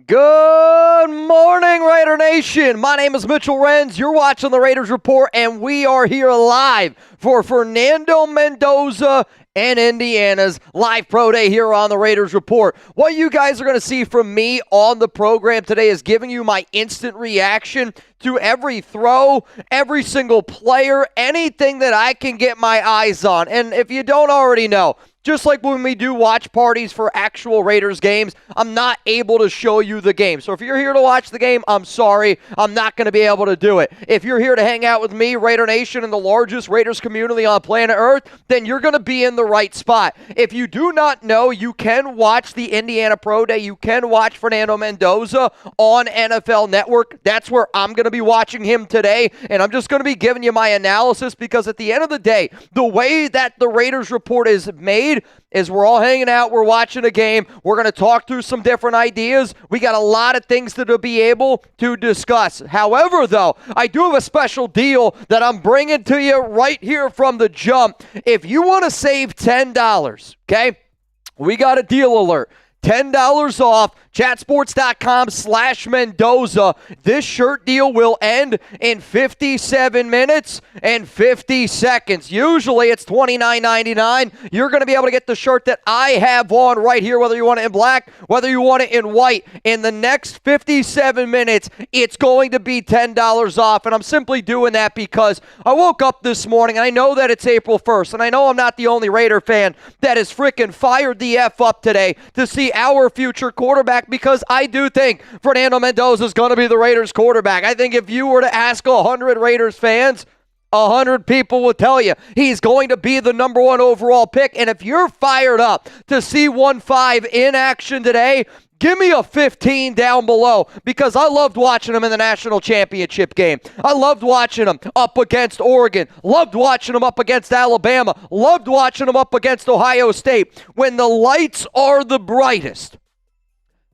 Good morning, Raider Nation. My name is Mitchell Renz. You're watching the Raiders Report, and we are here live for Fernando Mendoza and Indiana's live pro day here on the Raiders Report. What you guys are going to see from me on the program today is giving you my instant reaction to every throw, every single player, anything that I can get my eyes on. And if you don't already know, just like when we do watch parties for actual Raiders games, I'm not able to show you the game. So if you're here to watch the game, I'm sorry, I'm not going to be able to do it. If you're here to hang out with me, Raider Nation, and the largest Raiders community on planet Earth, then you're going to be in the right spot. If you do not know, you can watch the Indiana Pro Day. You can watch Fernando Mendoza on NFL Network. That's where I'm going to be watching him today, and I'm just going to be giving you my analysis because at the end of the day, the way that the Raiders Report is made is we're all hanging out, we're watching a game, we're going to talk through some different ideas. We got a lot of things to be able to discuss. However, though, I do have a special deal that I'm bringing to you right here from the jump. If you want to save $10, okay, we got a deal alert. $10 off, chatsports.com/Mendoza. This shirt deal will end in 57 minutes and 50 seconds. Usually it's $29.99. You're going to be able to get the shirt that I have on right here, whether you want it in black, whether you want it in white. In the next 57 minutes, it's going to be $10 off, and I'm simply doing that because I woke up this morning, and I know that it's April 1st, and I know I'm not the only Raider fan that is freaking fired the F up today to see our future quarterback, because I do think Fernando Mendoza is going to be the Raiders quarterback. I think if you were to ask 100 Raiders fans, 100 people will tell you he's going to be the number one overall pick. And if you're fired up to see 1-5 in action today, give me a 15 down below, because I loved watching him in the national championship game. I loved watching him up against Oregon. Loved watching him up against Alabama. Loved watching him up against Ohio State. When the lights are the brightest,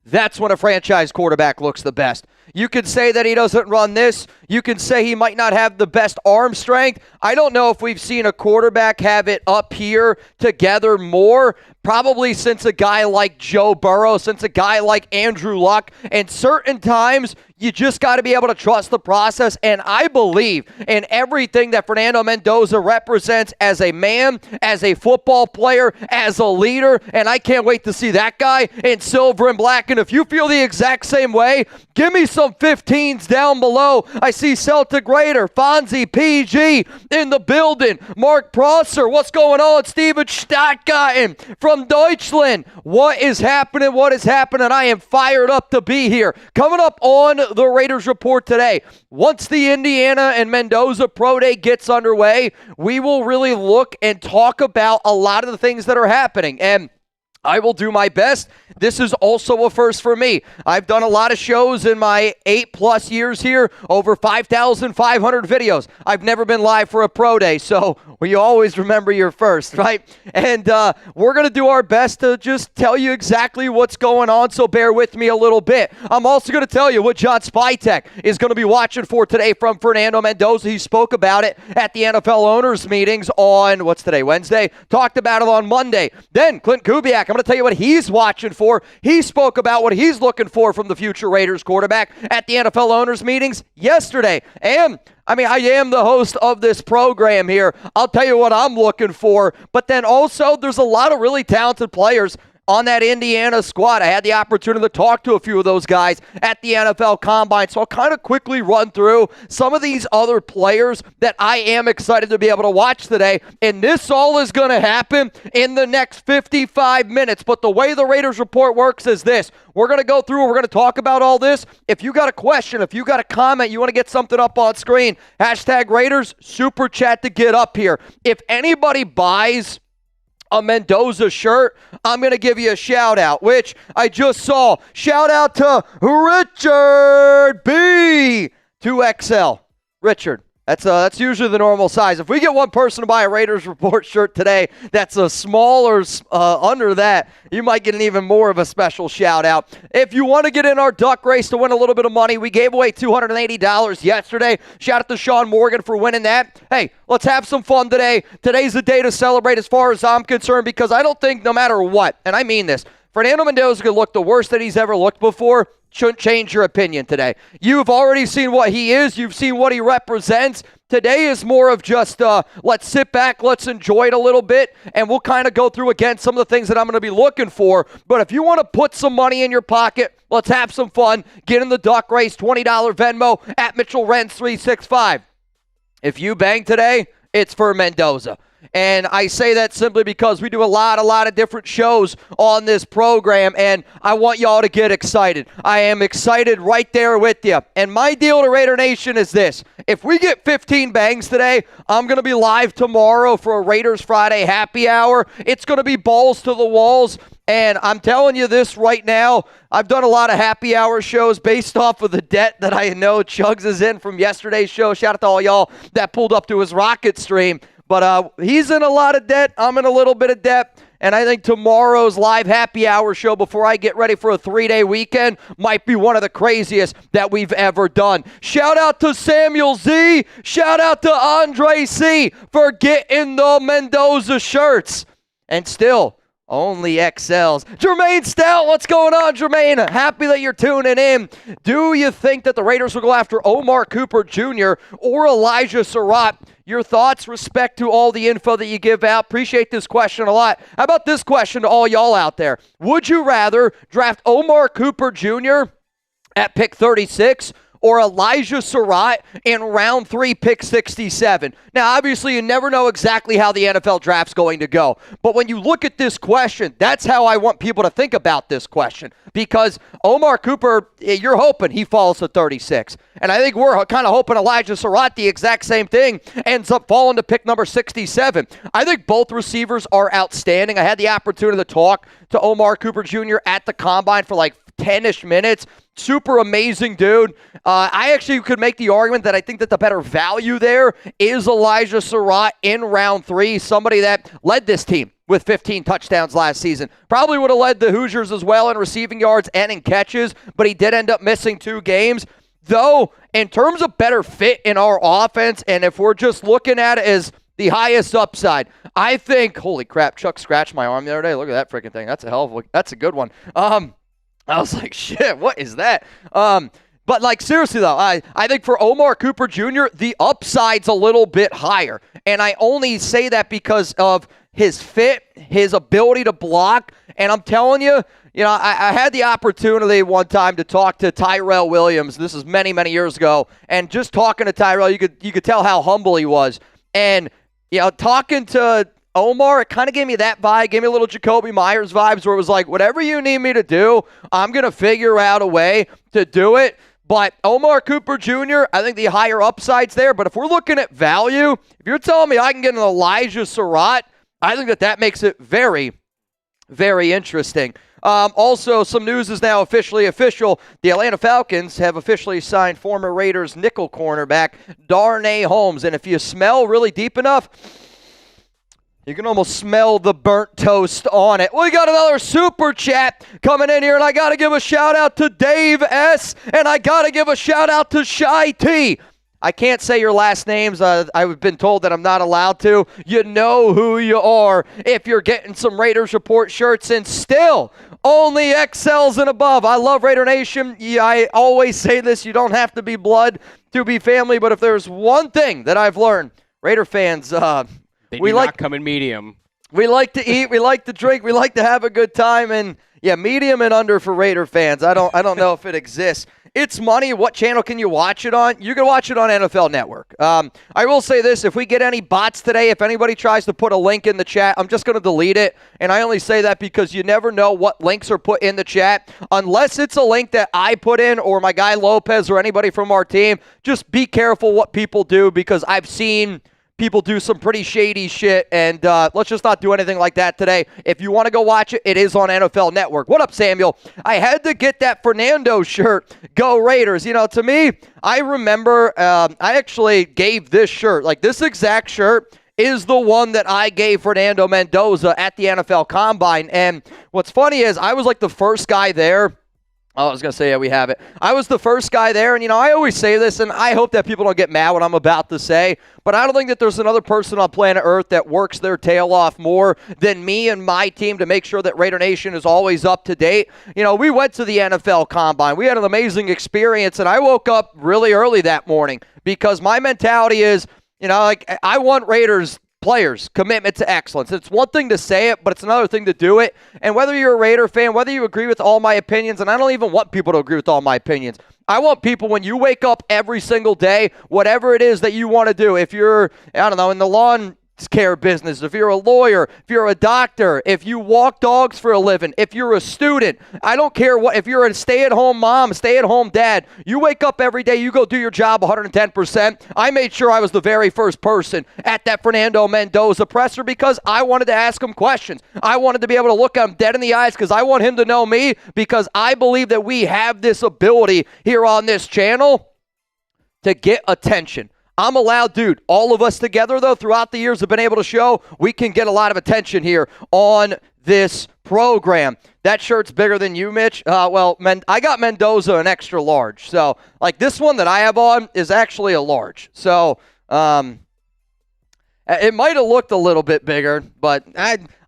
that's when a franchise quarterback looks the best. You can say that he doesn't run this. You can say he might not have the best arm strength. I don't know if we've seen a quarterback have it up here together more, probably since a guy like Joe Burrow, since a guy like Andrew Luck. And certain times, you just got to be able to trust the process. And I believe in everything that Fernando Mendoza represents as a man, as a football player, as a leader. And I can't wait to see that guy in silver and black. And if you feel the exact same way, give me some 15s down below. I see Celtic Raider, Fonzie, PG in the building. Mark Prosser, what's going on? Steven Stadtgarten from Deutschland. What is happening? What is happening? I am fired up to be here. Coming up on the Raiders Report today, once the Indiana and Mendoza Pro Day gets underway, we will really look and talk about a lot of the things that are happening. And I will do my best. This is also a first for me. I've done a lot of shows in my 8+ years here, over 5,500 videos. I've never been live for a pro day, so you always remember your first, right? And we're going to do our best to just tell you exactly what's going on, so bear with me a little bit. I'm also going to tell you what John Spytek is going to be watching for today from Fernando Mendoza. He spoke about it at the NFL owners meetings on, what's today, Wednesday? Talked about it on Monday. Then Klint Kubiak, I'm going to tell you what he's watching for. He spoke about what he's looking for from the future Raiders quarterback at the NFL owners meetings yesterday. And I am the host of this program here. I'll tell you what I'm looking for. But then also, there's a lot of really talented players on that Indiana squad. I had the opportunity to talk to a few of those guys at the NFL Combine, so I'll kind of quickly run through some of these other players that I am excited to be able to watch today, and this all is going to happen in the next 55 minutes, but the way the Raiders Report works is this. We're going to go through, we're going to talk about all this. If you got a question, if you got a comment, you want to get something up on screen, hashtag Raiders, super chat to get up here. If anybody buys a Mendoza shirt, I'm going to give you a shout out, which I just saw. Shout out to Richard B. 2XL. Richard, that's usually the normal size. If we get one person to buy a Raiders Report shirt today that's a smaller under that, you might get an even more of a special shout out. If you want to get in our duck race to win a little bit of money, we gave away $280 yesterday. Shout out to Sean Morgan for winning that. Hey, let's have some fun today. Today's the day to celebrate as far as I'm concerned, because I don't think no matter what, and I mean this, Fernando Mendoza could look the worst that he's ever looked before. shouldn't change your opinion today. You've already seen what he is. You've seen what he represents. Today is more of just let's sit back, let's enjoy it a little bit, and we'll kind of go through again some of the things that I'm going to be looking for. But if you want to put some money in your pocket, let's have some fun. Get in the duck race, $20 Venmo at Mitchell Renz 365. If you bang today, it's for Mendoza. And I say that simply because we do a lot of different shows on this program, and I want y'all to get excited. I am excited right there with you. And my deal to Raider Nation is this. If we get 15 bangs today, I'm going to be live tomorrow for a Raiders Friday happy hour. It's going to be balls to the walls. And I'm telling you this right now, I've done a lot of happy hour shows based off of the debt that I know Chugs is in from yesterday's show. Shout out to all y'all that pulled up to his Rocket stream. But he's in a lot of debt. I'm in a little bit of debt. And I think tomorrow's live happy hour show before I get ready for a 3-day weekend might be one of the craziest that we've ever done. Shout out to Samuel Z. Shout out to Andre C. for getting the Mendoza shirts. And still, only XLs. Jermaine Stout, what's going on, Jermaine? Happy that you're tuning in. Do you think that the Raiders will go after Omar Cooper Jr. or Elijah Sarratt? Your thoughts, respect to all the info that you give out. Appreciate this question a lot. How about this question to all y'all out there? Would you rather draft Omar Cooper Jr. at pick 36 or Elijah Sarratt in round 3, pick 67? Now, obviously, you never know exactly how the NFL draft's going to go. But when you look at this question, that's how I want people to think about this question. Because Omar Cooper, you're hoping he falls to 36. And I think we're kind of hoping Elijah Sarratt, the exact same thing, ends up falling to pick number 67. I think both receivers are outstanding. I had the opportunity to talk to Omar Cooper Jr. at the Combine for like 10-ish minutes. Super amazing dude. I actually could make the argument that I think that the better value there is Elijah Sarratt in round 3, somebody that led this team with 15 touchdowns last season. Probably would have led the Hoosiers as well in receiving yards and in catches, but he did end up missing 2 games. Though, in terms of better fit in our offense, and if we're just looking at it as the highest upside, I think, holy crap, Chuck scratched my arm the other day. Look at that freaking thing. That's a good one. I was like, shit, what is that? But, like, seriously, though, I think for Omar Cooper Jr., the upside's a little bit higher. And I only say that because of his fit, his ability to block. And I'm telling you, I had the opportunity one time to talk to Tyrell Williams. This is many, many years ago. And just talking to Tyrell, you could tell how humble he was. And, talking to Omar, it kind of gave me that vibe, gave me a little Jacoby Myers vibes where it was like, whatever you need me to do, I'm going to figure out a way to do it. But Omar Cooper Jr., I think the higher upside's there. But if we're looking at value, if you're telling me I can get an Elijah Sarratt, I think that makes it very, very interesting. Also, some news is now officially official. The Atlanta Falcons have officially signed former Raiders nickel cornerback Darnay Holmes. And if you smell really deep enough, you can almost smell the burnt toast on it. We got another super chat coming in here, and I got to give a shout-out to Dave S., and I got to give a shout-out to Shy T. I can't say your last names. I've been told that I'm not allowed to. You know who you are if you're getting some Raiders Report shirts, and still only XLs and above. I love Raider Nation. Yeah, I always say this. You don't have to be blood to be family, but if there's one thing that I've learned, Raider fans, we like come in medium. We like to eat, we like to drink, we like to have a good time, and yeah, medium and under for Raider fans. I don't know if it exists. It's money. What channel can you watch it on? You can watch it on NFL Network. I will say this. If we get any bots today, if anybody tries to put a link in the chat, I'm just going to delete it. And I only say that because you never know what links are put in the chat. Unless it's a link that I put in or my guy Lopez or anybody from our team, just be careful what people do because I've seen people do some pretty shady shit, and let's just not do anything like that today. If you want to go watch it, it is on NFL Network. What up, Samuel? I had to get that Fernando shirt. Go Raiders. To me, I remember I actually gave this shirt. Like, this exact shirt is the one that I gave Fernando Mendoza at the NFL Combine. And what's funny is I was like the first guy there Oh, I was going to say, yeah, we have it. I was the first guy there, and, I always say this, and I hope that people don't get mad what I'm about to say, but I don't think that there's another person on planet Earth that works their tail off more than me and my team to make sure that Raider Nation is always up to date. We went to the NFL Combine. We had an amazing experience, and I woke up really early that morning because my mentality is, I want Raiders players, commitment to excellence. It's one thing to say it, but it's another thing to do it. And whether you're a Raider fan, whether you agree with all my opinions, and I don't even want people to agree with all my opinions. I want people, when you wake up every single day, whatever it is that you want to do, if you're, in the lawn care business, if you're a lawyer, if you're a doctor, if you walk dogs for a living, if you're a student, I don't care what, if you're a stay-at-home mom, stay-at-home dad, you wake up every day, you go do your job 110%. I made sure I was the very first person at that Fernando Mendoza presser because I wanted to ask him questions. I wanted to be able to look him dead in the eyes because I want him to know me because I believe that we have this ability here on this channel to get attention. I'm allowed, dude, all of us together, though, throughout the years have been able to show we can get a lot of attention here on this program. That shirt's bigger than you, Mitch. I got Mendoza an extra large. So, this one that I have on is actually a large. So, it might have looked a little bit bigger, but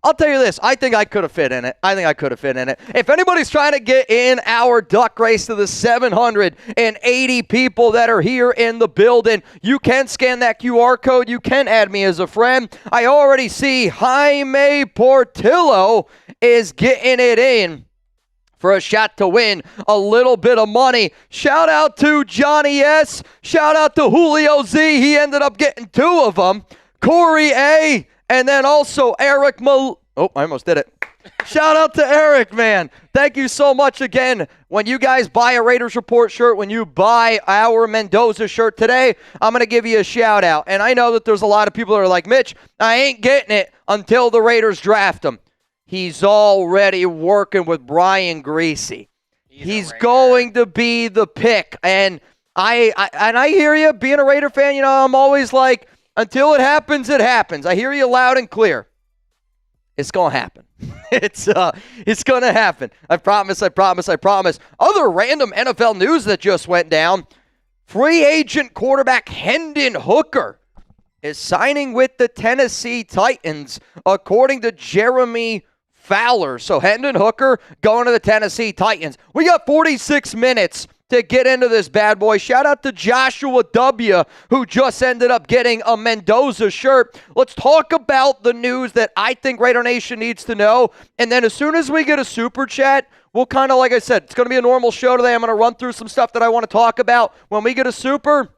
I'll tell you this. I think I could have fit in it. If anybody's trying to get in our duck race to the 780 people that are here in the building, you can scan that QR code. You can add me as a friend. I already see Jaime Portillo is getting it in for a shot to win a little bit of money. Shout out to Johnny S. Shout out to Julio Z. He ended up getting 2 of them. Corey A. And then also Eric I almost did it. Shout out to Eric, man. Thank you so much again. When you guys buy a Raiders Report shirt, when you buy our Mendoza shirt today, I'm going to give you a shout out. And I know that there's a lot of people that are like, Mitch, I ain't getting it until the Raiders draft him. He's already working with Brian Greasy. He's going to be the pick. And I hear you, being a Raider fan, I'm always like, until it happens, it happens. I hear you loud and clear. It's going to happen. It's going to happen. I promise. Other random NFL news that just went down. Free agent quarterback Hendon Hooker is signing with the Tennessee Titans, according to Jeremy Fowler. So Hendon Hooker going to the Tennessee Titans. We got 46 minutes to get into this bad boy. Shout out to Joshua W., who just ended up getting a Mendoza shirt. Let's talk about the news that I think Raider Nation needs to know. And then as soon as we get a super chat, we'll kind of, like I said, it's going to be a normal show today. I'm going to run through some stuff that I want to talk about. When we get a super,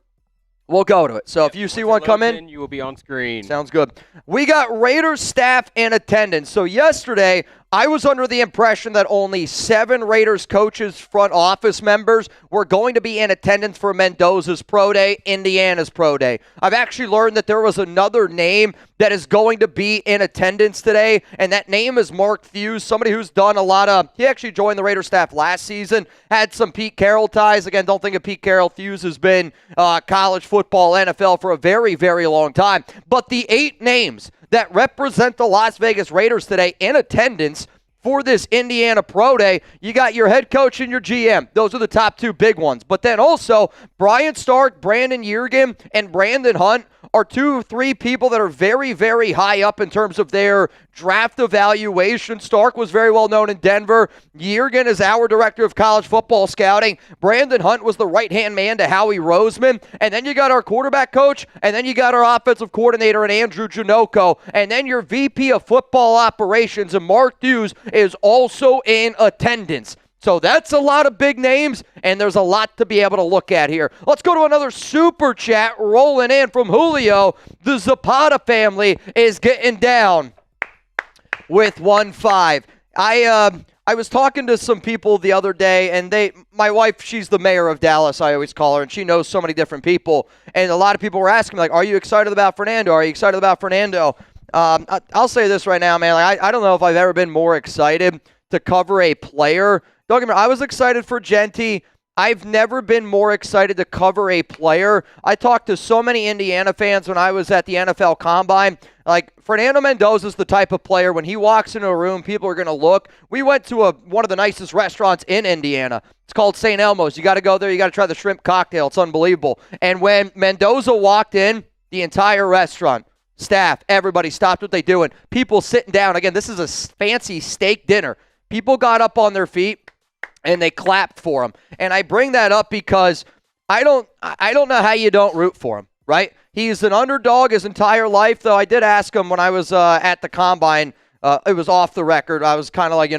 we'll go to it. So if you see one come in, you will be on screen. Sounds good. We got Raiders staff in attendance. So yesterday, I was under the impression that only 7 Raiders coaches, front office members were going to be in attendance for Mendoza's Pro Day, Indiana's Pro Day. I've actually learned that there was another name that is going to be in attendance today, and that name is Mark Thews, somebody who's done a lot of, he actually joined the Raiders staff last season, had some Pete Carroll ties. Again, don't think of Pete Carroll. Thews has been college football, NFL for a very, very long time. But the 8 names that represent the Las Vegas Raiders today in attendance for this Indiana Pro Day, you got your head coach and your GM. Those are the top 2 big ones. But then also, Brian Stark, Brandon Yeargan, and Brandon Hunt are 2-3 people that are very, very high up in terms of their draft evaluation. Stark was very well known in Denver. Yeargan is our director of college football scouting. Brandon Hunt was the right-hand man to Howie Roseman. And then you got our quarterback coach, and then you got our offensive coordinator and Andrew Janocko. And then your VP of football operations, and Mark Thews, is also in attendance. So that's a lot of big names, and there's a lot to be able to look at here. Let's go to another super chat rolling in from Julio. The Zapata family is getting down with 1-5. I was talking to some people the other day, and my wife, she's the mayor of Dallas, I always call her, and she knows so many different people. And a lot of people were asking me, like, are you excited about Fernando? Are you excited about Fernando? I'll say this right now, man. I don't know if I've ever been more excited to cover a player. Don't get me wrong, I was excited for Genty. I've never been more excited to cover a player. I talked to so many Indiana fans when I was at the NFL Combine. Like, Fernando Mendoza is the type of player, when he walks into a room, people are going to look. We went to one of the nicest restaurants in Indiana. It's called St. Elmo's. You got to go there. You got to try the shrimp cocktail. It's unbelievable. And when Mendoza walked in, the entire restaurant, staff, everybody stopped what they doing. People sitting down. Again, this is a fancy steak dinner. People got up on their feet and they clapped for him. And I bring that up because I don't know how you don't root for him, right? He's an underdog his entire life, though. I did ask him when I was at the Combine. It was off the record. I was kind of like,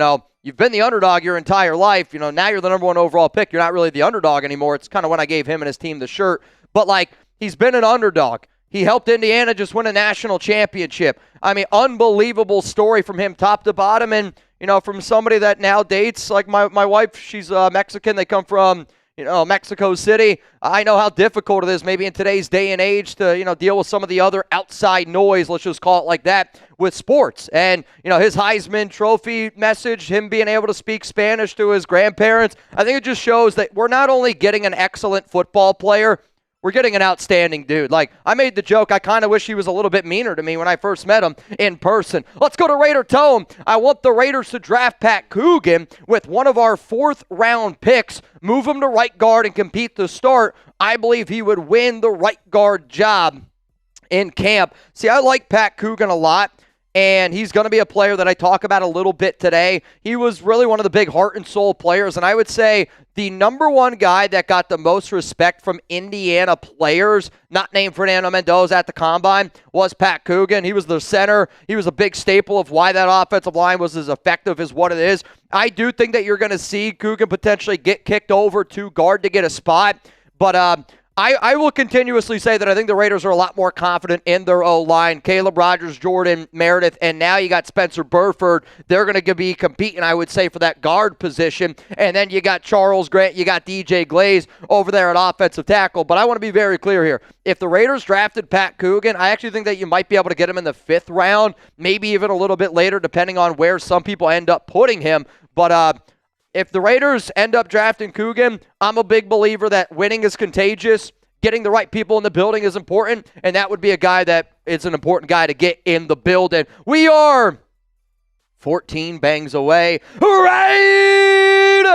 you've been the underdog your entire life. Now you're the number 1 overall pick. You're not really the underdog anymore. It's kind of when I gave him and his team the shirt. But, he's been an underdog. He helped Indiana just win a national championship. I mean, unbelievable story from him top to bottom. And, from somebody that now dates, like my wife, she's Mexican. They come from, Mexico City. I know how difficult it is maybe in today's day and age to, deal with some of the other outside noise, let's just call it like that, with sports. And, his Heisman Trophy message, him being able to speak Spanish to his grandparents, I think it just shows that we're not only getting an excellent football player, we're getting an outstanding dude. I made the joke, I kind of wish he was a little bit meaner to me when I first met him in person. Let's go to Raider Tone. I want the Raiders to draft Pat Coogan with one of our 4th-round picks, move him to right guard and compete to start. I believe he would win the right guard job in camp. See, I like Pat Coogan a lot. And he's going to be a player that I talk about a little bit today. He was really one of the big heart and soul players, and I would say the number 1 guy that got the most respect from Indiana players, not named Fernando Mendoza at the Combine, was Pat Coogan. He was the center. He was a big staple of why that offensive line was as effective as what it is. I do think that you're going to see Coogan potentially get kicked over to guard to get a spot, but I will continuously say that I think the Raiders are a lot more confident in their O-line. Caleb Rogers, Jordan Meredith, and now you got Spencer Burford. They're going to be competing, I would say, for that guard position. And then you got Charles Grant, you got DJ Glaze over there at offensive tackle. But I want to be very clear here. If the Raiders drafted Pat Coogan, I actually think that you might be able to get him in the 5th round, maybe even a little bit later, depending on where some people end up putting him. But if the Raiders end up drafting Coogan, I'm a big believer that winning is contagious. Getting the right people in the building is important, and that would be a guy that is an important guy to get in the building. We are 14 bangs away. Raider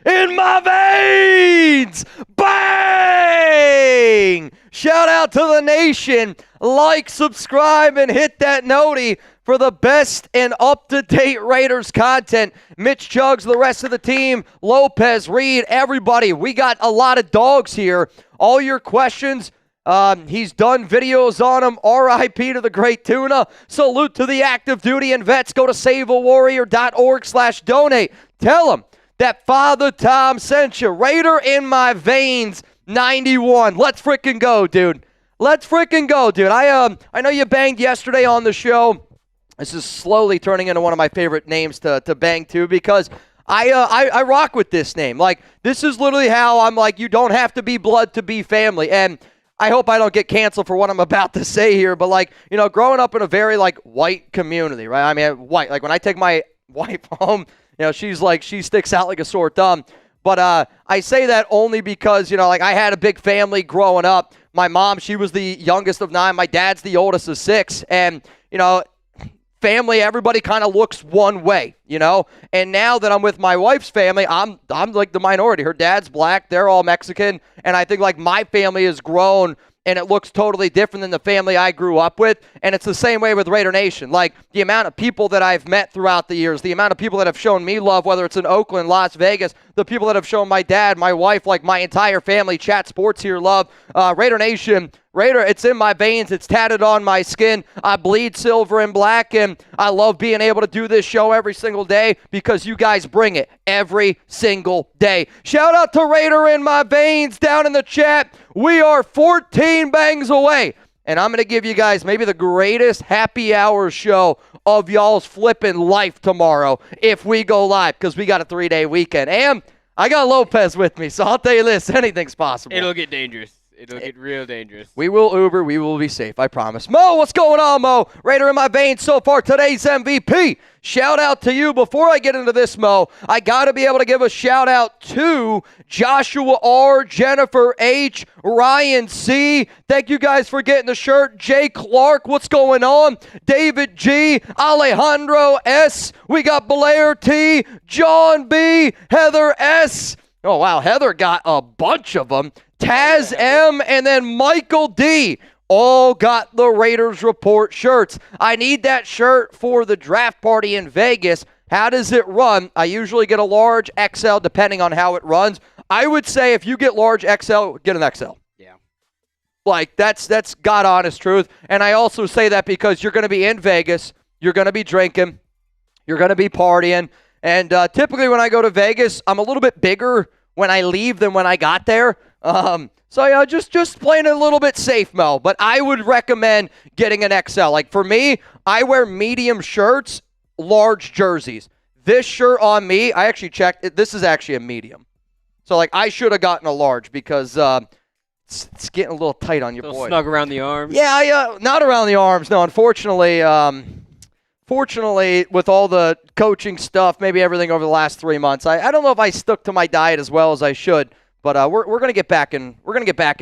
in my veins! Bang! Shout out to the nation. Like, subscribe, and hit that noti for the best and up-to-date Raiders content. Mitch Chugs, the rest of the team, Lopez, Reed, everybody. We got a lot of dogs here. All your questions, he's done videos on them. RIP to the great tuna. Salute to the active duty and vets. Go to saveawarrior.org/donate. Tell them that Father Tom sent you. Raider in my veins, 91. Let's freaking go, dude. Let's freaking go, dude. I know you banged yesterday on the show. This is slowly turning into one of my favorite names to bang to because I rock with this name. This is literally how I'm you don't have to be blood to be family. And I hope I don't get canceled for what I'm about to say here, but growing up in a very white community, right? I mean, white. When I take my wife home, she sticks out like a sore thumb. But I say that only because, I had a big family growing up. My mom, she was the youngest of 9. My dad's the oldest of 6. And, family, everybody kind of looks one way, And now that I'm with my wife's family, I'm the minority. Her dad's black. They're all Mexican. And I think my family has grown and it looks totally different than the family I grew up with. And it's the same way with Raider Nation. The amount of people that I've met throughout the years, the amount of people that have shown me love, whether it's in Oakland, Las Vegas, the people that have shown my dad, my wife, my entire family, Chat Sports here, love. Raider Nation, Raider, it's in my veins. It's tatted on my skin. I bleed silver and black, and I love being able to do this show every single day because you guys bring it every single day. Shout out to Raider in my veins down in the chat. We are 14 bangs away, and I'm going to give you guys maybe the greatest happy hour show of y'all's flipping life tomorrow if we go live because we got a 3-day weekend. And I got Lopez with me, so I'll tell you this, anything's possible. It'll get dangerous. It'll get real dangerous. We will Uber. We will be safe. I promise. Mo, what's going on, Mo? Raider in my veins so far. Today's MVP. Shout out to you. Before I get into this, Mo, I got to be able to give a shout out to Joshua R., Jennifer H., Ryan C. Thank you guys for getting the shirt. Jay Clark, what's going on? David G., Alejandro S. We got Blair T., John B., Heather S. Oh, wow. Heather got a bunch of them. Taz M. and then Michael D. all got the Raiders Report shirts. I need that shirt for the draft party in Vegas. How does it run? I usually get a large XL depending on how it runs. I would say if you get large XL, get an XL. Yeah. Like, that's God honest truth. And I also say that because you're going to be in Vegas, you're going to be drinking, you're going to be partying. And typically when I go to Vegas, I'm a little bit bigger when I leave than when I got there. So, yeah, just playing it a little bit safe, Mel. But I would recommend getting an XL. Like, for me, I wear medium shirts, large jerseys. This shirt on me, I actually checked. This is actually a medium. So, like, I should have gotten a large because it's getting a little tight on your boy. Snug around the arms? Yeah, not around the arms. No, unfortunately. Fortunately, with all the coaching stuff, maybe everything over the last 3 months, I don't know if I stuck to my diet as well as I should. But we're gonna get back in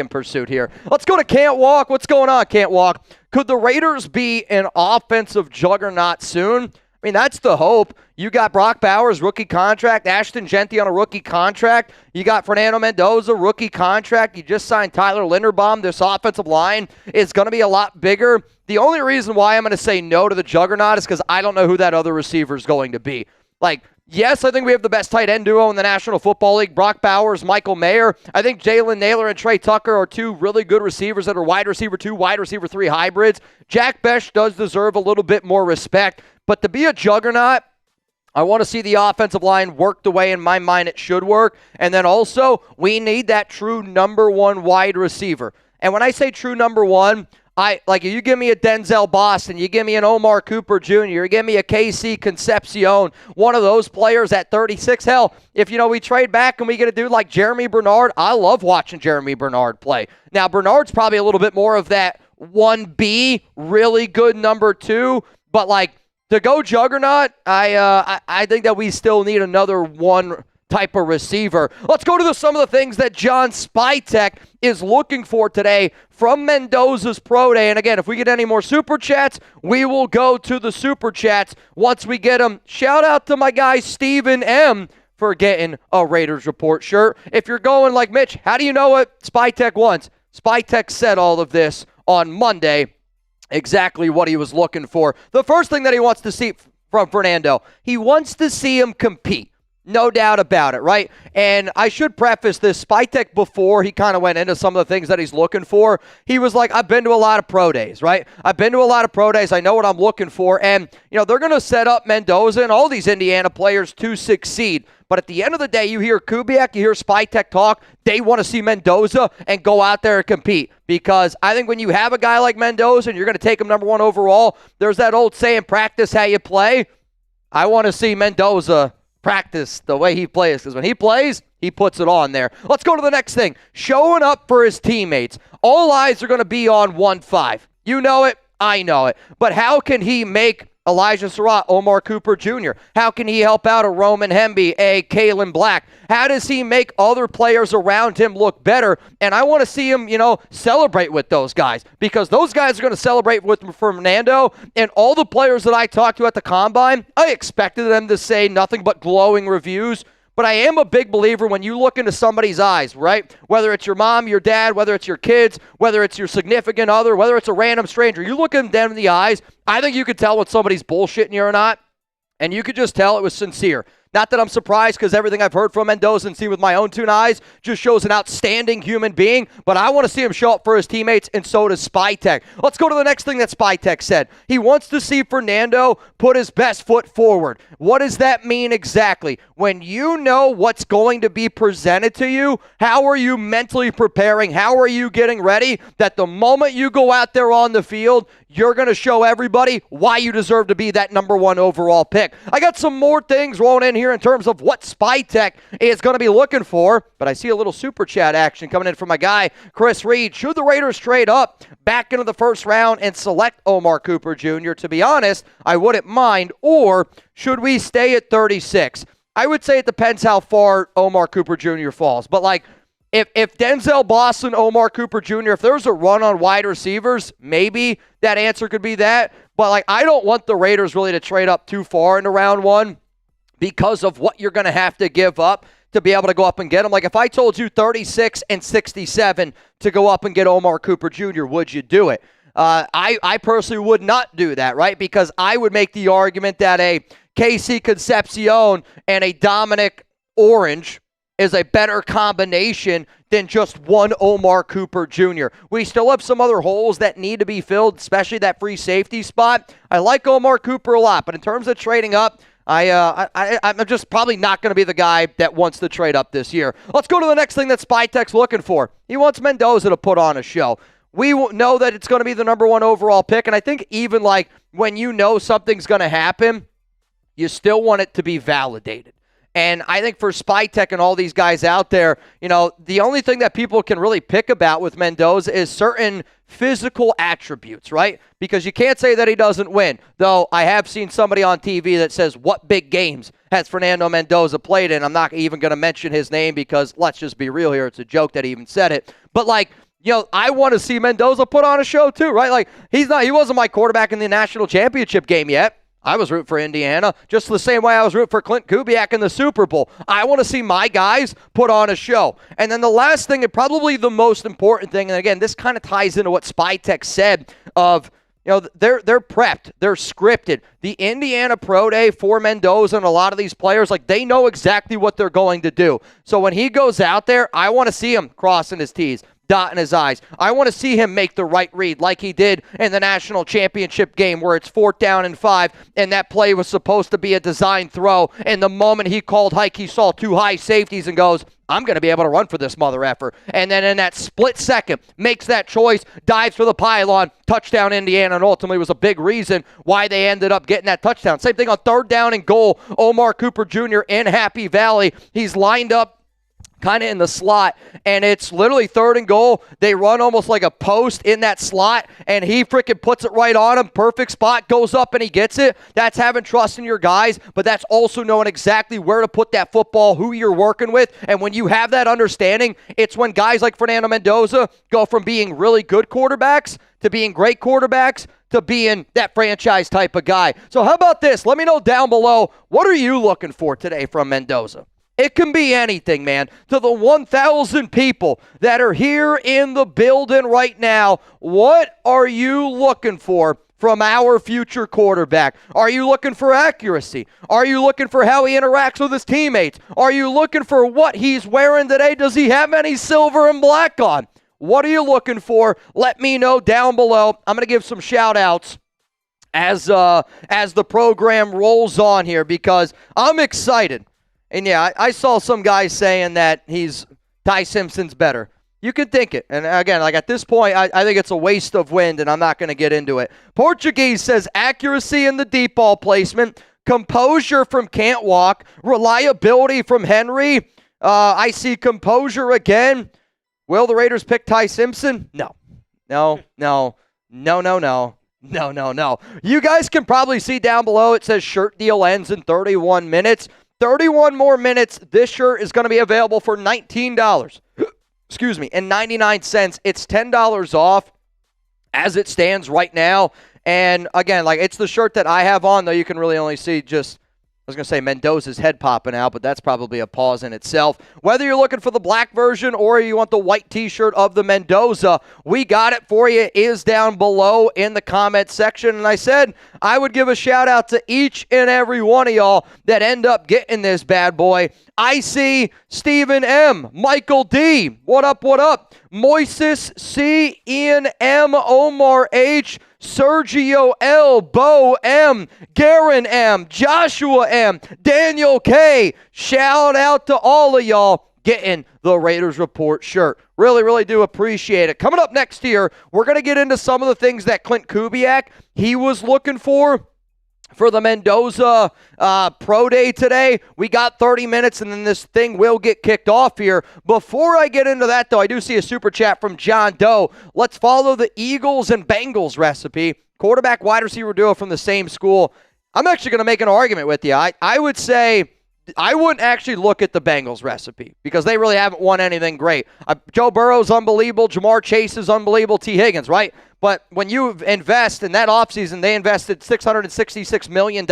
pursuit here. Let's go to Can't Walk. What's going on, Can't Walk? Could the Raiders be an offensive juggernaut soon? I mean, that's the hope. You got Brock Bowers, rookie contract. Ashton Genty on a rookie contract. You got Fernando Mendoza, rookie contract. You just signed Tyler Linderbaum. This offensive line is going to be a lot bigger. The only reason why I'm going to say no to the juggernaut is because I don't know who that other receiver is going to be. Like, yes, I think we have the best tight end duo in the National Football League. Brock Bowers, Michael Mayer. I think Jalen Naylor and Trey Tucker are two really good receivers that are wide receiver 2, wide receiver 3 hybrids. Jack Besh does deserve a little bit more respect. But to be a juggernaut, I want to see the offensive line work the way in my mind it should work. And then also, we need that true number 1 wide receiver. And when I say true number 1, if you give me a Denzel Boston, you give me an Omar Cooper Jr., you give me a KC Concepcion, one of those players at 36. Hell, if, we trade back and we get a dude like Jeremy Bernard, I love watching Jeremy Bernard play. Now, Bernard's probably a little bit more of that 1B, really good number 2, but to go juggernaut, I think that we still need another one type of receiver. Let's go to some of the things that John Spytek is looking for today from Mendoza's Pro Day. And again, if we get any more Super Chats, we will go to the Super Chats once we get them. Shout out to my guy Steven M. for getting a Raiders Report shirt. If you're going like Mitch, how do you know what Spytek wants? Spytek said all of this on Monday. Exactly what he was looking for. The first thing that he wants to see from Fernando, he wants to see him compete. No doubt about it, right? And I should preface this. Spytek, before he kind of went into some of the things that he's looking for, he was like, I've been to a lot of pro days, right? I've been to a lot of pro days. I know what I'm looking for. And, they're going to set up Mendoza and all these Indiana players to succeed. But at the end of the day, you hear Kubiak, you hear Spytek talk, they want to see Mendoza and go out there and compete. Because I think when you have a guy like Mendoza and you're going to take him number 1 overall, there's that old saying, practice how you play. I want to see Mendoza practice the way he plays, because when he plays, he puts it on there. Let's go to the next thing. Showing up for his teammates. All eyes are going to be on 1-5. You know it. I know it. But how can he make Elijah Sarratt, Omar Cooper Jr.? How can he help out a Roman Hemby, a Kaelon Black? How does he make other players around him look better? And I want to see him, celebrate with those guys, because those guys are going to celebrate with Fernando. And all the players that I talked to at the Combine, I expected them to say nothing but glowing reviews. But I am a big believer when you look into somebody's eyes, right? Whether it's your mom, your dad, whether it's your kids, whether it's your significant other, whether it's a random stranger, you look them in the eyes, I think you could tell when somebody's bullshitting you or not, and you could just tell it was sincere. Not that I'm surprised, because everything I've heard from Mendoza and seen with my own 2 eyes just shows an outstanding human being, but I want to see him show up for his teammates, and so does Spytek. Let's go to the next thing that Spytek said. He wants to see Fernando put his best foot forward. What does that mean exactly? When you know what's going to be presented to you, how are you mentally preparing? How are you getting ready that the moment you go out there on the field, you're going to show everybody why you deserve to be that number 1 overall pick. I got some more things rolling in here in terms of what Spytek is going to be looking for, but I see a little super chat action coming in from my guy, Chris Reed. Should the Raiders trade up back into the first round and select Omar Cooper Jr.? To be honest, I wouldn't mind. Or should we stay at 36? I would say it depends how far Omar Cooper Jr. falls. But like, if Denzel Boston, Omar Cooper Jr., if there's a run on wide receivers, maybe that answer could be that. But like, I don't want the Raiders really to trade up too far into round 1 because of what you're going to have to give up to be able to go up and get him. Like, if I told you 36 and 67 to go up and get Omar Cooper Jr., would you do it? I personally would not do that, right? Because I would make the argument that a KC Concepcion and a Dominic Orange is a better combination than just one Omar Cooper Jr. We still have some other holes that need to be filled, especially that free safety spot. I like Omar Cooper a lot, but in terms of trading up, I'm just probably not going to be the guy that wants to trade up this year. Let's go to the next thing that Spytek's looking for. He wants Mendoza to put on a show. We know that it's going to be the number 1 overall pick, and I think even like when you know something's going to happen, you still want it to be validated. And I think for Spytek and all these guys out there, the only thing that people can really pick about with Mendoza is certain physical attributes, right? Because you can't say that he doesn't win. Though I have seen somebody on TV that says, what big games has Fernando Mendoza played in? I'm not even going to mention his name because let's just be real here. It's a joke that he even said it. But like, I want to see Mendoza put on a show too, right? Like, he wasn't my quarterback in the national championship game yet. I was rooting for Indiana, just the same way I was rooting for Klint Kubiak in the Super Bowl. I want to see my guys put on a show. And then the last thing, and probably the most important thing, and again, this kind of ties into what Spytek said of, they're prepped, they're scripted. The Indiana Pro Day for Mendoza and a lot of these players, like, they know exactly what they're going to do. So when he goes out there, I want to see him crossing his T's, dotting his I's. I want to see him make the right read like he did in the national championship game where it's 4th down and 5, and that play was supposed to be a design throw, and the moment he called hike, he saw 2 high safeties and goes, I'm going to be able to run for this mother effer. And then in that split second, makes that choice, dives for the pylon, touchdown Indiana, and ultimately was a big reason why they ended up getting that touchdown. Same thing on 3rd down and goal. Omar Cooper Jr. in Happy Valley. He's lined up kind of in the slot, and it's literally 3rd and goal. They run almost like a post in that slot, and he freaking puts it right on him. Perfect spot, goes up, and he gets it. That's having trust in your guys, but that's also knowing exactly where to put that football, who you're working with, and when you have that understanding, it's when guys like Fernando Mendoza go from being really good quarterbacks to being great quarterbacks to being that franchise type of guy. So how about this? Let me know down below, what are you looking for today from Mendoza? It can be anything, man. To the 1,000 people that are here in the building right now, what are you looking for from our future quarterback? Are you looking for accuracy? Are you looking for how he interacts with his teammates? Are you looking for what he's wearing today? Does he have any silver and black on? What are you looking for? Let me know down below. I'm going to give some shout-outs as the program rolls on here because I'm excited. And yeah, I saw some guys saying that Ty Simpson's better. You could think it. And again, like at this point, I think it's a waste of wind, and I'm not going to get into it. Portuguese says accuracy in the deep ball placement, composure from Can't Walk, reliability from Henry. I see composure again. Will the Raiders pick Ty Simpson? No. You guys can probably see down below it says shirt deal ends in 31 minutes. 31 more minutes. This shirt is going to be available for $19. Excuse me, and 99 cents. It's $10 off as it stands right now. And again, like it's the shirt that I have on, though you can really only see just, I was going to say Mendoza's head popping out, but that's probably a pause in itself. Whether you're looking for the black version or you want the white t-shirt of the Mendoza, we got it for you. It is down below in the comment section. And I said I would give a shout out to each and every one of y'all that end up getting this bad boy. I see Stephen M, Michael D, what up, Moises C, Ian M, Omar H, Sergio L, Bo M, Garen M, Joshua M, Daniel K. Shout out to all of y'all. getting the Raiders Report shirt. Really, really do appreciate it. Coming up next here, we're going to get into some of the things that Klint Kubiak, he was looking for the Mendoza Pro Day today. We got 30 minutes, and then this thing will get kicked off here. Before I get into that, though, I do see a super chat from John Doe. Let's follow the Eagles and Bengals recipe. Quarterback, wide receiver duo from the same school. I'm actually going to make an argument with you. I would say I wouldn't actually look at the Bengals recipe because they really haven't won anything great. Joe Burrow's unbelievable. Jamar Chase is unbelievable. T. Higgins, right? But when you invest in that offseason, they invested $666 million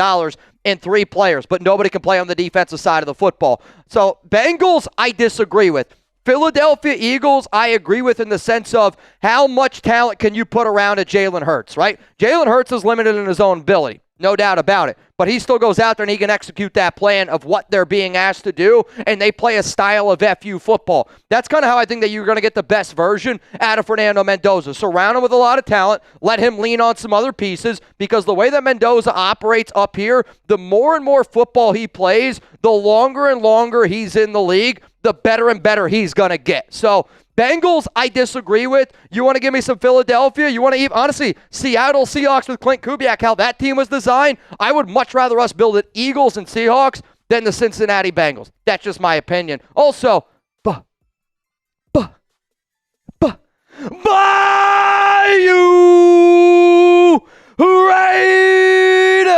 in 3 players, but nobody can play on the defensive side of the football. So Bengals, I disagree with. Philadelphia Eagles, I agree with in the sense of how much talent can you put around a Jalen Hurts, right? Jalen Hurts is limited in his own ability. No doubt about it. But he still goes out there and he can execute that plan of what they're being asked to do, and they play a style of FU football. That's kind of how I think that you're going to get the best version out of Fernando Mendoza. Surround him with a lot of talent. Let him lean on some other pieces, because the way that Mendoza operates up here, the more and more football he plays, the longer and longer he's in the league, the better and better he's going to get. So Bengals, I disagree with. You want to give me some Philadelphia? You want to, honestly, Seattle Seahawks with Klint Kubiak, how that team was designed? I would much rather us build it Eagles and Seahawks than the Cincinnati Bengals. That's just my opinion. Also, Bayou Raider!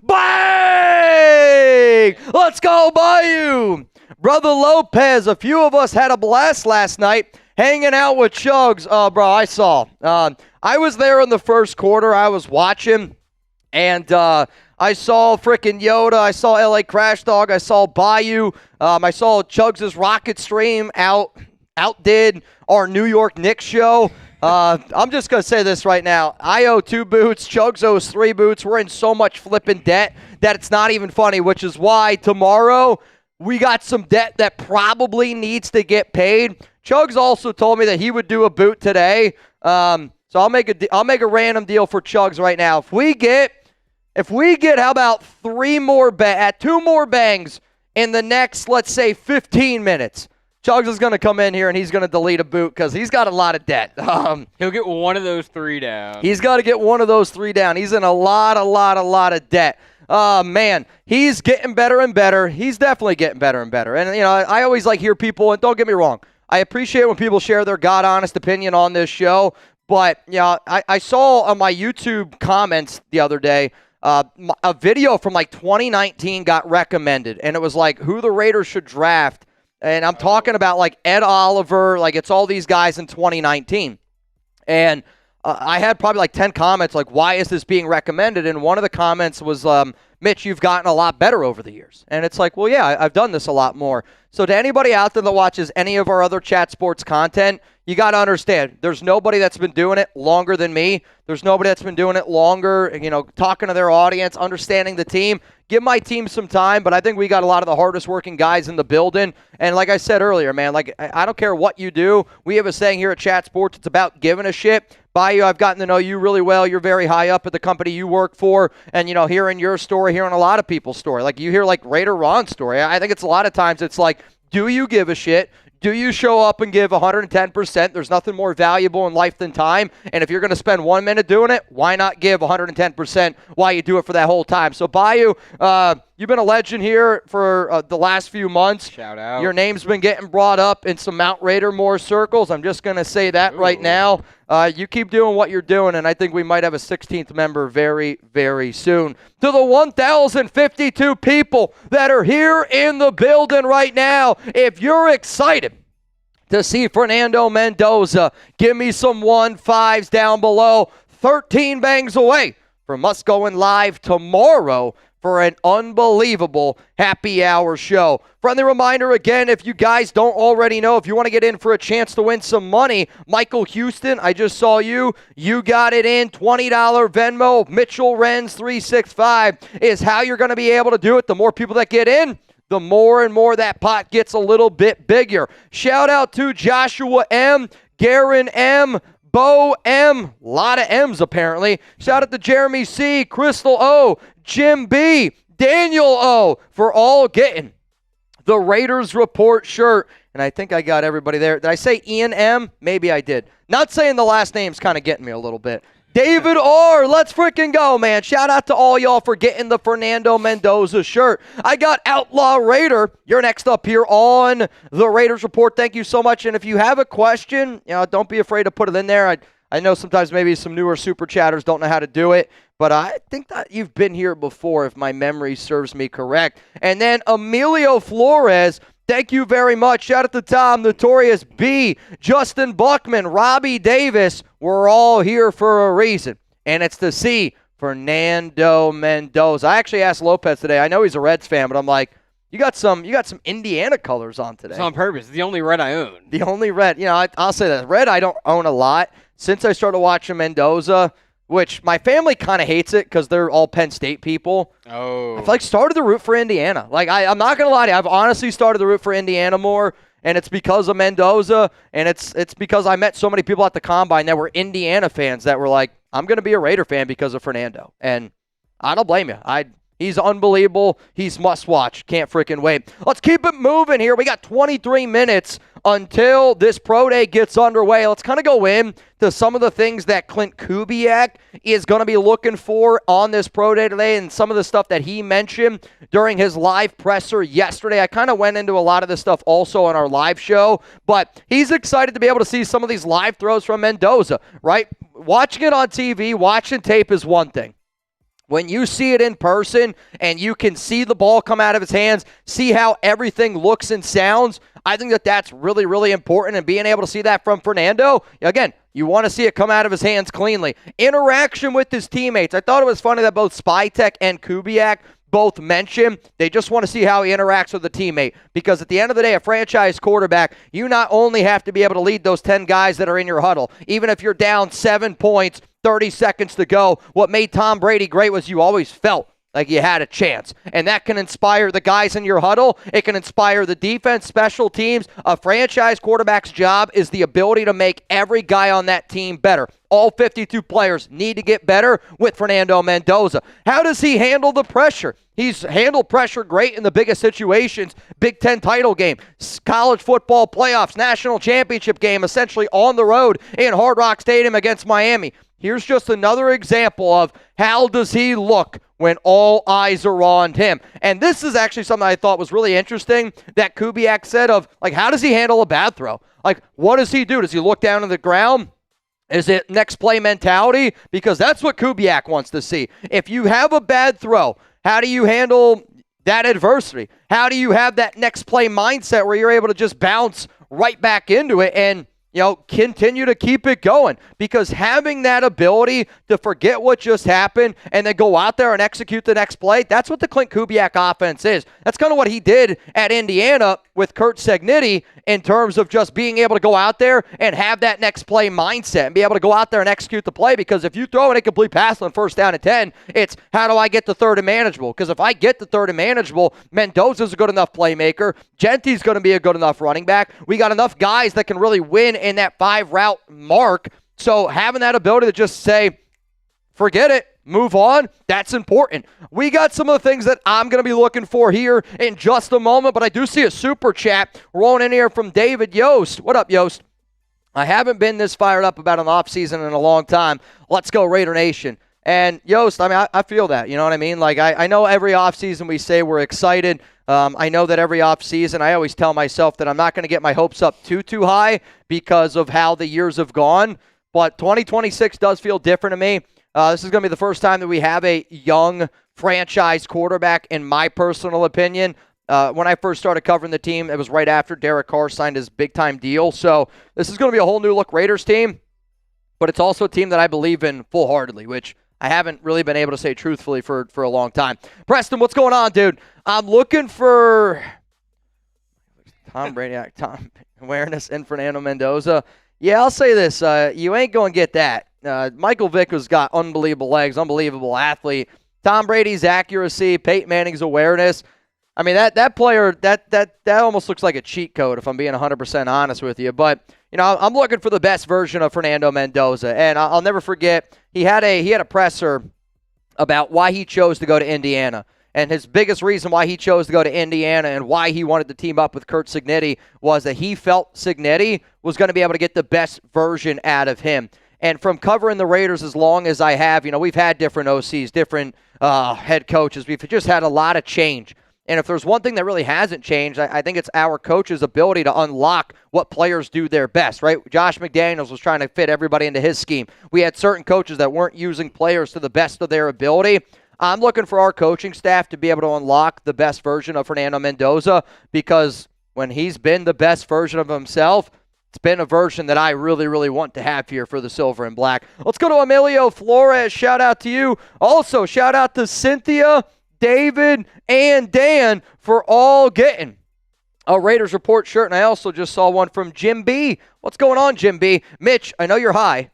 Bang! Let's go, Bayou! Brother Lopez, a few of us had a blast last night hanging out with Chugs. Oh, bro, I saw. I was there in the first quarter. I was watching, and I saw frickin' Yoda. I saw LA Crash Dog. I saw Bayou. I saw Chugs' Rocket Stream outdid our New York Knicks show. I'm just going to say this right now. I owe 2 boots. Chugs owes 3 boots. We're in so much flipping debt that it's not even funny, which is why tomorrow we got some debt that probably needs to get paid. Chugs also told me that he would do a boot today. So I'll make a random deal for Chugs right now. If we get how about 2 more bangs in the next, let's say, 15 minutes, Chugs is going to come in here and he's going to delete a boot because he's got a lot of debt. He'll get one of those 3 down. He's got to get one of those 3 down. He's in a lot of debt. Man, he's getting better and better. He's definitely getting better and better. And, I always hear people, and don't get me wrong, I appreciate when people share their God-honest opinion on this show. But, I saw on my YouTube comments the other day, a video from 2019 got recommended. And it was who the Raiders should draft. And I'm talking about Ed Oliver, it's all these guys in 2019. And I had probably 10 comments why is this being recommended? And one of the comments was, Mitch, you've gotten a lot better over the years. And it's well, yeah, I've done this a lot more. So to anybody out there that watches any of our other Chat Sports content, you got to understand, there's nobody that's been doing it longer than me. There's nobody that's been doing it longer, talking to their audience, understanding the team. Give my team some time, but I think we got a lot of the hardest working guys in the building. And like I said earlier, man, I don't care what you do. We have a saying here at Chat Sports, it's about giving a shit. Bayou, I've gotten to know you really well. You're very high up at the company you work for. And, hearing your story, hearing a lot of people's story. You hear Raider Ron's story. I think it's a lot of times it's do you give a shit? Do you show up and give 110%? There's nothing more valuable in life than time. And if you're going to spend 1 minute doing it, why not give 110% while you do it for that whole time? So, Bayou, you've been a legend here for the last few months. Shout out. Your name's been getting brought up in some Mount Raider more circles. I'm just going to say that right now. You keep doing what you're doing, and I think we might have a 16th member very, very soon. To the 1,052 people that are here in the building right now, if you're excited to see Fernando Mendoza, give me some 1-5s down below. 13 bangs away from us going live tomorrow for an unbelievable happy hour show. Friendly reminder again, if you guys don't already know, if you want to get in for a chance to win some money, Michael Houston, I just saw you. You got it in. $20 Venmo. Mitchell Renz 365 is how you're going to be able to do it. The more people that get in, the more and more that pot gets a little bit bigger. Shout out to Joshua M., Garen M., Bo M., a lot of M's apparently. Shout out to Jeremy C., Crystal O., Jim B., Daniel O., for all getting the Raiders Report shirt. And I think I got everybody there. Did I say Ian M? Maybe I did. Not saying the last name's kind of getting me a little bit. David R, let's freaking go, man. Shout out to all y'all for getting the Fernando Mendoza shirt. I got Outlaw Raider. You're next up here on the Raiders Report. Thank you so much. And if you have a question, don't be afraid to put it in there. I know sometimes maybe some newer super chatters don't know how to do it, but I think that you've been here before if my memory serves me correct. And then Emilio Flores, thank you very much. Shout out to Tom, Notorious B, Justin Buckman, Robbie Davis. We're all here for a reason, and it's to see Fernando Mendoza. I actually asked Lopez today. I know he's a Reds fan, but I'm like, you got some Indiana colors on today. It's on purpose. It's the only red I own. The only red. I'll say that. Red I don't own a lot. Since I started watching Mendoza, which my family kind of hates it because they're all Penn State people. Oh. I've started to root for Indiana. I'm not going to lie to you. I've honestly started to root for Indiana more, and it's because of Mendoza, and it's because I met so many people at the Combine that were Indiana fans that were like, I'm going to be a Raider fan because of Fernando. And I don't blame you. He's unbelievable. He's must-watch. Can't freaking wait. Let's keep it moving here. We got 23 minutes until this pro day gets underway. Let's kind of go in to some of the things that Klint Kubiak is going to be looking for on this pro day today and some of the stuff that he mentioned during his live presser yesterday. I kind of went into a lot of this stuff also on our live show, but he's excited to be able to see some of these live throws from Mendoza, right? Watching it on TV, watching tape is one thing. When you see it in person and you can see the ball come out of his hands, see how everything looks and sounds, I think that that's really, really important. And being able to see that from Fernando, again, you want to see it come out of his hands cleanly. Interaction with his teammates. I thought it was funny that both Spytek and Kubiak both mentioned they just want to see how he interacts with the teammate. Because at the end of the day, a franchise quarterback, you not only have to be able to lead those 10 guys that are in your huddle, even if you're down 7 points, 30 seconds to go. What made Tom Brady great was you always felt like you had a chance. And that can inspire the guys in your huddle. It can inspire the defense, special teams. A franchise quarterback's job is the ability to make every guy on that team better. All 52 players need to get better with Fernando Mendoza. How does he handle the pressure? He's handled pressure great in the biggest situations. Big Ten title game, college football playoffs, national championship game, essentially on the road in Hard Rock Stadium against Miami. Here's just another example of how does he look when all eyes are on him. And this is actually something I thought was really interesting that Kubiak said of, how does he handle a bad throw? What does he do? Does he look down on the ground? Is it next play mentality? Because that's what Kubiak wants to see. If you have a bad throw, how do you handle that adversity? How do you have that next play mindset where you're able to just bounce right back into it and continue to keep it going? Because having that ability to forget what just happened and then go out there and execute the next play, that's what the Klint Kubiak offense is. That's kind of what he did at Indiana with Curt Cignetti in terms of just being able to go out there and have that next play mindset and be able to go out there and execute the play. Because if you throw an incomplete pass on 1st down and 10, it's how do I get the 3rd and manageable? Because if I get the 3rd and manageable, Mendoza's a good enough playmaker. Genty's going to be a good enough running back. We got enough guys that can really win in that 5 route mark. So having that ability to just say, forget it, move on, that's important. We got some of the things that I'm going to be looking for here in just a moment, but I do see a super chat rolling in here from David Yost. What up, Yost? I haven't been this fired up about an offseason in a long time. Let's go, Raider Nation. And Yost, I feel that, you know what I mean? I know every offseason we say we're excited. I know that every offseason I always tell myself that I'm not going to get my hopes up too high because of how the years have gone. But 2026 does feel different to me. This is going to be the first time that we have a young franchise quarterback, in my personal opinion. When I first started covering the team, it was right after Derek Carr signed his big-time deal. So this is going to be a whole new-look Raiders team, but it's also a team that I believe in full-heartedly, which I haven't really been able to say truthfully for a long time. Preston, what's going on, dude? I'm looking for Tom Brady, Tom awareness in Fernando Mendoza. Yeah, I'll say this. You ain't going to get that. Michael Vick has got unbelievable legs, unbelievable athlete. Tom Brady's accuracy, Peyton Manning's awareness. I mean, that player, that almost looks like a cheat code, if I'm being 100% honest with you. But, I'm looking for the best version of Fernando Mendoza. And I'll never forget, he had a presser about why he chose to go to Indiana. And his biggest reason why he chose to go to Indiana and why he wanted to team up with Curt Cignetti was that he felt Cignetti was going to be able to get the best version out of him. And from covering the Raiders as long as I have, we've had different OCs, different head coaches. We've just had a lot of change. And if there's one thing that really hasn't changed, I think it's our coach's ability to unlock what players do their best, right? Josh McDaniels was trying to fit everybody into his scheme. We had certain coaches that weren't using players to the best of their ability. I'm looking for our coaching staff to be able to unlock the best version of Fernando Mendoza, because when he's been the best version of himself, it's been a version that I really, really want to have here for the Silver and Black. Let's go to Emilio Flores. Shout out to you. Also, shout out to Cynthia, David, and Dan for all getting a Raiders Report shirt. And I also just saw one from Jim B. What's going on, Jim B? Mitch, I know you're high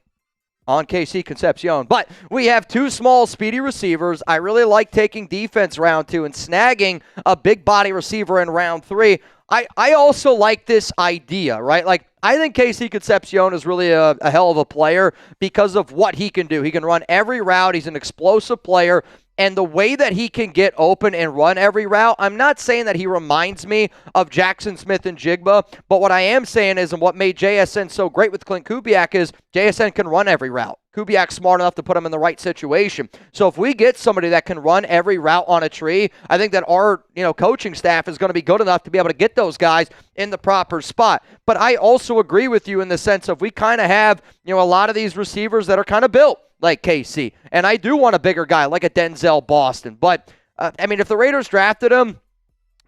on KC Concepcion, but we have two small, speedy receivers. I really like taking defense round 2 and snagging a big body receiver in round 3. I also like this idea, right? Like, I think KC Concepcion is really a hell of a player because of what he can do. He can run every route. He's an explosive player. And the way that he can get open and run every route, I'm not saying that he reminds me of Jackson Smith and Jigba, but what I am saying is, and what made JSN so great with Klint Kubiak is, JSN can run every route. Kubiak's smart enough to put him in the right situation. So if we get somebody that can run every route on a tree, I think that our coaching staff is going to be good enough to be able to get those guys in the proper spot. But I also agree with you in the sense of we kind of have a lot of these receivers that are kind of built like KC. And I do want a bigger guy like a Denzel Boston. But, if the Raiders drafted him,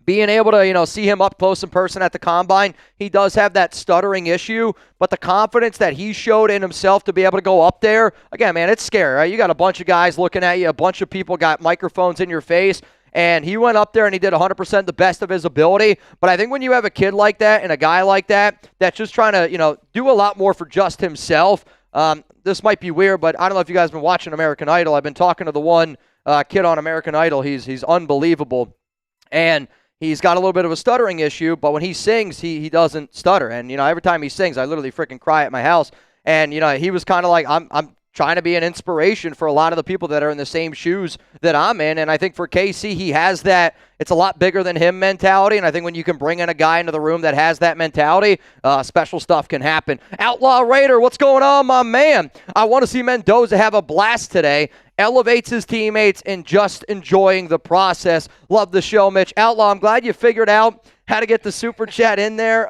being able to, see him up close in person at the Combine, he does have that stuttering issue. But the confidence that he showed in himself to be able to go up there, again, man, it's scary, right? You got a bunch of guys looking at you. A bunch of people got microphones in your face. And he went up there and he did 100% the best of his ability. But I think when you have a kid like that and a guy like that that's just trying to, do a lot more for just himself, this might be weird, but I don't know if you guys have been watching American Idol. I've been talking to the one kid on American Idol. He's unbelievable. And he's got a little bit of a stuttering issue, but when he sings, he doesn't stutter. And, every time he sings, I literally freaking cry at my house. And, he was kind of like, I'm trying to be an inspiration for a lot of the people that are in the same shoes that I'm in. And I think for KC, he has that it's a lot bigger than him mentality. And I think when you can bring in a guy into the room that has that mentality, special stuff can happen. Outlaw Raider, what's going on, my man? I want to see Mendoza have a blast today. Elevates his teammates and just enjoying the process. Love the show, Mitch. Outlaw, I'm glad you figured out how to get the super chat in there.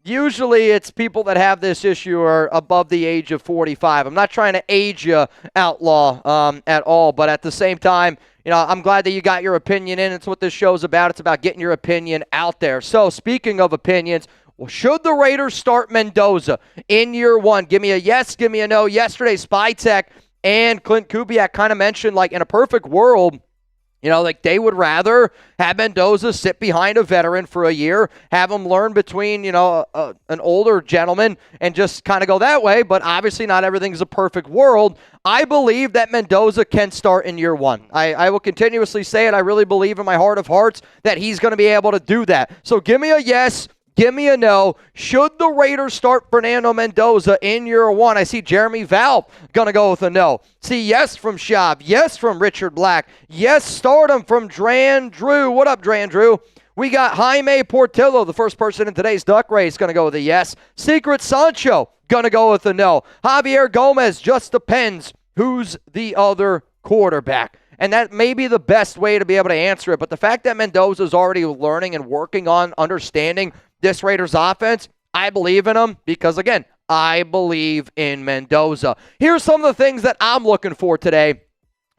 Usually it's people that have this issue are above the age of 45. I'm not trying to age you, Outlaw, at all. But at the same time, I'm glad that you got your opinion in. It's what this show's about. It's about getting your opinion out there. So speaking of opinions, should the Raiders start Mendoza in year 1? Give me a yes, give me a no. Yesterday, Spytek and Klint Kubiak kind of mentioned, like, in a perfect world, they would rather have Mendoza sit behind a veteran for a year, have him learn between, an older gentleman and just kind of go that way. But obviously not everything's a perfect world. I believe that Mendoza can start in year 1. I will continuously say it. I really believe in my heart of hearts that he's going to be able to do that. So give me a yes. Give me a no. Should the Raiders start Fernando Mendoza in year 1? I see Jeremy Val going to go with a no. See yes from Shab. Yes from Richard Black. Yes, start him from Dran Drew. What up, Dran Drew? We got Jaime Portillo, the first person in today's duck race, going to go with a yes. Secret Sancho going to go with a no. Javier Gomez, just depends who's the other quarterback. And that may be the best way to be able to answer it. But the fact that Mendoza is already learning and working on understanding this Raiders offense, I believe in him because, again, I believe in Mendoza. Here's some of the things that I'm looking for today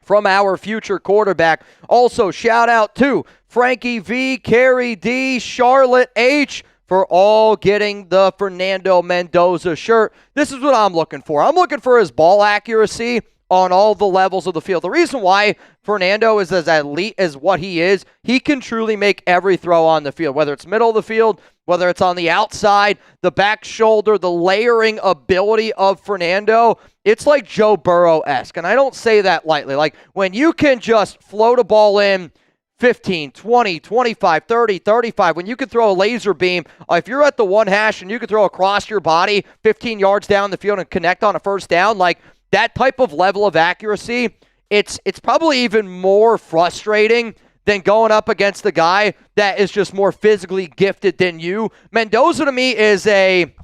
from our future quarterback. Also, shout out to Frankie V, Carrie D, Charlotte H for all getting the Fernando Mendoza shirt. This is what I'm looking for. I'm looking for his ball accuracy on all the levels of the field. The reason why Fernando is as elite as what he is, he can truly make every throw on the field, whether it's middle of the field, whether it's on the outside, the back shoulder, the layering ability of Fernando. It's like Joe Burrow-esque, and I don't say that lightly. Like, when you can just float a ball in 15, 20, 25, 30, 35, when you can throw a laser beam, if you're at the one hash and you can throw across your body 15 yards down the field and connect on a first down, like, that type of level of accuracy it's probably even more frustrating than going up against the guy that is just more physically gifted than you. Mendoza to me is a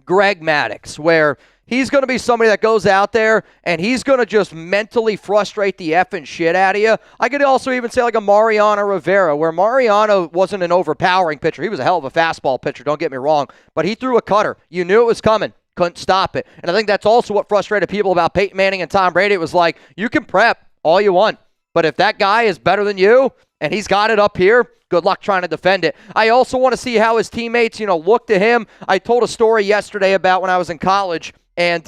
Greg Maddux, where he's going to be somebody that goes out there and he's going to just mentally frustrate the effing shit out of you. I could also even say like a Mariano Rivera, where Mariano wasn't an overpowering pitcher. He was a hell of a fastball pitcher, don't get me wrong, but he threw a cutter. You knew it was coming. Couldn't stop it. And I think that's also what frustrated people about Peyton Manning and Tom Brady. It was like, you can prep all you want, but if that guy is better than you and he's got it up here, good luck trying to defend it. I also want to see how his teammates, look to him. I told a story yesterday about when I was in college, and,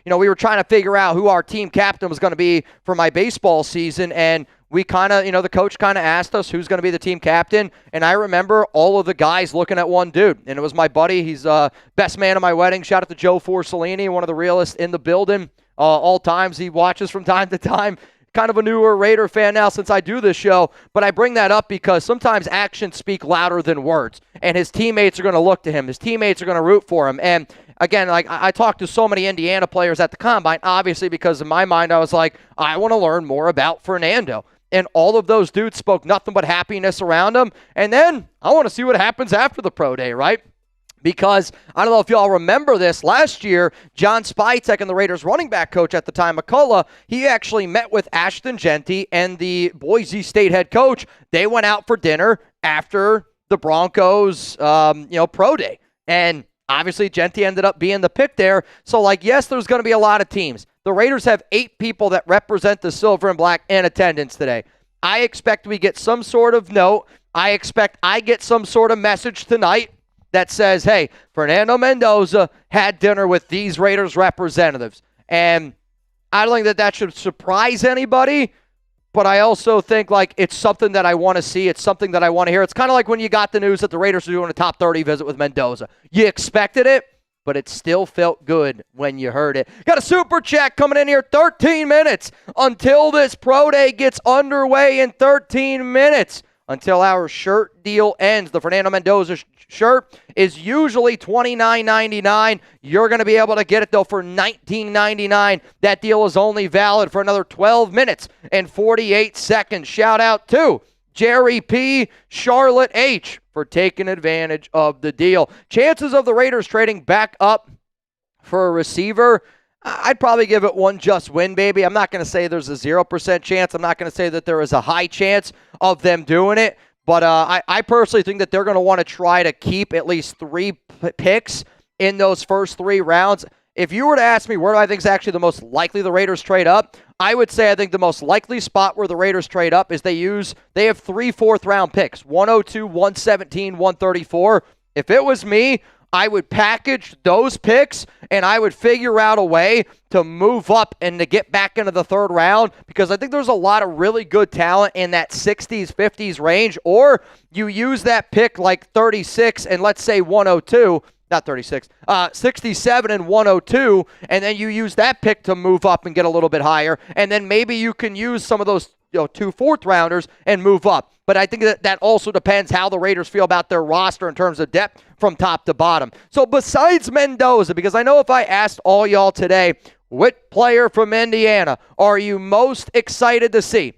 we were trying to figure out who our team captain was going to be for my baseball season, and we kind of, the coach kind of asked us who's going to be the team captain, and I remember all of the guys looking at one dude, and it was my buddy. He's best man at my wedding. Shout out to Joe Forcellini, one of the realists in the building. All times he watches from time to time. Kind of a newer Raider fan now since I do this show, but I bring that up because sometimes actions speak louder than words, and his teammates are going to look to him. His teammates are going to root for him, and again, like I talked to so many Indiana players at the Combine, obviously because in my mind I was like, I want to learn more about Fernando. And all of those dudes spoke nothing but happiness around him. And then I want to see what happens after the pro day, right? Because I don't know if y'all remember this, last year, John Spytek and the Raiders running back coach at the time, McCullough, he actually met with Ashton Genty and the Boise State head coach. They went out for dinner after the Broncos, pro day. And obviously, Genty ended up being the pick there. So, yes, there's going to be a lot of teams. The Raiders have 8 people that represent the silver and black in attendance today. I expect we get some sort of note. I expect I get some sort of message tonight that says, hey, Fernando Mendoza had dinner with these Raiders representatives. And I don't think that should surprise anybody, but I also think, it's something that I want to see. It's something that I want to hear. It's kind of like when you got the news that the Raiders were doing a top 30 visit with Mendoza. You expected it, but it still felt good when you heard it. Got a super chat coming in here, 13 minutes until this pro day gets underway in 13 minutes. Until our shirt deal ends. The Fernando Mendoza shirt is usually $29.99. You're going to be able to get it, though, for $19.99. That deal is only valid for another 12 minutes and 48 seconds. Shout out to Jerry P., Charlotte H. for taking advantage of the deal. Chances of the Raiders trading back up for a receiver, I'd probably give it one just win, baby. I'm not going to say there's a 0% chance. I'm not going to say that there is a high chance of them doing it. But I personally think that they're going to want to try to keep at least 3 picks in those first 3 rounds. If you were to ask me where do I think is actually the most likely the Raiders trade up, I would say I think the most likely spot where the Raiders trade up is they have 3 4th-round picks, 102, 117, 134. If it was me, I would package those picks, and I would figure out a way to move up and to get back into the 3rd round, because I think there's a lot of really good talent in that 60s, 50s range. Or you use that pick 36 and let's say 102, not 36, 67 and 102, and then you use that pick to move up and get a little bit higher, and then maybe you can use some of those 2 4th-rounders and move up. But I think that also depends how the Raiders feel about their roster in terms of depth from top to bottom. So besides Mendoza, because I know if I asked all y'all today, what player from Indiana are you most excited to see?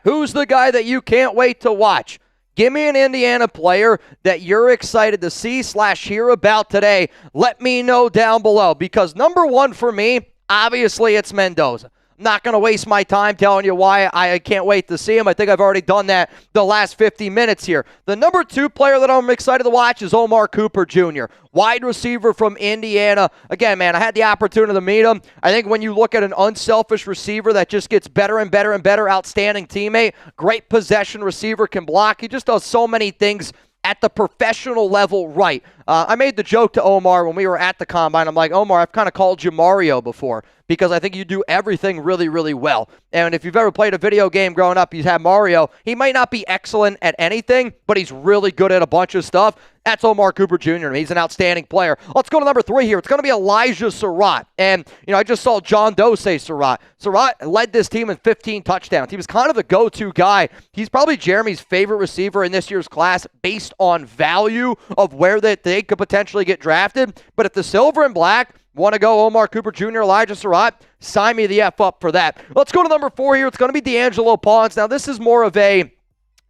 Who's the guy that you can't wait to watch? Give me an Indiana player that you're excited to see / hear about today. Let me know down below, because number 1 for me, obviously it's Mendoza. Not going to waste my time telling you why I can't wait to see him. I think I've already done that the last 50 minutes here. The number 2 player that I'm excited to watch is Omar Cooper Jr., wide receiver from Indiana. Again, man, I had the opportunity to meet him. I think when you look at an unselfish receiver that just gets better and better and better, outstanding teammate, great possession receiver, can block. He just does so many things at the professional level right. I made the joke to Omar when we were at the Combine. I'm like, Omar, I've kind of called you Mario before, because I think you do everything really, really well. And if you've ever played a video game growing up, you have Mario. He might not be excellent at anything, but he's really good at a bunch of stuff. That's Omar Cooper Jr. He's an outstanding player. Let's go to number 3 here. It's going to be Elijah Sarratt. And, I just saw John Doe say Sarratt. Sarratt led this team in 15 touchdowns. He was kind of the go-to guy. He's probably Jeremy's favorite receiver in this year's class based on value of where they could potentially get drafted. But if the silver and black want to go Omar Cooper Jr., Elijah Sarratt, sign me the F up for that. Let's go to number 4 here. It's going to be D'Angelo Pons. Now, this is more of a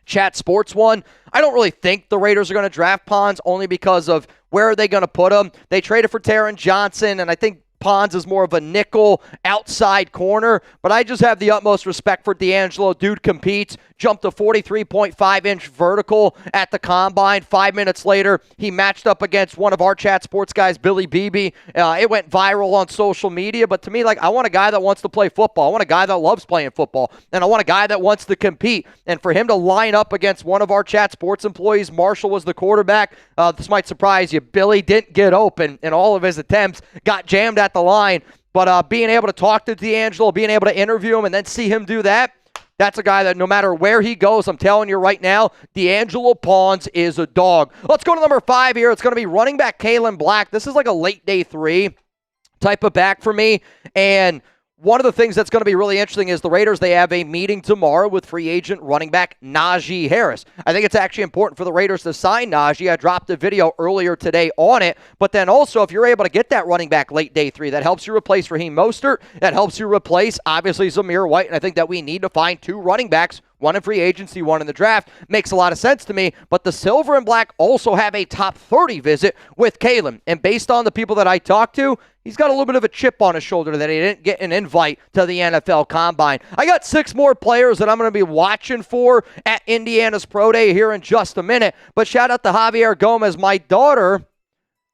Chat Sports one. I don't really think the Raiders are going to draft Pons only because of where are they going to put him. They traded for Taron Johnson, and I think Pons is more of a nickel outside corner, but I just have the utmost respect for D'Angelo. Dude competes, jumped a 43.5-inch vertical at the combine. 5 minutes later, he matched up against one of our Chat Sports guys, Billy Beebe. It went viral on social media, but to me, I want a guy that wants to play football. I want a guy that loves playing football, and I want a guy that wants to compete. And for him to line up against one of our Chat Sports employees, Marshall was the quarterback. This might surprise you. Billy didn't get open in all of his attempts, got jammed at the line. But being able to talk to D'Angelo, being able to interview him, and then see him do that, that's a guy that no matter where he goes, I'm telling you right now, D'Angelo Pons is a dog. Let's go to number 5 here. It's going to be running back Kaelon Black. This is like a late day 3 type of back for me. And one of the things that's going to be really interesting is the Raiders, they have a meeting tomorrow with free agent running back Najee Harris. I think it's actually important for the Raiders to sign Najee. I dropped a video earlier today on it. But then also, if you're able to get that running back late day 3, that helps you replace Raheem Mostert. That helps you replace, obviously, Zamir White. And I think that we need to find 2 running backs, one in free agency, one in the draft. Makes a lot of sense to me. But the Silver and Black also have a top 30 visit with Kaelon. And based on the people that I talked to, he's got a little bit of a chip on his shoulder that he didn't get an invite to the NFL Combine. I got 6 more players that I'm going to be watching for at Indiana's Pro Day here in just a minute. But shout out to Javier Gomez, my daughter,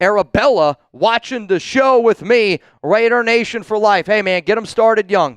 Arabella, watching the show with me. Raider Nation for life. Hey, man, get them started young.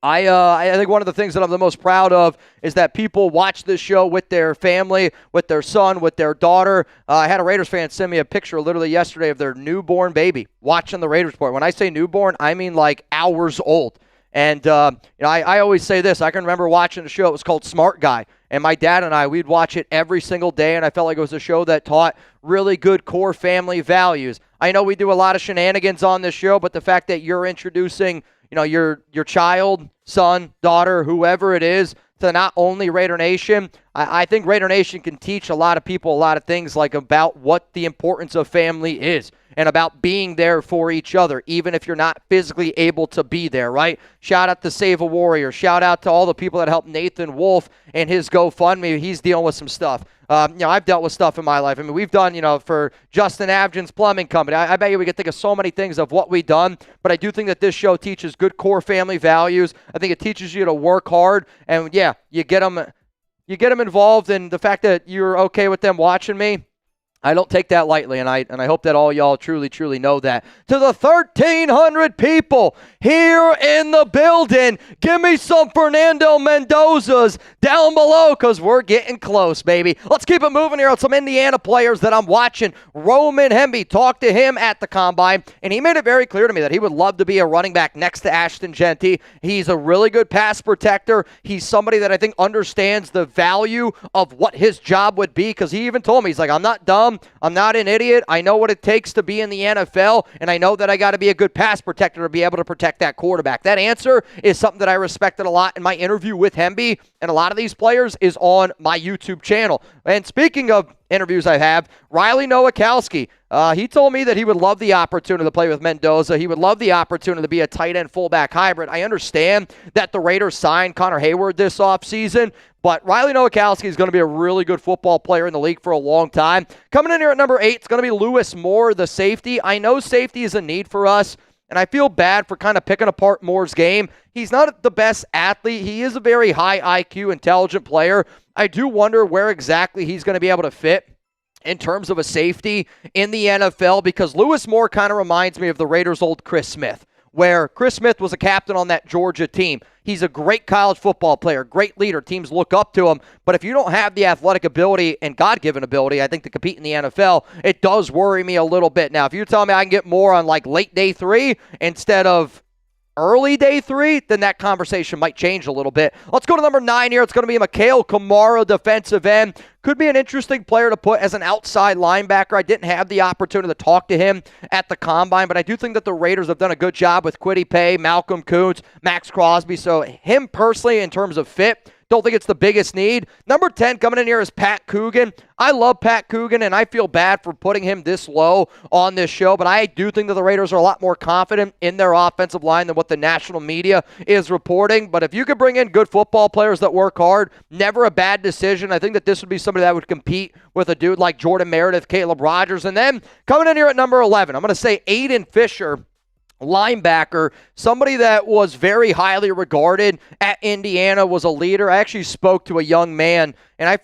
I think one of the things that I'm the most proud of is that people watch this show with their family, with their son, with their daughter. I had a Raiders fan send me a picture literally yesterday of their newborn baby watching the Raiders report. When I say newborn, I mean like hours old. And I always say this. I can remember watching a show. It was called Smart Guy. And my dad and I, we'd watch it every single day, and I felt like it was a show that taught really good core family values. I know we do a lot of shenanigans on this show, but the fact that you're introducing your child, son, daughter, whoever it is, to not only Raider Nation, I think Raider Nation can teach a lot of people a lot of things about what the importance of family is and about being there for each other, even if you're not physically able to be there, right? Shout out to Save a Warrior. Shout out to all the people that helped Nathan Wolf and his GoFundMe. He's dealing with some stuff. I've dealt with stuff in my life. I mean, we've done, for Justin Abgen's Plumbing Company. I bet you we could think of so many things of what we've done, but I do think that this show teaches good core family values. I think it teaches you to work hard, and yeah, you get them involved, and the fact that you're okay with them watching me, I don't take that lightly, and I hope that all y'all truly, truly know that. To the 1,300 people here in the building, give me some Fernando Mendozas down below because we're getting close, baby. Let's keep it moving here on some Indiana players that I'm watching. Roman Hemby, talked to him at the Combine, and he made it very clear to me that he would love to be a running back next to Ashton Genty. He's a really good pass protector. He's somebody that I think understands the value of what his job would be because he even told me, he's like, I'm not dumb. I'm not an idiot. I know what it takes to be in the NFL, and I know that I got to be a good pass protector to be able to protect that quarterback. That answer is something that I respected a lot in my interview with Hemby, and a lot of these players is on my YouTube channel. And speaking of interviews I have, Riley Nowakoski, he told me that he would love the opportunity to play with Mendoza. He would love the opportunity to be a tight end fullback hybrid. I understand that the Raiders signed Connor Hayward this offseason, but Riley Nowakoski is going to be a really good football player in the league for a long time. Coming in here at number 8, it's going to be Lewis Moore, the safety. I know safety is a need for us, and I feel bad for kind of picking apart Moore's game. He's not the best athlete. He is a very high IQ, intelligent player. I do wonder where exactly he's going to be able to fit in terms of a safety in the NFL because Lewis Moore kind of reminds me of the Raiders' old Chris Smith, where Chris Smith was a captain on that Georgia team. He's a great college football player, great leader. Teams look up to him. But if you don't have the athletic ability and God-given ability, I think, to compete in the NFL, it does worry me a little bit. Now, if you tell me I can get more on late day 3 instead of early day 3, then that conversation might change a little bit. Let's go to number 9 here. It's going to be Mikail Kamara, defensive end. could be an interesting player to put as an outside linebacker. I didn't have the opportunity to talk to him at the Combine, but I do think that the Raiders have done a good job with Kwity Paye, Malcolm Kuntz, Max Crosby. So him personally, in terms of fit, don't think it's the biggest need. Number 10 coming in here is Pat Coogan. I love Pat Coogan, and I feel bad for putting him this low on this show, but I do think that the Raiders are a lot more confident in their offensive line than what the national media is reporting. But if you could bring in good football players that work hard, never a bad decision. I think that this would be somebody that would compete with a dude like Jordan Meredith, Caleb Rogers. And then coming in here at number 11, I'm going to say Aiden Fisher, linebacker, somebody that was very highly regarded at Indiana, was a leader. I actually spoke to a young man, and I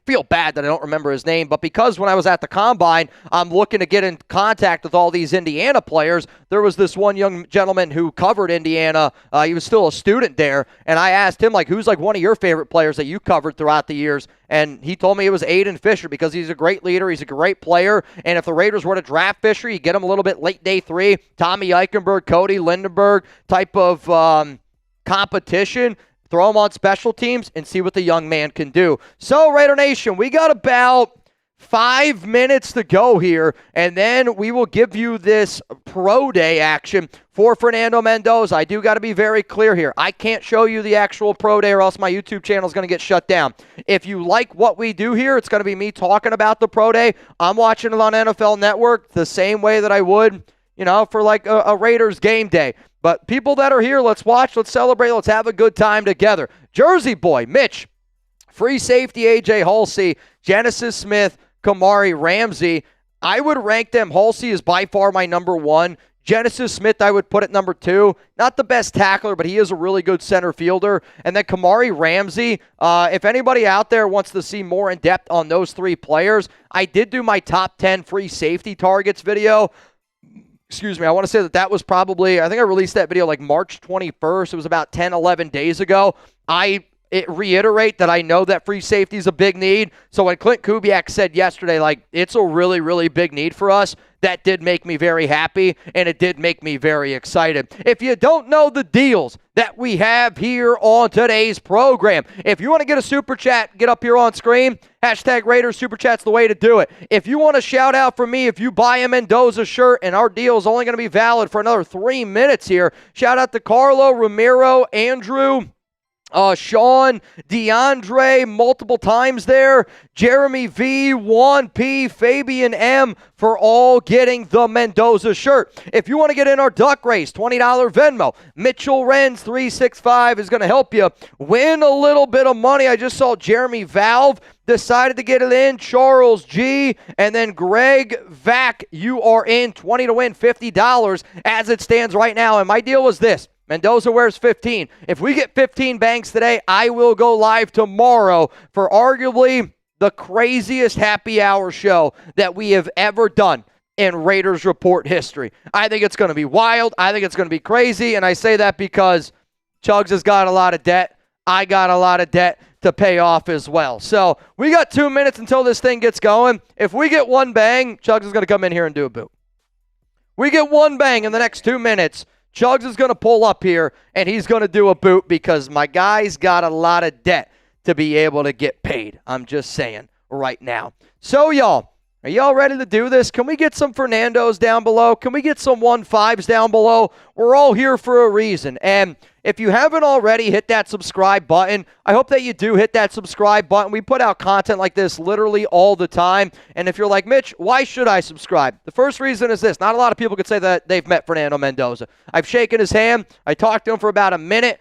feel bad that I don't remember his name, but because when I was at the Combine, I'm looking to get in contact with all these Indiana players, there was this one young gentleman who covered Indiana. He was still a student there, and I asked him, who's one of your favorite players that you covered throughout the years? And he told me it was Aiden Fisher because he's a great leader. He's a great player. And if the Raiders were to draft Fisher, you get him a little bit late day 3, Tommy Eichenberg, Cody Lindenberg type of competition. Throw him on special teams and see what the young man can do. So, Raider Nation, we got about 5 minutes to go here, and then we will give you this pro day action for Fernando Mendoza. I do got to be very clear here. I can't show you the actual pro day or else my YouTube channel is going to get shut down. If you like what we do here, it's going to be me talking about the pro day. I'm watching it on NFL Network the same way that I would, for a Raiders game day. But people that are here, let's watch, let's celebrate, let's have a good time together. Jersey boy, Mitch, free safety A.J. Halsey, Genesis Smith, Kamari Ramsey. I would rank them. Halsey is by far my number 1. Genesis Smith, I would put at number 2. Not the best tackler, but he is a really good center fielder. And then Kamari Ramsey, if anybody out there wants to see more in depth on those 3 players, I did do my top 10 free safety targets video. I want to say that was probably, I think I released that video March 21st. It was about 10, 11 days ago. I reiterate that I know that free safety is a big need. So when Klint Kubiak said yesterday, it's a really, really big need for us, that did make me very happy, and it did make me very excited. If you don't know the deals that we have here on today's program, if you want to get a super chat, get up here on screen. Hashtag Raiders Super Chat's the way to do it. If you want a shout out from me, if you buy a Mendoza shirt, and our deal is only going to be valid for another 3 minutes here, shout out to Carlo, Ramiro, Andrew, Sean, DeAndre, multiple times there, Jeremy V, Juan P, Fabian M, for all getting the Mendoza shirt. If you want to get in our duck race, $20 Venmo, Mitchell Renz 365 is going to help you win a little bit of money. I just saw Jeremy Valve decided to get it in, Charles G, and then Greg Vac, you are in, 20 to win, $50 as it stands right now. And my deal was this. Mendoza wears 15. If we get 15 banks today, I will go live tomorrow for arguably the craziest happy hour show that we have ever done in Raiders Report history. I think it's going to be wild. I think it's going to be crazy. And I say that because Chugs has got a lot of debt. I got a lot of debt to pay off as well. So we got 2 minutes until this thing gets going. If we get one bang, Chugs is going to come in here and do a boot. We get one bang in the next 2 minutes, Chugs is going to pull up here, and he's going to do a boot because my guy's got a lot of debt to be able to get paid. I'm just saying right now. So, y'all, are y'all ready to do this? Can we get some Fernandos down below? Can we get some 1-5s down below? We're all here for a reason. And if you haven't already, hit that subscribe button. I hope that you do hit that subscribe button. We put out content like this literally all the time. And if you're like, Mitch, why should I subscribe? The first reason is this. Not a lot of people could say that they've met Fernando Mendoza. I've shaken his hand. I talked to him for about a minute.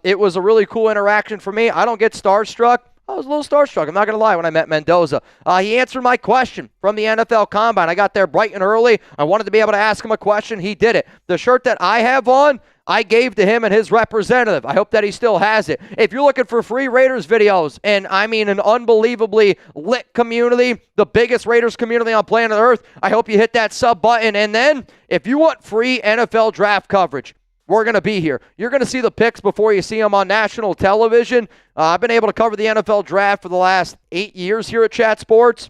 It was a really cool interaction for me. I don't get starstruck. I was a little starstruck. I'm not going to lie when I met Mendoza. He answered my question from the NFL Combine. I got there bright and early. I wanted to be able to ask him a question. He did it. The shirt that I have on, I gave to him and his representative. I hope that he still has it. If you're looking for free Raiders videos, and I mean an unbelievably lit community, the biggest Raiders community on planet Earth, I hope you hit that sub button. And then if you want free NFL draft coverage, we're going to be here. You're going to see the picks before you see them on national television. I've been able to cover the NFL draft for the last 8 years here at Chat Sports.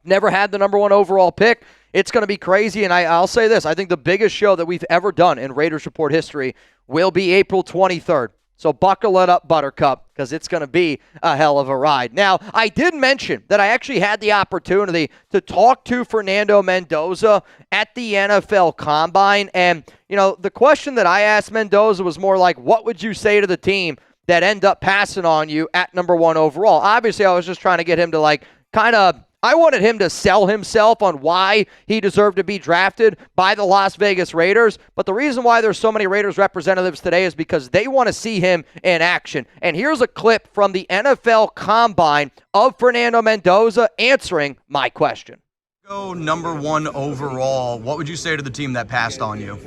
Never had the number 1 overall pick. It's going to be crazy, and I'll say this. I think the biggest show that we've ever done in Raiders Report history will be April 23rd. So buckle it up, Buttercup, because it's going to be a hell of a ride. Now, I did mention that I actually had the opportunity to talk to Fernando Mendoza at the NFL Combine. And, the question that I asked Mendoza was more like, what would you say to the team that end up passing on you at number 1 overall? Obviously, I was just trying to get him to I wanted him to sell himself on why he deserved to be drafted by the Las Vegas Raiders. But the reason why there's so many Raiders representatives today is because they want to see him in action. And here's a clip from the NFL Combine of Fernando Mendoza answering my question. Go number 1 overall. What would you say to the team that passed on you?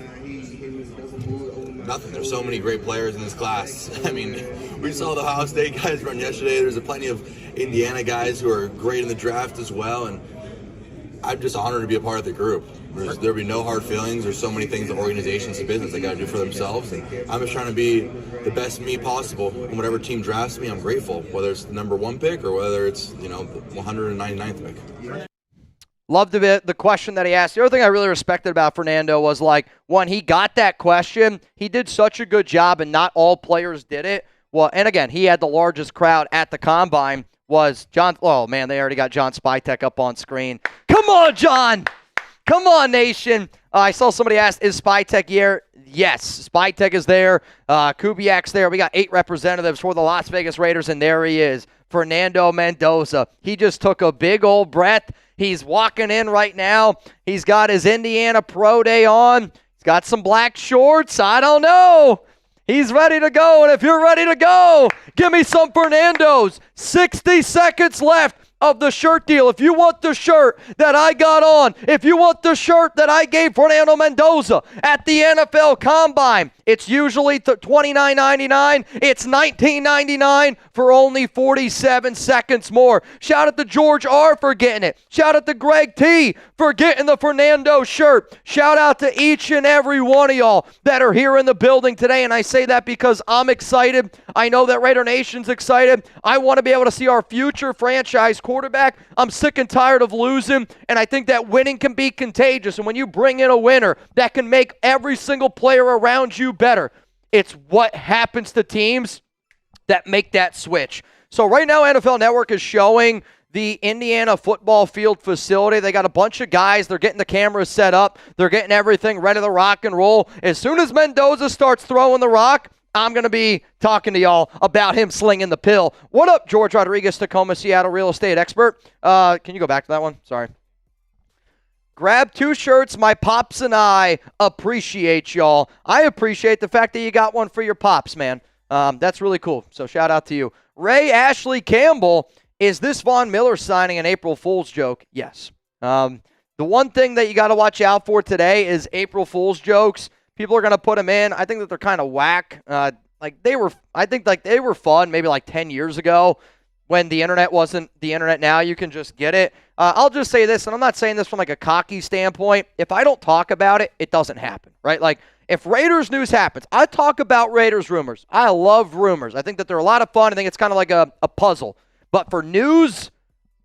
Nothing. There's so many great players in this class. I mean, we saw the Ohio State guys run yesterday. There's plenty of Indiana guys who are great in the draft as well, and I'm just honored to be a part of the group. There'll be no hard feelings. There's so many things that organizations and business they got to do for themselves, and I'm just trying to be the best me possible. And whatever team drafts me, I'm grateful, whether it's the number 1 pick or whether it's the 199th pick. Loved the question that he asked. The other thing I really respected about Fernando was, when he got that question, he did such a good job, and not all players did it. Well, and again, he had the largest crowd at the Combine was John. Oh, man, they already got John Spytek up on screen. Come on, John. Come on, nation. I saw somebody ask, is Spytek here? Yes, Spytek is there. Kubiak's there. We got 8 representatives for the Las Vegas Raiders, and there he is, Fernando Mendoza. He just took a big old breath. He's walking in right now. He's got his Indiana Pro Day on. He's got some black shorts. I don't know. He's ready to go, and if you're ready to go, give me some Fernandos. 60 seconds left of the shirt deal. If you want the shirt that I got on, if you want the shirt that I gave Fernando Mendoza at the NFL Combine, it's usually $29.99. It's $19.99 for only 47 seconds more. Shout out to George R. for getting it. Shout out to Greg T. for getting the Fernando shirt. Shout out to each and every one of y'all that are here in the building today, and I say that because I'm excited. I know that Raider Nation's excited. I want to be able to see our future franchise quarterback. I'm sick and tired of losing, and I think that winning can be contagious. And when you bring in a winner that can make every single player around you better, it's what happens to teams that make that switch. So right now, NFL Network is showing the Indiana football field facility. They got a bunch of guys. They're getting the cameras set up. They're getting everything ready to rock and roll. As soon as Mendoza starts throwing the rock, I'm going to be talking to y'all about him slinging the pill. What up, George Rodriguez, Tacoma, Seattle real estate expert? Can you go back to that one? Sorry. Grab 2 shirts. My pops and I appreciate y'all. I appreciate the fact that you got one for your pops, man. That's really cool. So shout out to you. Ray Ashley Campbell, is this Von Miller signing an April Fool's joke? Yes. The one thing that you got to watch out for today is April Fool's jokes. People are going to put them in. I think that they're kind of whack. I think they were fun maybe 10 years ago when the internet wasn't the internet now. You can just get it. I'll just say this, and I'm not saying this from a cocky standpoint. If I don't talk about it, it doesn't happen, right? If Raiders news happens, I talk about Raiders rumors. I love rumors. I think that they're a lot of fun. I think it's kind of like a puzzle. But for news,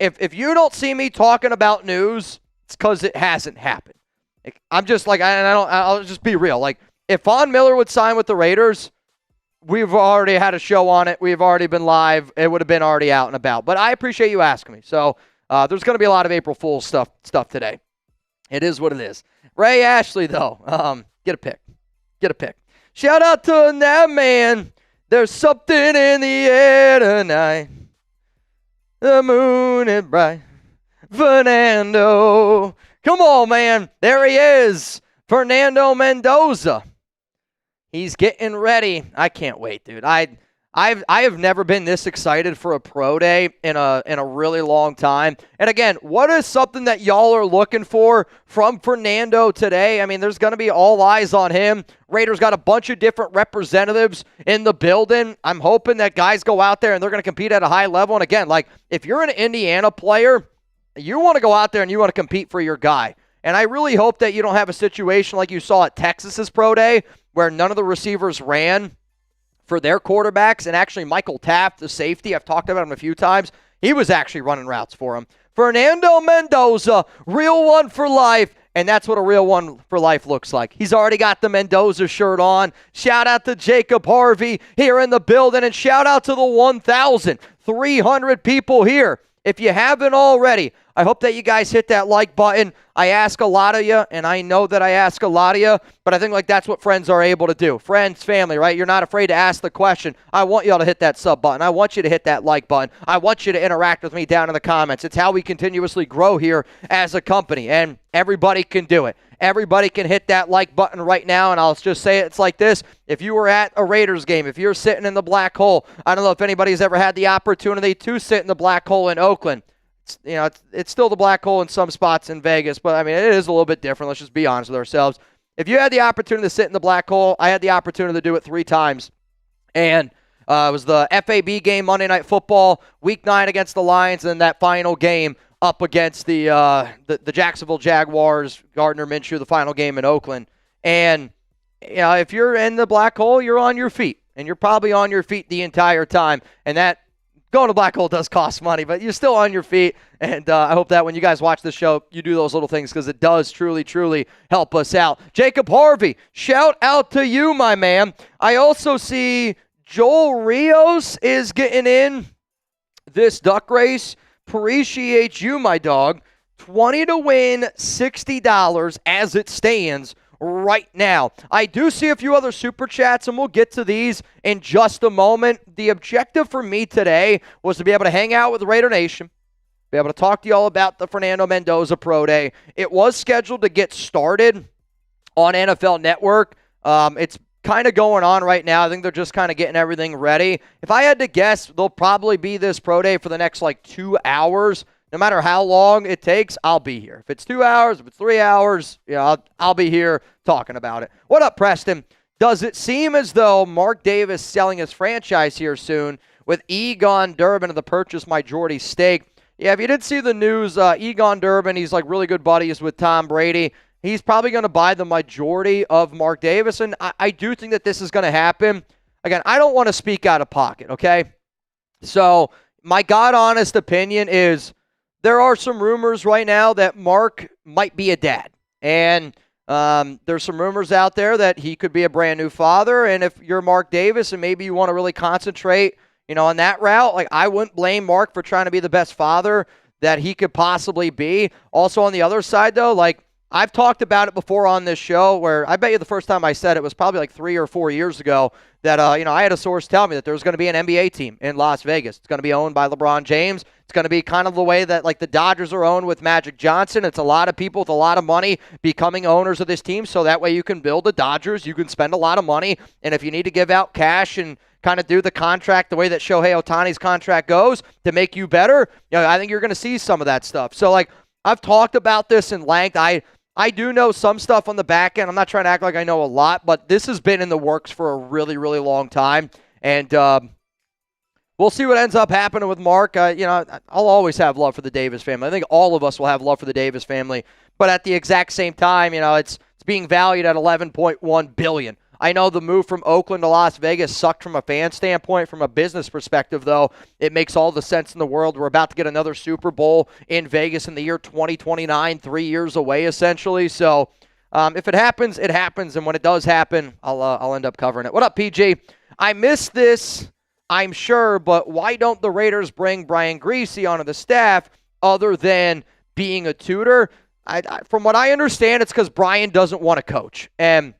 if you don't see me talking about news, it's because it hasn't happened. I'm just I'll just be real. If Von Miller would sign with the Raiders, we've already had a show on it. We've already been live. It would have been already out and about. But I appreciate you asking me. So there's going to be a lot of April Fool's stuff today. It is what it is. Ray Ashley, though, get a pick. Get a pick. Shout out to that man. There's something in the air tonight. The moon is bright. Fernando. Come on, man. There he is. Fernando Mendoza. He's getting ready. I can't wait, dude. I have never been this excited for a pro day in a really long time. And again, what is something that y'all are looking for from Fernando today? I mean, there's going to be all eyes on him. Raiders got a bunch of different representatives in the building. I'm hoping that guys go out there and they're going to compete at a high level. And again, if you're an Indiana player, you want to go out there and you want to compete for your guy. And I really hope that you don't have a situation like you saw at Texas's pro day where none of the receivers ran for their quarterbacks. And actually Michael Taft, the safety, I've talked about him a few times, he was actually running routes for him. Fernando Mendoza, real one for life. And that's what a real one for life looks like. He's already got the Mendoza shirt on. Shout out to Jacob Harvey here in the building, and shout out to the 1,300 people here. If you haven't already, I hope that you guys hit that like button. I ask a lot of you, and I know that I ask a lot of you, but I think like that's what friends are able to do. Friends, family, right? You're not afraid to ask the question. I want y'all to hit that sub button. I want you to hit that like button. I want you to interact with me down in the comments. It's how we continuously grow here as a company, and everybody can do it. Everybody can hit that like button right now, and I'll just say it's like this. If you were at a Raiders game, if you're sitting in the black hole, I don't know if anybody's ever had the opportunity to sit in the black hole in Oakland. It's still the black hole in some spots in Vegas, but I mean, it is a little bit different. Let's just be honest with ourselves. If you had the opportunity to sit in the black hole, I had the opportunity to do it 3 times. And it was the FAB game, Monday Night Football, Week 9 against the Lions, and then that final game up against the Jacksonville Jaguars, Gardner Minshew, the final game in Oakland. And if you're in the black hole, you're on your feet, and you're probably on your feet the entire time. And that going to black hole does cost money, but you're still on your feet. And I hope that when you guys watch this show, you do those little things because it does truly, truly help us out. Jacob Harvey, shout out to you, my man. I also see Joel Rios is getting in this duck race. Appreciate you, my dog. 20 to win, $60 as it stands right now. I do see a few other super chats, and we'll get to these in just a moment. The objective for me today was to be able to hang out with Raider Nation, be able to talk to you all about the Fernando Mendoza Pro Day. It was scheduled to get started on NFL Network. It's kind of going on right now. I think they're just kind of getting everything ready. If I had to guess, they'll probably be this Pro Day for the next 2 hours. No matter how long it takes, I'll be here. If it's 2 hours, if it's 3 hours, I'll be here talking about it. What up, Preston? Does it seem as though Mark Davis selling his franchise here soon with Egon Durbin of the purchase majority stake? Yeah, if you didn't see the news, Egon Durbin, he's really good buddies with Tom Brady. He's probably going to buy the majority of Mark Davis, and I do think that this is going to happen. Again, I don't want to speak out of pocket, okay? So my God-honest opinion is there are some rumors right now that Mark might be a dad, and there's some rumors out there that he could be a brand new father, and if you're Mark Davis and maybe you want to really concentrate, on that route, I wouldn't blame Mark for trying to be the best father that he could possibly be. Also on the other side, though, I've talked about it before on this show where I bet you the first time I said it was probably 3 or 4 years ago that, I had a source tell me that there was going to be an NBA team in Las Vegas. It's going to be owned by LeBron James. It's going to be kind of the way that the Dodgers are owned with Magic Johnson. It's a lot of people with a lot of money becoming owners of this team. So that way you can build the Dodgers. You can spend a lot of money. And if you need to give out cash and kind of do the contract the way that Shohei Ohtani's contract goes to make you better, I think you're going to see some of that stuff. So I've talked about this in length. I do know some stuff on the back end. I'm not trying to act like I know a lot, but this has been in the works for a really, really long time. And we'll see what ends up happening with Mark. I'll always have love for the Davis family. I think all of us will have love for the Davis family. But at the exact same time, it's being valued at $11.1 billion. I know the move from Oakland to Las Vegas sucked from a fan standpoint. From a business perspective, though, it makes all the sense in the world. We're about to get another Super Bowl in Vegas in the year 2029, 3 years away, essentially. So if it happens, it happens. And when it does happen, I'll end up covering it. What up, PG? I missed this, I'm sure, but why don't the Raiders bring Brian Griese onto the staff other than being a tutor? From what I understand, it's because Brian doesn't want to coach. And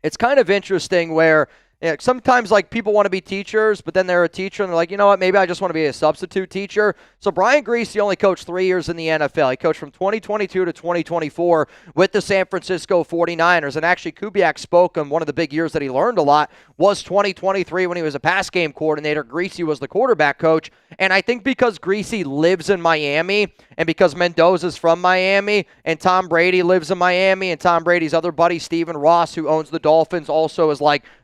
it's kind of interesting where sometimes people want to be teachers, but then they're a teacher and they're like, you know what, maybe I just want to be a substitute teacher. So Brian Griese only coached 3 years in the NFL. He coached from 2022 to 2024 with the San Francisco 49ers. And actually, Kubiak spoke on one of the big years that he learned a lot was 2023 when he was a pass game coordinator. Griese was the quarterback coach. And I think because Griese lives in Miami and because Mendoza's from Miami and Tom Brady lives in Miami and Tom Brady's other buddy, Stephen Ross, who owns the Dolphins, also is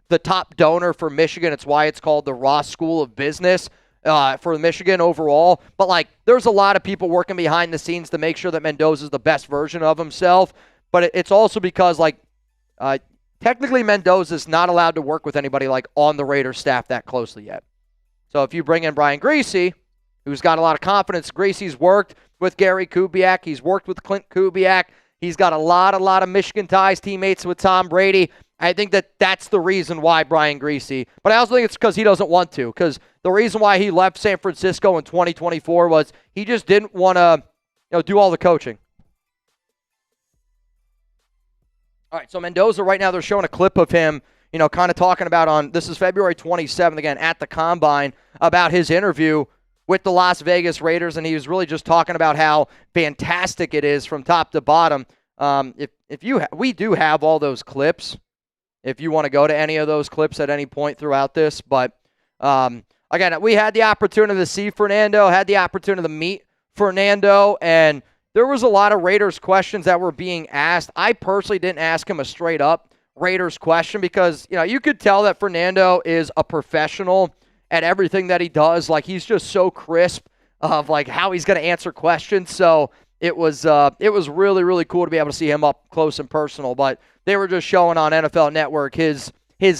the top donor for Michigan. It's why it's called the Ross School of Business for Michigan overall. But there's a lot of people working behind the scenes to make sure that Mendoza's the best version of himself. But it's also because technically Mendoza's not allowed to work with anybody on the Raiders staff that closely yet. So if you bring in Brian Griese, who's got a lot of confidence, Griese's worked with Gary Kubiak. He's worked with Klint Kubiak. He's got a lot of Michigan ties, teammates with Tom Brady. I think that's the reason why Brian Griese. But I also think it's because he doesn't want to. Because the reason why he left San Francisco in 2024 was he just didn't want to do all the coaching. All right, so Mendoza right now, they're showing a clip of him, kind of talking about this is February 27th, again, at the Combine, about his interview with the Las Vegas Raiders, and he was really just talking about how fantastic it is from top to bottom. We do have all those clips, if you want to go to any of those clips at any point throughout this. But, again, we had the opportunity to see Fernando, had the opportunity to meet Fernando, and there was a lot of Raiders questions that were being asked. I personally didn't ask him a straight-up Raiders question because, you could tell that Fernando is a professional at everything that he does. Like, he's just so crisp of, like, how he's going to answer questions. So it was really, really cool to be able to see him up close and personal. But they were just showing on NFL Network his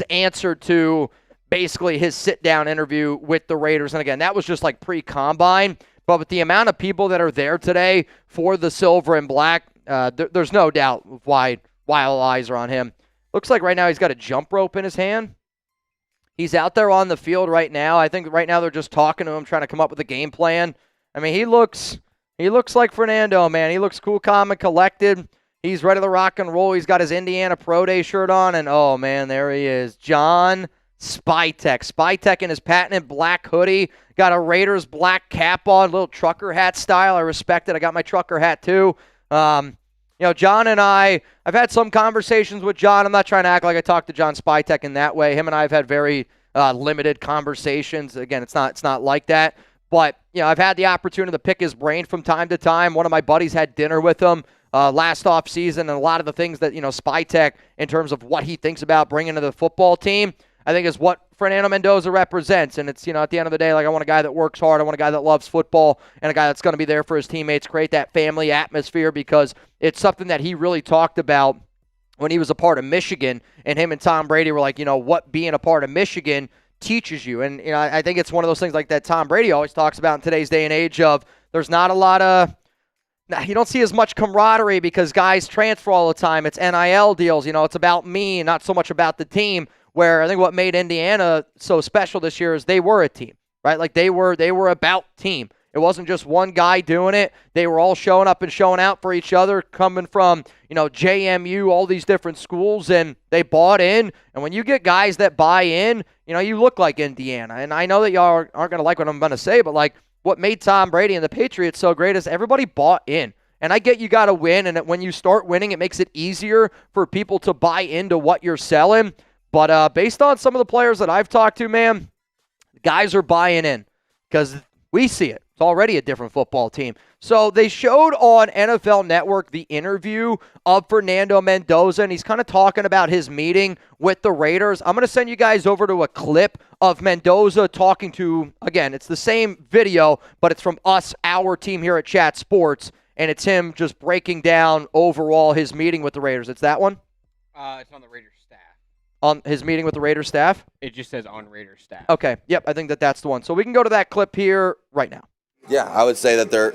answer to basically his sit-down interview with the Raiders. And, again, that was just, like, pre-Combine. But with the amount of people that are there today for the silver and black, there's no doubt why all eyes are on him. Looks like right now he's got a jump rope in his hand. He's out there on the field right now. I think right now they're just talking to him, trying to come up with a game plan. I mean, he looks like Fernando, man. He looks cool, calm, and collected. He's ready to rock and roll. He's got his Indiana Pro Day shirt on, and oh, man, there he is. John Spytek. Spytek in his patented black hoodie. Got a Raiders black cap on, little trucker hat style. I respect it. I got my trucker hat, too. John and I've had some conversations with John. I'm not trying to act like I talked to John Spytek in that way. Him and I have had very limited conversations. Again, it's not like that. But, I've had the opportunity to pick his brain from time to time. One of my buddies had dinner with him last offseason, and a lot of the things that, Spytek, in terms of what he thinks about bringing to the football team, I think is what Fernando Mendoza represents. And it's, at the end of the day, like, I want a guy that works hard. I want a guy that loves football and a guy that's going to be there for his teammates, create that family atmosphere, because it's something that he really talked about when he was a part of Michigan. And him and Tom Brady were like, what being a part of Michigan teaches you. And, I think it's one of those things like that Tom Brady always talks about in today's day and age of there's not a lot of, you don't see as much camaraderie because guys transfer all the time. It's NIL deals. It's about me, not so much about the team. Where I think what made Indiana so special this year is they were a team, right? Like they were about team. It wasn't just one guy doing it. They were all showing up and showing out for each other, coming from, JMU, all these different schools, and they bought in. And when you get guys that buy in, you look like Indiana. And I know that y'all aren't going to like what I'm going to say, but like what made Tom Brady and the Patriots so great is everybody bought in. And I get you got to win, and when you start winning, it makes it easier for people to buy into what you're selling. But based on some of the players that I've talked to, man, guys are buying in because we see it. It's already a different football team. So they showed on NFL Network the interview of Fernando Mendoza, and he's kind of talking about his meeting with the Raiders. I'm going to send you guys over to a clip of Mendoza talking to, again, it's the same video, but it's from us, our team here at Chat Sports, and it's him just breaking down overall his meeting with the Raiders. It's that one? It's on the Raiders staff. On his meeting with the Raiders staff? It just says on Raiders staff. Okay. Yep, I think that's the one. So we can go to that clip here right now. Yeah, I would say that they're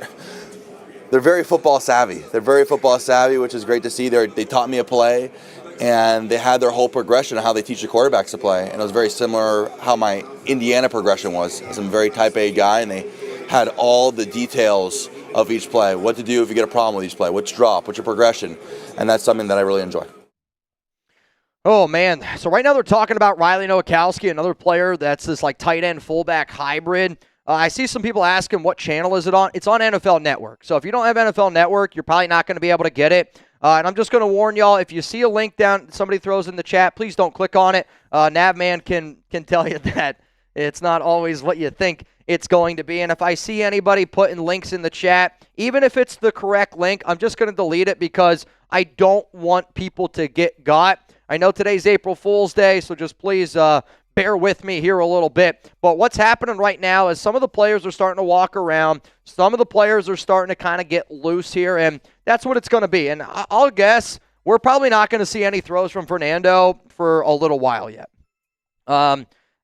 very football savvy. They're very football savvy, which is great to see. They taught me a play, and they had their whole progression of how they teach the quarterbacks to play. And it was very similar how my Indiana progression was. I'm a very type A guy, and they had all the details of each play, what to do if you get a problem with each play, which drop, what's your progression, and that's something that I really enjoy. Oh, man. So right now they're talking about Riley Nowakoski, another player that's this like tight end fullback hybrid. I see some people asking what channel is it on. It's on NFL Network. So if you don't have NFL Network, you're probably not going to be able to get it. And I'm just going to warn y'all, if you see a link down somebody throws in the chat, please don't click on it. Navman can tell you that it's not always what you think it's going to be. And if I see anybody putting links in the chat, even if it's the correct link, I'm just going to delete it because I don't want people to get got. I know today's April Fool's Day, so just please bear with me here a little bit. But what's happening right now is some of the players are starting to walk around. Some of the players are starting to kind of get loose here, and that's what it's going to be. And I'll guess we're probably not going to see any throws from Fernando for a little while yet.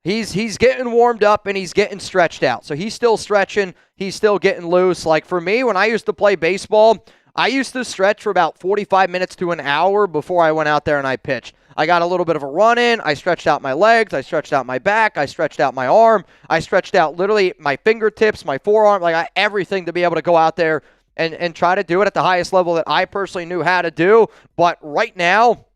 He's getting warmed up and he's getting stretched out. So he's still stretching. He's still getting loose. Like for me, when I used to play baseball, I used to stretch for about 45 minutes to an hour before I went out there and I pitched. I got a little bit of a run in. I stretched out my legs. I stretched out my back. I stretched out my arm. I stretched out literally my fingertips, my forearm, everything to be able to go out there and try to do it at the highest level that I personally knew how to do. But right now,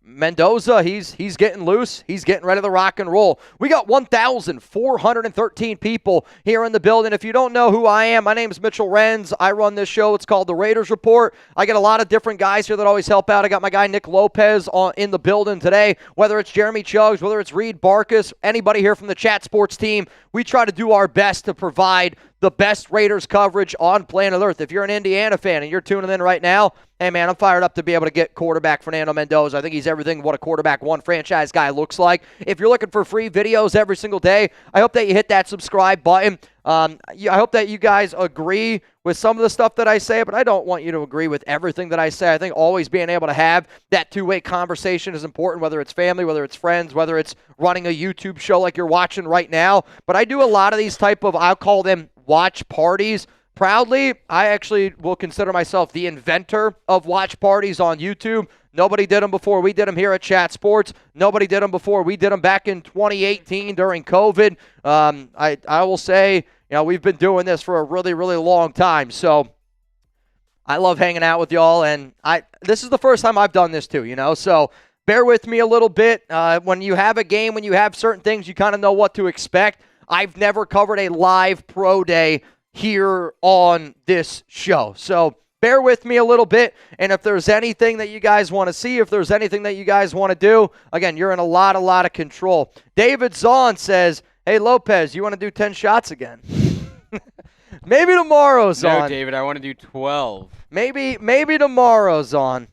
Mendoza, he's getting loose. He's getting ready to rock and roll. We got 1,413 people here in the building. If you don't know who I am, my name is Mitchell Renz. I run this show. It's called The Raiders Report. I get a lot of different guys here that always help out. I got my guy Nick Lopez in the building today. Whether it's Jeremy Chuggs, whether it's Reed Barkus, anybody here from the Chat Sports team, we try to do our best to provide the best Raiders coverage on planet Earth. If you're an Indiana fan and you're tuning in right now, hey, man, I'm fired up to be able to get quarterback Fernando Mendoza. I think he's everything what a quarterback one franchise guy looks like. If you're looking for free videos every single day, I hope that you hit that subscribe button. I hope that you guys agree with some of the stuff that I say, but I don't want you to agree with everything that I say. I think always being able to have that two-way conversation is important, whether it's family, whether it's friends, whether it's running a YouTube show like you're watching right now. But I do a lot of these type of, I'll call them watch parties. Proudly, I actually will consider myself the inventor of watch parties on YouTube. Nobody did them before. We did them here at Chat Sports. Nobody did them before. We did them back in 2018 during COVID. I will say, we've been doing this for a really, really long time. So I love hanging out with y'all, and this is the first time I've done this too, So bear with me a little bit. When you have a game, when you have certain things, you kind of know what to expect. I've never covered a live pro day here on this show. So bear with me a little bit, and if there's anything that you guys want to see, if there's anything that you guys want to do, again, you're in a lot of control. David Zahn says, hey, Lopez, you want to do 10 shots again? Maybe tomorrow, Zahn. No, David, I want to do 12. Maybe tomorrow, Zahn.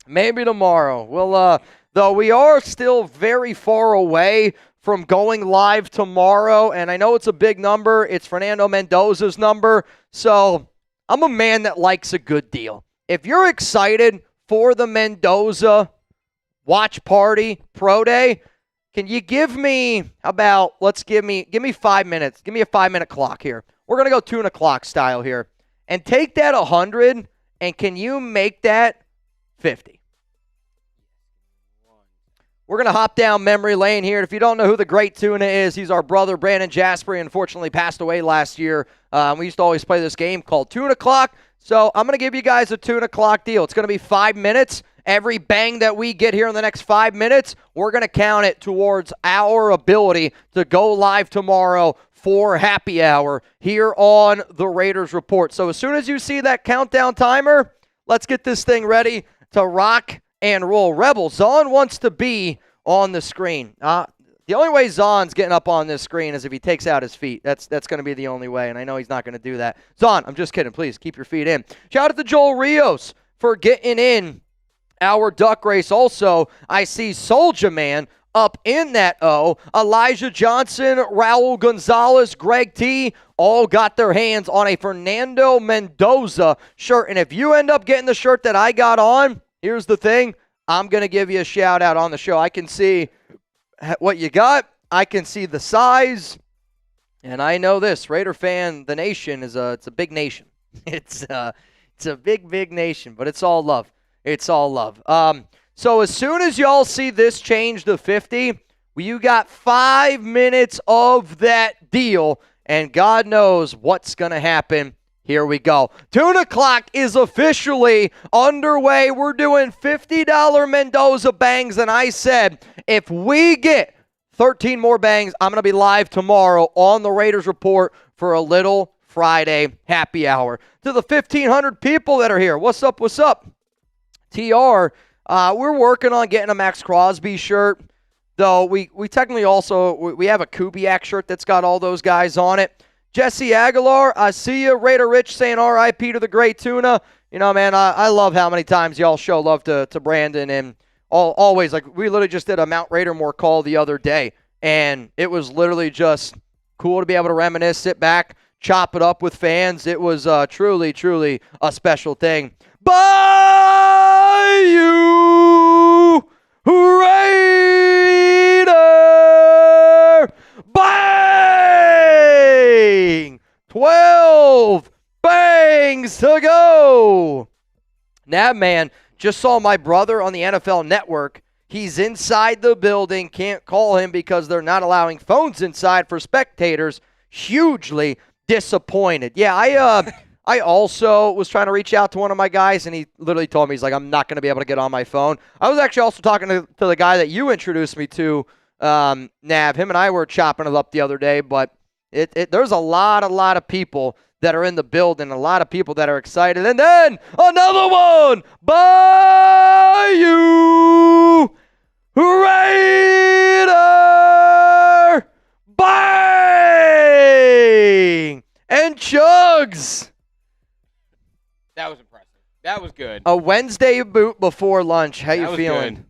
Maybe tomorrow. Well, though we are still very far away from going live tomorrow, and I know it's a big number. It's Fernando Mendoza's number, so I'm a man that likes a good deal. If you're excited for the Mendoza watch party pro day, can you give me give me 5 minutes. Give me a 5-minute clock here. We're going to go tuna clock style here. And take that 100, and can you make that 50? We're going to hop down memory lane here. If you don't know who the great tuna is, he's our brother, Brandon Jasper. He unfortunately passed away last year. We used to always play this game called Tuna Clock. So I'm going to give you guys a tuna clock deal. It's going to be 5 minutes. Every bang that we get here in the next 5 minutes, we're going to count it towards our ability to go live tomorrow for happy hour here on the Raiders Report. So as soon as you see that countdown timer, let's get this thing ready to rock and roll. Rebel, Zahn wants to be on the screen. The only way Zahn's getting up on this screen is if he takes out his feet. That's going to be the only way, and I know he's not going to do that. Zahn, I'm just kidding. Please keep your feet in. Shout out to Joel Rios for getting in our duck race. Also, I see Soulja Man up in that O. Elijah Johnson, Raul Gonzalez, Greg T. all got their hands on a Fernando Mendoza shirt. And if you end up getting the shirt that I got on, here's the thing. I'm going to give you a shout out on the show. I can see what you got. I can see the size. And I know this. Raider fan, the nation, it's a big nation. It's a big nation, but it's all love. It's all love. So as soon as y'all see this change to 50, you got 5 minutes of that deal, and God knows what's going to happen. Here we go. Tuna Clock is officially underway. We're doing $50 Mendoza bangs, and I said if we get 13 more bangs, I'm going to be live tomorrow on the Raiders Report for a little Friday happy hour. To the 1,500 people that are here, what's up, what's up? TR, we're working on getting a Max Crosby shirt, though we technically also, we have a Kubiak shirt that's got all those guys on it. Jesse Aguilar, I see you. Raider Rich saying R.I.P. to the great tuna. You know, man, I love how many times y'all show love to Brandon, and always, like, we literally just did a Mount Raidermore call the other day, and it was literally just cool to be able to reminisce, sit back, chop it up with fans. It was truly, truly a special thing. Bayou Raider! Bang! 12 bang! innings to go. Now, man, just saw my brother on the NFL Network. He's inside the building. Can't call him because they're not allowing phones inside for spectators. Hugely disappointed. Yeah, I also was trying to reach out to one of my guys, and he literally told me, he's like, I'm not going to be able to get on my phone. I was actually also talking to the guy that you introduced me to, Nav. Him and I were chopping it up the other day, but there's a lot of people that are in the building, a lot of people that are excited. And then another one, Bayou Raider, bang, and chugs. That was impressive. That was good. A Wednesday boot before lunch. How you was feeling? good.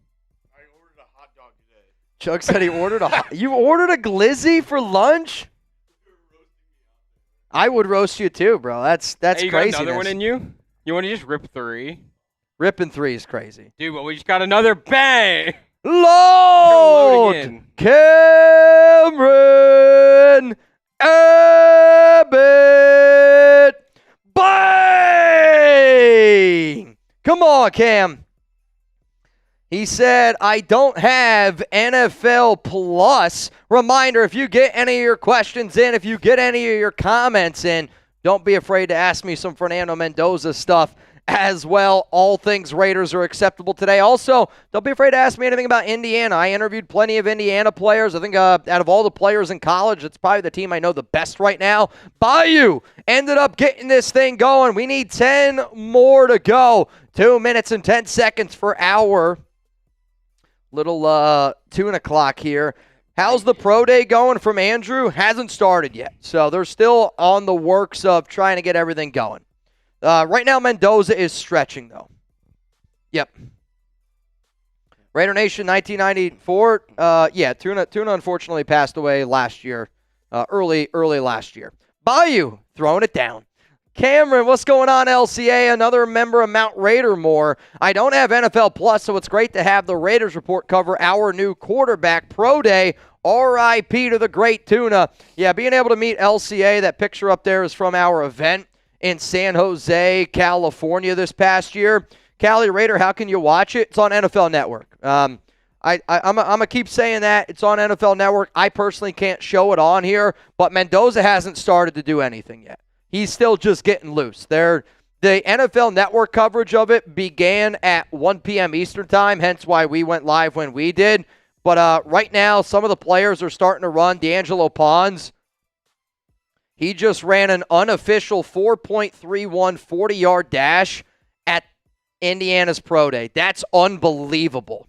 I ordered a hot dog today. Chug said he ordered you ordered a glizzy for lunch? I would roast you too, bro. That's Hey, you got craziness. another one in you? You want to just rip 3? Ripping 3 is crazy. Dude, but we just got another bang. Load again. Cameron Abbott. Bang! Come on, Cam. He said, I don't have NFL Plus. Reminder, if you get any of your questions in, if you get any of your comments in, don't be afraid to ask me some Fernando Mendoza stuff as well. All things Raiders are acceptable today. Also, don't be afraid to ask me anything about Indiana. I interviewed plenty of Indiana players. I think out of all the players in college, it's probably the team I know the best right now. Bayou ended up getting this thing going. We need 10 more to go. 2 minutes and 10 seconds for our little tuna clock here. How's the pro day going from Andrew? Hasn't started yet. So they're still on the works of trying to get everything going. Right now, Mendoza is stretching, though. Yep. Raider Nation 1994. Tuna unfortunately passed away last year, early last year. Bayou throwing it down. Cameron, what's going on, LCA? Another member of Mount Raider more. I don't have NFL Plus, so it's great to have the Raiders Report cover our new quarterback pro day. R.I.P. to the great Tuna. Yeah, being able to meet LCA, that picture up there is from our event in San Jose, California this past year. Cali Raider, how can you watch it? It's on NFL Network. I'm going to keep saying that. It's on NFL Network. I personally can't show it on here, but Mendoza hasn't started to do anything yet. He's still just getting loose. The NFL Network coverage of it began at 1 p.m. Eastern Time, hence why we went live when we did. But right now, some of the players are starting to run. D'Angelo Pons, he just ran an unofficial 4.31 40-yard dash at Indiana's Pro Day. That's unbelievable.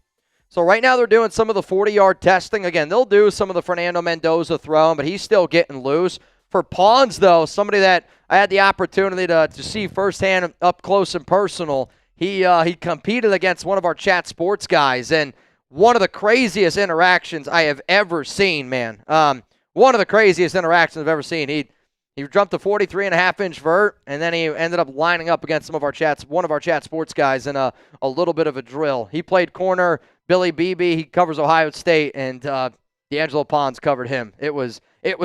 So right now they're doing some of the 40-yard testing. Again, they'll do some of the Fernando Mendoza throwing, but he's still getting loose. For Pons, though, somebody that I had the opportunity to see firsthand up close and personal, he competed against one of our chat sports guys, and one of the craziest interactions I have ever seen, man. One of the craziest interactions I've ever seen. He jumped a 43.5-inch vert, and then he ended up lining up against one of our chat sports guys in a little bit of a drill. He played corner. Billy Beebe, he covers Ohio State, and D'Angelo Pons covered him. It was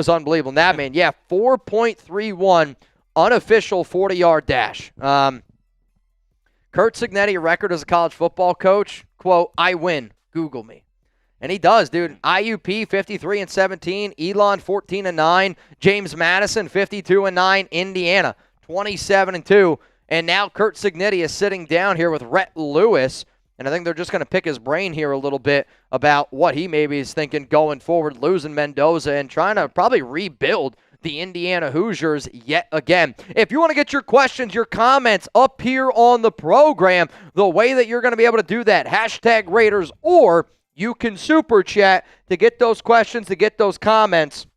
unbelievable. That man, 4.31 unofficial 40-yard dash. Curt Cignetti, record as a college football coach, quote, I win, Google me. And he does, dude. IUP 53-17, Elon 14-9, James Madison 52-9, Indiana 27-2, and now Curt Cignetti is sitting down here with Rhett Lewis, and I think they're just going to pick his brain here a little bit about what he maybe is thinking going forward, losing Mendoza and trying to probably rebuild the Indiana Hoosiers yet again. If you want to get your questions, your comments up here on the program, the way that you're going to be able to do that, hashtag Raiders, or you can super chat to get those questions, to get those comments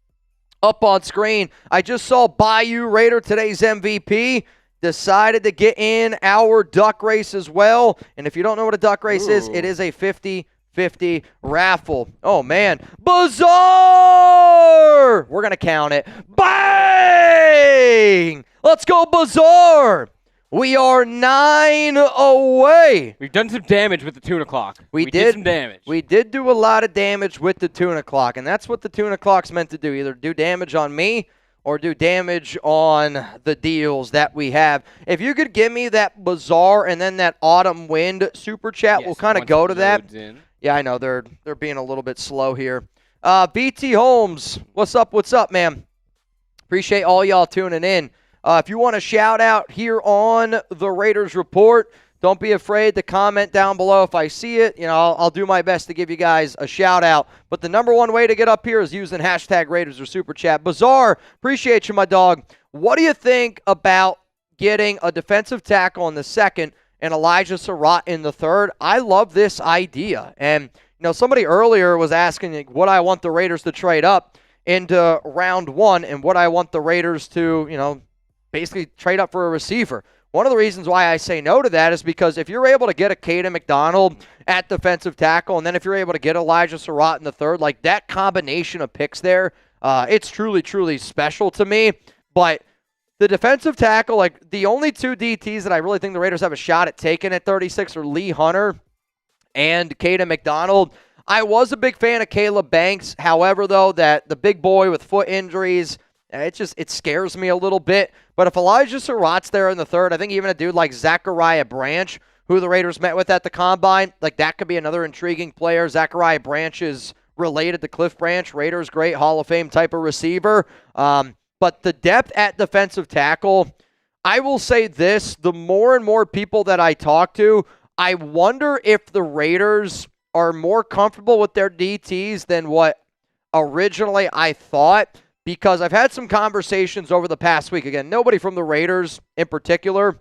up on screen. I just saw Bayou Raider, today's MVP, decided to get in our duck race as well. And if you don't know what a duck race is, it is a 50-50 raffle. Oh, man. Bazaar! We're going to count it. Bang! Let's go, Bazaar! We are 9 away. We've done some damage with the tuna clock. We did some damage. We did do a lot of damage with the tuna clock, and that's what the tuna clock's meant to do, either do damage on me or do damage on the deals that we have. If you could give me that Bizarre and then that Autumn Wind super chat, Yes, we'll kind of once go it to that. loads in. Yeah, I know they're being a little bit slow here. BT Holmes, what's up? What's up, man? Appreciate all y'all tuning in. If you want a shout out here on the Raiders Report, don't be afraid to comment down below. If I see it, I'll do my best to give you guys a shout out. But the number one way to get up here is using hashtag Raiders or Super Chat. Bizarre, appreciate you, my dog. What do you think about getting a defensive tackle in the second and Elijah Sarratt in the third? I love this idea. And, somebody earlier was asking what I want the Raiders to trade up into round one and what I want the Raiders to, basically trade up for a receiver. One of the reasons why I say no to that is because if you're able to get a Caden McDonald at defensive tackle, and then if you're able to get Elijah Sarratt in the third, like that combination of picks there, it's truly, truly special to me. But the defensive tackle, like the only two DTs that I really think the Raiders have a shot at taking at 36 are Lee Hunter and Caden McDonald. I was a big fan of Caleb Banks. However, though, that the big boy with foot injuries, it scares me a little bit. But if Elijah Sarratt's there in the third, I think even a dude like Zachariah Branch, who the Raiders met with at the Combine, like that could be another intriguing player. Zachariah Branch is related to Cliff Branch. Raiders, great Hall of Fame type of receiver. But the depth at defensive tackle, I will say this, the more and more people that I talk to, I wonder if the Raiders are more comfortable with their DTs than what originally I thought. Because I've had some conversations over the past week. Again, nobody from the Raiders in particular,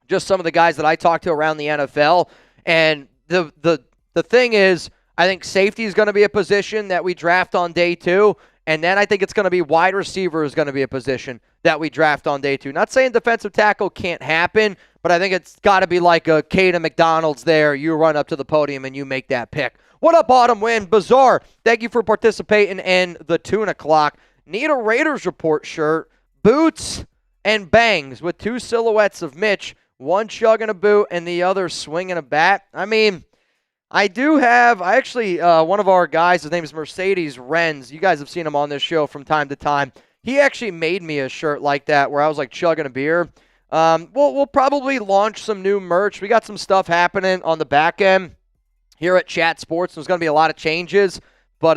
just some of the guys that I talked to around the NFL. And the thing is, I think safety is going to be a position that we draft on day 2. And then I think it's going to be wide receiver is going to be a position that we draft on day 2. Not saying defensive tackle can't happen, but I think it's got to be like a Caden McDonald's there. You run up to the podium and you make that pick. What up, Autumn Wind? Bizarre, thank you for participating in the Tuna Clock. Need a Raiders Report shirt, boots, and bangs with 2 silhouettes of Mitch, one chugging a boot and the other swinging a bat. I mean, I actually, one of our guys, his name is Mercedes Renz. You guys have seen him on this show from time to time. He actually made me a shirt like that where I was like chugging a beer. We'll probably launch some new merch. We got some stuff happening on the back end here at Chat Sports. There's going to be a lot of changes, but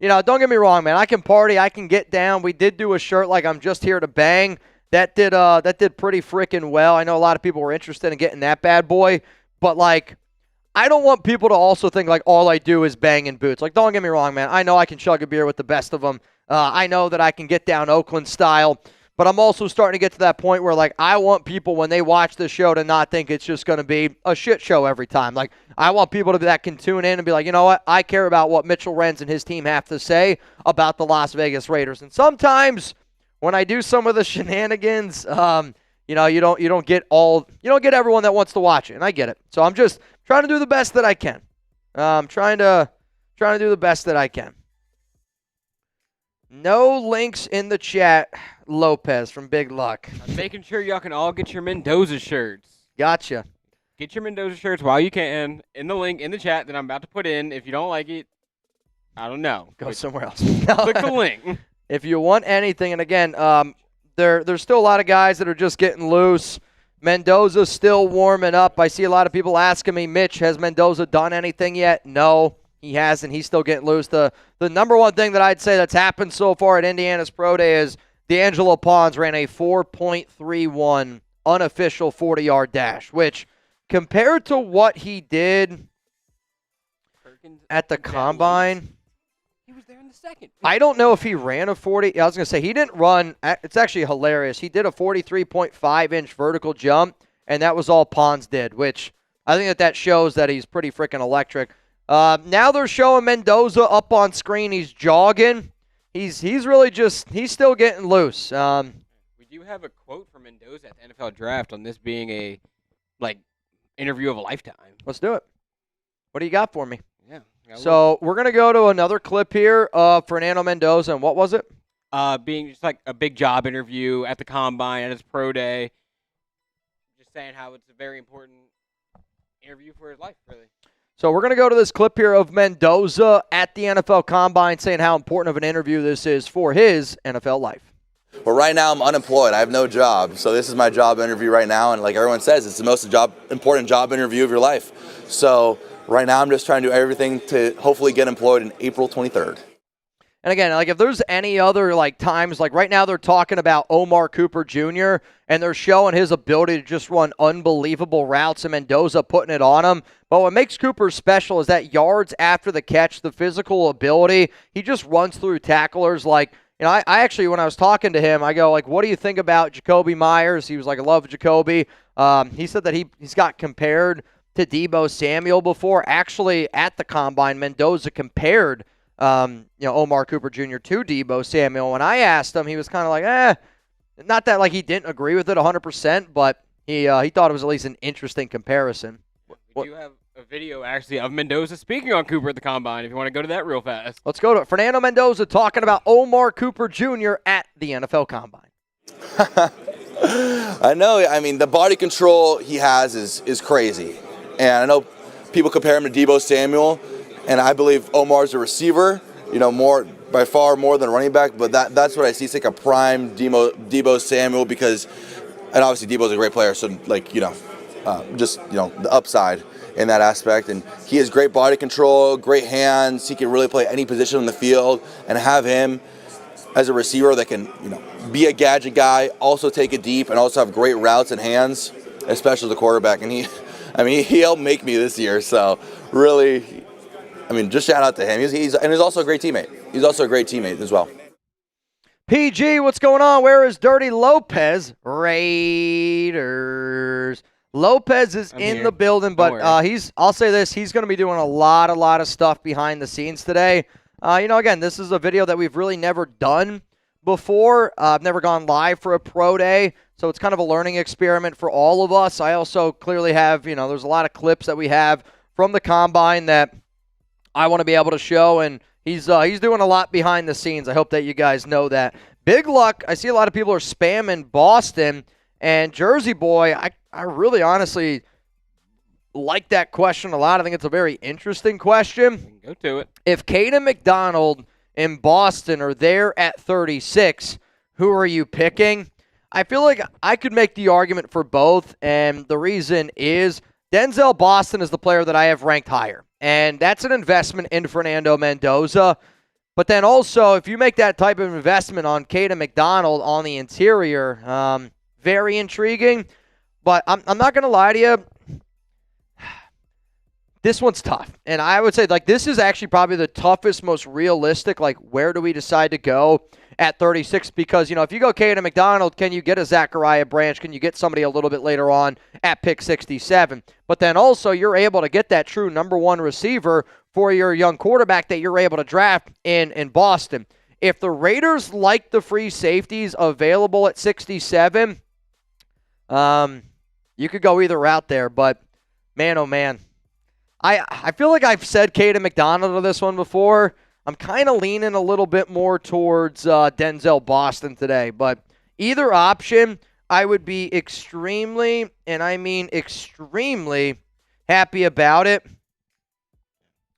don't get me wrong, man. I can party. I can get down. We did do a shirt like I'm just here to bang. That did pretty freaking well. I know a lot of people were interested in getting that bad boy, but like, I don't want people to also think like all I do is bang in boots. Like, don't get me wrong, man. I know I can chug a beer with the best of them. I know that I can get down Oakland style, but I'm also starting to get to that point where like I want people when they watch this show to not think it's just going to be a shit show every time. Like, I want people that can tune in and be like, you know what? I care about what Mitchell Renz and his team have to say about the Las Vegas Raiders. And sometimes when I do some of the shenanigans, you don't get everyone that wants to watch it, and I get it. So I'm just trying to do the best that I can. Trying to do the best that I can. No links in the chat, Lopez from Big Luck. I'm making sure y'all can all get your Mendoza shirts. Gotcha. Get your Mendoza shirts while you can in the link in the chat that I'm about to put in. If you don't like it, I don't know. Go somewhere else. Click the link. If you want anything, and again, there's still a lot of guys that are just getting loose. Mendoza's still warming up. I see a lot of people asking me, Mitch, has Mendoza done anything yet? No, he hasn't. He's still getting loose. The number one thing that I'd say that's happened so far at Indiana's Pro Day is D'Angelo Pons ran a 4.31 unofficial 40-yard dash, which compared to what he did at the Combine, he was there in the second. I don't know if he ran a 40. I was going to say, he didn't run. It's actually hilarious. He did a 43.5-inch vertical jump, and that was all Pons did, which I think that shows that he's pretty freaking electric. Now they're showing Mendoza up on screen. He's jogging. He's really just, he's still getting loose. We do have a quote from Mendoza at the NFL Draft on this being a, interview of a lifetime. Let's do it. What do you got for me? Yeah. So we're going to go to another clip here of Fernando Mendoza, and what was it? Being just like a big job interview at the Combine, at his pro day. Just saying how it's a very important interview for his life, really. So we're going to go to this clip here of Mendoza at the NFL Combine saying how important of an interview this is for his NFL life. But right now I'm unemployed. I have no job. So this is my job interview right now. And like everyone says, it's the most important job interview of your life. So right now I'm just trying to do everything to hopefully get employed in April 23rd. And again, like if there's any other like times, like right now they're talking about Omar Cooper Jr. and they're showing his ability to just run unbelievable routes and Mendoza putting it on him. But what makes Cooper special is that yards after the catch, the physical ability, he just runs through tacklers like, I actually, when I was talking to him, I go, like, what do you think about Jacoby Myers? He was like, I love Jacoby. He said that he's got compared to Deebo Samuel before. Actually, at the Combine, Mendoza compared, Omar Cooper Jr. to Deebo Samuel. When I asked him, he was kind of like, not that like he didn't agree with it 100%, but he thought it was at least an interesting comparison. We do have a video, actually, of Mendoza speaking on Cooper at the Combine, if you want to go to that real fast. Let's go to Fernando Mendoza talking about Omar Cooper Jr. at the NFL Combine. I know. I mean, the body control he has is crazy. And I know people compare him to Deebo Samuel, and I believe Omar's a receiver, by far more than a running back, but that's what I see. It's like a prime Deebo Samuel because, and obviously Deebo's a great player, so the upside in that aspect. And he has great body control, great hands. He can really play any position on the field, and have him as a receiver that can, be a gadget guy, also take it deep, and also have great routes and hands, especially as a quarterback. And he helped make me this year, so really, just shout out to him. He's also a great teammate. He's also a great teammate as well. PG, what's going on? Where is Dirty Lopez? Raiders. Lopez is in the building, but I'll say this, he's going to be doing a lot of stuff behind the scenes today. Again, this is a video that we've really never done before. I've never gone live for a pro day, so it's kind of a learning experiment for all of us. I also clearly have, there's a lot of clips that we have from the Combine that I want to be able to show, and he's doing a lot behind the scenes. I hope that you guys know that. Big luck. I see a lot of people are spamming Boston, and Jersey Boy, I really honestly like that question a lot. I think it's a very interesting question. Go to it. If Caden McDonald and Boston are there at 36, who are you picking? I feel like I could make the argument for both, and the reason is Denzel Boston is the player that I have ranked higher, and that's an investment in Fernando Mendoza. But then also, if you make that type of investment on Caden McDonald on the interior, very intriguing. But I'm not going to lie to you. This one's tough. And I would say, this is actually probably the toughest, most realistic, where do we decide to go at 36? Because, if you go Caden McDonald, can you get a Zachariah Branch? Can you get somebody a little bit later on at pick 67? But then also, you're able to get that true number one receiver for your young quarterback that you're able to draft in Boston. If the Raiders like the free safeties available at 67, you could go either route there, but man, oh man. I feel like I've said Caden McDonald to this one before. I'm kind of leaning a little bit more towards Denzel Boston today, but either option, I would be extremely, and I mean extremely, happy about it.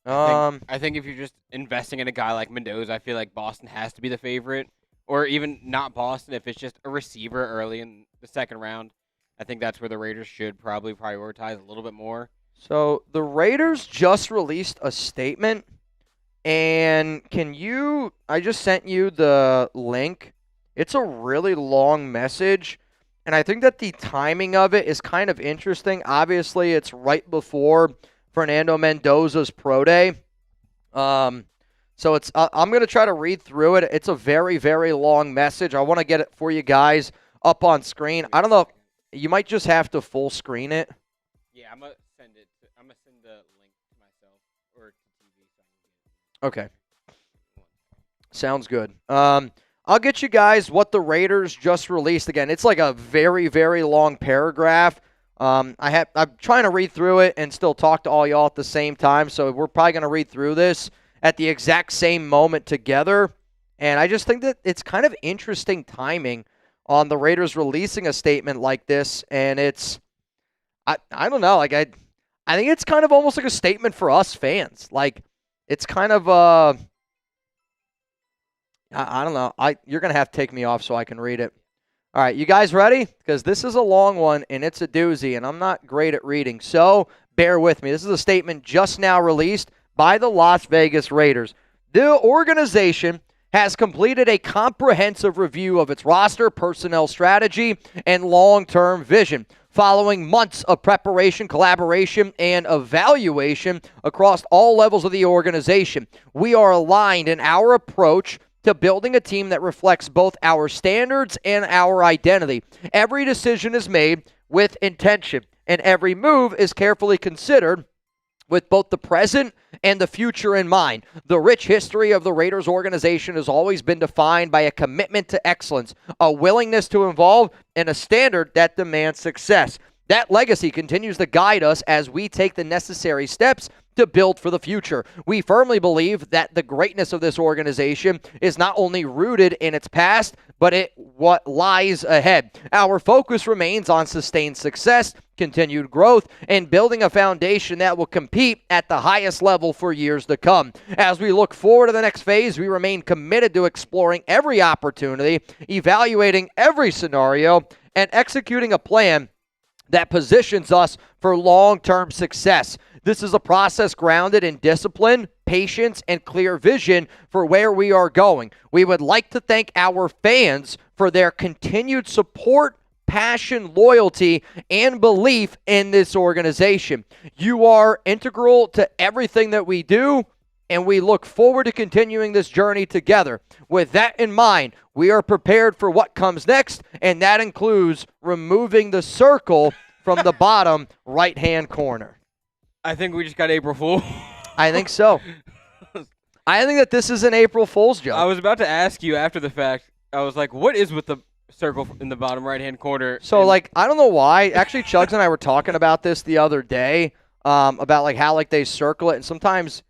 I think if you're just investing in a guy like Mendoza, I feel like Boston has to be the favorite, or even not Boston if it's just a receiver early in the second round. I think that's where the Raiders should probably prioritize a little bit more. So the Raiders just released a statement, and I just sent you the link. It's a really long message, and I think that the timing of it is kind of interesting. Obviously, it's right before Fernando Mendoza's pro day. So I'm going to try to read through it. It's a very, very long message. I want to get it for you guys up on screen. I don't know. You might just have to full screen it. Yeah, I'm gonna send the link to myself or to TV. Okay. Sounds good. I'll get you guys what the Raiders just released. Again, it's like a very, very long paragraph. I'm trying to read through it and still talk to all y'all at the same time. So we're probably going to read through this at the exact same moment together. And I just think that it's kind of interesting timing on the Raiders releasing a statement like this, and it's, I don't know, I think it's kind of almost like a statement for us fans. It's kind of I don't know. You're going to have to take me off so I can read it. All right, you guys ready? Because this is a long one, and it's a doozy, and I'm not great at reading. So bear with me. This is a statement just now released by the Las Vegas Raiders. The organization has completed a comprehensive review of its roster, personnel strategy, and long-term vision. Following months of preparation, collaboration, and evaluation across all levels of the organization, we are aligned in our approach to building a team that reflects both our standards and our identity. Every decision is made with intention, and every move is carefully considered with both the present and the future in mind. The rich history of the Raiders organization has always been defined by a commitment to excellence, a willingness to evolve, and a standard that demands success. That legacy continues to guide us as we take the necessary steps to build for the future. We firmly believe that the greatness of this organization is not only rooted in its past, but in what lies ahead. Our focus remains on sustained success, continued growth, and building a foundation that will compete at the highest level for years to come. As we look forward to the next phase, we remain committed to exploring every opportunity, evaluating every scenario, and executing a plan that positions us for long-term success. This is a process grounded in discipline, patience, and clear vision for where we are going. We would like to thank our fans for their continued support, passion, loyalty, and belief in this organization. You are integral to everything that we do, and we look forward to continuing this journey together. With that in mind, we are prepared for what comes next, and that includes removing the circle from the bottom right-hand corner. I think we just got April Fool. I think so. I think that this is an April Fool's joke. I was about to ask you after the fact. I was like, what is with the circle in the bottom right-hand corner? So, I don't know why. Actually, Chugs and I were talking about this the other day, about, how, they circle it. And sometimes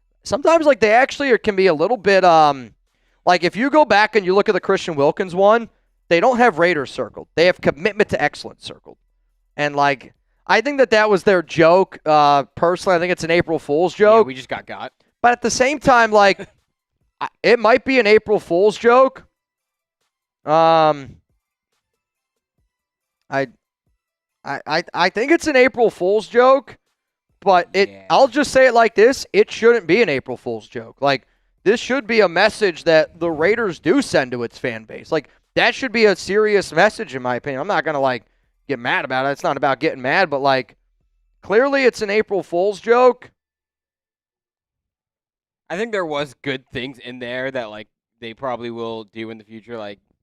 they actually can be a little bit, if you go back and you look at the Christian Wilkins one, they don't have Raiders circled. They have commitment to excellence circled. And, I think that was their joke. Personally, I think it's an April Fool's joke. Yeah, we just got. But at the same time, it might be an April Fool's joke. I think it's an April Fool's joke, but I'll just say it like this. It shouldn't be an April Fool's joke. This should be a message that the Raiders do send to its fan base. That should be a serious message, in my opinion. I'm not going to, get mad about it. It's not about getting mad, but, clearly it's an April Fool's joke. I think there was good things in there that, they probably will do in the future.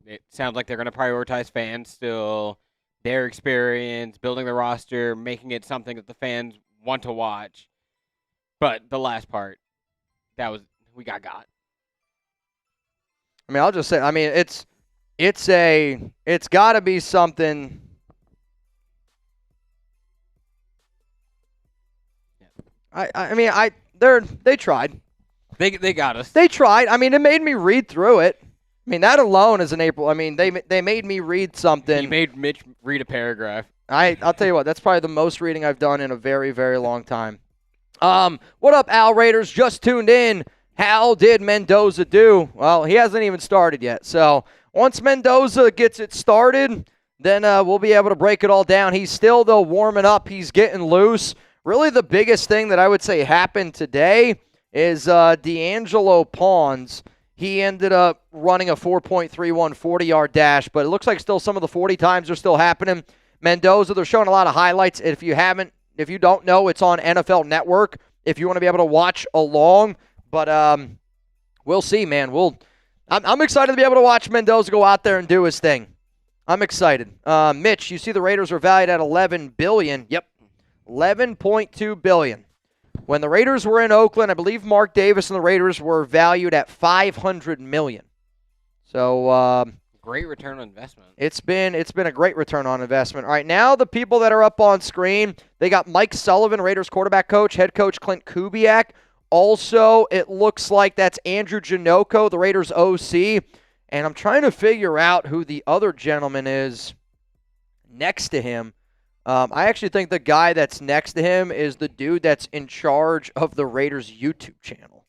It sounds like they're going to prioritize fans still, their experience, building the roster, making it something that the fans want to watch. But the last part, we got. I mean, I'll just say, it's got to be something. They tried. They got us. They tried. It made me read through it. That alone is an April. They made me read something. You made Mitch read a paragraph. I'll tell you what, that's probably the most reading I've done in a very, very long time. What up, Al Raiders? Just tuned in. How did Mendoza do? Well, he hasn't even started yet. So once Mendoza gets it started, then we'll be able to break it all down. He's still, though, warming up. He's getting loose. Really, the biggest thing that I would say happened today is D'Angelo Pawns. He ended up running a 4.31 40-yard dash, but it looks like still some of the 40 times are still happening. Mendoza, they're showing a lot of highlights. If you don't know, it's on NFL Network if you want to be able to watch along. But we'll see, man. I'm excited to be able to watch Mendoza go out there and do his thing. I'm excited. Mitch, you see the Raiders are valued at $11 billion. Yep. $11.2 billion. When the Raiders were in Oakland, I believe Mark Davis and the Raiders were valued at $500 million. So great return on investment. It's been a great return on investment. All right, now the people that are up on screen, they got Mike Sullivan, Raiders quarterback coach, head coach Klint Kubiak. Also, it looks like that's Andrew Janocko, the Raiders OC. And I'm trying to figure out who the other gentleman is next to him. I actually think the guy that's next to him is the dude that's in charge of the Raiders YouTube channel.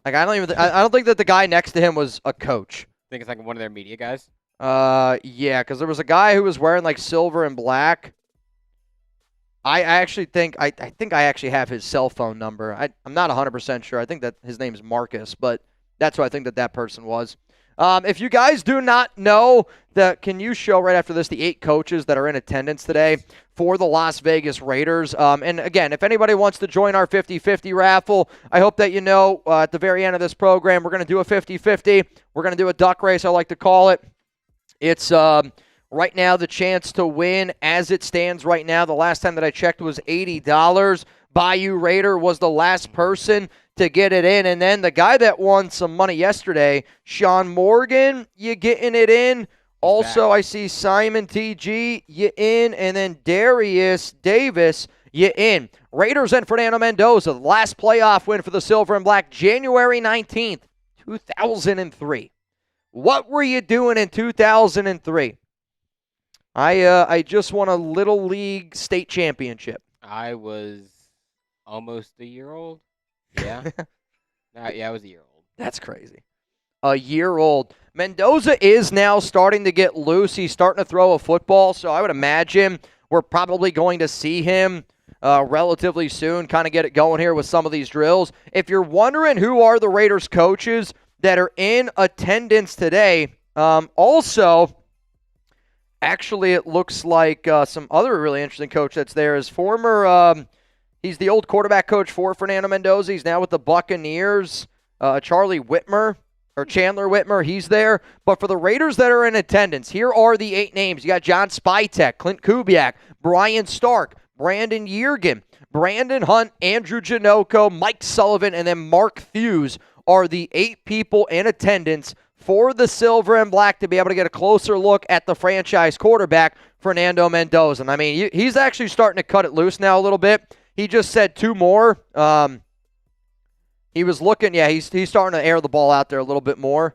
Like I don't think that the guy next to him was a coach. I think it's like one of their media guys. Yeah, because there was a guy who was wearing like silver and black. I actually think I think I actually have his cell phone number. I'm not 100% sure. I think that his name's Marcus, but that's who I think that person was. If you guys do not know, can you show right after this the 8 coaches that are in attendance today for the Las Vegas Raiders? And again, if anybody wants to join our 50-50 raffle, I hope that you know at the very end of this program, we're going to do a 50-50. We're going to do a duck race, I like to call it. It's right now the chance to win as it stands right now. The last time that I checked was $80. Bayou Raider was the last person to get it in. And then the guy that won some money yesterday, Sean Morgan, you getting it in. Also, I see Simon TG, you in. And then Darius Davis, you in. Raiders and Fernando Mendoza, the last playoff win for the Silver and Black, January 19th, 2003. What were you doing in 2003? I just won a Little League state championship. I was almost a year old. Yeah. Yeah, I was a year old. That's crazy. A year old. Mendoza is now starting to get loose. He's starting to throw a football, so I would imagine we're probably going to see him relatively soon, kind of get it going here with some of these drills. If you're wondering who are the Raiders coaches that are in attendance today, also, actually it looks like some other really interesting coach that's there is former he's the old quarterback coach for Fernando Mendoza. He's now with the Buccaneers. Chandler Whitmer, he's there. But for the Raiders that are in attendance, here are the 8 names. You got John Spytek, Klint Kubiak, Brian Stark, Brandon Yeargan, Brandon Hunt, Andrew Janocko, Mike Sullivan, and then Mark Thews are the 8 people in attendance for the Silver and Black to be able to get a closer look at the franchise quarterback, Fernando Mendoza. And I mean, he's actually starting to cut it loose now a little bit. He just said 2 more. He was looking, yeah, he's starting to air the ball out there a little bit more.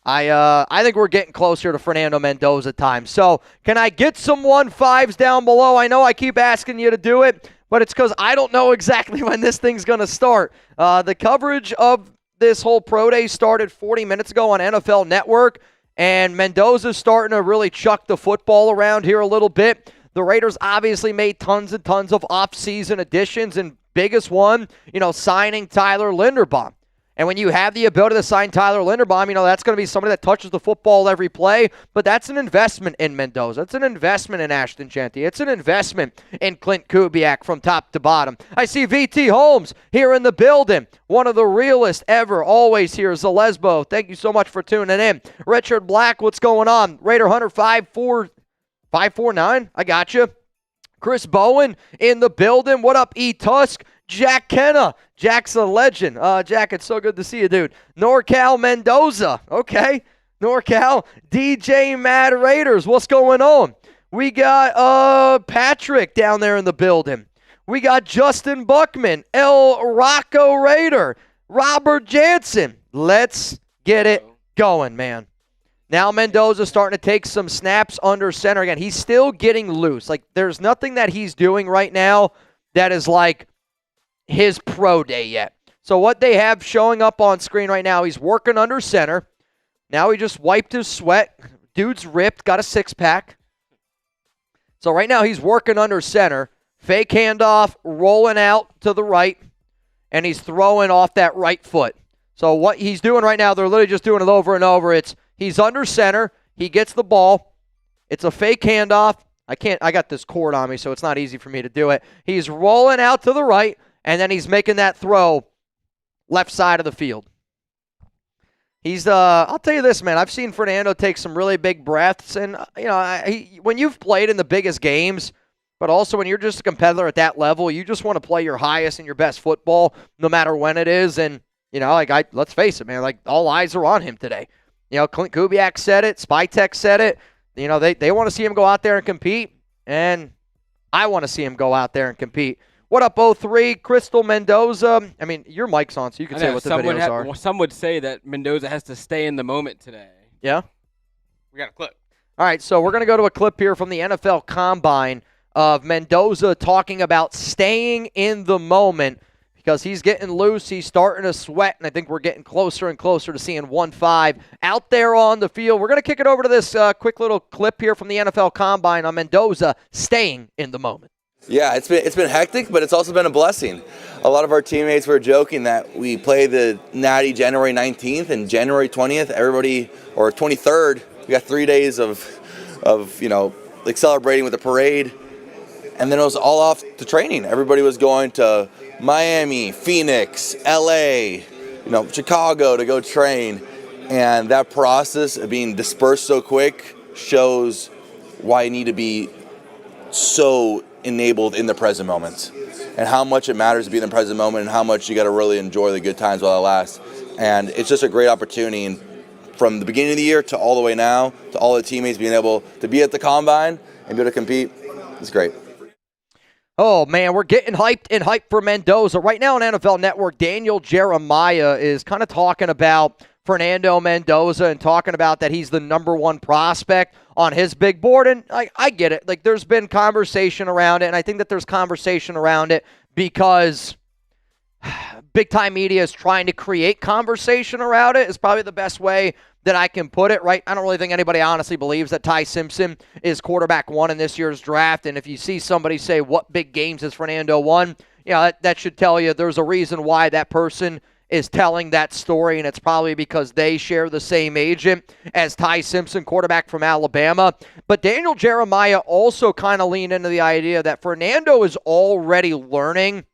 I think we're getting closer to Fernando Mendoza time. So can I get some 1-5s down below? I know I keep asking you to do it, but it's because I don't know exactly when this thing's going to start. The coverage of this whole pro day started 40 minutes ago on NFL Network, and Mendoza's starting to really chuck the football around here a little bit. The Raiders obviously made tons and tons of off-season additions, and biggest one, signing Tyler Linderbaum. And when you have the ability to sign Tyler Linderbaum, that's going to be somebody that touches the football every play. But that's an investment in Mendoza. It's an investment in Ashton Genty. It's an investment in Klint Kubiak from top to bottom. I see VT Holmes here in the building. One of the realest ever, always here, Zalesbo. Thank you so much for tuning in. Richard Black, what's going on? Raider Hunter 549. I got you. Chris Bowen in the building. What up, E. Tusk? Jack Kenna. Jack's a legend. Jack, it's so good to see you, dude. NorCal Mendoza. Okay. NorCal. DJ Mad Raiders. What's going on? We got Patrick down there in the building. We got Justin Buckman. El Rocco Raider. Robert Jansen. Let's get it going, man. Now Mendoza's starting to take some snaps under center again. He's still getting loose. Like, there's nothing that he's doing right now that is like his pro day yet. So what they have showing up on screen right now, he's working under center. Now he just wiped his sweat. Dude's ripped, got a 6-pack. So right now he's working under center. Fake handoff, rolling out to the right, and he's throwing off that right foot. So what he's doing right now, they're literally just doing it over and over. He's under center. He gets the ball. It's a fake handoff. I got this cord on me, so it's not easy for me to do it. He's rolling out to the right, and then he's making that throw left side of the field. I'll tell you this, man. I've seen Fernando take some really big breaths, and when you've played in the biggest games, but also when you're just a competitor at that level, you just want to play your highest and your best football, no matter when it is. And let's face it, man. Like, all eyes are on him today. Klint Kubiak said it. Spytek said it. They want to see him go out there and compete, and I want to see him go out there and compete. What up, 03? Crystal Mendoza. I mean, your mic's on, so you can say what the videos are. Some would say that Mendoza has to stay in the moment today. Yeah? We got a clip. All right, so we're going to go to a clip here from the NFL Combine of Mendoza talking about staying in the moment. because he's getting loose. He's starting to sweat, and I think we're getting closer and closer to seeing 1-5 out there on the field. We're going to kick it over to this quick little clip here from the NFL Combine on Mendoza staying in the moment. Yeah, it's been hectic, but it's also been a blessing. A lot of our teammates were joking that we play the Natty January 19th and January 20th. Everybody, or 23rd, we got 3 days of celebrating with the parade, and then it was all off to training. Everybody was going to Miami, Phoenix, LA, Chicago to go train, and that process of being dispersed so quick shows why you need to be so enabled in the present moment, and how much it matters to be in the present moment, and how much you got to really enjoy the good times while it lasts. And it's just a great opportunity, and from the beginning of the year to all the way now, to all the teammates being able to be at the Combine and be able to compete, it's great. Oh, man, we're getting hyped for Mendoza. Right now on NFL Network, Daniel Jeremiah is kind of talking about Fernando Mendoza and talking about that he's the number one prospect on his big board. And I get it. Like, there's been conversation around it, and I think that there's conversation around it because big-time media is trying to create conversation around it. Is probably the best way that I can put it, right? I don't really think anybody honestly believes that Ty Simpson is quarterback one in this year's draft. And if you see somebody say, what big games has Fernando won? That should tell you there's a reason why that person is telling that story, and it's probably because they share the same agent as Ty Simpson, quarterback from Alabama. But Daniel Jeremiah also kind of leaned into the idea that Fernando is already learning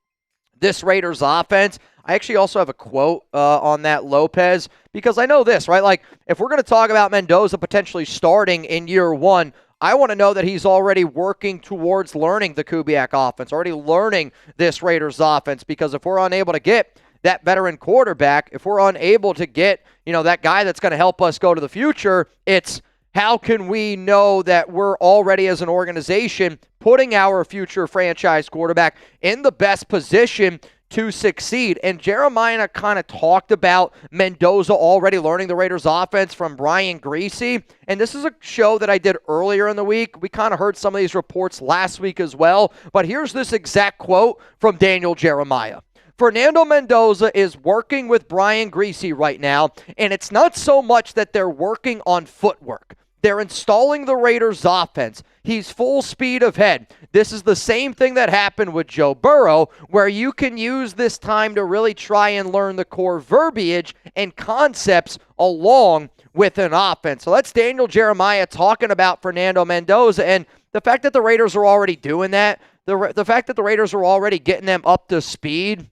this Raiders offense. I actually also have a quote on that, Lopez, because I know this, right? Like, if we're going to talk about Mendoza potentially starting in year one, I want to know that he's already working towards learning the Kubiak offense, already learning this Raiders offense, because if we're unable to get that veteran quarterback, if we're unable to get, that guy that's going to help us go to the future, it's how can we know that we're already as an organization putting our future franchise quarterback in the best position to succeed. And Jeremiah kind of talked about Mendoza already learning the Raiders offense from Brian Griese. And this is a show that I did earlier in the week. We kind of heard some of these reports last week as well. But here's this exact quote from Daniel Jeremiah. Fernando Mendoza is working with Brian Griese right now, and it's not so much that they're working on footwork. They're installing the Raiders offense. He's full speed ahead. This is the same thing that happened with Joe Burrow, where you can use this time to really try and learn the core verbiage and concepts along with an offense. So that's Daniel Jeremiah talking about Fernando Mendoza, and the fact that the Raiders are already doing that, the fact that the Raiders are already getting them up to speed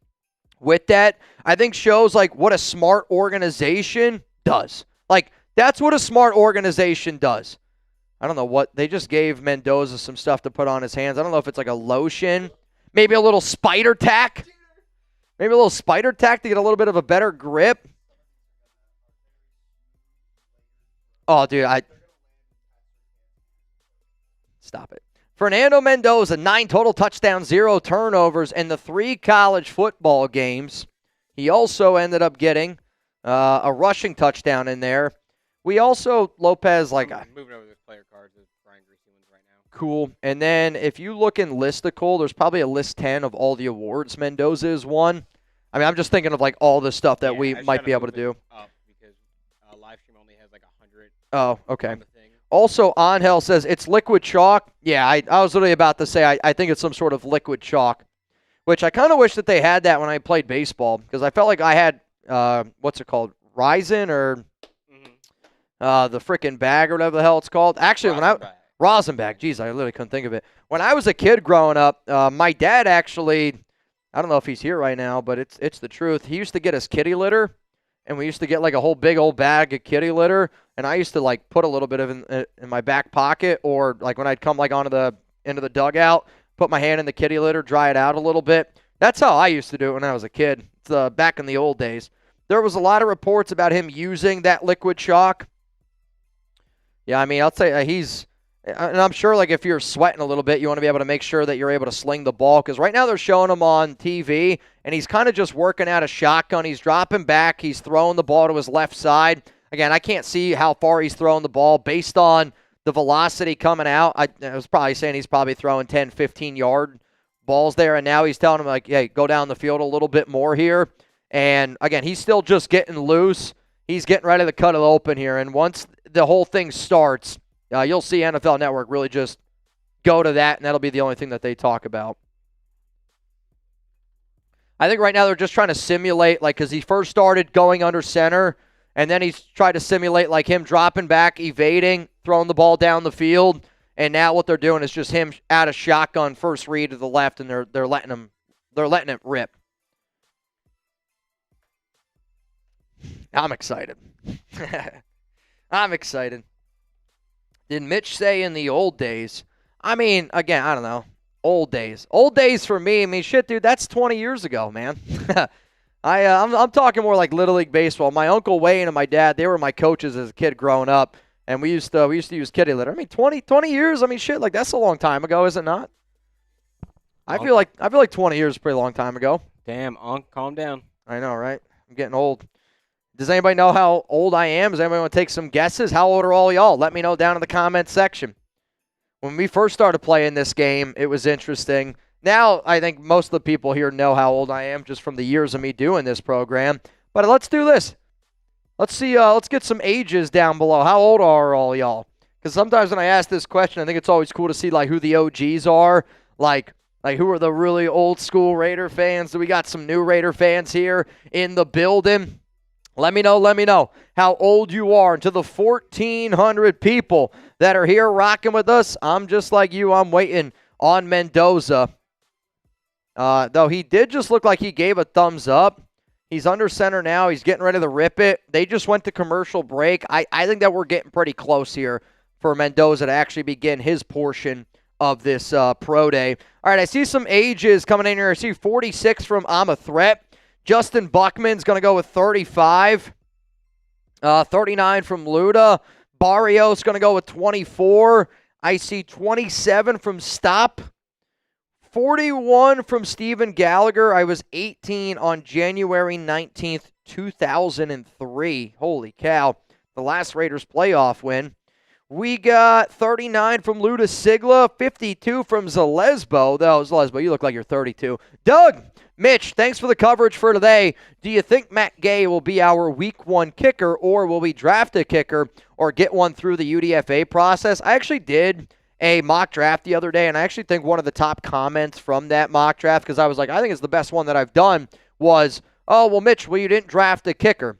with that, I think shows like what a smart organization does. Like, that's what a smart organization does. I don't know what. They just gave Mendoza some stuff to put on his hands. I don't know if it's like a lotion. Maybe a little spider tack. Maybe a little spider tack to get a little bit of a better grip. Oh, dude, stop it. Fernando Mendoza, 9 total touchdowns, 0 turnovers in the 3 college football games. He also ended up getting a rushing touchdown in there. We also, Lopez, like... I'm moving over this player cards as Brian Griese ones right now. Cool. And then if you look in Listicle, there's probably a list 10 of all the awards Mendoza has won. I mean, I'm just thinking of like all the stuff that we might be able to do. Up because live stream only has like 100. Oh, okay. On the thing. Also, Angel says it's liquid chalk. Yeah, I was literally about to say I think it's some sort of liquid chalk, which I kind of wish that they had that when I played baseball, because I felt like I had, what's it called, Ryzen or... the frickin' bag or whatever the hell it's called. Actually, rosin bag. Jeez, I literally couldn't think of it. When I was a kid growing up, my dad actually, I don't know if he's here right now, but it's the truth. He used to get us kitty litter, and we used to get like a whole big old bag of kitty litter, and I used to like put a little bit of in my back pocket, or like when I'd come like onto the end of the dugout, put my hand in the kitty litter, dry it out a little bit. That's how I used to do it when I was a kid. It's back in the old days. There was a lot of reports about him using that liquid chalk. Yeah, I mean, I'll tell you, and I'm sure, like, if you're sweating a little bit, you want to be able to make sure that you're able to sling the ball, because right now they're showing him on TV, and he's kind of just working out a shotgun. He's dropping back. He's throwing the ball to his left side. Again, I can't see how far he's throwing the ball based on the velocity coming out. I was probably saying he's probably throwing 10, 15-yard ball's there, and now he's telling him, like, hey, go down the field a little bit more here. And, again, he's still just getting loose. He's getting ready to cut it open here. And once the whole thing starts, you'll see NFL Network really just go to that, and that'll be the only thing that they talk about. I think right now they're just trying to simulate, like, because he first started going under center, and then he's tried to simulate, like, him dropping back, evading, throwing the ball down the field. And now what they're doing is just him out of shotgun, first read to the left, and they're letting it rip. I'm excited. I'm excited. Did Mitch say in the old days? I mean, again, I don't know. Old days. Old days for me. I mean, shit, dude, that's 20 years ago, man. I'm talking more like Little League Baseball. My Uncle Wayne and my dad, they were my coaches as a kid growing up. And we used to use kitty litter. I mean, 20 years. I mean, shit, like that's a long time ago, is it not? I feel like 20 years is a pretty long time ago. Damn, Unc, calm down. I know, right? I'm getting old. Does anybody know how old I am? Does anybody want to take some guesses? How old are all y'all? Let me know down in the comments section. When we first started playing this game, it was interesting. Now, I think most of the people here know how old I am just from the years of me doing this program. But let's do this. Let's see. Let's get some ages down below. How old are all y'all? Because sometimes when I ask this question, I think it's always cool to see like who the OGs are. Like who are the really old school Raider fans? Do we got some new Raider fans here in the building? Let me know how old you are. And to the 1,400 people that are here rocking with us, I'm just like you. I'm waiting on Mendoza. Though he did just look like he gave a thumbs up. He's under center now. He's getting ready to rip it. They just went to commercial break. I think that we're getting pretty close here for Mendoza to actually begin his portion of this pro day. All right, I see some ages coming in here. I see 46 from I'm a Threat. Justin Buckman's going to go with 35. 39 from Luda. Barrios going to go with 24. I see 27 from Stop. 41 from Steven Gallagher. I was 18 on January 19th, 2003. Holy cow. The last Raiders playoff win. We got 39 from Luda Sigla. 52 from Zalesbo. Zalesbo, you look like you're 32. Doug, Mitch, thanks for the coverage for today. Do you think Matt Gay will be our week 1 kicker, or will we draft a kicker or get one through the UDFA process? I actually did a mock draft the other day, and I actually think one of the top comments from that mock draft, because I was like, I think it's the best one that I've done, was, oh, well, Mitch, you didn't draft a kicker.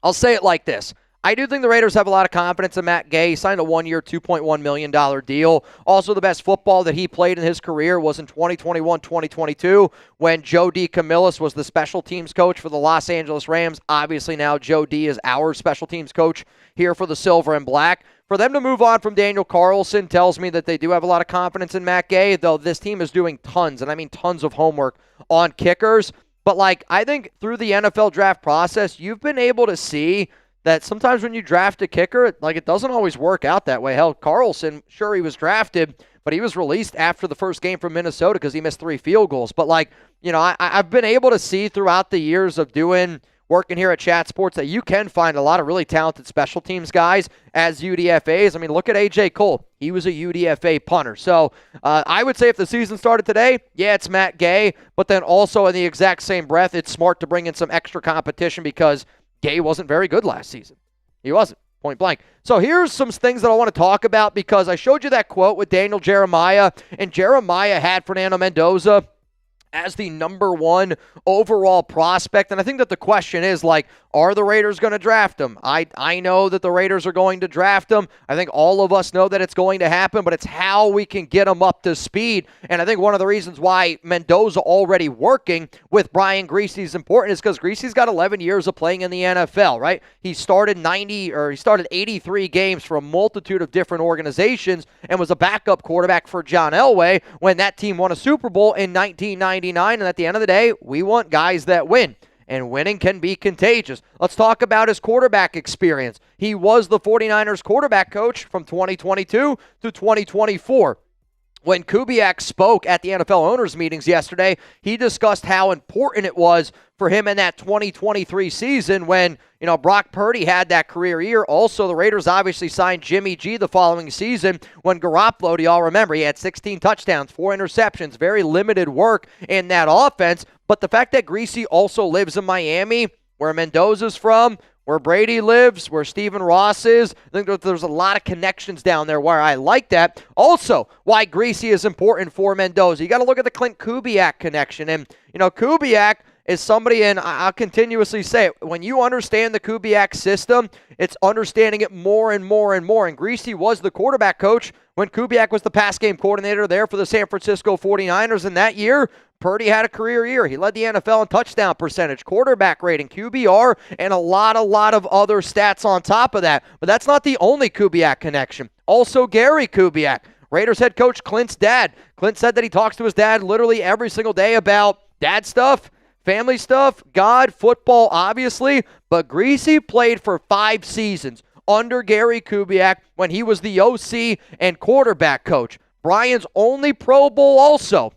I'll say it like this. I do think the Raiders have a lot of confidence in Matt Gay. He signed a 1-year, $2.1 million deal. Also, the best football that he played in his career was in 2021-2022 when Joe D. Camillus was the special teams coach for the Los Angeles Rams. Obviously, now Joe D. is our special teams coach here for the Silver and Black. For them to move on from Daniel Carlson tells me that they do have a lot of confidence in Matt Gay, though this team is doing tons, and I mean tons of homework on kickers. But, I think through the NFL draft process, you've been able to see that sometimes when you draft a kicker, it doesn't always work out that way. Hell, Carlson, sure, he was drafted, but he was released after the first game from Minnesota because he missed 3 field goals. But, I've been able to see throughout the years of working here at Chat Sports that you can find a lot of really talented special teams guys as UDFAs. I mean, look at A.J. Cole. He was a UDFA punter. So I would say if the season started today, yeah, it's Matt Gay. But then also in the exact same breath, it's smart to bring in some extra competition because Gay wasn't very good last season. He wasn't, point blank. So here's some things that I want to talk about because I showed you that quote with Daniel Jeremiah, and Jeremiah had Fernando Mendoza as the number 1 overall prospect. And I think that the question is, are the Raiders going to draft him? I know that the Raiders are going to draft him. I think all of us know that it's going to happen, but it's how we can get him up to speed. And I think one of the reasons why Mendoza already working with Brian Griese is important is because Griese's got 11 years of playing in the NFL, right? He started 83 games for a multitude of different organizations and was a backup quarterback for John Elway when that team won a Super Bowl in 1999. And at the end of the day, we want guys that win. And winning can be contagious. Let's talk about his quarterback experience. He was the 49ers quarterback coach from 2022 to 2024. when Kubiak spoke at the NFL owners meetings yesterday, he discussed how important it was for him in that 2023 season when, Brock Purdy had that career year. Also, the Raiders obviously signed Jimmy G the following season when Garoppolo, do y'all remember, he had 16 touchdowns, 4 interceptions, very limited work in that offense. But the fact that Greasy also lives in Miami, where Mendoza's from, where Brady lives, where Stephen Ross is. I think that there's a lot of connections down there where I like that. Also, why Greasy is important for Mendoza. You got to look at the Klint Kubiak connection. And, Kubiak is somebody, and I'll continuously say it, when you understand the Kubiak system, it's understanding it more and more and more. And Greasy was the quarterback coach when Kubiak was the pass game coordinator there for the San Francisco 49ers. And that year, Purdy had a career year. He led the NFL in touchdown percentage, quarterback rating, QBR, and a lot of other stats on top of that. But that's not the only Kubiak connection. Also, Gary Kubiak, Raiders head coach Clint's dad. Clint said that he talks to his dad literally every single day about dad stuff, family stuff, God, football, obviously. But Greasy played for 5 seasons under Gary Kubiak when he was the OC and quarterback coach. Brian's only Pro Bowl also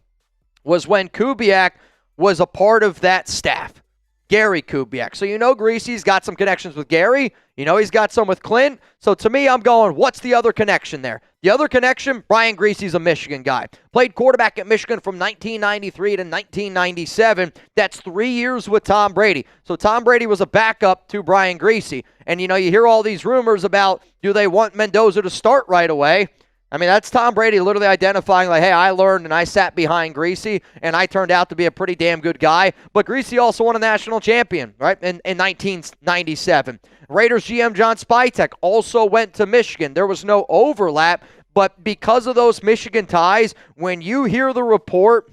was when Kubiak was a part of that staff. Gary Kubiak. So Greasy's got some connections with Gary. He's got some with Clint. So to me, I'm going, what's the other connection there? The other connection, Brian Greasy's a Michigan guy. Played quarterback at Michigan from 1993 to 1997. That's 3 years with Tom Brady. So Tom Brady was a backup to Brian Greasy. And, you hear all these rumors about, do they want Mendoza to start right away? I mean, that's Tom Brady literally identifying like, hey, I learned and I sat behind Greasy, and I turned out to be a pretty damn good guy. But Greasy also won a national champion, right, in 1997. Raiders GM John Spytek also went to Michigan. There was no overlap, but because of those Michigan ties, when you hear the report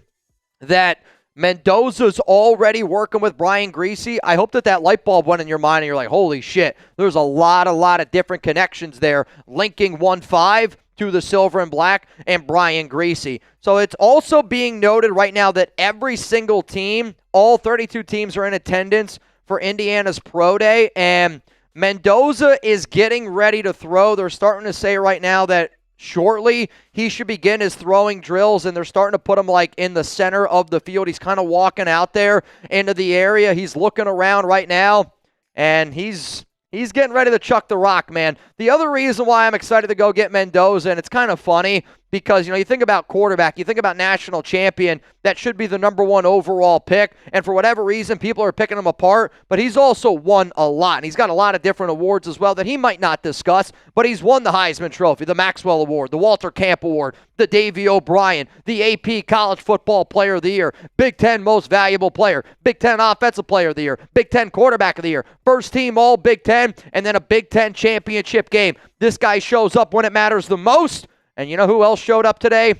that Mendoza's already working with Brian Greasy, I hope that light bulb went in your mind and you're like, holy shit, there's a lot of different connections there linking 1-5 to the Silver and Black and Brian Greasy. So it's also being noted right now that every single team, all 32 teams are in attendance for Indiana's Pro Day, and Mendoza is getting ready to throw. They're starting to say right now that shortly he should begin his throwing drills, and they're starting to put him like in the center of the field. He's kind of walking out there into the area. He's looking around right now, and he's getting ready to chuck the rock, man. The other reason why I'm excited to go get Mendoza, and it's kind of funny because, you think about quarterback, you think about national champion, that should be the number 1 overall pick, and for whatever reason, people are picking him apart, but he's also won a lot, and he's got a lot of different awards as well that he might not discuss, but he's won the Heisman Trophy, the Maxwell Award, the Walter Camp Award, the Davey O'Brien, the AP College Football Player of the Year, Big Ten Most Valuable Player, Big Ten Offensive Player of the Year, Big Ten Quarterback of the Year, first team All Big Ten, and then a Big Ten championship game. This guy shows up when it matters the most. And you know who else showed up today?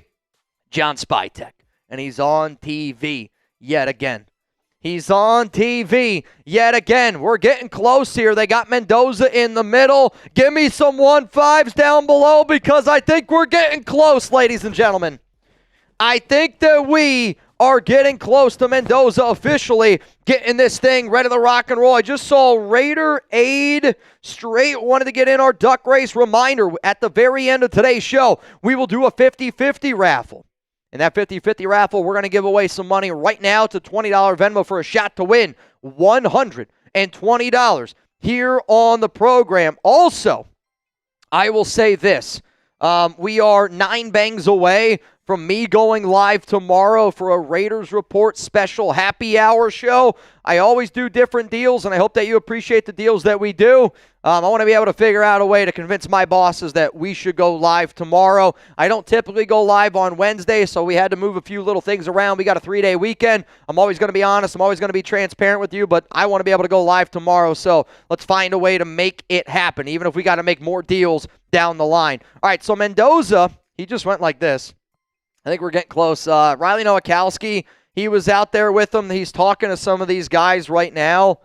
John Spytek. And he's on TV yet again. He's on TV yet again. We're getting close here. They got Mendoza in the middle. Give me some 1-5s down below because I think we're getting close, ladies and gentlemen. I think that we are getting close to Mendoza officially getting this thing ready to rock and roll. I just saw Raider Aid Straight wanted to get in our duck race. Reminder, at the very end of today's show, we will do a 50-50 raffle. In that 50-50 raffle, we're going to give away some money right now to $20 Venmo for a shot to win $120 here on the program. Also, I will say this. We are 9 bangs away from me going live tomorrow for a Raiders Report special happy hour show. I always do different deals, and I hope that you appreciate the deals that we do. I want to be able to figure out a way to convince my bosses that we should go live tomorrow. I don't typically go live on Wednesday, so we had to move a few little things around. We got a 3-day weekend. I'm always going to be honest. I'm always going to be transparent with you, but I want to be able to go live tomorrow, so let's find a way to make it happen, even if we got to make more deals down the line. All right, so Mendoza, he just went like this. I think we're getting close. Riley Nowakoski, he was out there with them. He's talking to some of these guys right now.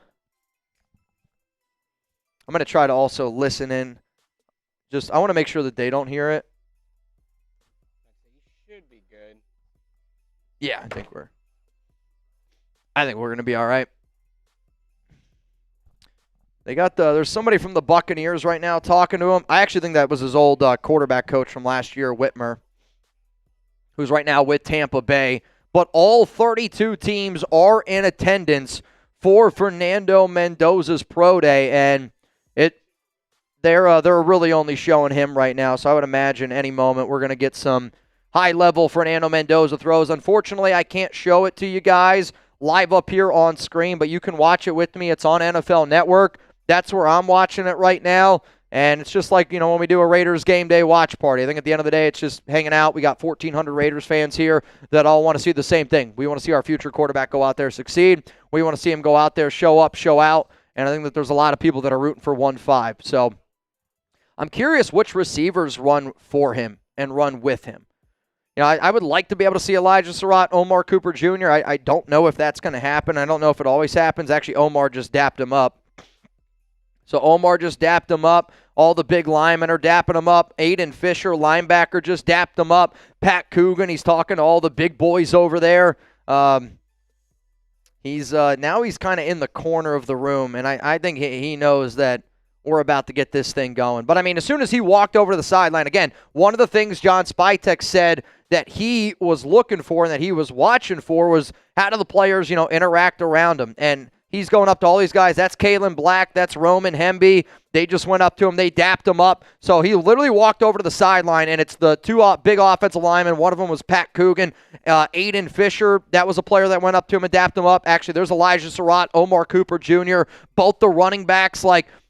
I'm going to try to also listen in. I want to make sure that they don't hear it. Should be good. Yeah, I think we're going to be all right. They got there's somebody from the Buccaneers right now talking to him. I actually think that was his old quarterback coach from last year, Whitmer. who's right now with Tampa Bay. But all 32 teams are in attendance for Fernando Mendoza's Pro Day, and they're really only showing him right now. So I would imagine any moment we're going to get some high-level Fernando Mendoza throws. Unfortunately, I can't show it to you guys live up here on screen, but you can watch it with me. It's on NFL Network. That's where I'm watching it right now. And it's just like, when we do a Raiders game day watch party. I think at the end of the day, it's just hanging out. We got 1,400 Raiders fans here that all want to see the same thing. We want to see our future quarterback go out there succeed. We want to see him go out there, show up, show out. And I think that there's a lot of people that are rooting for 1-5. So I'm curious which receivers run for him and run with him. I would like to be able to see Elijah Sarratt, Omar Cooper Jr. I don't know if that's going to happen. I don't know if it always happens. Actually, Omar just dapped him up. So Omar just dapped him up. All the big linemen are dapping him up. Aiden Fisher, linebacker, just dapped him up. Pat Coogan, he's talking to all the big boys over there. He's now he's kind of in the corner of the room, and I think he knows that we're about to get this thing going. But, as soon as he walked over to the sideline, again, one of the things John Spytek said that he was looking for and that he was watching for was how do the players, interact around him. And he's going up to all these guys. That's Kaelon Black. That's Roman Hemby. They just went up to him. They dapped him up. So he literally walked over to the sideline, and it's the two big offensive linemen. One of them was Pat Coogan. Aiden Fisher, that was a player that went up to him and dapped him up. Actually, there's Elijah Sarratt, Omar Cooper Jr., both the running backs.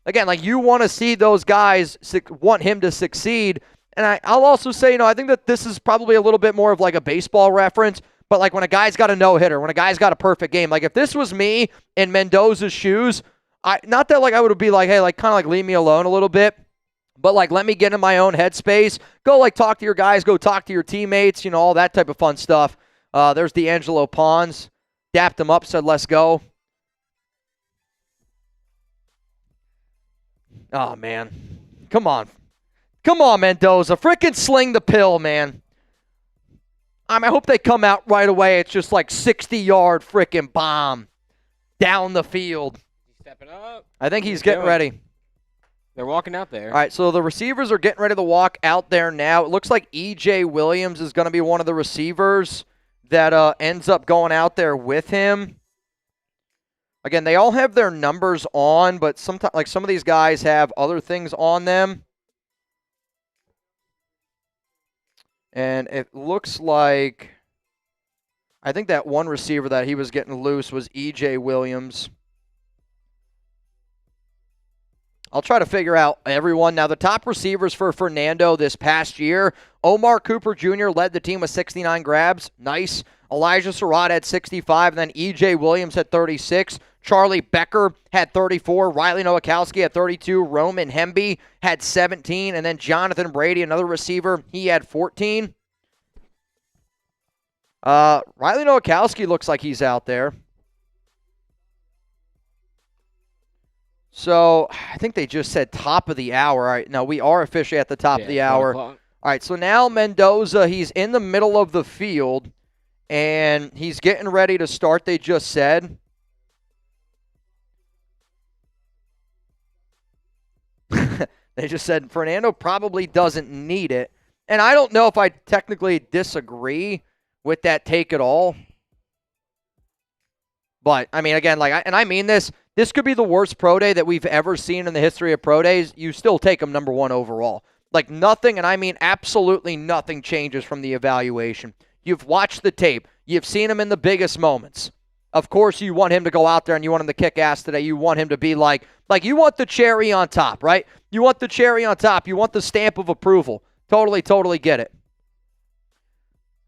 Again, you want to see those guys, want him to succeed. And I'll also say, I think that this is probably a little bit more of a baseball reference. But when a guy's got a no-hitter, when a guy's got a perfect game, if this was me in Mendoza's shoes, not that I would be hey, kind of leave me alone a little bit, but let me get in my own headspace. Go talk to your guys, go talk to your teammates, all that type of fun stuff. There's D'Angelo Pons, dapped him up, said let's go. Oh man, come on, Mendoza, freaking sling the pill, man. I hope they come out right away. It's just 60-yard freaking bomb down the field. He's stepping up. I think he's getting ready. They're walking out there. All right, so the receivers are getting ready to walk out there now. It looks like E.J. Williams is going to be one of the receivers that ends up going out there with him. Again, they all have their numbers on, but sometimes some of these guys have other things on them. And it looks like, I think that one receiver that he was getting loose was E.J. Williams. I'll try to figure out everyone. Now, the top receivers for Fernando this past year, Omar Cooper Jr. led the team with 69 grabs. Nice. Elijah Sarratt had 65, and then E.J. Williams had 36. Charlie Becker had 34. Riley Nowakoski had 32. Roman Hemby had 17. And then Jonathan Brady, another receiver, he had 14. Riley Nowakoski looks like he's out there. So I think they just said top of the hour. All right, no, we are officially at the top of the hour. All right, so now Mendoza, he's in the middle of the field, and he's getting ready to start, they just said. They just said Fernando probably doesn't need it. And I don't know if I technically disagree with that take at all. But, again, and I mean this could be the worst pro day that we've ever seen in the history of pro days. You still take him number one overall. Nothing, and I mean absolutely nothing changes from the evaluation. You've watched the tape. You've seen him in the biggest moments. Of course, you want him to go out there and you want him to kick ass today. You want him to be like you want the cherry on top, right? You want the cherry on top. You want the stamp of approval. Totally get it.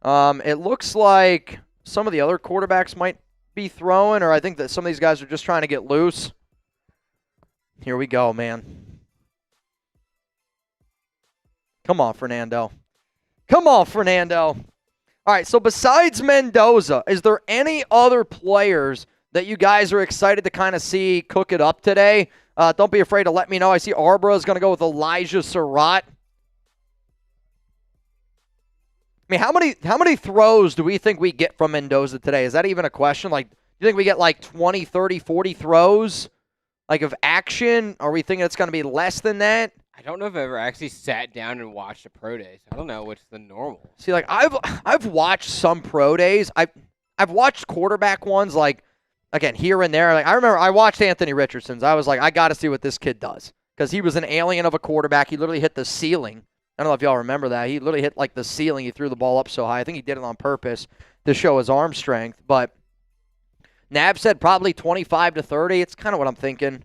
It looks like some of the other quarterbacks might be throwing, or I think that some of these guys are just trying to get loose. Here we go, man. Come on, Fernando. Come on, Fernando. All right, so besides Mendoza, is there any other players that you guys are excited to kind of see cook it up today? Don't be afraid to let me know. I see Arbra is going to go with Elijah Sarratt. How many throws do we think we get from Mendoza today? Is that even a question? Do you think we get 20, 30, 40 throws of action? Are we thinking it's going to be less than that? I don't know if I've ever actually sat down and watched a pro day, so I don't know what's the normal. See, like I've watched some pro days. I've watched quarterback ones, like, again, here and there. Like, I remember I watched Anthony Richardson's. I was like, I got to see what this kid does, because he was an alien of a quarterback. He literally hit the ceiling. I don't know if y'all remember that. He literally hit like the ceiling. He threw the ball up so high. I think he did it on purpose to show his arm strength. But Nav said probably 25 to 30. It's kind of what I'm thinking.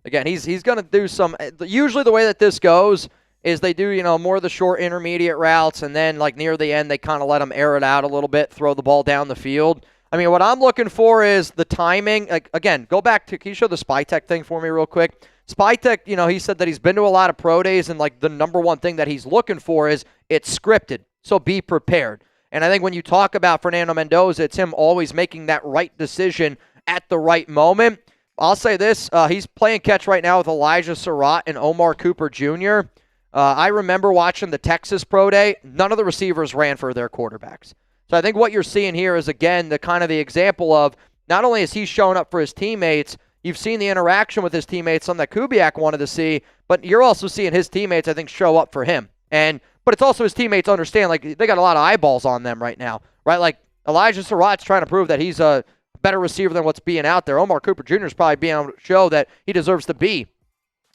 Again, he's going to do some. Usually the way that this goes is they do, more of the short intermediate routes, and then like near the end they kind of let them air it out a little bit, throw the ball down the field. I mean, what I'm looking for is the timing. Like, again, go back to, can you show the Spytek thing for me real quick? Spytek, he said that he's been to a lot of pro days, and like the number one thing that he's looking for is it's scripted. So be prepared. And I think when you talk about Fernando Mendoza, it's him always making that right decision at the right moment. I'll say this, he's playing catch right now with Elijah Sarratt and Omar Cooper Jr. I remember watching the Texas Pro Day. None of the receivers ran for their quarterbacks. So I think what you're seeing here is, again, the example of not only is he showing up for his teammates, you've seen the interaction with his teammates, something that Kubiak wanted to see, but you're also seeing his teammates, I think, show up for him. But it's also his teammates understand, like, they got a lot of eyeballs on them right now, right? Like, Elijah Sarratt's trying to prove that he's a better receiver than what's being out there. Omar Cooper Jr. is probably being able to show that he deserves to be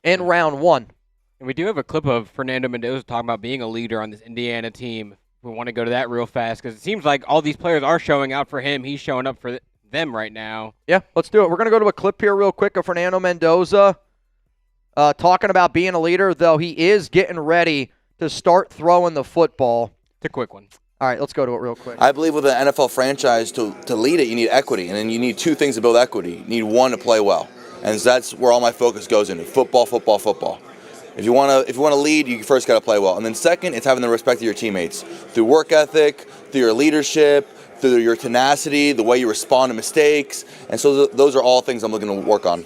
in round one. And we do have a clip of Fernando Mendoza talking about being a leader on this Indiana team. We want to go to that real fast because it seems like all these players are showing out for him. He's showing up for them right now. Yeah, let's do it. We're going to go to a clip here real quick of Fernando Mendoza talking about being a leader, though he is getting ready to start throwing the football. It's a quick one. All right, let's go to it real quick. I believe with an NFL franchise, to lead it, you need equity. And then you need two things to build equity. You need one, to play well. And so that's where all my focus goes into. Football, football, football. If you want to lead, you first got to play well. And then second, it's having the respect of your teammates. Through work ethic, through your leadership, through your tenacity, the way you respond to mistakes. And so those are all things I'm looking to work on.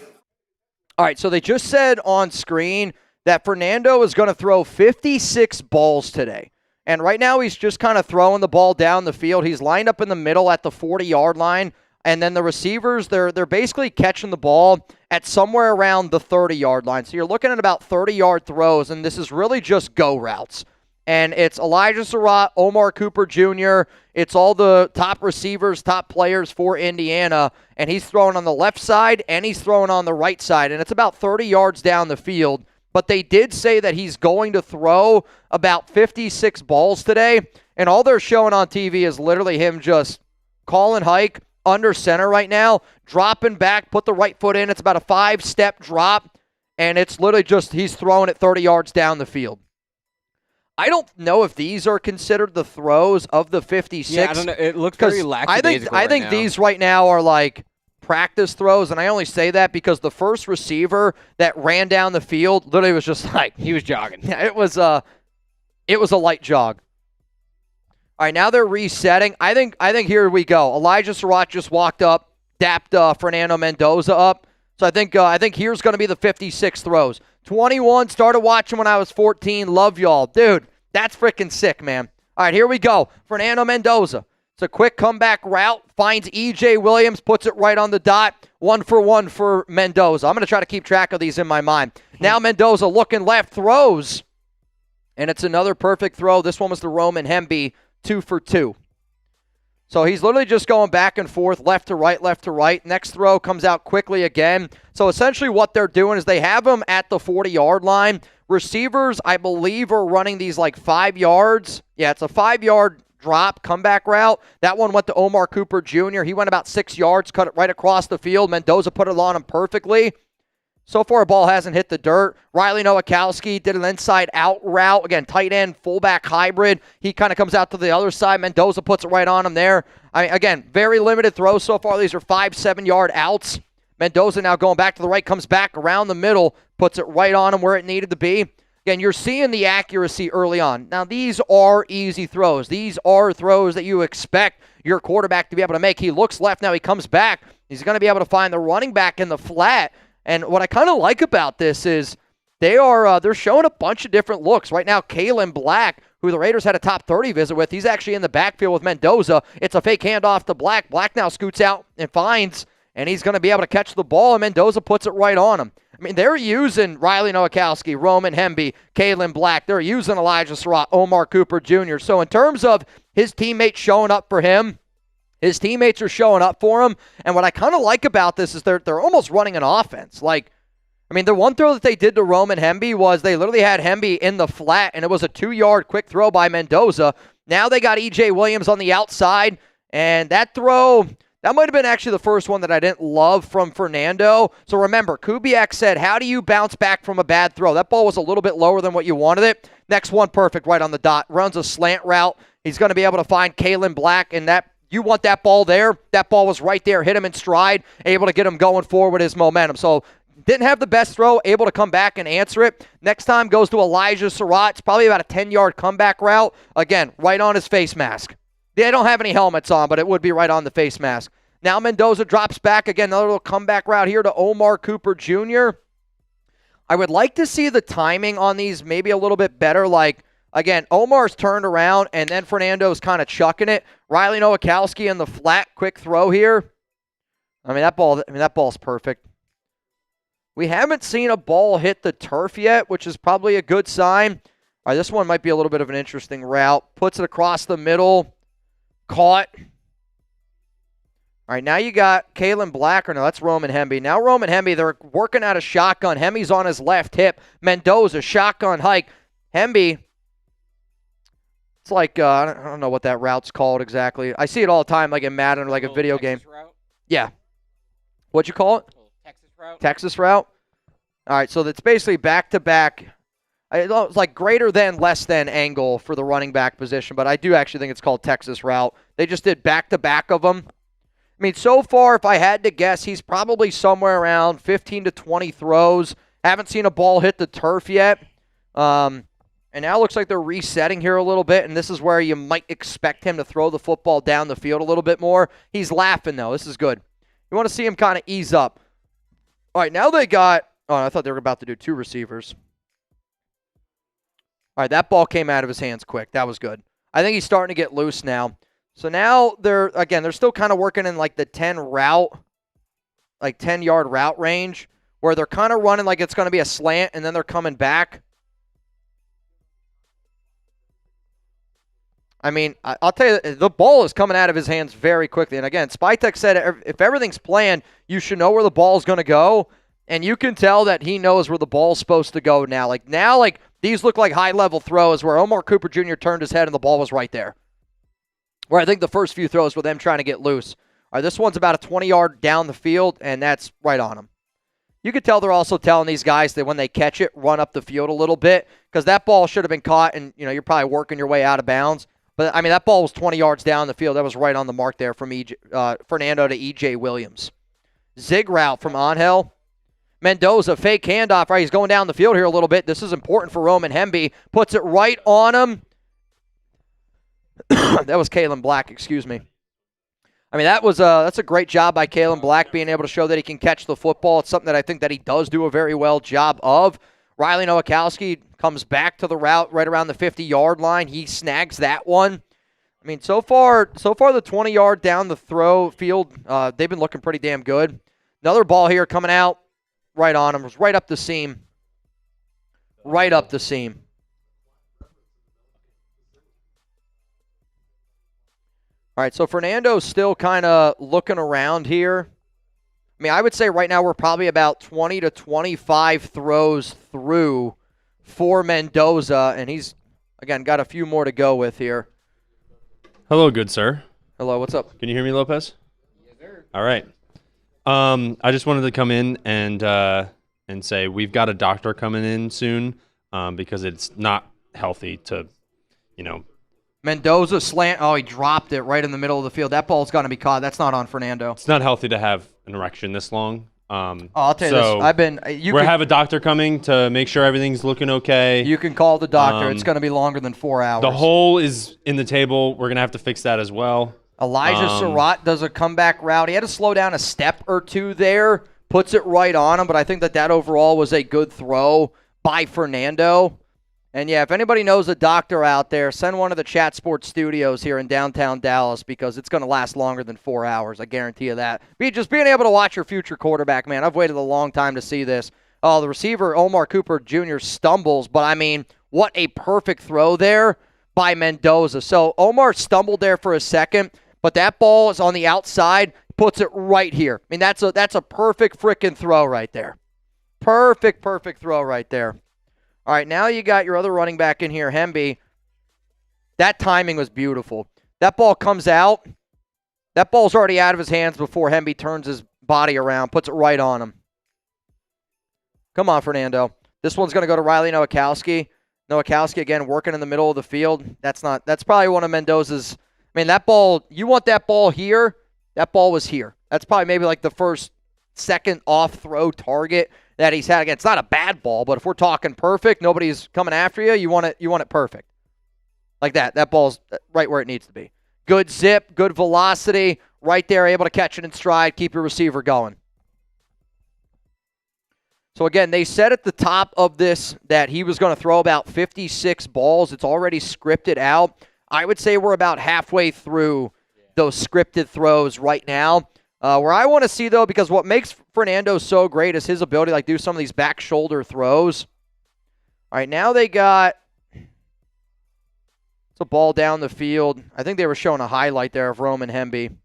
All right, so they just said on screen that Fernando is going to throw 56 balls today. And right now he's just kind of throwing the ball down the field. He's lined up in the middle at the 40-yard line. And then the receivers, they're basically catching the ball at somewhere around the 30-yard line. So you're looking at about 30-yard throws, and this is really just go routes. And it's Elijah Sarratt, Omar Cooper Jr., it's all the top receivers, top players for Indiana, and he's throwing on the left side and he's throwing on the right side. And it's about 30 yards down the field. But they did say that he's going to throw about 56 balls today, and all they're showing on TV is literally him just calling hike under center right now, dropping back, put the right foot in. It's about a 5-step drop, and it's literally just he's throwing it 30 yards down the field. I don't know if these are considered the throws of the 56. Yeah, I don't know. It looks very lackadaisical I think these right now are like practice throws, and I only say that because the first receiver that ran down the field literally was just like he was jogging. Yeah, it was a light jog. All right, now they're resetting. I think here we go. Elijah Sarratt just walked up, dapped Fernando Mendoza up. So I think here's going to be the 56 throws. 21, started watching when I was 14. Love y'all. Dude, that's freaking sick, man. All right, here we go. Fernando Mendoza. It's a quick comeback route. Finds E.J. Williams, puts it right on the dot. 1 for 1 for Mendoza. I'm going to try to keep track of these in my mind. Now Mendoza looking left, throws. And it's another perfect throw. This one was the Roman Hemby, 2 for 2. So he's literally just going back and forth, left to right, left to right. Next throw comes out quickly again. So essentially what they're doing is they have him at the 40-yard line. Receivers, I believe, are running these like 5 yards. Yeah, it's a 5-yard drop comeback route. That one went to Omar Cooper Jr. He went about 6 yards, cut it right across the field. Mendoza put it on him perfectly. So far, a ball hasn't hit the dirt. Riley Nowakoski did an inside-out route. Again, tight end, fullback hybrid. He kind of comes out to the other side. Mendoza puts it right on him there. I mean, again, very limited throws so far. These are 5-7-yard outs. Mendoza now going back to the right, comes back around the middle, puts it right on him where it needed to be. Again, you're seeing the accuracy early on. Now, these are easy throws. These are throws that you expect your quarterback to be able to make. He looks left now. He comes back. He's going to be able to find the running back in the flat. And what I kind of like about this is they're showing a bunch of different looks. Right now, Kaelon Black, who the Raiders had a top 30 visit with, he's actually in the backfield with Mendoza. It's a fake handoff to Black. Black now scoots out and finds, and he's going to be able to catch the ball, and Mendoza puts it right on him. I mean, they're using Riley Nowakoski, Roman Hemby, Kaelon Black. They're using Elijah Sarratt, Omar Cooper Jr. So in terms of his teammates showing up for him, his teammates are showing up for him. And what I kind of like about this is they're almost running an offense. Like, I mean, the one throw that they did to Roman Hemby was they literally had Hemby in the flat, and it was a 2-yard quick throw by Mendoza. Now they got E.J. Williams on the outside, and that throw, that might have been actually the first one that I didn't love from Fernando. So remember, Kubiak said, how do you bounce back from a bad throw? That ball was a little bit lower than what you wanted it. Next one, perfect, right on the dot. Runs a slant route. He's going to be able to find Kaelon Black, and that you want that ball there. That ball was right there, hit him in stride, able to get him going forward with his momentum. So didn't have the best throw, able to come back and answer it. Next time goes to Elijah Sarratt. It's probably about a 10-yard comeback route. Again, right on his face mask. They don't have any helmets on, but it would be right on the face mask. Now Mendoza drops back. Again, another little comeback route here to Omar Cooper Jr. I would like to see the timing on these maybe a little bit better. Like, again, Omar's turned around, and then Fernando's kind of chucking it. Riley Nowakoski in the flat, quick throw here. I mean, that ball's perfect. We haven't seen a ball hit the turf yet, which is probably a good sign. All right, this one might be a little bit of an interesting route. Puts it across the middle. Caught. All right, now you got Kaelon Black, or no, that's Roman Hemby. Now Roman Hemby, they're working out a shotgun. Hemby's on his left hip. Mendoza, shotgun hike. Hemby, it's like, I don't know what that route's called exactly. I see it all the time, like in Madden or like a video Texas game. Route? Yeah. What'd you call it? Texas route. Texas route. All right, so that's basically back-to-back. It's like greater than, less than angle for the running back position, but I do actually think it's called Texas route. They just did back-to-back of them. I mean, so far, if I had to guess, he's probably somewhere around 15 to 20 throws. Haven't seen a ball hit the turf yet. And now it looks like they're resetting here a little bit, and this is where you might expect him to throw the football down the field a little bit more. He's laughing, though. This is good. You want to see him kind of ease up. All right, now they got... Oh, I thought they were about to do 2 receivers. All right, that ball came out of his hands quick. That was good. I think he's starting to get loose now. So now they're still kind of working in like the 10-yard route range, where they're kind of running like it's going to be a slant, and then they're coming back. I mean, I'll tell you, the ball is coming out of his hands very quickly. And again, Spytek said if everything's planned, you should know where the ball's going to go. And you can tell that he knows where the ball's supposed to go now. Like these look like high-level throws where Omar Cooper Jr. turned his head and the ball was right there. Where I think the first few throws were them trying to get loose. All right, this one's about a 20-yard down the field, and that's right on him. You could tell they're also telling these guys that when they catch it, run up the field a little bit, because that ball should have been caught, and you're probably working your way out of bounds. But, I mean, that ball was 20 yards down the field. That was right on the mark there from Fernando to E.J. Williams. Zig route from Angel. Mendoza, fake handoff. Right, he's going down the field here a little bit. This is important for Roman Hemby. Puts it right on him. That was Kaelon Black, excuse me. I mean, that's a great job by Kaelon Black, being able to show that he can catch the football. It's something that I think that he does do a very well job of. Riley Nowakoski comes back to the route right around the 50-yard line. He snags that one. I mean, so far the 20-yard down the throw field, they've been looking pretty damn good. Another ball here coming out right on him. It was right up the seam. Right up the seam. All right, so Fernando's still kind of looking around here. I mean, I would say right now we're probably about 20 to 25 throws through for Mendoza, and he's, again, got a few more to go with here. Hello, good sir. Hello, what's up? Can you hear me, Lopez? Yes, sir. All right. I just wanted to come in and say we've got a doctor coming in soon because it's not healthy to, Mendoza slant. Oh, he dropped it right in the middle of the field. That ball's going to be caught. That's not on Fernando. It's not healthy to have an erection this long. I'll tell you this. We have a doctor coming to make sure everything's looking okay. You can call the doctor. It's going to be longer than 4 hours. The hole is in the table. We're going to have to fix that as well. Elijah Sarratt does a comeback route. He had to slow down a step or two there. Puts it right on him, but I think that overall was a good throw by Fernando. And, yeah, if anybody knows a doctor out there, send one to the Chat Sports Studios here in downtown Dallas, because it's going to last longer than 4 hours. I guarantee you that. Just being able to watch your future quarterback, man, I've waited a long time to see this. The receiver, Omar Cooper Jr., stumbles, but I mean, what a perfect throw there by Mendoza. So Omar stumbled there for a second, but that ball is on the outside, puts it right here. I mean, that's a perfect freaking throw right there. Perfect throw right there. All right, now you got your other running back in here, Hemby. That timing was beautiful. That ball comes out. That ball's already out of his hands before Hemby turns his body around, puts it right on him. Come on, Fernando. This one's going to go to Riley Nowakoski. Nowakoski, again, working in the middle of the field. That's probably one of Mendoza's. I mean, that ball, you want that ball here. That ball was here. That's probably maybe like the first, second off-throw target that he's had. Again, it's not a bad ball, but if we're talking perfect, nobody's coming after you, you want it perfect. Like that. That ball's right where it needs to be. Good zip, good velocity, right there, able to catch it in stride, keep your receiver going. So again, they said at the top of this that he was going to throw about 56 balls. It's already scripted out. I would say we're about halfway through those scripted throws right now. Where I want to see, though, because what makes Fernando so great is his ability to do some of these back shoulder throws. All right, now they got a ball down the field. I think they were showing a highlight there of Roman Hemby.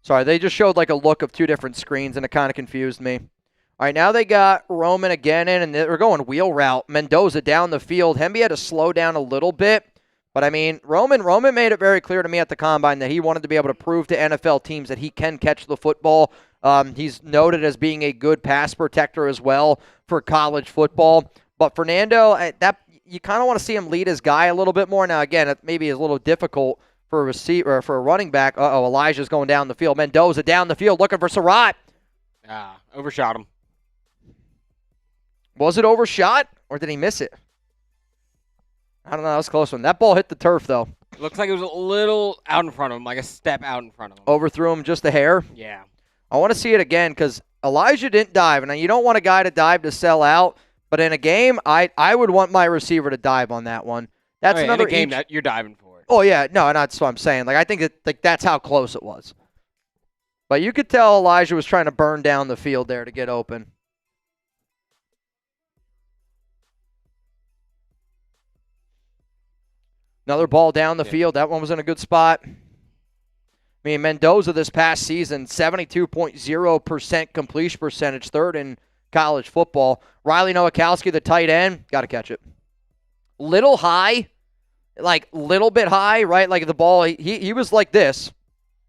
Sorry, they just showed like a look of two different screens, and it kind of confused me. All right, now they got Roman again in, and they're going wheel route. Mendoza down the field. Hemby had to slow down a little bit. But, I mean, Roman made it very clear to me at the Combine that he wanted to be able to prove to NFL teams that he can catch the football. He's noted as being a good pass protector as well for college football. But Fernando, you kind of want to see him lead his guy a little bit more. Now, again, it maybe is a little difficult for a receiver, for a running back. Elijah's going down the field. Mendoza down the field looking for Sarratt. Overshot him. Was it overshot, or did he miss it? I don't know. That was a close one. That ball hit the turf, though. It looks like it was a little out in front of him, like a step out in front of him. Overthrew him just a hair? Yeah. I want to see it again because Elijah didn't dive. And you don't want a guy to dive to sell out. But in a game, I would want my receiver to dive on that one. That's another in a game that you're diving for it. Oh, yeah. No, that's what I'm saying. I think that's how close it was. But you could tell Elijah was trying to burn down the field there to get open. Another ball down the field. That one was in a good spot. I mean, Mendoza this past season, 72.0% completion percentage, third in college football. Riley Nowakoski, the tight end, got to catch it. Little high, little bit high, right? Like the ball, he was like this,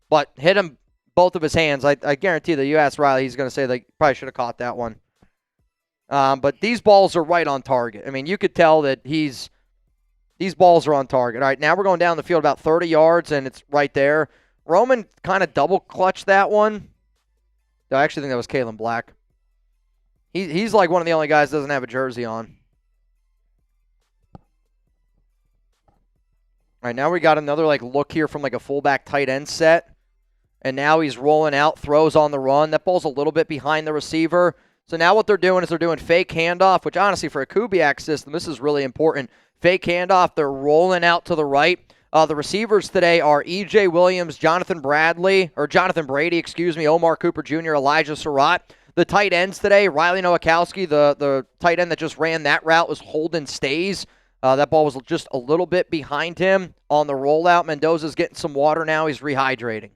but hit him both of his hands. I guarantee that you ask Riley, he's going to say they probably should have caught that one. But these balls are right on target. I mean, you could tell that these balls are on target. All right, now we're going down the field about 30 yards, and it's right there. Roman kind of double-clutched that one. I actually think that was Kaelon Black. He's like one of the only guys that doesn't have a jersey on. All right, now we got another look here from a fullback tight end set. And now he's rolling out, throws on the run. That ball's a little bit behind the receiver. So now what they're doing is they're doing fake handoff, which honestly for a Kubiak system, this is really important. Fake handoff, they're rolling out to the right. The receivers today are E.J. Williams, Jonathan Brady, Omar Cooper Jr., Elijah Sarratt. The tight ends today, Riley Nowakoski, the tight end that just ran that route was Holden Stays. That ball was just a little bit behind him on the rollout. Mendoza's getting some water now. He's rehydrating.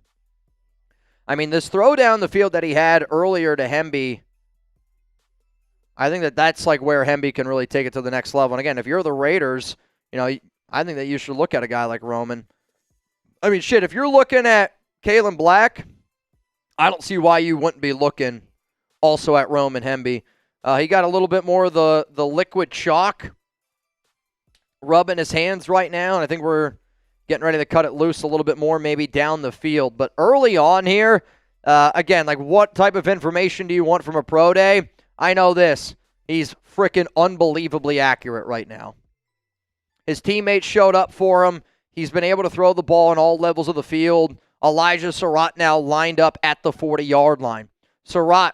I mean, this throw down the field that he had earlier to Hemby, I think that's where Hemby can really take it to the next level. And again, if you're the Raiders, I think that you should look at a guy like Roman. I mean, shit, if you're looking at Kaelon Black, I don't see why you wouldn't be looking also at Roman Hemby. He got a little bit more of the liquid chalk rubbing his hands right now, and I think we're getting ready to cut it loose a little bit more, maybe down the field. But early on here, again, what type of information do you want from a pro day? I know this. He's freaking unbelievably accurate right now. His teammates showed up for him. He's been able to throw the ball on all levels of the field. Elijah Sarratt now lined up at the 40-yard line. Sarratt,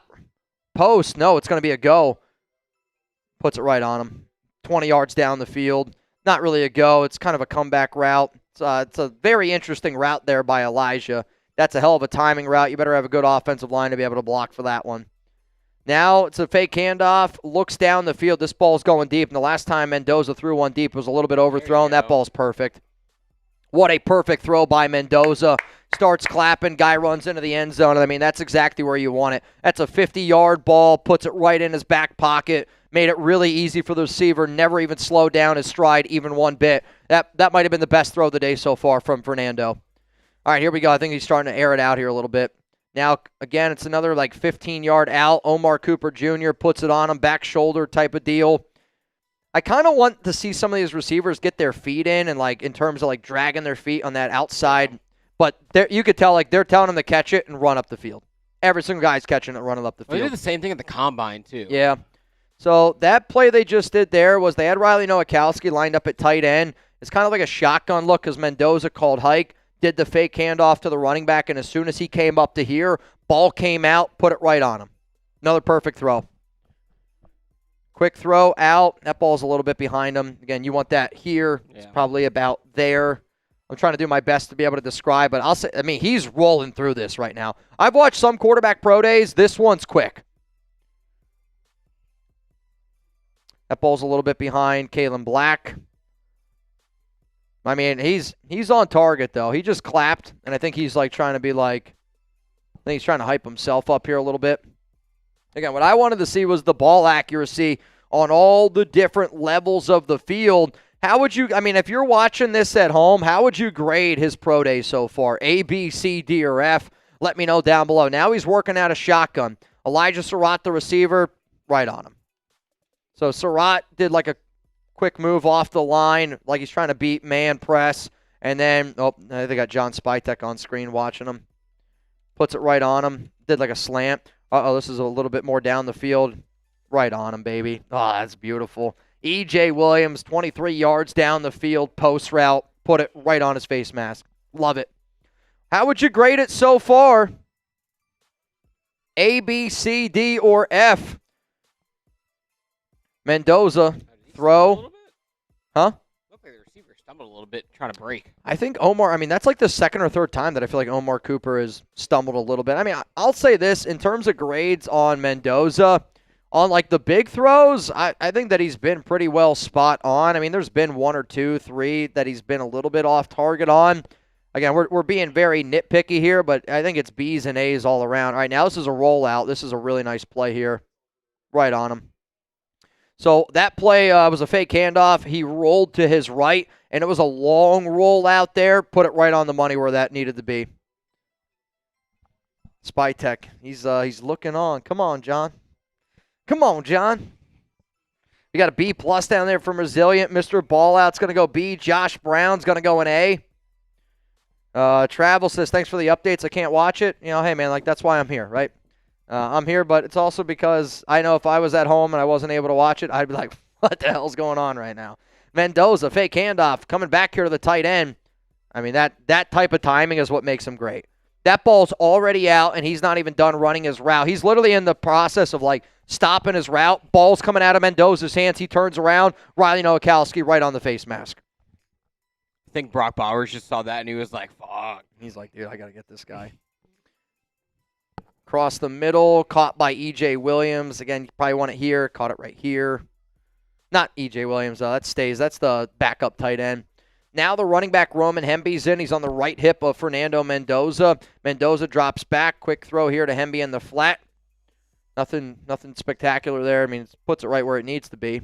post. No, it's going to be a go. Puts it right on him. 20 yards down the field. Not really a go. It's kind of a comeback route. It's a very interesting route there by Elijah. That's a hell of a timing route. You better have a good offensive line to be able to block for that one. Now it's a fake handoff, looks down the field. This ball's going deep, and the last time Mendoza threw one deep was a little bit overthrown. That ball's perfect. What a perfect throw by Mendoza. Starts clapping, guy runs into the end zone. I mean, that's exactly where you want it. That's a 50-yard ball, puts it right in his back pocket, made it really easy for the receiver, never even slowed down his stride even one bit. That might have been the best throw of the day so far from Fernando. All right, here we go. I think he's starting to air it out here a little bit. Now, again, it's another like 15-yard out. Omar Cooper Jr. puts it on him, back shoulder type of deal. I kind of want to see some of these receivers get their feet in like in terms of like dragging their feet on that outside. But you could tell like they're telling him to catch it and run up the field. Every single guy's catching it and running up the field. Well, they did the same thing at the combine, too. Yeah. So that play they just did there was they had Riley Nowakoski lined up at tight end. It's kind of like a shotgun look because Mendoza called hike. Did the fake handoff to the running back, and as soon as he came up to here, ball came out, put it right on him. Another perfect throw. Quick throw out. That ball's a little bit behind him. Again, you want that here. Yeah. It's probably about there. I'm trying to do my best to be able to describe, but he's rolling through this right now. I've watched some quarterback pro days. This one's quick. That ball's a little bit behind Kaelon Black. I mean, he's on target, though. He just clapped, and I think he's like trying to be like, I think he's trying to hype himself up here a little bit. Again, what I wanted to see was the ball accuracy on all the different levels of the field. How would you, if you're watching this at home, how would you grade his pro day so far? A, B, C, D, or F? Let me know down below. Now he's working out a shotgun. Elijah Sarratt, the receiver, right on him. So Sarratt did like a quick move off the line, like he's trying to beat man press. And then, they got John Spytek on screen watching him. Puts it right on him. Did like a slant. This is a little bit more down the field. Right on him, baby. Oh, that's beautiful. E.J. Williams, 23 yards down the field, post route. Put it right on his face mask. Love it. How would you grade it so far? A, B, C, D, or F? Mendoza, throw. Huh? Looked like the receiver stumbled a little bit trying to break. I think Omar, that's like the second or third time that I feel like Omar Cooper has stumbled a little bit. I'll say this, in terms of grades on Mendoza, on like the big throws, I think that he's been pretty well spot on. There's been 1 or 2, 3 that he's been a little bit off target on. Again, we're being very nitpicky here, but I think it's B's and A's all around. All right, now this is a rollout. This is a really nice play here. Right on him. So that play was a fake handoff. He rolled to his right, and it was a long roll out there. Put it right on the money where that needed to be. Spytek, he's looking on. Come on, John. Come on, John. We got a B+ down there from Resilient. Mr. Ballout's going to go B. Josh Brown's going to go an A. Travel says, thanks for the updates. I can't watch it. Hey, man, that's why I'm here, right? I'm here, but it's also because I know if I was at home and I wasn't able to watch it, I'd be like, what the hell's going on right now? Mendoza, fake handoff, coming back here to the tight end. That type of timing is what makes him great. That ball's already out, and he's not even done running his route. He's literally in the process of, stopping his route. Ball's coming out of Mendoza's hands. He turns around. Riley Nowakoski right on the face mask. I think Brock Bowers just saw that, and he was like, fuck. He's like, dude, I got to get this guy. Across the middle, caught by E.J. Williams. Again, you probably want it here. Caught it right here. Not E.J. Williams, though. That stays. That's the backup tight end. Now the running back, Roman Hemby's in. He's on the right hip of Fernando Mendoza. Mendoza drops back. Quick throw here to Hemby in the flat. Nothing spectacular there. It puts it right where it needs to be.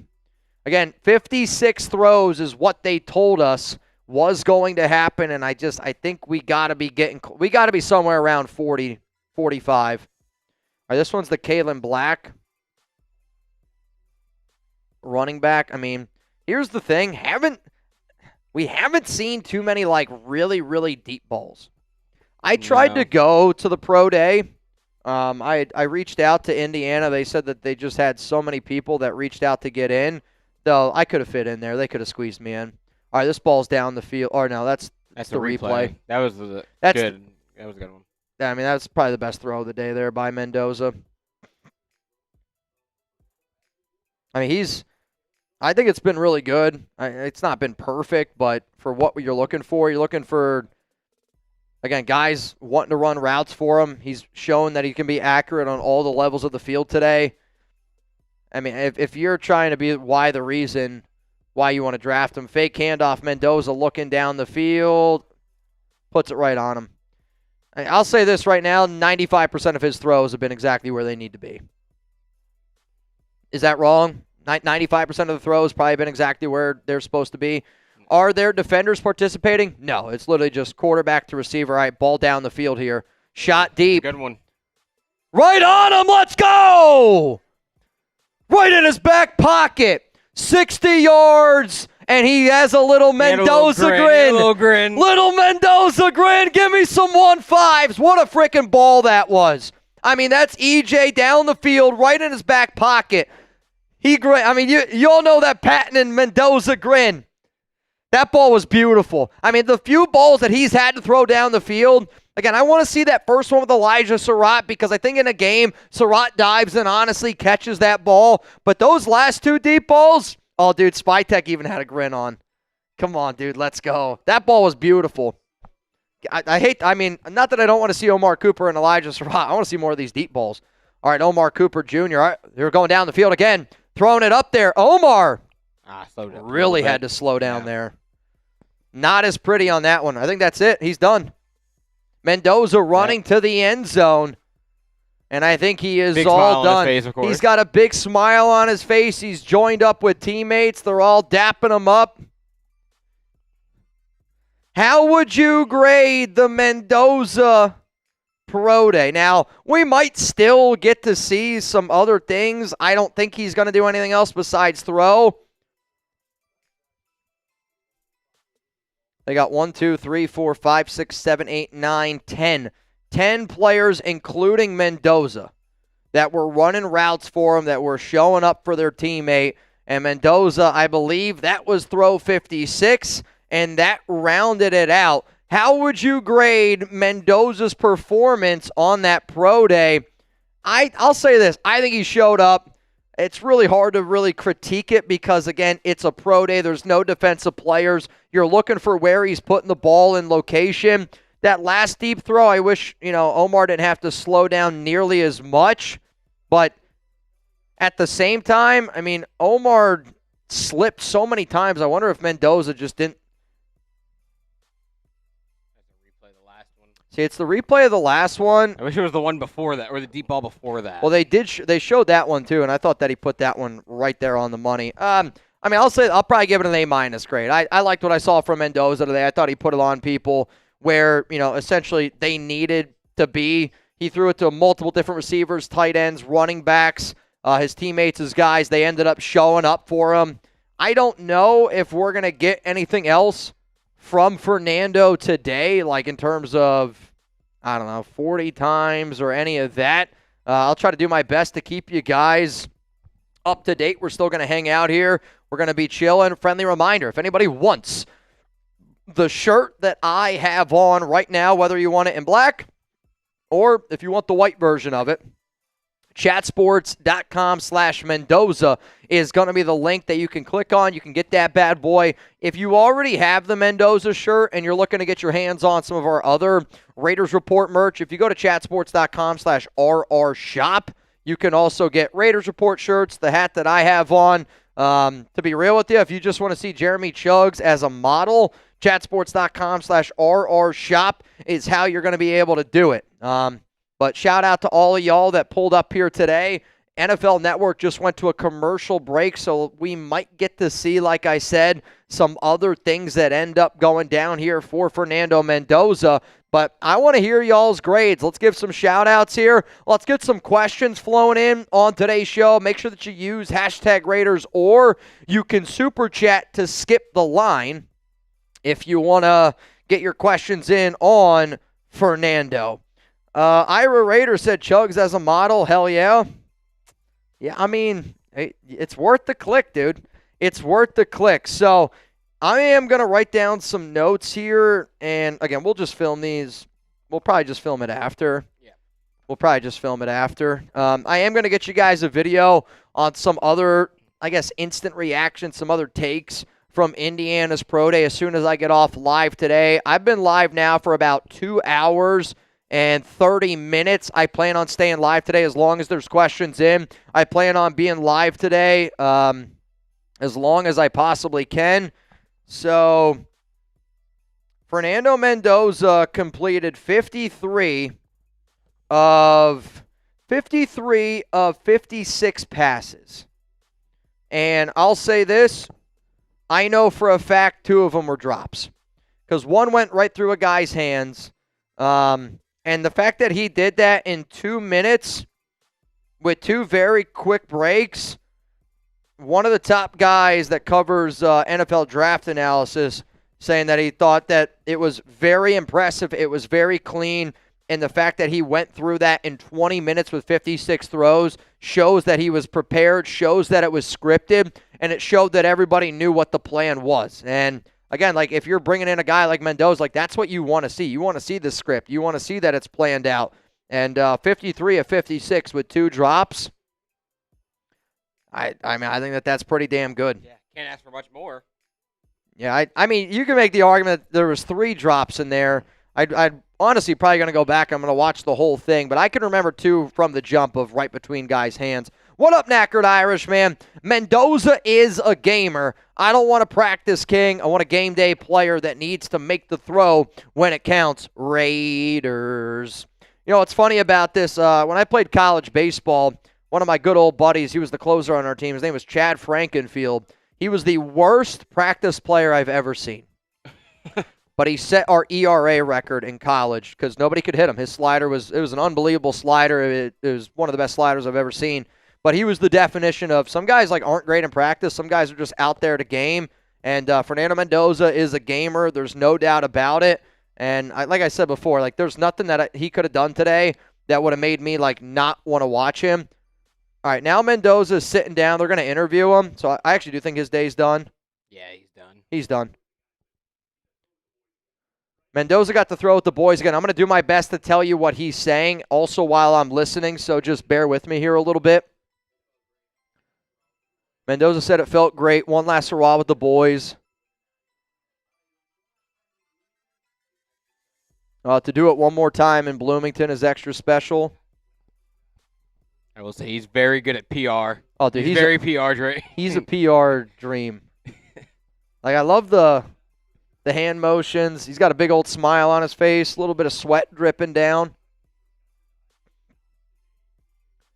Again, 56 throws is what they told us was going to happen, and I think we got to be somewhere around 40, 45. All right, this one's the Kaelon Black running back. Here's the thing. We haven't seen too many really, really deep balls. I tried to go to the pro day. I reached out to Indiana. They said that they just had so many people that reached out to get in. Though I could have fit in there. They could have squeezed me in. All right, this ball's down the field. Or no, that's the replay. That was good. That was a good one. That's probably the best throw of the day there by Mendoza. I think it's been really good. It's not been perfect, but for what you're looking for Again, guys wanting to run routes for him. He's shown that he can be accurate on all the levels of the field today. I mean, if you're trying to be the reason why you want to draft him, fake handoff, Mendoza looking down the field, puts it right on him. I'll say this right now, 95% of his throws have been exactly where they need to be. Is that wrong? 95% of the throws probably been exactly where they're supposed to be. Are there defenders participating? No, it's literally just quarterback to receiver. All right, ball down the field here. Shot deep. Good one. Right on him. Let's go. Right in his back pocket. 60 yards, and he has a little Mendoza grin. Little grin. Little Mendoza grin. Give me some 1-5s. What a freaking ball that was. I mean, that's EJ down the field, right in his back pocket. He grin. I mean, you all know that Patton and Mendoza grin. That ball was beautiful. I mean, the few balls that he's had to throw down the field, again, I want to see that first one with Elijah Sarratt because I think in a game, Sarratt dives and honestly catches that ball. But those last two deep balls, oh, dude, Spytek even had a grin on. Come on, dude, let's go. That ball was beautiful. I mean, not that I don't want to see Omar Cooper and Elijah Sarratt. I want to see more of these deep balls. All right, Omar Cooper Jr., all right, they're going down the field again, throwing it up there. Omar Slowed down really had to slow down there. Not as pretty on that one. I think that's it. He's done. Mendoza running to the end zone. And I think he is big all smile done. on his face, of course. He's got a big smile on his face. He's joined up with teammates. They're all dapping him up. How would you grade the Mendoza Pro Day? Now, we might still get to see some other things. I don't think he's going to do anything else besides throw. They got 1, 2, 3, 4, 5, 6, 7, 8, 9, 10. 10 players, including Mendoza, that were running routes for him, that were showing up for their teammate. And Mendoza, I believe that was throw 56, and that rounded it out. How would you grade Mendoza's performance on that pro day? I'll say this. I think he showed up. It's really hard to really critique it because, again, it's a pro day. There's no defensive players. You're looking for where he's putting the ball in location. That last deep throw, I wish, Omar didn't have to slow down nearly as much. But at the same time, I mean, Omar slipped so many times. I wonder if Mendoza just didn't. See, it's the replay of the last one. I wish it was the one before that, or the deep ball before that. Well, they showed that one too, and I thought that he put that one right there on the money. I mean, I'll probably give it an A- grade. I liked what I saw from Mendoza today. I thought he put it on people where, essentially they needed to be. He threw it to multiple different receivers, tight ends, running backs, his teammates, his guys. They ended up showing up for him. I don't know if we're going to get anything else from Fernando today, like in terms of, 40 times or any of that. I'll try to do my best to keep you guys up to date. We're still going to hang out here. We're going to be chilling. Friendly reminder, if anybody wants the shirt that I have on right now, whether you want it in black or if you want the white version of it, chatsports.com/Mendoza is going to be the link that you can click on. You can get that bad boy. If you already have the Mendoza shirt and you're looking to get your hands on some of our other Raiders Report merch, if you go to chatsports.com/RRshop, you can also get Raiders Report shirts, the hat that I have on. To be real with you, if you just want to see Jeremy Chuggs as a model, chatsports.com/RRshop is how you're going to be able to do it. But shout out to all of y'all that pulled up here today. NFL Network just went to a commercial break, so we might get to see, like I said, some other things that end up going down here for Fernando Mendoza. But I want to hear y'all's grades. Let's give some shout outs here. Let's get some questions flowing in on today's show. Make sure that you use #Raiders, or you can super chat to skip the line if you want to get your questions in on Fernando. Ira Raider said Chuggs as a model. Hell yeah. Yeah, I mean, it's worth the click, dude. It's worth the click. So I am going to write down some notes here. And, again, we'll just film these. We'll probably just film it after. Yeah. We'll probably just film it after. I am going to get you guys a video on some other, I guess, instant reaction, some other takes from Indiana's Pro Day as soon as I get off live today. I've been live now for about 2 hours and 30 minutes. I plan on staying live today as long as there's questions in. I plan on being live today as long as I possibly can. So Fernando Mendoza completed 53 of 56 passes. And I'll say this, I know for a fact 2 of them were drops. Because one went right through a guy's hands. And the fact that he did that in 2 minutes with 2 very quick breaks, one of the top guys that covers NFL draft analysis saying that he thought that it was very impressive, it was very clean, and the fact that he went through that in 20 minutes with 56 throws shows that he was prepared, shows that it was scripted, and it showed that everybody knew what the plan was. And again, like if you're bringing in a guy like Mendoza, like that's what you want to see. You want to see the script. You want to see that it's planned out. And 53 of 56 with 2 drops. I mean, I think that's pretty damn good. Yeah, can't ask for much more. Yeah, I mean, you can make the argument that there was 3 drops in there. I'd honestly probably going to go back. I'm going to watch the whole thing, but I can remember 2 from the jump of right between guys' hands. What up, knackered Irishman? Mendoza is a gamer. I don't want a practice king. I want a game day player that needs to make the throw when it counts. Raiders. You know what's funny about this? When I played college baseball, one of my good old buddies, he was the closer on our team. His name was Chad Frankenfield. He was the worst practice player I've ever seen. But he set our ERA record in college because nobody could hit him. His slider was an unbelievable slider. It was one of the best sliders I've ever seen. But he was the definition of some guys like aren't great in practice. Some guys are just out there to game. And Fernando Mendoza is a gamer. There's no doubt about it. And like I said before, like there's nothing that he could have done today that would have made me like not want to watch him. All right, now Mendoza is sitting down. They're going to interview him. So I actually do think his day's done. Yeah, he's done. He's done. Mendoza got to throw with the boys again. I'm going to do my best to tell you what he's saying also while I'm listening, so just bear with me here a little bit. Mendoza said it felt great. One last hurrah with the boys. To do it one more time in Bloomington is extra special. I will say he's very good at PR. Oh, dude, he's very PR trained. He's a PR dream. Like I love the hand motions. He's got a big old smile on his face, a little bit of sweat dripping down.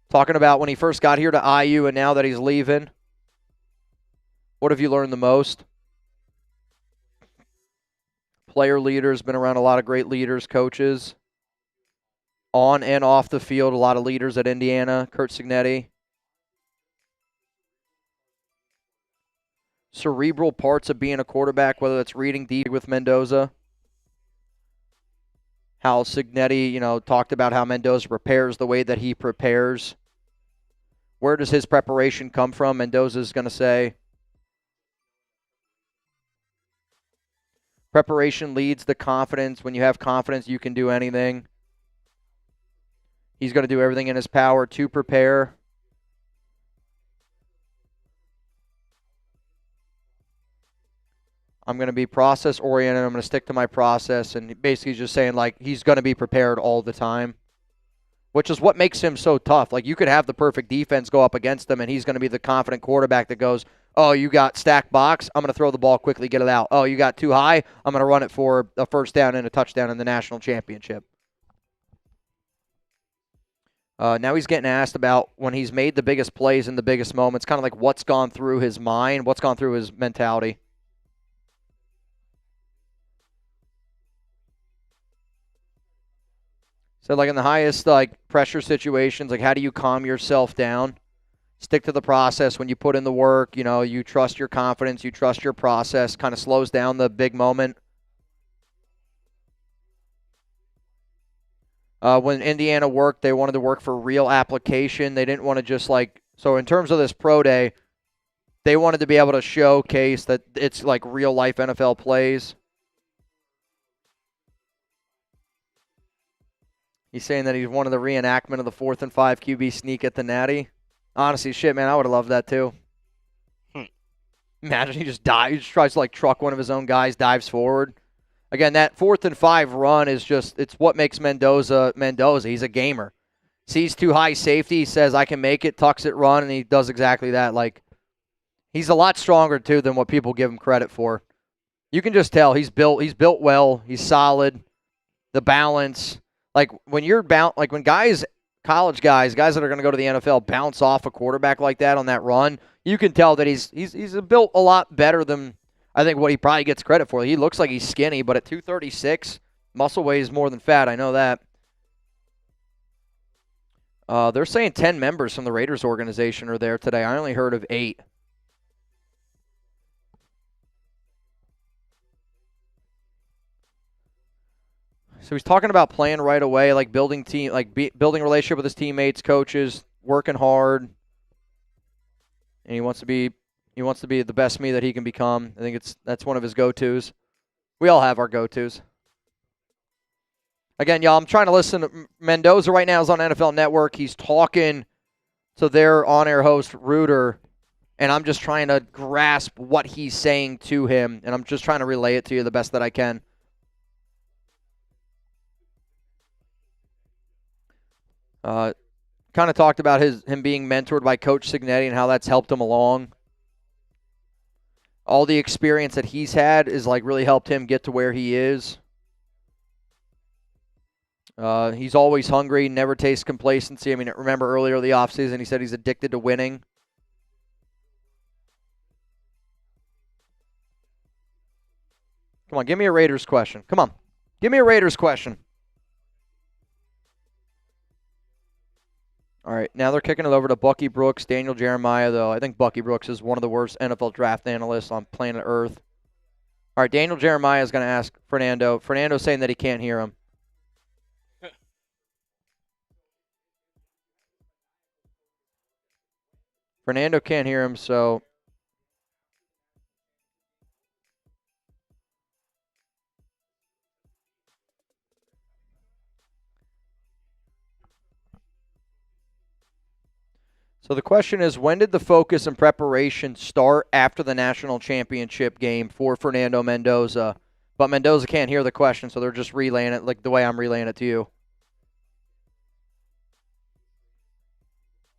Talking about when he first got here to IU and now that he's leaving. What have you learned the most? Player leaders, been around a lot of great leaders, coaches. On and off the field, a lot of leaders at Indiana. Curt Cignetti. Cerebral parts of being a quarterback, whether that's reading deep with Mendoza. How Cignetti, talked about how Mendoza prepares the way that he prepares. Where does his preparation come from? Mendoza's going to say, preparation leads to confidence. When you have confidence, you can do anything. He's going to do everything in his power to prepare. I'm going to be process-oriented. I'm going to stick to my process. And basically just saying, like, he's going to be prepared all the time, which is what makes him so tough. Like, you could have the perfect defense go up against him, and he's going to be the confident quarterback that goes, oh, you got stacked box, I'm going to throw the ball quickly, get it out. Oh, you got too high, I'm going to run it for a first down and a touchdown in the national championship. Now he's getting asked about when he's made the biggest plays in the biggest moments, kind of like what's gone through his mind, what's gone through his mentality. So like in the highest pressure situations, like how do you calm yourself down? Stick to the process when you put in the work, you trust your confidence, you trust your process, kind of slows down the big moment. When Indiana worked, they wanted to work for real application. They didn't want to just so in terms of this pro day, they wanted to be able to showcase that it's like real life NFL plays. He's saying that he's one of the reenactment of the 4th and 5 QB sneak at the Natty. Honestly, shit, man, I would have loved that too. Imagine he just dives, tries to like truck one of his own guys, dives forward. Again, that 4th and 5 run is just, it's what makes Mendoza. He's a gamer. Sees too high safety, he says, I can make it, tucks it, run, and he does exactly that. Like, he's a lot stronger, too, than what people give him credit for. You can just tell he's built well, he's solid, the balance. Like, when when guys, college guys that are going to go to the NFL bounce off a quarterback like that on that run, you can tell that he's built a lot better than I think what he probably gets credit for. He looks like he's skinny, but at 236, muscle weighs more than fat. I know that. They're saying 10 members from the Raiders organization are there today. I only heard of 8. So he's talking about playing right away, like building building a relationship with his teammates, coaches, working hard, and he wants to be the best me that he can become. I think that's one of his go-tos. We all have our go-tos. Again, y'all, I'm trying to listen to Mendoza right now is on NFL Network. He's talking to their on-air host, Reuter, and I'm just trying to grasp what he's saying to him, and I'm just trying to relay it to you the best that I can. Kind of talked about him being mentored by Coach Signetti and how that's helped him along. All the experience that he's had is like really helped him get to where he is. He's always hungry, never tastes complacency. I mean, remember earlier in the offseason, he said he's addicted to winning. Come on, give me a Raiders question. Come on, give me a Raiders question. All right, now they're kicking it over to Bucky Brooks, Daniel Jeremiah, though. I think Bucky Brooks is one of the worst NFL draft analysts on planet Earth. All right, Daniel Jeremiah is going to ask Fernando. Fernando's saying that he can't hear him. Fernando can't hear him, so... So the question is, when did the focus and preparation start after the national championship game for Fernando Mendoza? But Mendoza can't hear the question, so they're just relaying it like the way I'm relaying it to you.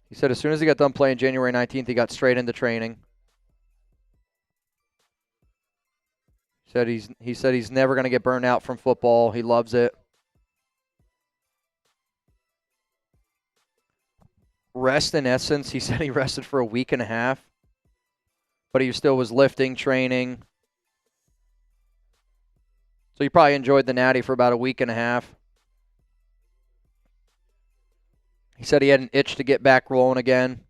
He said as soon as he got done playing January 19th, he got straight into training. He said he's never going to get burned out from football. He loves it. Rest, in essence, he said he rested for a week and a half, but he still was lifting, training. So he probably enjoyed the natty for about a week and a half. He said he had an itch to get back rolling again.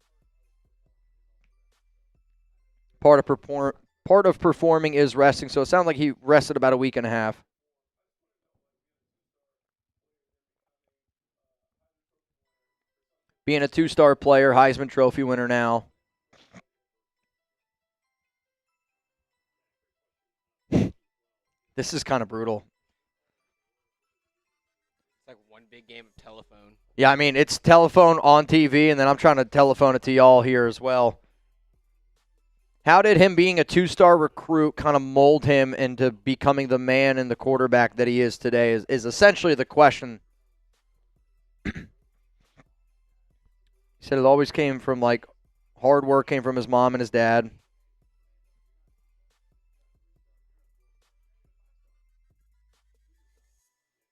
Part of performing is resting, so it sounds like he rested about a week and a half. Being a 2-star player, Heisman Trophy winner now. This is kind of brutal. It's like one big game of telephone. Yeah, I mean, it's telephone on TV, and then I'm trying to telephone it to y'all here as well. How did him being a 2-star recruit kind of mold him into becoming the man and the quarterback that he is today is essentially the question. He said it always came from, like, hard work came from his mom and his dad.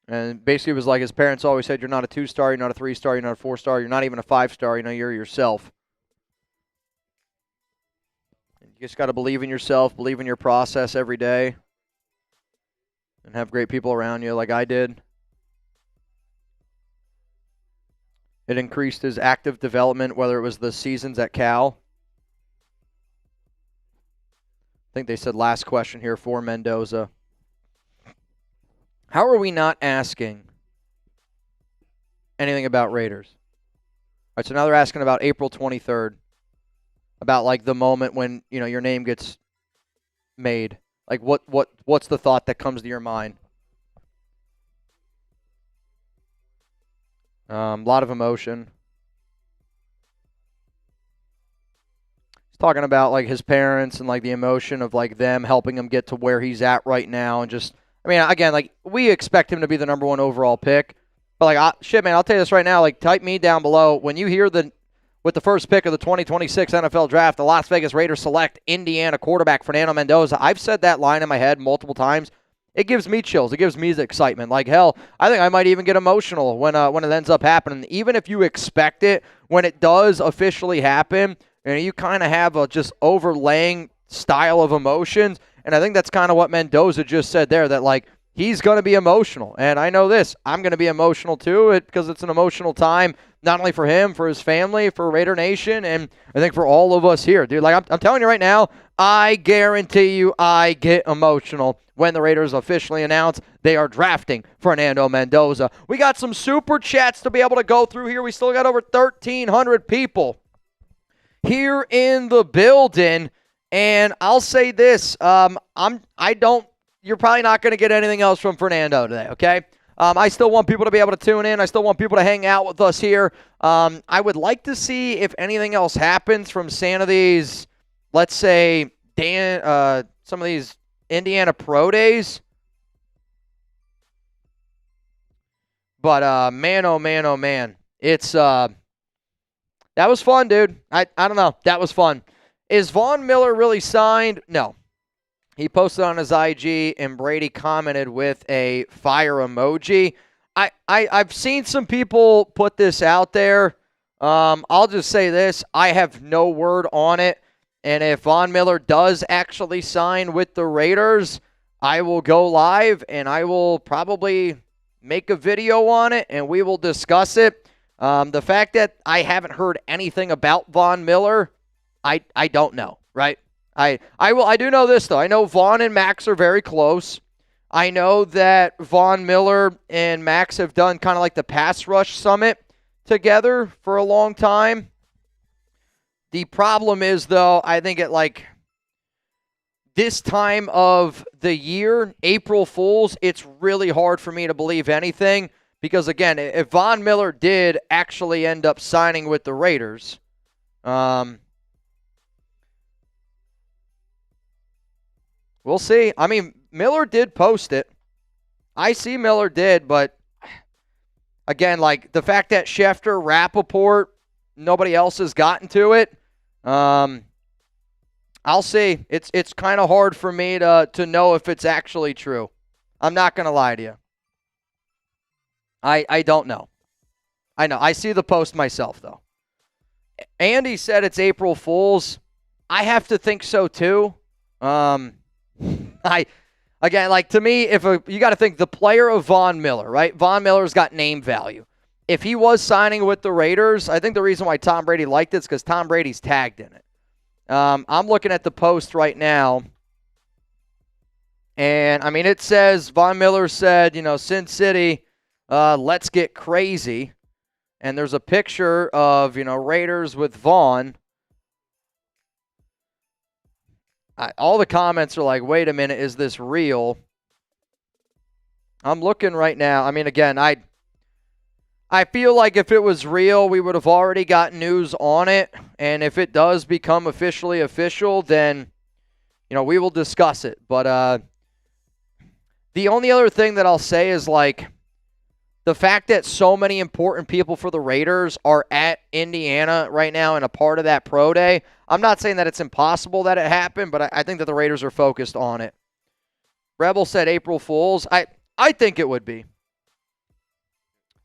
And basically it was like his parents always said, you're not a 2-star, you're not a 3-star, you're not a 4-star, you're not even a 5-star, you're yourself. You just got to believe in yourself, believe in your process every day, and have great people around you like I did. It increased his active development, whether it was the seasons at Cal. I think they said last question here for Mendoza. How are we not asking anything about Raiders? All right, so now they're asking about April 23rd, about like the moment when, your name gets made. Like what's the thought that comes to your mind? A lot of emotion. He's talking about like his parents and like the emotion of like them helping him get to where he's at right now, and just, I mean, again, like we expect him to be the number 1 overall pick, but like shit, man, I'll tell you this right now. Like, type me down below when you hear with the first pick of the 2026 NFL Draft, the Las Vegas Raiders select Indiana quarterback Fernando Mendoza. I've said that line in my head multiple times. It gives me chills. It gives me the excitement. Like, hell, I think I might even get emotional when it ends up happening. Even if you expect it, when it does officially happen, you kind of have a just overlaying style of emotions. And I think that's kind of what Mendoza just said there, that, like, he's going to be emotional. And I know this. I'm going to be emotional, too, because it's an emotional time, not only for him, for his family, for Raider Nation, and I think for all of us here. Dude, like, I'm telling you right now, I guarantee you I get emotional when the Raiders officially announce they are drafting Fernando Mendoza. We got some super chats to be able to go through here. We still got over 1,300 people here in the building. And I'll say this, you're probably not going to get anything else from Fernando today, okay? I still want people to be able to tune in. I still want people to hang out with us here. I would like to see if anything else happens from some of these, let's say, some of these Indiana Pro Days. But, man, oh, man. It's, that was fun, dude. I don't know. That was fun. Is Von Miller really signed? No. He posted on his IG, and Brady commented with a fire emoji. I've seen some people put this out there. I'll just say this. I have no word on it. And if Von Miller does actually sign with the Raiders, I will go live, and I will probably make a video on it, and we will discuss it. The fact that I haven't heard anything about Von Miller, I don't know, right? I do know this, though. I know Vaughn and Max are very close. I know that Von Miller and Max have done kind of like the pass rush summit together for a long time. The problem is, though, I think at like this time of the year, April Fools, it's really hard for me to believe anything because, again, if Von Miller did actually end up signing with the Raiders, we'll see. I mean, Miller did post it. I see Miller did, but again, like the fact that Schefter, Rappaport, nobody else has gotten to it, I'll see. It's kind of hard for me to know if it's actually true. I'm not going to lie to you. I don't know. I know. I see the post myself, though. Andy said it's April Fool's. I have to think so, too. Again, like to me, you got to think the player of Von Miller, right? Von Miller's got name value. If he was signing with the Raiders, I think the reason why Tom Brady liked it is because Tom Brady's tagged in it. I'm looking at the post right now, and I mean it says Von Miller said, Sin City, let's get crazy, and there's a picture of Raiders with Vaughn. All the comments are like, wait a minute, is this real? I'm looking right now. I mean, again, I feel like if it was real, we would have already got news on it. And if it does become officially official, then, we will discuss it. But the only other thing that I'll say is, like, the fact that so many important people for the Raiders are at Indiana right now and a part of that pro day, I'm not saying that it's impossible that it happened, but I think that the Raiders are focused on it. Rebel said April Fools. I think it would be.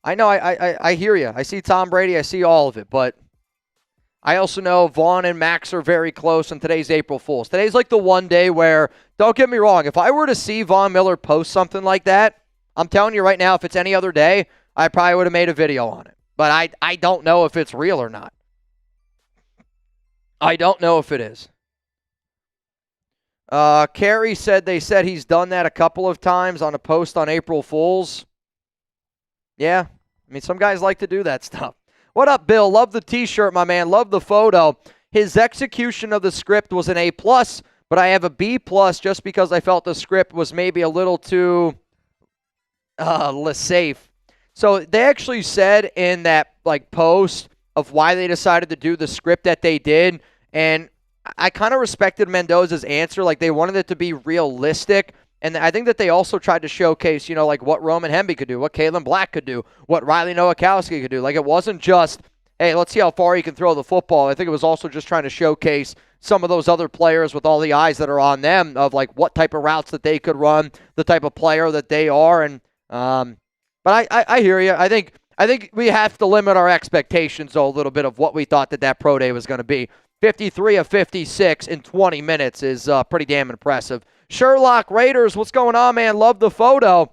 I know, I hear you. I see Tom Brady. I see all of it. But I also know Vaughn and Max are very close, and today's April Fools. Today's like the one day where, don't get me wrong, if I were to see Von Miller post something like that, I'm telling you right now, if it's any other day, I probably would have made a video on it. But I don't know if it's real or not. I don't know if it is. Carrie said they said he's done that a couple of times on a post on April Fools. Yeah, I mean, some guys like to do that stuff. What up, Bill? Love the t-shirt, my man. Love the photo. His execution of the script was an A+, but I have a B+ just because I felt the script was maybe a little too safe. So they actually said in that post of why they decided to do the script that they did, and I kind of respected Mendoza's answer. Like, they wanted it to be realistic. And I think that they also tried to showcase, like what Roman Hemby could do, what Kaelon Black could do, what Riley Nowakoski could do. Like, it wasn't just, hey, let's see how far he can throw the football. I think it was also just trying to showcase some of those other players with all the eyes that are on them of, like, what type of routes that they could run, the type of player that they are. And but I hear you. I think we have to limit our expectations, though, a little bit of what we thought that pro day was going to be. 53 of 56 in 20 minutes is pretty damn impressive. Sherlock Raiders, what's going on, man? Love the photo.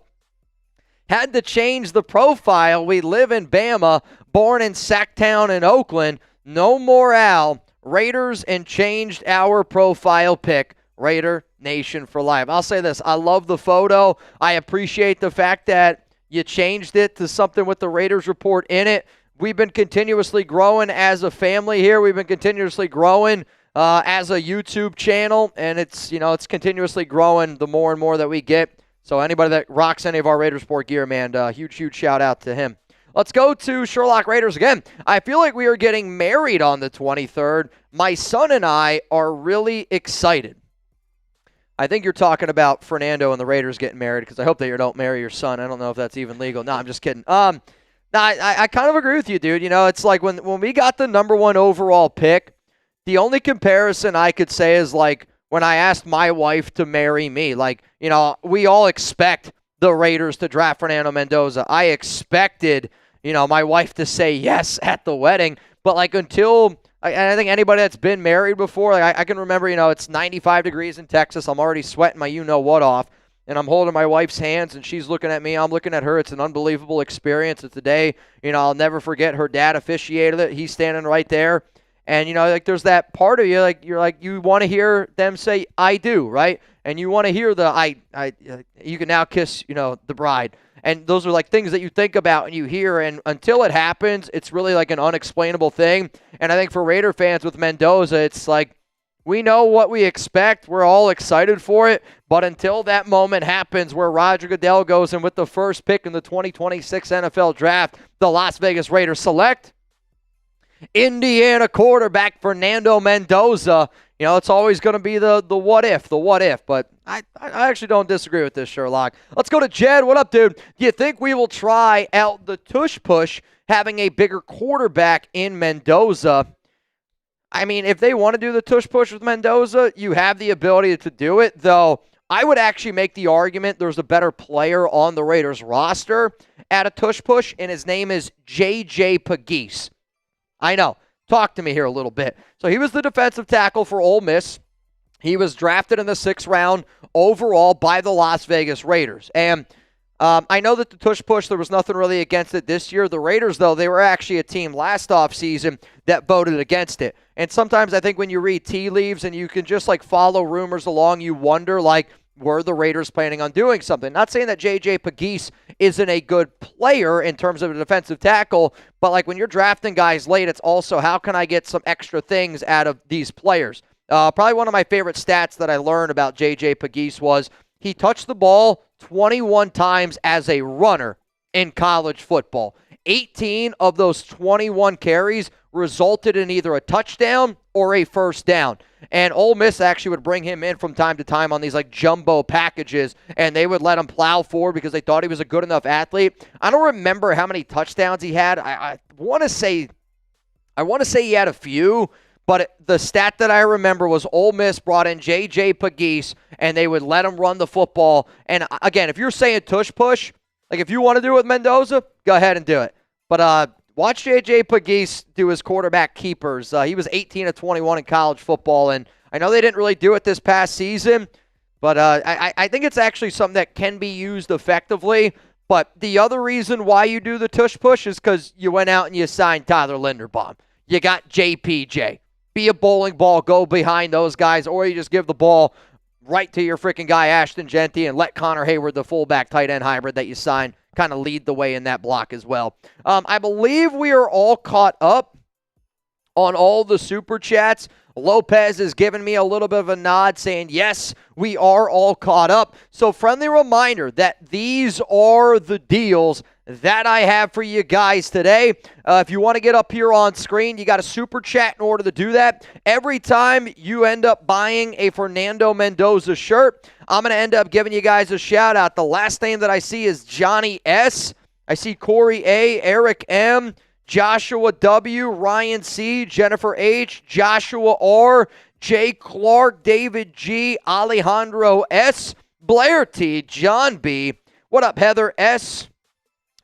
Had to change the profile. We live in Bama, born in Sacktown in Oakland. No morale. Raiders and changed our profile pic. Raider Nation for life. I'll say this. I love the photo. I appreciate the fact that you changed it to something with the Raiders report in it. We've been continuously growing as a family here. We've been continuously growing as a YouTube channel, and it's continuously growing the more and more that we get. So anybody that rocks any of our Raiders Sport gear, man, huge shout out to him. Let's go to Sherlock Raiders again. I feel like we are getting married on the 23rd. My son and I are really excited. I think you're talking about Fernando and the Raiders getting married, because I hope that you don't marry your son. I don't know if that's even legal. No, I'm just kidding. No, I kind of agree with you, dude. It's like when we got the number 1 overall pick, the only comparison I could say is like when I asked my wife to marry me. Like, we all expect the Raiders to draft Fernando Mendoza. I expected, my wife to say yes at the wedding. But like until, I think anybody that's been married before, like I can remember, it's 95 degrees in Texas. I'm already sweating my you-know-what off. And I'm holding my wife's hands, and she's looking at me. I'm looking at her. It's an unbelievable experience. It's a day, I'll never forget. Her dad officiated it. He's standing right there. And, like there's that part of you, like you want to hear them say, I do, right? And you want to hear the, you can now kiss, the bride. And those are like things that you think about and you hear. And until it happens, it's really like an unexplainable thing. And I think for Raider fans with Mendoza, it's like, we know what we expect. We're all excited for it. But until that moment happens where Roger Goodell goes in with the first pick in the 2026 NFL Draft, the Las Vegas Raiders select Indiana quarterback Fernando Mendoza. It's always going to be the what if. But I actually don't disagree with this, Sherlock. Let's go to Jed. What up, dude? Do you think we will try out the tush push, having a bigger quarterback in Mendoza? I mean, if they want to do the tush push with Mendoza, you have the ability to do it, though. I would actually make the argument there's a better player on the Raiders roster at a tush push, and his name is J.J. Pegues. I know. Talk to me here a little bit. So he was the defensive tackle for Ole Miss. He was drafted in the 6th round overall by the Las Vegas Raiders. And I know that the tush push, there was nothing really against it this year. The Raiders, though, they were actually a team last offseason that voted against it. And sometimes I think when you read tea leaves and you can just like follow rumors along, you wonder like, were the Raiders planning on doing something? Not saying that J.J. Pegues isn't a good player in terms of a defensive tackle, but like when you're drafting guys late, it's also how can I get some extra things out of these players? Probably one of my favorite stats that I learned about J.J. Pegues was he touched the ball 21 times as a runner in college football. 18 of those 21 carries resulted in either a touchdown or a first down. And Ole Miss actually would bring him in from time to time on these like jumbo packages, and they would let him plow forward because they thought he was a good enough athlete. I don't remember how many touchdowns he had. I want to say he had a few, but the stat that I remember was Ole Miss brought in J.J. Pegues, and they would let him run the football. And again, if you're saying tush push, like if you want to do it with Mendoza, go ahead and do it. But watch J.J. Pegues do his quarterback keepers. He was 18 of 21 in college football, and I know they didn't really do it this past season, but I think it's actually something that can be used effectively. But the other reason why you do the tush push is because you went out and you signed Tyler Linderbaum. You got JPJ. Be a bowling ball, go behind those guys, or you just give the ball right to your freaking guy, Ashton Genty, and let Connor Hayward, the fullback tight end hybrid that you signed, kind of lead the way in that block as well. I believe we are all caught up on all the super chats. Lopez is giving me a little bit of a nod saying, yes, we are all caught up. So friendly reminder that these are the deals that I have for you guys today. If you want to get up here on screen, you got a super chat in order to do that. Every time you end up buying a Fernando Mendoza shirt, I'm going to end up giving you guys a shout out. The last name that I see is Johnny S. I see Corey A, Eric M, Joshua W, Ryan C, Jennifer H, Joshua R, Jay Clark, David G, Alejandro S, Blair T, John B. What up, Heather S?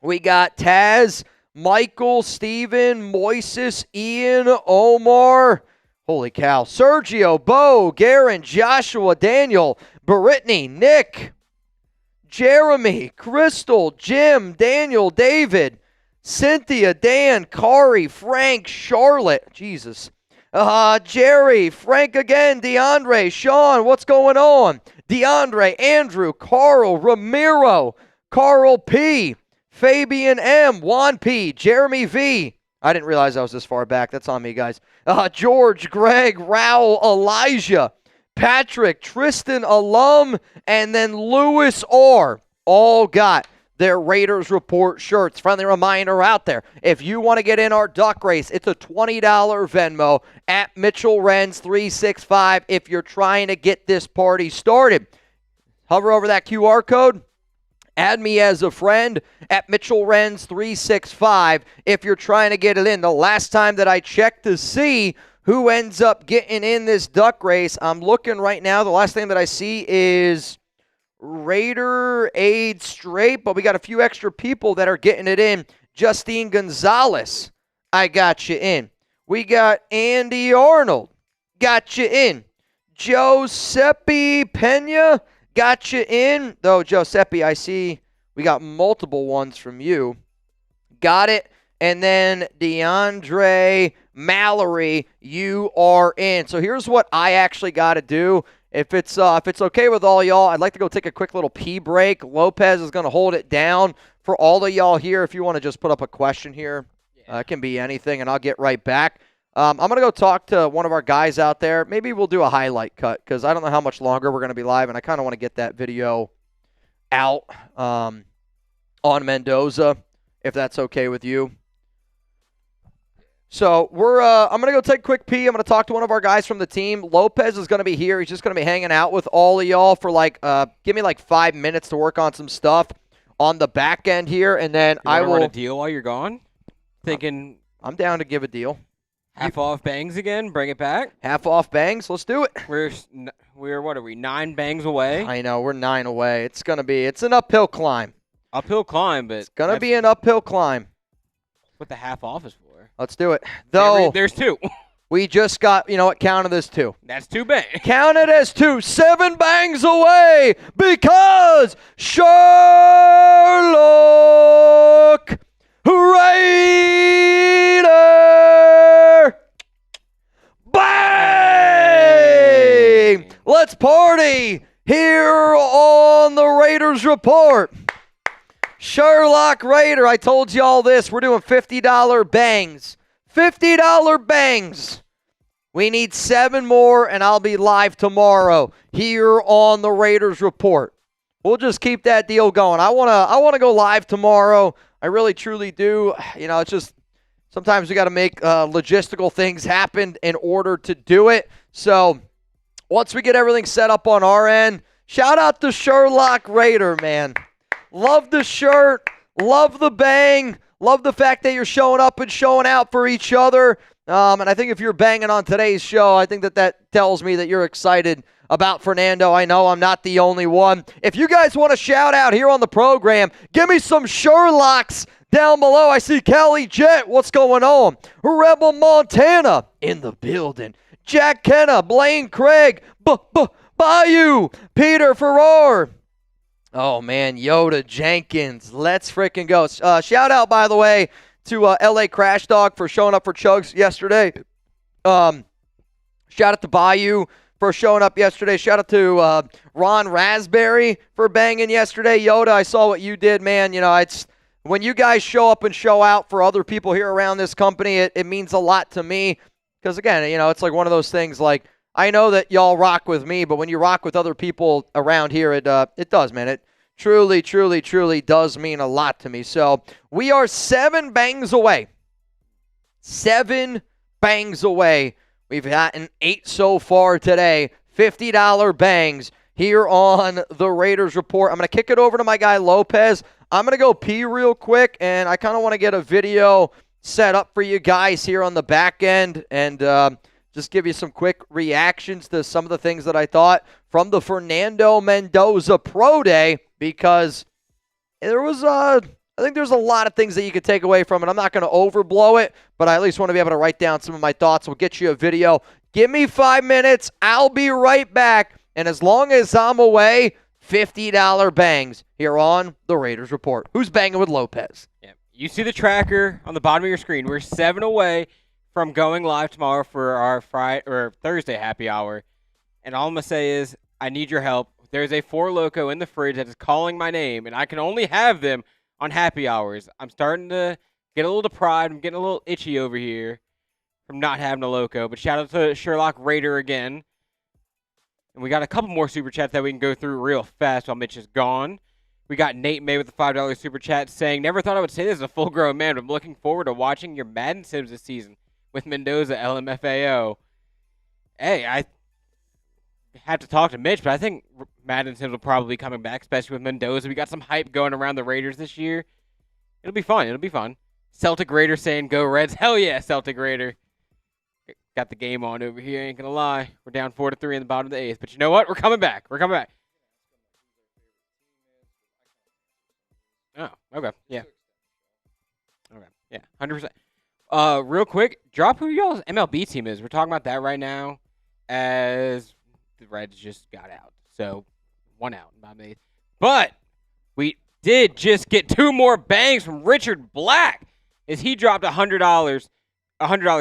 We got Taz, Michael, Steven, Moises, Ian, Omar. Holy cow. Sergio, Bo, Garen, Joshua, Daniel, Brittany, Nick, Jeremy, Crystal, Jim, Daniel, David, Cynthia, Dan, Kari, Frank, Charlotte. Jesus. Jerry, Frank again, DeAndre, Sean, what's going on? DeAndre, Andrew, Carl, Ramiro, Carl P, Fabian M, Juan P, Jeremy V. I didn't realize I was this far back. That's on me, guys. George, Greg, Raul, Elijah, Patrick, Tristan Alum, and then Lewis R. All got their Raiders Report shirts. Friendly reminder out there, if you want to get in our duck race, it's a $20 Venmo at Mitchell Renz 365 if you're trying to get this party started. Hover over that QR code. Add me as a friend at Mitchell Renz 365 if you're trying to get it in. The last time that I checked to see who ends up getting in this duck race, I'm looking right now. The last thing that I see is Raider Aid Straight, but we got a few extra people that are getting it in. Justine Gonzalez, I got you in. We got Andy Arnold, got you in. Giuseppe Pena, got you in. Though, Giuseppe, I see we got multiple ones from you. Got it. And then DeAndre Mallory, you are in. So here's what I actually got to do. If it's okay with all y'all, I'd like to go take a quick little pee break. Lopez is going to hold it down for all of y'all here. If you want to just put up a question here, it can be anything, and I'll get right back. I'm going to go talk to one of our guys out there. Maybe we'll do a highlight cut because I don't know how much longer we're going to be live, and I kind of want to get that video out on Mendoza, if that's okay with you. So I'm going to go take a quick pee. I'm going to talk to one of our guys from the team. Lopez is going to be here. He's just going to be hanging out with all of y'all for give me 5 minutes to work on some stuff on the back end here, and then I will run a deal while you're gone. Thinking I'm down to give a deal. Half off bangs again. Bring it back. Half off bangs. Let's do it. We're what are we? 9 bangs away. I know we're 9 away. It's an uphill climb. Uphill climb, but it's gonna be an uphill climb. What the half off is for? Let's do it. Though there's 2. We just got, count it as 2. That's 2 bangs. Count it as 2. 7 bangs away because Sherlock Raider. Bang! Let's party here on the Raiders Report. Sherlock Raider, I told you all this. We're doing $50 bangs. $50 bangs. We need 7 more, and I'll be live tomorrow here on the Raiders Report. We'll just keep that deal going. I wanna go live tomorrow. I really, truly do. It's just sometimes we got to make logistical things happen in order to do it. So once we get everything set up on our end, shout out to Sherlock Raider, man. Love the shirt. Love the bang. Love the fact that you're showing up and showing out for each other. And I think if you're banging on today's show, I think that tells me that you're excited about Fernando. I know I'm not the only one. If you guys want to shout out here on the program, give me some Sherlocks down below. I see Kelly Jet. What's going on? Rebel Montana in the building. Jack Kenna, Blaine Craig, Bayou, Peter Farrar. Oh, man, Yoda Jenkins. Let's freaking go. Shout out, by the way, to LA Crash Dog for showing up for Chugs yesterday. Shout out to Bayou for showing up yesterday. Shout out to Ron Raspberry for banging yesterday. Yoda, I saw what you did, man. It's when you guys show up and show out for other people here around this company, it means a lot to me. Because, again, it's like one of those things I know that y'all rock with me, but when you rock with other people around here, it does, man. It truly, truly, truly does mean a lot to me. So we are 7 bangs away. 7 bangs away. We've gotten 8 so far today. $50 bangs here on the Raiders Report. I'm going to kick it over to my guy Lopez. I'm going to go pee real quick, and I kind of want to get a video set up for you guys here on the back end and just give you some quick reactions to some of the things that I thought from the Fernando Mendoza Pro Day, because there was I think there's a lot of things that you could take away from it. I'm not going to overblow it, but I at least want to be able to write down some of my thoughts. We'll get you a video. Give me 5 minutes. I'll be right back. And as long as I'm away, $50 bangs here on the Raiders Report. Who's banging with Lopez? Yeah. You see the tracker on the bottom of your screen. We're 7 away from going live tomorrow for our Friday or Thursday happy hour. And all I'm going to say is I need your help. There's a Four Loko in the fridge that is calling my name, and I can only have them on happy hours. I'm starting to get a little deprived. I'm getting a little itchy over here from not having a Loco. But shout out to Sherlock Raider again. And we got a couple more super chats that we can go through real fast while Mitch is gone. We got Nate May with the $5 super chat saying, never thought I would say this as a full-grown man, but I'm looking forward to watching your Madden Sims this season with Mendoza LMFAO. Hey, I have to talk to Mitch, but I think Madden Sims will probably be coming back, especially with Mendoza. We got some hype going around the Raiders this year. It'll be fun. It'll be fun. Celtic Raider saying, go Reds. Hell yeah, Celtic Raider. Got the game on over here, ain't gonna lie. We're down 4-3 in the bottom of the 8th. But you know what? We're coming back. We're coming back. Oh, okay. Yeah. Okay. Yeah, 100%. Real quick, drop who y'all's MLB team is. We're talking about that right now as the Reds just got out. So, 1 out. But we did just get 2 more bangs from Richard Black as he dropped $100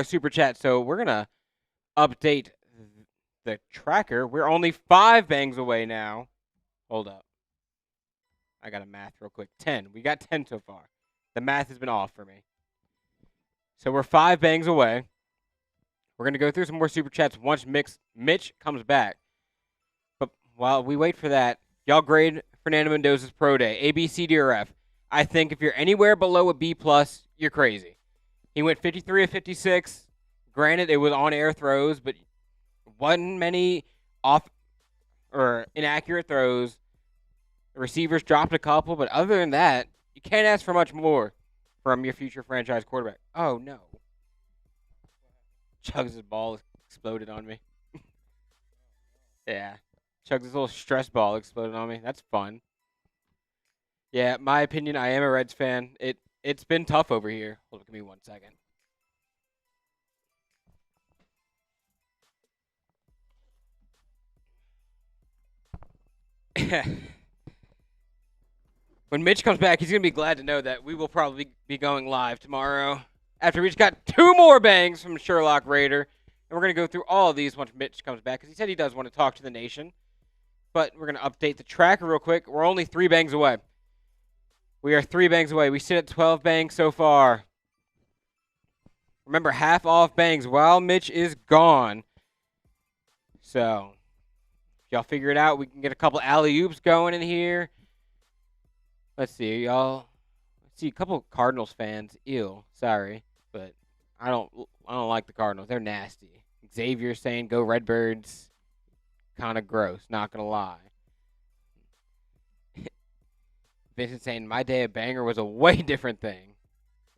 super chat. So, we're going to update the tracker. We're only 5 bangs away now. Hold up. I got a math real quick. 10. We got 10 so far. The math has been off for me. So we're 5 bangs away. We're going to go through some more super chats once Mitch comes back. But while we wait for that, y'all grade Fernando Mendoza's Pro Day. A, B, C, D, or F. I think if you're anywhere below a B+, you're crazy. He went 53 of 56. Granted, it was on-air throws, but wasn't many off or inaccurate throws. The receivers dropped a couple, but other than that, you can't ask for much more from your future franchise quarterback. Oh, no. Chugs' ball exploded on me. Yeah. Chugs' little stress ball exploded on me. That's fun. Yeah, my opinion, I am a Reds fan. It's been tough over here. Hold on, give me 1 second. When Mitch comes back, he's going to be glad to know that we will probably be going live tomorrow after we just got 2 more bangs from Sherlock Raider. And we're going to go through all of these once Mitch comes back because he said he does want to talk to the nation. But we're going to update the tracker real quick. We're only 3 bangs away. We are 3 bangs away. We sit at 12 bangs so far. Remember, half off bangs while Mitch is gone. So, if y'all figure it out, we can get a couple alley-oops going in here. Let's see, y'all. Let's see, a couple Cardinals fans. Ew, sorry, but I don't like the Cardinals. They're nasty. Xavier saying go Redbirds. Kind of gross, not gonna lie. Vincent saying my day at Banger was a way different thing.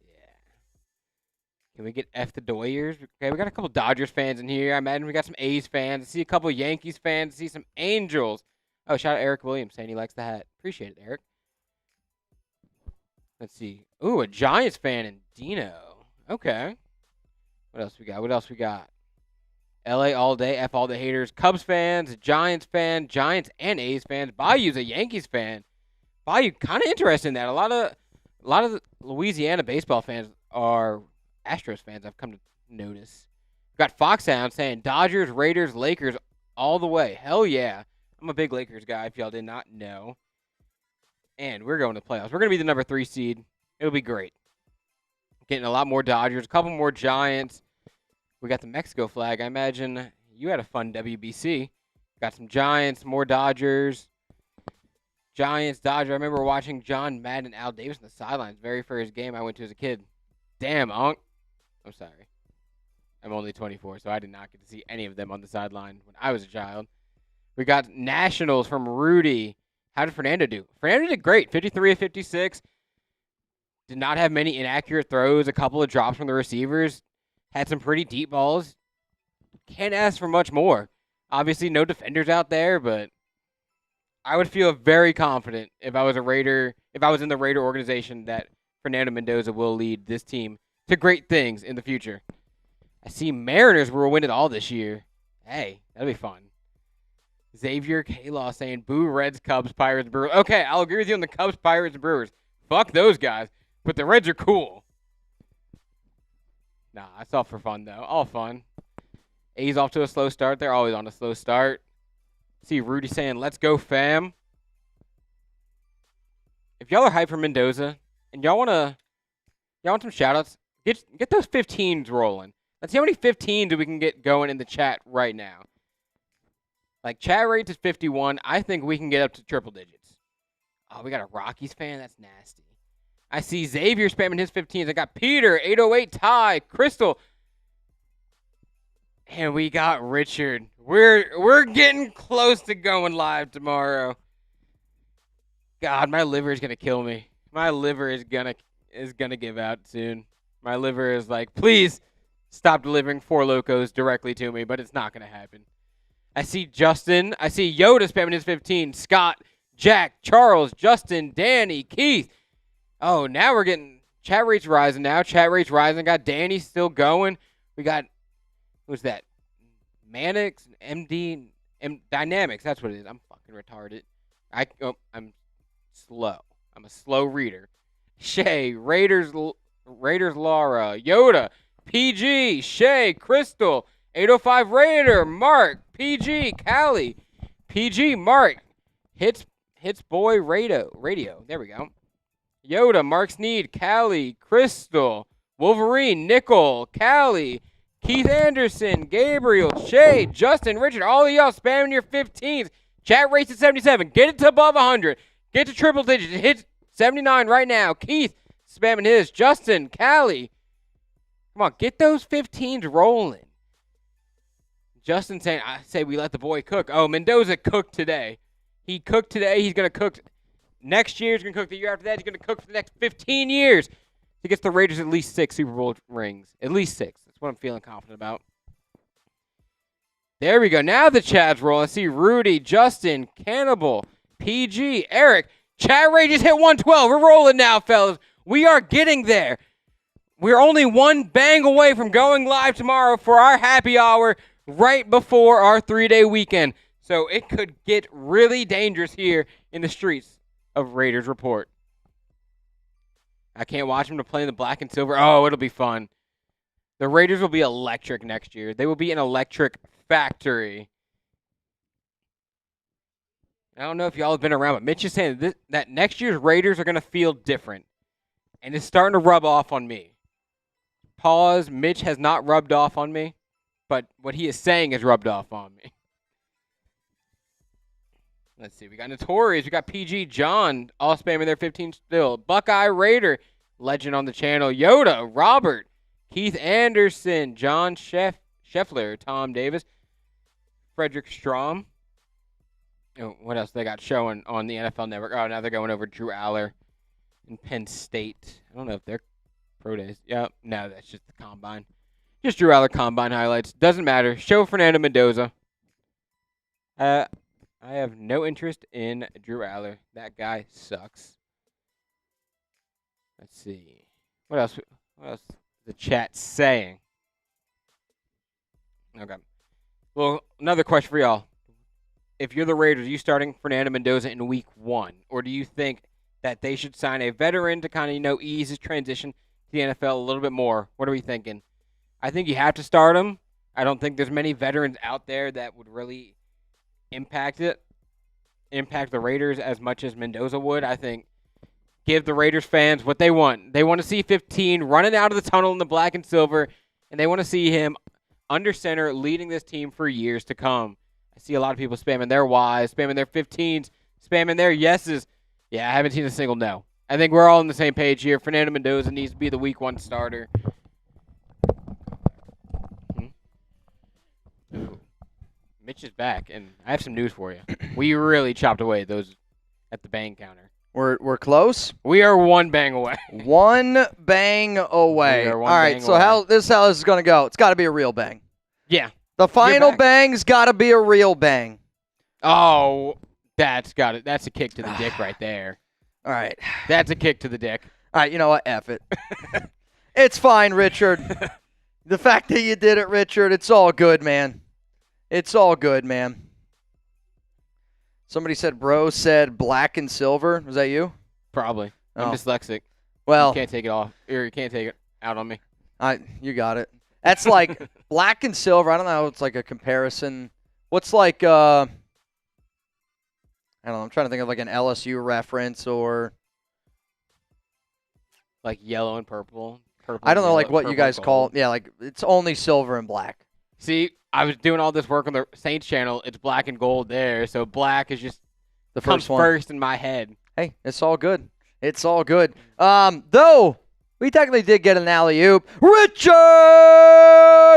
Yeah. Can we get F the Doyers? Okay, we got a couple Dodgers fans in here. I imagine we got some A's fans. I see a couple Yankees fans. I see some Angels. Oh, shout out Eric Williams saying he likes the hat. Appreciate it, Eric. Let's see. Ooh, a Giants fan in Dino. Okay. What else we got? LA all day, F all the haters. Cubs fans, Giants fan, Giants and A's fans. Bayou's a Yankees fan. Bayou, kind of interested in that. A lot of the Louisiana baseball fans are Astros fans, I've come to notice. We got Foxhound saying Dodgers, Raiders, Lakers all the way. Hell yeah. I'm a big Lakers guy if y'all did not know. And we're going to the playoffs. We're going to be the number 3 seed. It'll be great. Getting a lot more Dodgers, a couple more Giants. We got the Mexico flag. I imagine you had a fun WBC. Got some Giants, more Dodgers. Giants, Dodgers. I remember watching John Madden and Al Davis on the sidelines. Very first game I went to as a kid. Damn, Unc. I'm sorry. I'm only 24, so I did not get to see any of them on the sideline when I was a child. We got Nationals from Rudy. How did Fernando do? Fernando did great. 53 of 56. Did not have many inaccurate throws. A couple of drops from the receivers. Had some pretty deep balls. Can't ask for much more. Obviously, no defenders out there, but I would feel very confident if I was a Raider, if I was in the Raider organization, that Fernando Mendoza will lead this team to great things in the future. I see Mariners will win it all this year. Hey, that'll be fun. Xavier K-Law saying, boo Reds, Cubs, Pirates, Brewers. Okay, I'll agree with you on the Cubs, Pirates, and Brewers. Fuck those guys. But the Reds are cool. Nah, it's all for fun, though. All fun. A's off to a slow start. They're always on a slow start. See Rudy saying, let's go, fam. If y'all are hyped for Mendoza and y'all want some shout-outs, get those 15s rolling. Let's see how many 15s we can get going in the chat right now. Like, chat rates is 51. I think we can get up to triple digits. Oh, we got a Rockies fan? That's nasty. I see Xavier spamming his 15s. I got Peter, 808, Ty, Crystal. And we got Richard. We're getting close to going live tomorrow. God, my liver is gonna kill me. My liver is gonna give out soon. My liver is like, please stop delivering Four Locos directly to me, but it's not gonna happen. I see Justin. I see Yoda spamming his 15. Scott, Jack, Charles, Justin, Danny, Keith. Oh, now we're getting chat rates rising now. Chat rates rising. Got Danny still going. We got, who's that? Mannix, MD, Dynamics. That's what it is. I'm fucking retarded. I'm slow. I'm a slow reader. Shay, Raiders, Laura, Yoda, PG, Shay, Crystal, 805 Raider, Mark, PG, Callie, PG, Mark, Hits Boy Radio. There we go. Yoda, Mark Sneed, Callie, Crystal, Wolverine, Nickel, Callie, Keith Anderson, Gabriel, Shay, Justin, Richard, all of y'all spamming your 15s. Chat rates at 77. Get it to above 100. Get to triple digits. Hit 79 right now. Keith spamming his. Justin, Callie. Come on, get those 15s rolling. Justin saying, I say we let the boy cook. Oh, Mendoza cooked today. He cooked today. He's going to cook next year. He's going to cook the year after that. He's going to cook for the next 15 years. He gets the Raiders at least 6 Super Bowl rings. At least 6. That's what I'm feeling confident about. There we go. Now the chat's rolling. I see Rudy, Justin, Cannibal, PG, Eric. Chat rate just hit 112. We're rolling now, fellas. We are getting there. We're only one bang away from going live tomorrow for our happy hour right before our 3-day weekend. So it could get really dangerous here in the streets of Raiders Report. I can't watch them to play in the black and silver. Oh, it'll be fun. The Raiders will be electric next year. They will be an electric factory. I don't know if y'all have been around, but Mitch is saying that next year's Raiders are going to feel different. And it's starting to rub off on me. Pause. Mitch has not rubbed off on me, but what he is saying has rubbed off on me. Let's see. We got Notorious. We got PG John, all spamming their 15 still. Buckeye Raider, legend on the channel. Yoda, Robert, Keith Anderson, John Scheffler, Tom Davis, Frederick Strom. Oh, what else they got showing on the NFL Network? Oh, now they're going over Drew Aller in Penn State. I don't know if they're pro days. Yeah, no, that's just the combine. Just Drew Aller combine highlights. Doesn't matter. Show Fernando Mendoza. I have no interest in Drew Aller. That guy sucks. Let's see. What else? What else is the chat saying? Okay. Well, another question for y'all. If you're the Raiders, are you starting Fernando Mendoza in week 1? Or do you think that they should sign a veteran to kind of, ease his transition to the NFL a little bit more? What are we thinking? I think you have to start him. I don't think there's many veterans out there that would really impact the Raiders as much as Mendoza would. I think give the Raiders fans what they want. They want to see 15 running out of the tunnel in the black and silver, and they want to see him under center leading this team for years to come. I see a lot of people spamming their Ys, spamming their 15s, spam in there. Yes is, yeah, I haven't seen a single no. I think we're all on the same page here. Fernando Mendoza needs to be the week 1 starter. Ooh. Mitch is back, and I have some news for you. We really chopped away those at the bang counter. We're close. We are 1 bang away. 1 bang away. We are one All right, bang so away. how this is going to go? It's got to be a real bang. Yeah. The final back. bang's got to be a real bang. Oh, that's got it. That's a kick to the dick right there. All right. That's a kick to the dick. All right, you know what? F it. It's fine, Richard. The fact that you did it, Richard, it's all good, man. It's all good, man. Somebody said bro said black and silver. Was that you? Probably. I'm Oh. dyslexic. Well, You can't take it off. Or you can't take it out on me. you got it. That's like black and silver. I don't know. It's like a comparison. What's like, I don't know. I'm trying to think of like an LSU reference or Like yellow and purple. I don't know like yellow, what you purple, guys call. gold. Yeah, like it's only silver and black. See, I was doing all this work on the Saints channel. It's black and gold there. So black is just The comes first one. first in my head. Hey, it's all good. It's all good. Though we technically did get an alley-oop. Richard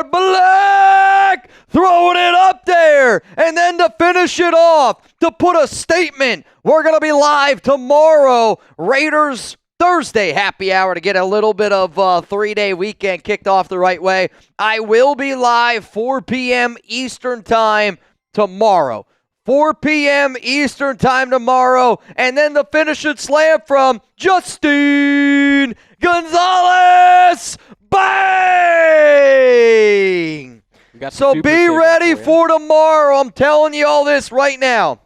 Black throwing it up there. And then to finish it off, to put a statement, we're going to be live tomorrow. Raiders Thursday happy hour to get a little bit of 3-day weekend kicked off the right way. I will be live 4 p.m. Eastern time tomorrow. 4 p.m. Eastern time tomorrow. And then the finish and slam from Justin Gonzalez. Bang! We got So the super be segment ready you. for tomorrow. I'm telling you all this right now.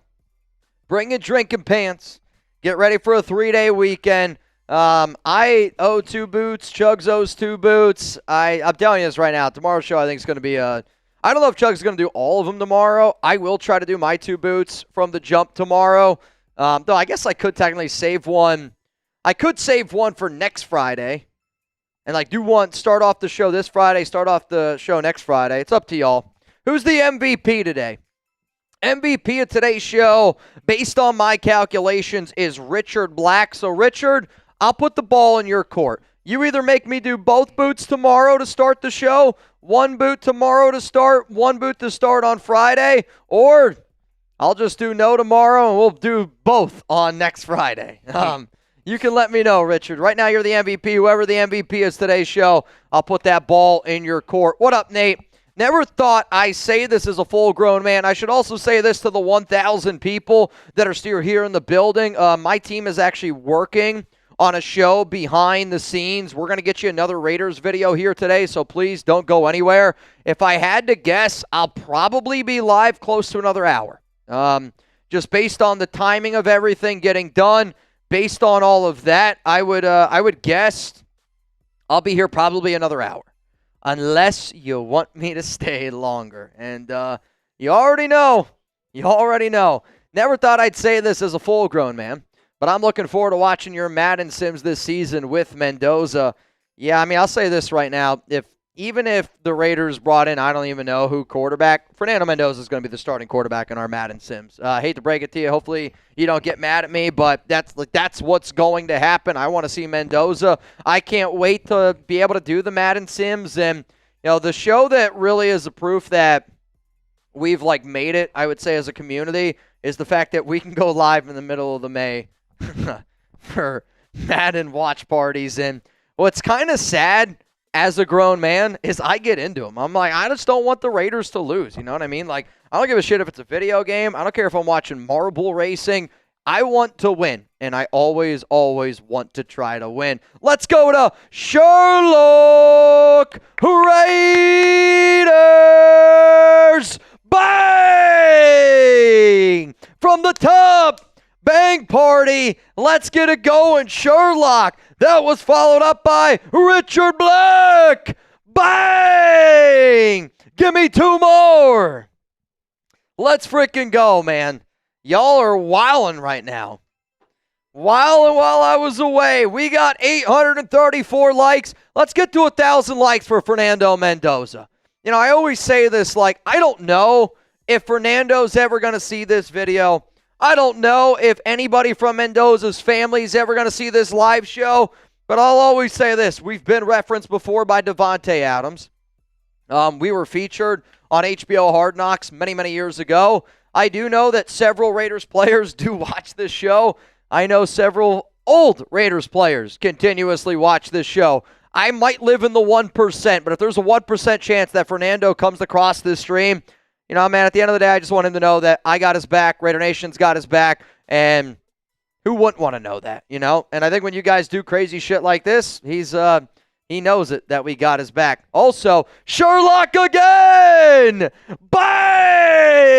Bring your drinking pants. Get ready for a 3-day weekend. I owe 2 boots. Chugs owes 2 boots. I'm telling you this right now. Tomorrow's show I think is going to be a... I don't know if Chugg's going to do all of them tomorrow. I will try to do my 2 boots from the jump tomorrow. Though I guess I could technically save one. I could save one for next Friday. And like do one, start off the show this Friday, start off the show next Friday. It's up to y'all. Who's the MVP today? MVP of today's show, based on my calculations, is Richard Black. So Richard, I'll put the ball in your court. You either make me do both boots tomorrow to start the show, 1 boot tomorrow to start, 1 boot to start on Friday, or I'll just do no tomorrow and we'll do both on next Friday. You can let me know, Richard. Right now you're the MVP. Whoever the MVP is today's show, I'll put that ball in your court. What up, Nate? Never thought I say this as a full-grown man. I should also say this to the 1,000 people that are still here in the building. My team is actually working on a show behind the scenes. We're going to get you another Raiders video here today, so please don't go anywhere. If I had to guess, I'll probably be live close to another hour. Just based on the timing of everything getting done, based on all of that, I would guess I'll be here probably another hour. Unless you want me to stay longer. And you already know. You already know. Never thought I'd say this as a full-grown man. But I'm looking forward to watching your Madden Sims this season with Mendoza. Yeah, I mean, I'll say this right now. Even if the Raiders brought in, I don't even know who quarterback, Fernando Mendoza is going to be the starting quarterback in our Madden Sims. I hate to break it to you. Hopefully you don't get mad at me, but that's what's going to happen. I want to see Mendoza. I can't wait to be able to do the Madden Sims. And, the show that really is the proof that we've, made it, I would say, as a community, is the fact that we can go live in the middle of the May for Madden watch parties. And what's kind of sad as a grown man is I get into them. I'm like, I just don't want the Raiders to lose. You know what I mean? I don't give a shit if it's a video game. I don't care if I'm watching marble racing. I want to win, and I always want to try to win. Let's go to Sherlock Raiders. Bang! From the top. Bang party. Let's get it going. Sherlock. That was followed up by Richard Black. Bang! Give me 2 more. Let's freaking go, man. Y'all are wilding right now. Wilding while I was away. We got 834 likes. Let's get to 1,000 likes for Fernando Mendoza. I always say this, I don't know if Fernando's ever going to see this video. I don't know if anybody from Mendoza's family is ever going to see this live show, but I'll always say this. We've been referenced before by Devontae Adams. We were featured on HBO Hard Knocks many, many years ago. I do know that several Raiders players do watch this show. I know several old Raiders players continuously watch this show. I might live in the 1%, but if there's a 1% chance that Fernando comes across this stream, you know, man, at the end of the day, I just want him to know that I got his back, Raider Nation's got his back, and who wouldn't want to know that, you know? And I think when you guys do crazy shit like this, he knows it, that we got his back. Also, Sherlock again! Bang!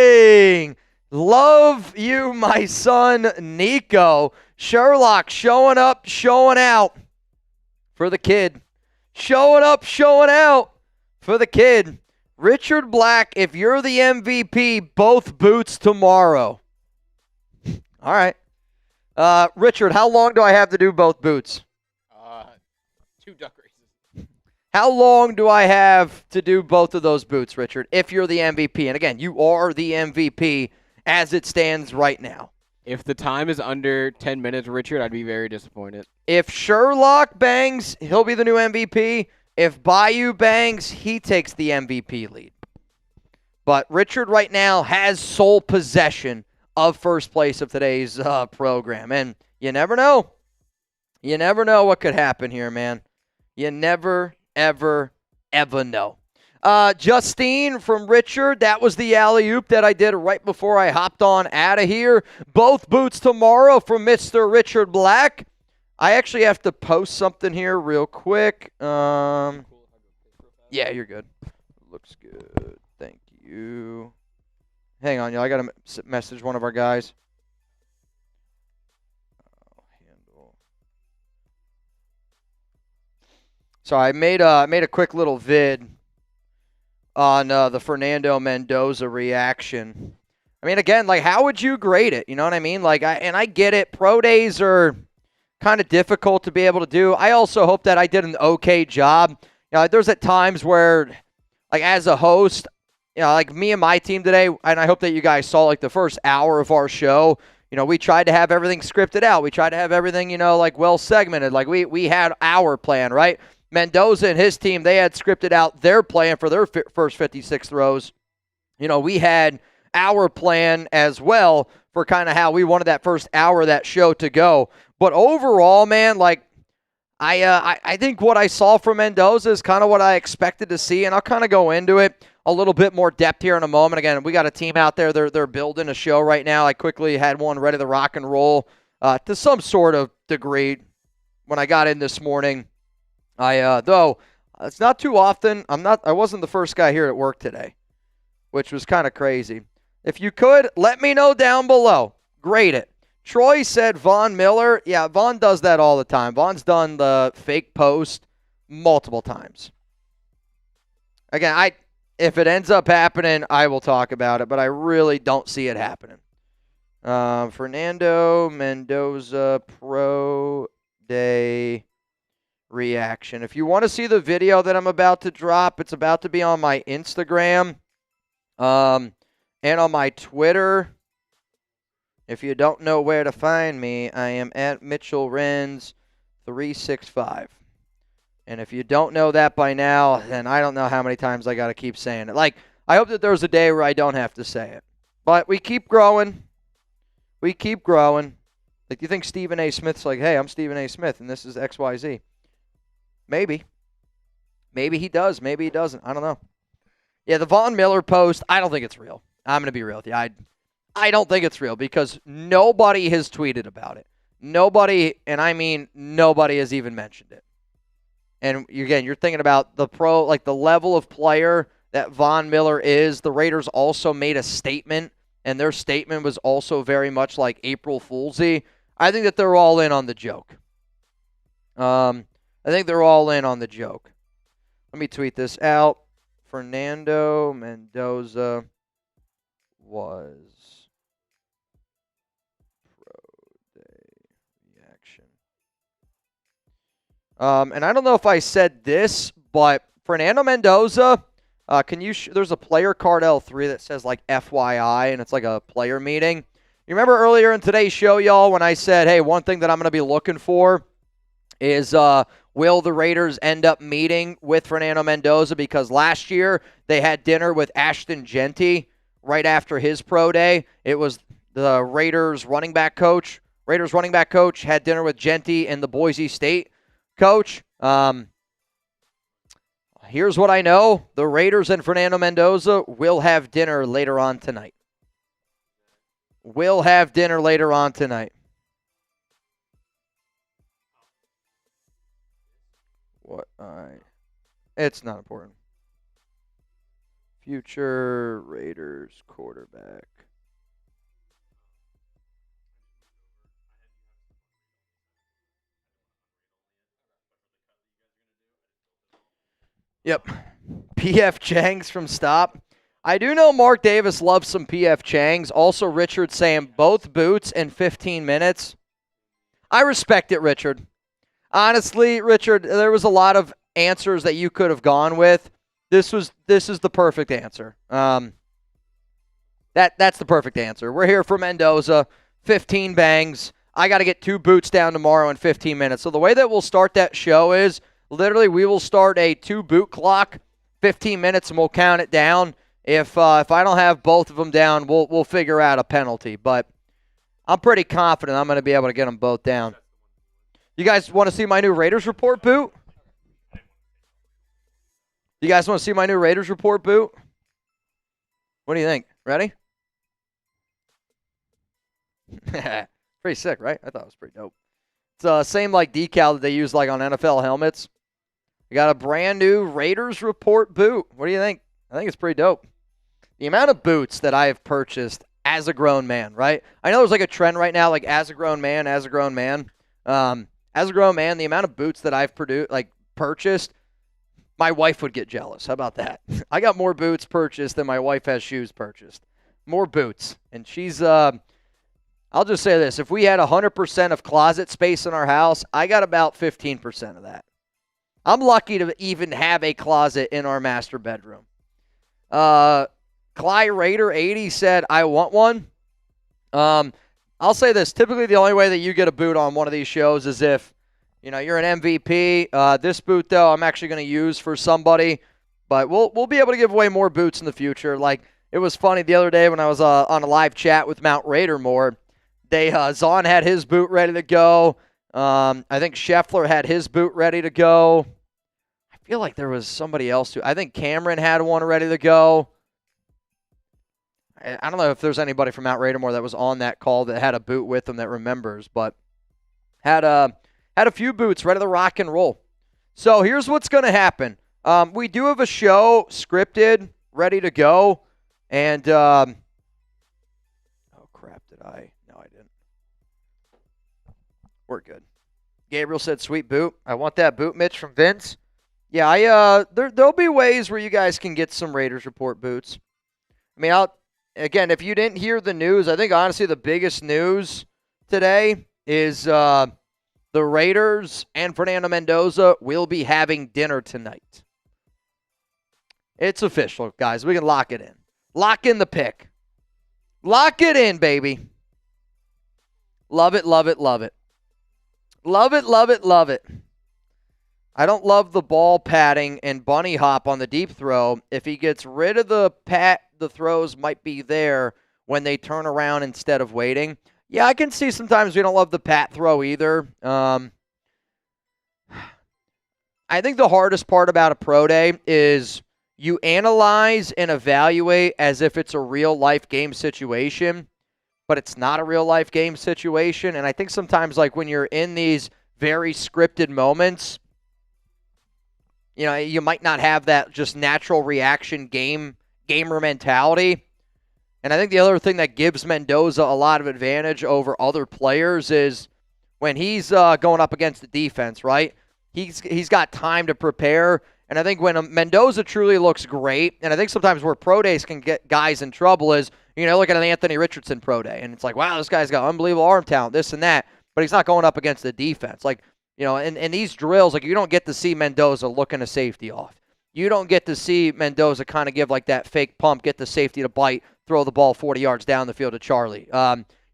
Love you, my son, Nico. Sherlock showing up, showing out for the kid. Showing up, showing out for the kid. Richard Black, if you're the MVP, both boots tomorrow. All right. Richard, how long do I have to do both boots? 2 duck races. How long do I have to do both of those boots, Richard, if you're the MVP? And again, you are the MVP as it stands right now. If the time is under 10 minutes, Richard, I'd be very disappointed. If Sherlock bangs, he'll be the new MVP. If Bayou bangs, he takes the MVP lead. But Richard right now has sole possession of first place of today's program. And you never know. You never know what could happen here, man. You never, ever, ever know. Justine from Richard, that was the alley-oop that I did right before I hopped on out of here. Both boots tomorrow from Mr. Richard Black. I actually have to post something here real quick. Yeah, you're good. Looks good. Thank you. Hang on, y'all. I got to message one of our guys. So I made a quick little vid on the Fernando Mendoza reaction. I mean, again, like, how would you grade it? You know what I mean? Like, I get it. Pro days are kind of difficult to be able to do. I also hope that I did an okay job. You know, there's at times where, like, as a host, you know, like me and my team today, and I hope that you guys saw, like, the first hour of our show, you know, we tried to have everything scripted out. We tried to have everything, you know, like, well segmented. Like, we had our plan, right? Mendoza and his team, they had scripted out their plan for their first 56 throws. You know, we had our plan as well for kind of how we wanted that first hour of that show to go. But overall, man, like, I think what I saw from Mendoza is kind of what I expected to see, and I'll kind of go into it a little bit more depth here in a moment. Again, we got a team out there. They're building a show right now. I quickly had one ready to rock and roll to some sort of degree when I got in this morning. Though it's not too often. I wasn't the first guy here at work today, which was kind of crazy. If you could, let me know down below. Grade it. Troy said Von Miller. Yeah, Von does that all the time. Von's done the fake post multiple times. Again, if it ends up happening, I will talk about it, but I really don't see it happening. Fernando Mendoza Pro Day reaction. If you want to see the video that I'm about to drop, it's about to be on my Instagram and on my Twitter. If you don't know where to find me, I am at Mitchell Renz 365. And if you don't know that by now, then I don't know how many times I got to keep saying it. Like, I hope that there's a day where I don't have to say it. But we keep growing. We keep growing. Like, you think Stephen A. Smith's like, hey, I'm Stephen A. Smith, and this is XYZ. Maybe. Maybe he does. Maybe he doesn't. I don't know. Yeah, the Von Miller post, I don't think it's real. I'm going to be real with you. I don't think it's real because nobody has tweeted about it. Nobody, and I mean nobody, has even mentioned it. And again, you're thinking about the the level of player that Von Miller is. The Raiders also made a statement, and their statement was also very much like April Fool's-y. I think that they're all in on the joke. I think they're all in on the joke. Let me tweet this out. Fernando Mendoza was Pro Day reaction. And I don't know if I said this, but Fernando Mendoza, can you? There's a player card L3 that says like FYI, and it's like a player meeting. You remember earlier in today's show, y'all, when I said, hey, one thing that I'm going to be looking for is will the Raiders end up meeting with Fernando Mendoza? Because last year they had dinner with Ashton Genty right after his pro day. It was the Raiders running back coach. Raiders running back coach had dinner with Genty and the Boise State coach. Here's what I know. The Raiders and Fernando Mendoza will have dinner later on tonight. Will have dinner later on tonight. What? It's not important. Future Raiders quarterback. Yep. P.F. Chang's from Stop. I do know Mark Davis loves some P.F. Chang's. Also, Richard saying both boots in 15 minutes. I respect it, Richard. Honestly, Richard, there was a lot of answers that you could have gone with. This is the perfect answer. That's the perfect answer. We're here for Mendoza. 15 bangs. I got to get 2 boots down tomorrow in 15 minutes. So the way that we'll start that show is literally we will start a 2-boot clock, 15 minutes, and we'll count it down. If I don't have both of them down, we'll figure out a penalty. But I'm pretty confident I'm going to be able to get them both down. You guys want to see my new Raiders report boot? You guys want to see my new Raiders report boot? What do you think? Ready? Pretty sick, right? I thought it was pretty dope. It's same like decal that they use like on NFL helmets. We got a brand new Raiders report boot. What do you think? I think it's pretty dope. The amount of boots that I have purchased as a grown man, right? I know there's like a trend right now, like as a grown man. As a grown man, the amount of boots that I've purchased, my wife would get jealous. How about that? I got more boots purchased than my wife has shoes purchased. More boots. And she's, I'll just say this. If we had 100% of closet space in our house, I got about 15% of that. I'm lucky to even have a closet in our master bedroom. Cly Raider 80 said, I want one. I'll say this. Typically, the only way that you get a boot on one of these shows is if, you're an MVP. This boot, though, I'm actually going to use for somebody. But we'll be able to give away more boots in the future. Like, it was funny the other day when I was on a live chat with Mount Raidermore. Zahn had his boot ready to go. I think Scheffler had his boot ready to go. I feel like there was somebody else too. I think Cameron had one ready to go. I don't know if there's anybody from Mount Raidermore that was on that call that had a boot with them that remembers, but had a few boots ready to rock and roll. So here's what's going to happen. We do have a show scripted, ready to go, and oh crap, did I? No, I didn't. We're good. Gabriel said, "Sweet boot. I want that boot, Mitch, from Vince." Yeah, there'll be ways where you guys can get some Raiders Report boots. I mean, again, if you didn't hear the news, I think honestly the biggest news today is the Raiders and Fernando Mendoza will be having dinner tonight. It's official, guys. We can lock it in. Lock in the pick. Lock it in, baby. Love it, love it, love it. Love it, love it, love it. I don't love the ball padding and bunny hop on the deep throw. If he gets rid of the throws might be there when they turn around instead of waiting. Yeah, I can see sometimes we don't love the pat throw either. I think the hardest part about a pro day is you analyze and evaluate as if it's a real-life game situation, but it's not a real-life game situation. And I think sometimes, like, when you're in these very scripted moments, you might not have that just natural reaction gamer mentality. And I think the other thing that gives Mendoza a lot of advantage over other players is when he's going up against the defense, right? He's got time to prepare. And I think when Mendoza truly looks great, and I think sometimes where pro days can get guys in trouble is, look at an Anthony Richardson pro day, and it's like, wow, this guy's got unbelievable arm talent, this and that, but he's not going up against the defense. Like, in these drills, like, you don't get to see Mendoza looking a safety off. You don't get to see Mendoza kind of give like that fake pump, get the safety to bite, throw the ball 40 yards down the field to Charlie.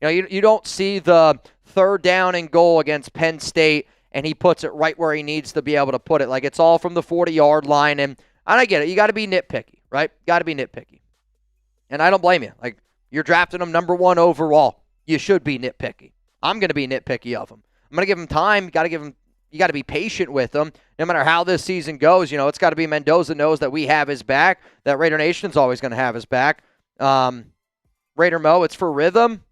You don't see the third down and goal against Penn State, and he puts it right where he needs to be able to put it. Like, it's all from the 40-yard line, and I get it. You got to be nitpicky, right? Got to be nitpicky. And I don't blame you. Like, you're drafting him number 1 overall. You should be nitpicky. I'm going to be nitpicky of him. I'm going to give him time. You got to be patient with him. No matter how this season goes, it's got to be Mendoza knows that we have his back, that Raider Nation's always going to have his back. Raider Mo, it's for rhythm.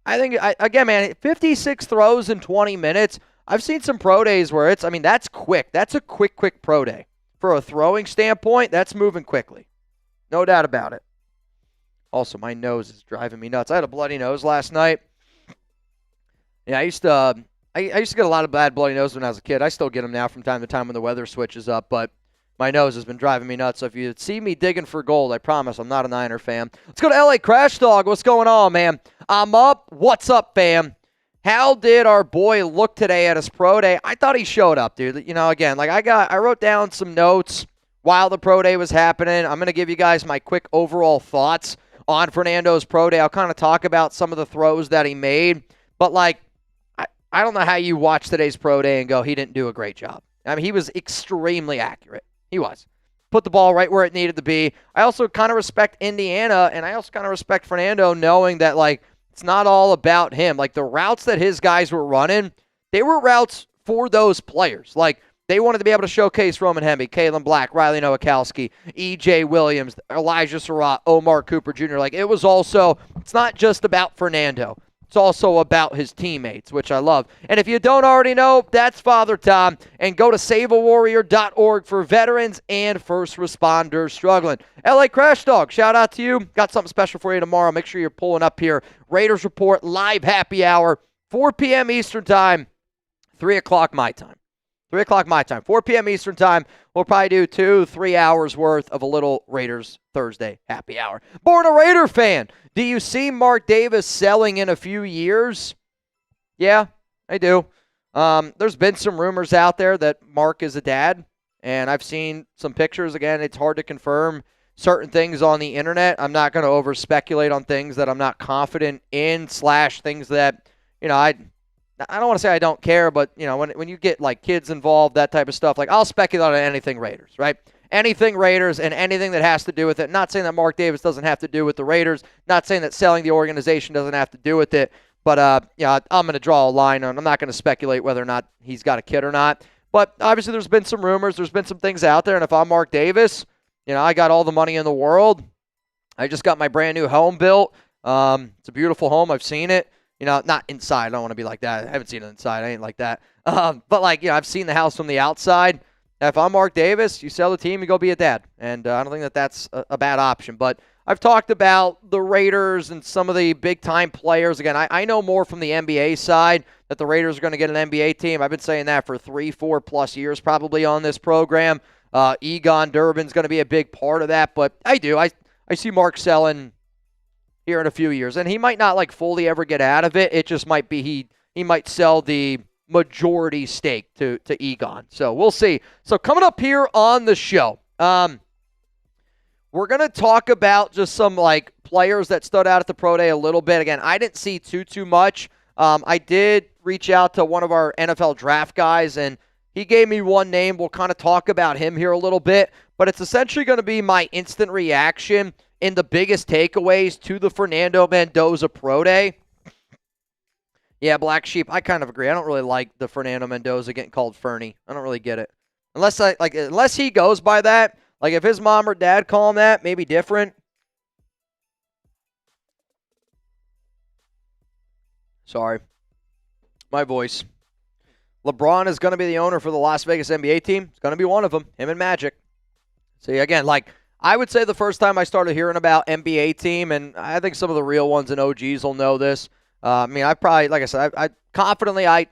I think, again, man, 56 throws in 20 minutes. I've seen some pro days where that's quick. That's a quick pro day. For a throwing standpoint, that's moving quickly. No doubt about it. Also, my nose is driving me nuts. I had a bloody nose last night. Yeah, I used to get a lot of bad bloody noses when I was a kid. I still get them now from time to time when the weather switches up, but my nose has been driving me nuts. So if you see me digging for gold, I promise I'm not a Niner fan. Let's go to LA Crash Dog. What's going on, man? I'm up. What's up, fam? How did our boy look today at his pro day? I thought he showed up, dude. Again, like I wrote down some notes while the pro day was happening. I'm going to give you guys my quick overall thoughts on Fernando's pro day. I'll kind of talk about some of the throws that he made, but I don't know how you watch today's pro day and go, he didn't do a great job. I mean, he was extremely accurate. He was. Put the ball right where it needed to be. I also kind of respect Indiana, and I also kind of respect Fernando knowing that, it's not all about him. Like, the routes that his guys were running, they were routes for those players. Like, they wanted to be able to showcase Roman Hemby, Kaelon Black, Riley Nowakoski, E.J. Williams, Elijah Sarratt, Omar Cooper Jr. It's not just about Fernando. It's also about his teammates, which I love. And if you don't already know, that's Father Time. And go to saveawarrior.org for veterans and first responders struggling. LA Crash Dog, shout out to you. Got something special for you tomorrow. Make sure you're pulling up here. Raiders Report, live happy hour, 4 p.m. Eastern Time, 3 o'clock my time. 3 o'clock my time, 4 p.m. Eastern Time. We'll probably do 2-3 hours worth of a little Raiders Thursday happy hour. Born a Raider fan. Do you see Mark Davis selling in a few years? Yeah, I do. There's been some rumors out there that Mark is a dad, and I've seen some pictures. Again, it's hard to confirm certain things on the internet. I'm not going to over-speculate on things that I'm not confident in / things that, I don't want to say I don't care, but, when you get, kids involved, that type of stuff, I'll speculate on anything Raiders, right? Anything Raiders and anything that has to do with it. Not saying that Mark Davis doesn't have to do with the Raiders. Not saying that selling the organization doesn't have to do with it. But, I'm going to draw a line on. I'm not going to speculate whether or not he's got a kid or not. But, obviously, there's been some rumors. There's been some things out there. And if I'm Mark Davis, I got all the money in the world. I just got my brand new home built. It's a beautiful home. I've seen it. Not inside. I don't want to be like that. I haven't seen it inside. I ain't like that. But, I've seen the house from the outside. If I'm Mark Davis, you sell the team, you go be a dad. And I don't think that that's a bad option. But I've talked about the Raiders and some of the big-time players. Again, I know more from the NBA side that the Raiders are going to get an NBA team. I've been saying that for 3-4+ years probably on this program. Egon Durbin's going to be a big part of that. But I do. I see Mark selling here in a few years. And he might not, fully ever get out of it. It just might be he might sell the majority stake to Egon. So we'll see. So coming up here on the show, we're going to talk about just some players that stood out at the pro day a little bit. Again, I didn't see too much. I did reach out to one of our NFL draft guys, and he gave me one name. We'll kind of talk about him here a little bit, but it's essentially going to be my instant reaction in the biggest takeaways to the Fernando Mendoza pro day. Yeah, Black Sheep, I kind of agree. I don't really like the Fernando Mendoza getting called Fernie. I don't really get it. Unless he goes by that. If his mom or dad call him that, maybe different. Sorry. My voice. LeBron is going to be the owner for the Las Vegas NBA team. It's going to be one of them, him and Magic. See, again, I would say the first time I started hearing about NBA team, and I think some of the real ones and OGs will know this. I probably, like I said, I confidently, I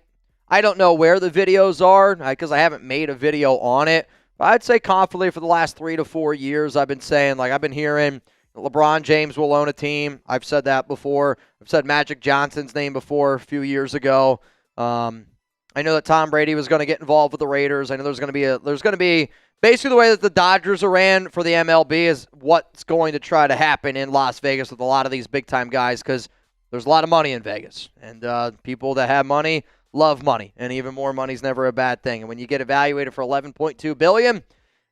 don't know where the videos are because I haven't made a video on it. But I'd say confidently for the last 3 to 4 years, I've been saying, I've been hearing LeBron James will own a team. I've said that before. I've said Magic Johnson's name before a few years ago. I know that Tom Brady was going to get involved with the Raiders. I know there's going to be basically the way that the Dodgers are ran for the MLB is what's going to try to happen in Las Vegas with a lot of these big-time guys because There's a lot of money in Vegas, and people that have money love money, and even more money is never a bad thing. And when you get evaluated for $11.2 billion,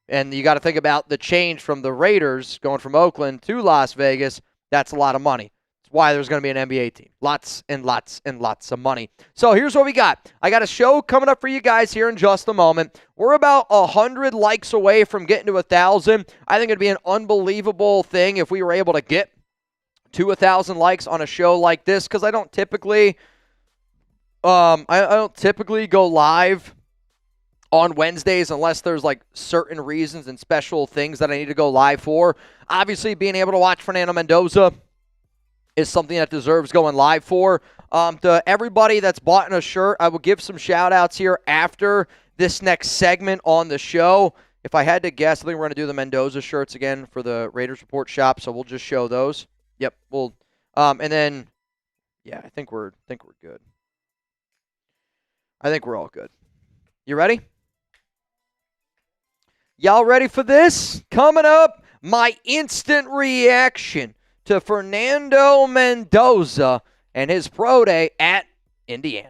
and you got to think about the change from the Raiders going from Oakland to Las Vegas, that's a lot of money. That's why there's going to be an NBA team. Lots and lots and lots of money. So here's what we got. I got a show coming up for you guys here in just a moment. We're about 100 likes away from getting to 1,000. I think it'd be an unbelievable thing if we were able to get to 1,000 likes on a show like this, because I don't typically go live on Wednesdays unless there's like certain reasons and special things that I need to go live for. Obviously, being able to watch Fernando Mendoza is something that deserves going live for. To everybody that's bought in a shirt, I will give some shout-outs here after this next segment on the show. If I had to guess, I think we're going to do the Mendoza shirts again for the Raiders Report shop, so we'll just show those. Yep, we'll and then yeah, I think we're good. I think we're all good. You ready? Y'all ready for this? Coming up, my instant reaction to Fernando Mendoza and his pro day at Indiana.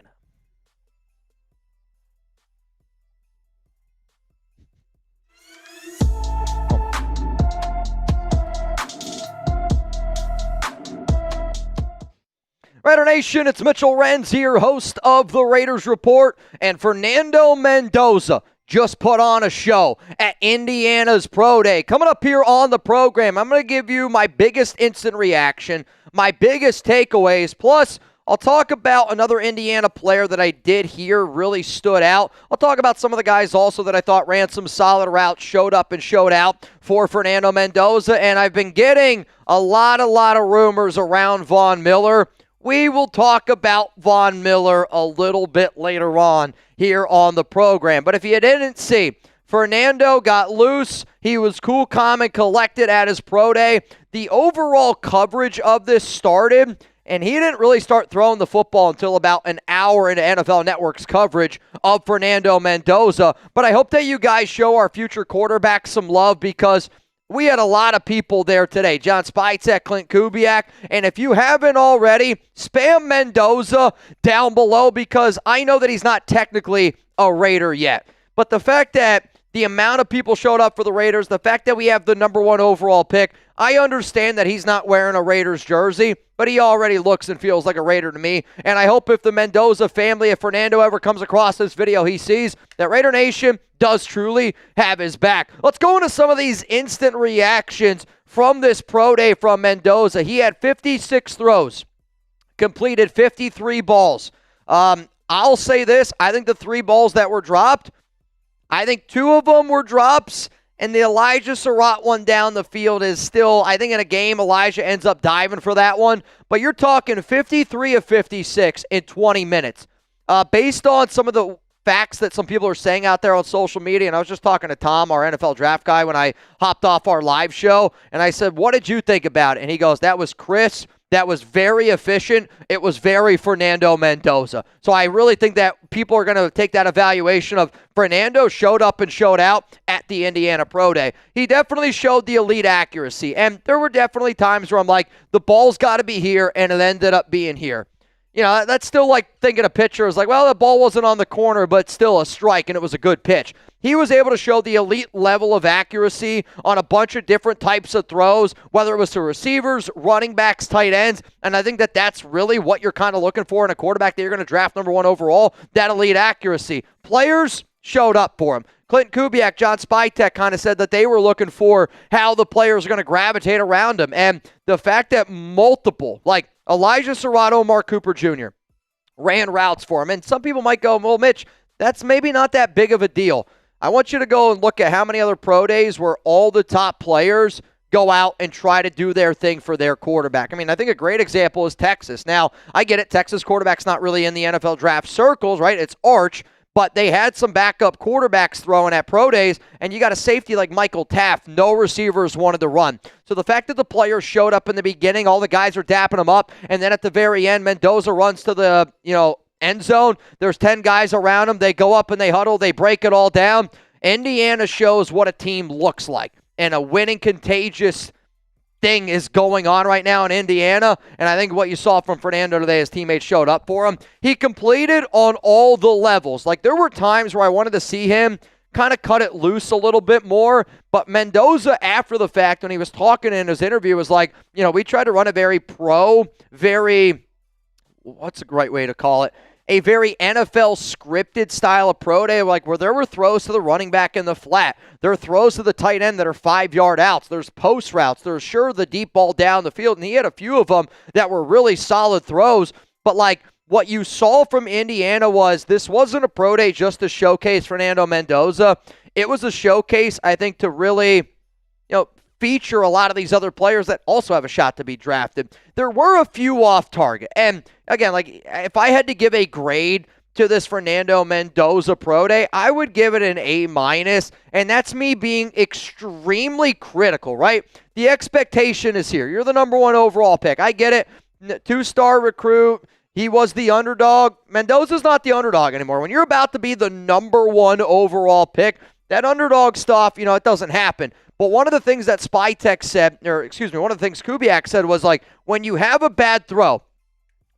Raider Nation, it's Mitchell Renz here, host of the Raiders Report, and Fernando Mendoza just put on a show at Indiana's Pro Day. Coming up here on the program, I'm going to give you my biggest instant reaction, my biggest takeaways, plus I'll talk about another Indiana player that I did hear really stood out. I'll talk about some of the guys also that I thought ran some solid routes, showed up and showed out for Fernando Mendoza, and I've been getting a lot of rumors around Von Miller. We will talk about Von Miller a little bit later on here on the program. But if you didn't see, Fernando got loose. He was cool, calm, and collected at his pro day. The overall coverage of this started, and he didn't really start throwing the football until about an hour into NFL Network's coverage of Fernando Mendoza. But I hope that you guys show our future quarterback some love, because we had a lot of people there today. John Spytek, Klint Kubiak. And if you haven't already, spam Mendoza down below, because I know that he's not technically a Raider yet. But the fact that the amount of people showed up for the Raiders, the fact that we have the number 1 overall pick, I understand that he's not wearing a Raiders jersey, but he already looks and feels like a Raider to me. And I hope if the Mendoza family, if Fernando ever comes across this video, he sees that Raider Nation does truly have his back. Let's go into some of these instant reactions from this pro day from Mendoza. He had 56 throws, completed 53 balls. I'll say this. I think the 3 balls that were dropped, I think 2 of them were drops, and the Elijah Sarratt one down the field is still, I think in a game, Elijah ends up diving for that one. But you're talking 53 of 56 in 20 minutes. Based on some of the facts that some people are saying out there on social media, and I was just talking to Tom, our NFL draft guy, when I hopped off our live show, and I said, what did you think about it? And he goes, that was crisp. That was very efficient. It was very Fernando Mendoza. So I really think that people are going to take that evaluation of Fernando showed up and showed out at the Indiana Pro Day. He definitely showed the elite accuracy. And there were definitely times where I'm like, the ball's got to be here, and it ended up being here. You know, that's still like thinking a pitcher is like, well, the ball wasn't on the corner, but still a strike, and it was a good pitch. He was able to show the elite level of accuracy on a bunch of different types of throws, whether it was to receivers, running backs, tight ends, and I think that that's really what you're kind of looking for in a quarterback that you're going to draft number 1 overall, that elite accuracy. Players showed up for him. Klint Kubiak, John Spytek kind of said that they were looking for how the players are going to gravitate around him, and the fact that multiple, like Elijah Sarratt, Omar Cooper Jr., ran routes for him. And some people might go, well, Mitch, that's maybe not that big of a deal. I want you to go and look at how many other pro days where all the top players go out and try to do their thing for their quarterback. I mean, I think a great example is Texas. Now, I get it. Texas quarterback's not really in the NFL draft circles, right? It's Arch. But they had some backup quarterbacks throwing at pro days, and you got a safety like Michael Taft. No receivers wanted to run. So the fact that the players showed up in the beginning, all the guys are dapping them up, and then at the very end, Mendoza runs to the end zone. There's 10 guys around him. They go up and they huddle. They break it all down. Indiana shows what a team looks like, and a winning, contagious thing is going on right now in Indiana, and I think what you saw from Fernando today, his teammates showed up for him. He completed on all the levels. Like, there were times where I wanted to see him kind of cut it loose a little bit more, but Mendoza, after the fact, when he was talking in his interview, was like, we tried to run a very what's a great way to call it? A very NFL scripted style of pro day, like where there were throws to the running back in the flat. There are throws to the tight end that are 5-yard outs. There's post routes. There's sure the deep ball down the field, and he had a few of them that were really solid throws. But like what you saw from Indiana was this wasn't a pro day just to showcase Fernando Mendoza. It was a showcase, I think, to really, feature a lot of these other players that also have a shot to be drafted. There were a few off target. And again, like if I had to give a grade to this Fernando Mendoza pro day, I would give it an A-, and that's me being extremely critical, right? The expectation is here. You're the number 1 overall pick. I get it. 2-star recruit. He was the underdog. Mendoza's not the underdog anymore. When you're about to be the number 1 overall pick, that underdog stuff, it doesn't happen. But one of the things that Spytek said, one of the things Kubiak said was like, when you have a bad throw,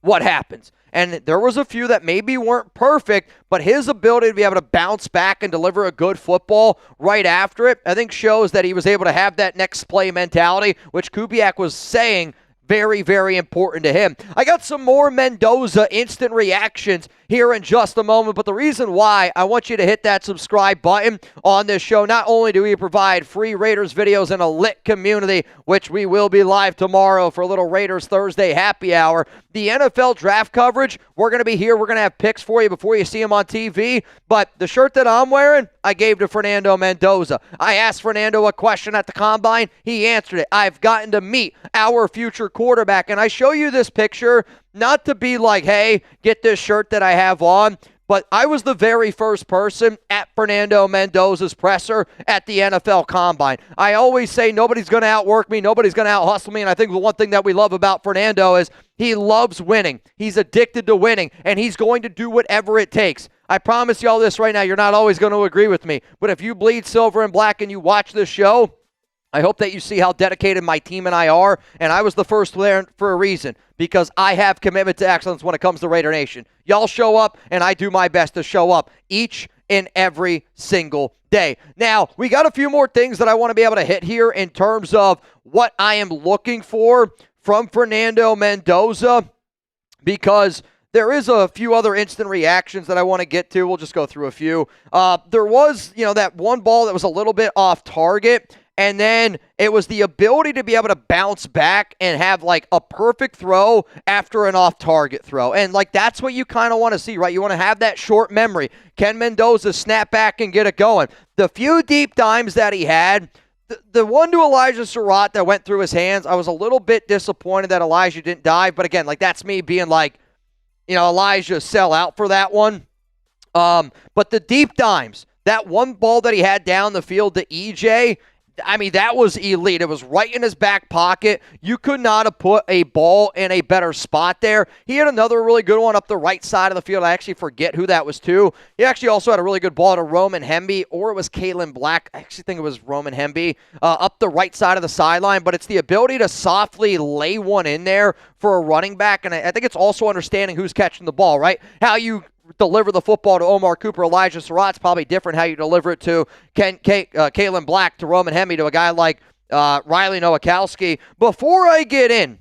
what happens? And there was a few that maybe weren't perfect, but his ability to be able to bounce back and deliver a good football right after it, I think shows that he was able to have that next play mentality, which Kubiak was saying very, very important to him. I got some more Mendoza instant reactions here in just a moment, but the reason why I want you to hit that subscribe button on this show, not only do we provide free Raiders videos and a lit community, which we will be live tomorrow for a little Raiders Thursday happy hour, the NFL draft coverage, we're going to be here. We're going to have picks for you before you see them on TV, but the shirt that I'm wearing, I gave to Fernando Mendoza. I asked Fernando a question at the Combine. He answered it. I've gotten to meet our future quarterback, and I show you this picture not to be like, hey, get this shirt that I have on, but I was the very first person at Fernando Mendoza's presser at the NFL Combine. I always say nobody's going to outwork me, nobody's going to out-hustle me, and I think the one thing that we love about Fernando is he loves winning. He's addicted to winning, and he's going to do whatever it takes. I promise you all this right now, you're not always going to agree with me, but if you bleed silver and black and you watch this show, I hope that you see how dedicated my team and I are, and I was the first there for a reason, because I have commitment to excellence when it comes to Raider Nation. Y'all show up, and I do my best to show up each and every single day. Now, we got a few more things that I want to be able to hit here in terms of what I am looking for from Fernando Mendoza, because there is a few other instant reactions that I want to get to. We'll just go through a few. There was, that one ball that was a little bit off target, and then it was the ability to be able to bounce back and have like a perfect throw after an off-target throw. And like that's what you kind of want to see, right? You want to have that short memory. Can Mendoza snap back and get it going? The few deep dimes that he had, the one to Elijah Sarratt that went through his hands, I was a little bit disappointed that Elijah didn't dive. But again, like that's me being like, Elijah sell out for that one. But the deep dimes, that one ball that he had down the field to EJ, I mean, that was elite. It was right in his back pocket. You could not have put a ball in a better spot there. He had another really good one up the right side of the field. I actually forget who that was to. He actually also had a really good ball to Roman Hemby, or it was Kaelon Black. I actually think it was Roman Hemby up the right side of the sideline. But it's the ability to softly lay one in there for a running back. And I think it's also understanding who's catching the ball, right? How you deliver the football to Omar Cooper, Elijah Sarratt's probably different how you deliver it to Kaelon Black, to Roman Hemby, to a guy like Riley Nowakoski. Before I get in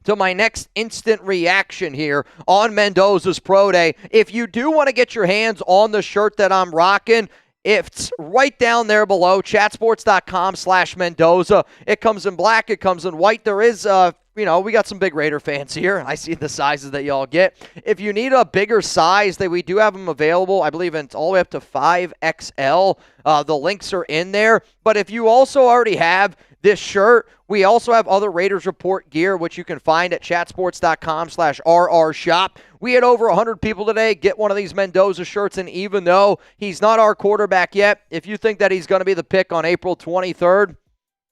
to my next instant reaction here on Mendoza's Pro Day, if you do want to get your hands on the shirt that I'm rocking, it's right down there below, chatsports.com/Mendoza. It comes in black, it comes in white. There is we got some big Raider fans here. I see the sizes that y'all get. If you need a bigger size, we do have them available. I believe it's all the way up to 5XL. The links are in there. But if you also already have this shirt, we also have other Raiders Report gear, which you can find at chatsports.com/RRshop. We had over 100 people today get one of these Mendoza shirts, and even though he's not our quarterback yet, if you think that he's going to be the pick on April 23rd,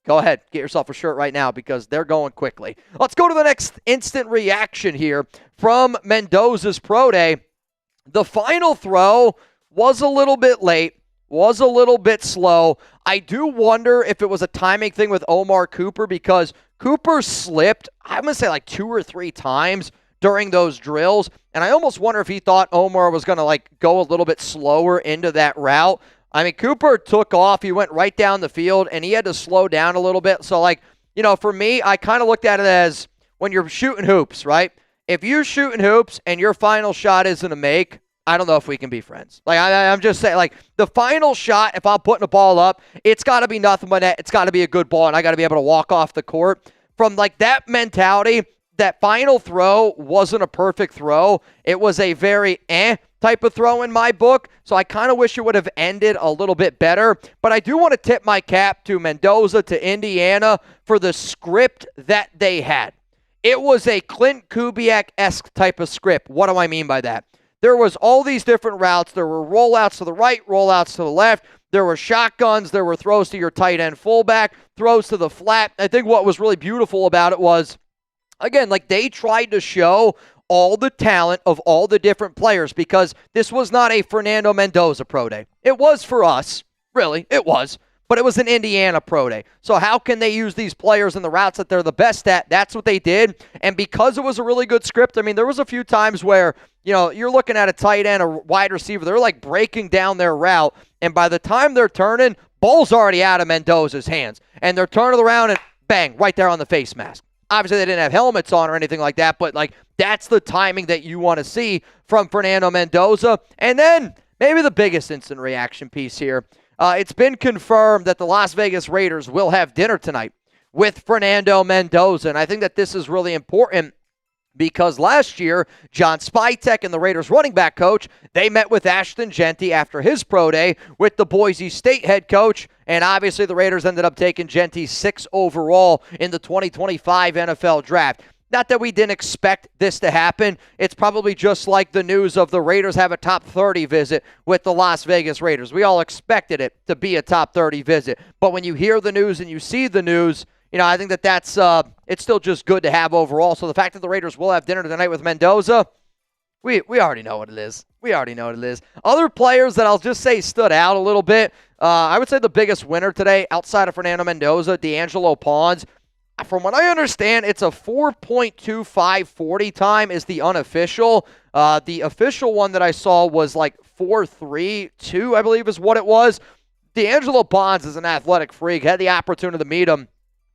go ahead, get yourself a shirt right now because they're going quickly. Let's go to the next instant reaction here from Mendoza's Pro Day. The final throw was a little bit late, was a little bit slow. I do wonder if it was a timing thing with Omar Cooper because Cooper slipped, I'm going to say like 2 or 3 times during those drills, and I almost wonder if he thought Omar was going to like go a little bit slower into that route. I mean, Cooper took off. He went right down the field, and he had to slow down a little bit. So, like, you know, for me, I kind of looked at it as when you're shooting hoops, right? If you're shooting hoops and your final shot isn't a make, I don't know if we can be friends. Like, I'm just saying, like, the final shot, if I'm putting the ball up, it's got to be nothing but net. It's got to be a good ball, and I got to be able to walk off the court. From, like, that mentality, that final throw wasn't a perfect throw. It was a very type of throw in my book, so I kind of wish it would have ended a little bit better. But I do want to tip my cap to Mendoza, to Indiana, for the script that they had. It was a Klint Kubiak-esque type of script. What do I mean by that? There was all these different routes. There were rollouts to the right, rollouts to the left. There were shotguns. There were throws to your tight end fullback, throws to the flat. I think what was really beautiful about it was, again, like they tried to show all the talent of all the different players because this was not a Fernando Mendoza pro day. It was for us, really, it was. But it was an Indiana pro day. So how can they use these players in the routes that they're the best at? That's what they did. And because it was a really good script, I mean, there was a few times where, you know, you're looking at a tight end, a wide receiver, they're like breaking down their route. And by the time they're turning, ball's already out of Mendoza's hands. And they're turning around and bang, right there on the face mask. Obviously, they didn't have helmets on or anything like that, but like that's the timing that you want to see from Fernando Mendoza. And then maybe the biggest instant reaction piece here. It's been confirmed that the Las Vegas Raiders will have dinner tonight with Fernando Mendoza. And I think that this is really important because last year, John Spytek and the Raiders running back coach, they met with Ashton Jeanty after his pro day with the Boise State head coach. And obviously the Raiders ended up taking Jeanty 6 overall in the 2025 NFL draft. Not that we didn't expect this to happen. It's probably just like the news of the Raiders have a top 30 visit with the Las Vegas Raiders. We all expected it to be a top 30 visit. But when you hear the news and you see the news, you know, I think that that's it's still just good to have overall. So the fact that the Raiders will have dinner tonight with Mendoza, we already know what it is. We already know what it is. Other players that I'll just say stood out a little bit, I would say the biggest winner today outside of Fernando Mendoza, D'Angelo Pons. From what I understand, it's a 4.25 40 time is the unofficial. The official one that I saw was like 4.32, I believe is what it was. D'Angelo Pons is an athletic freak. Had the opportunity to meet him,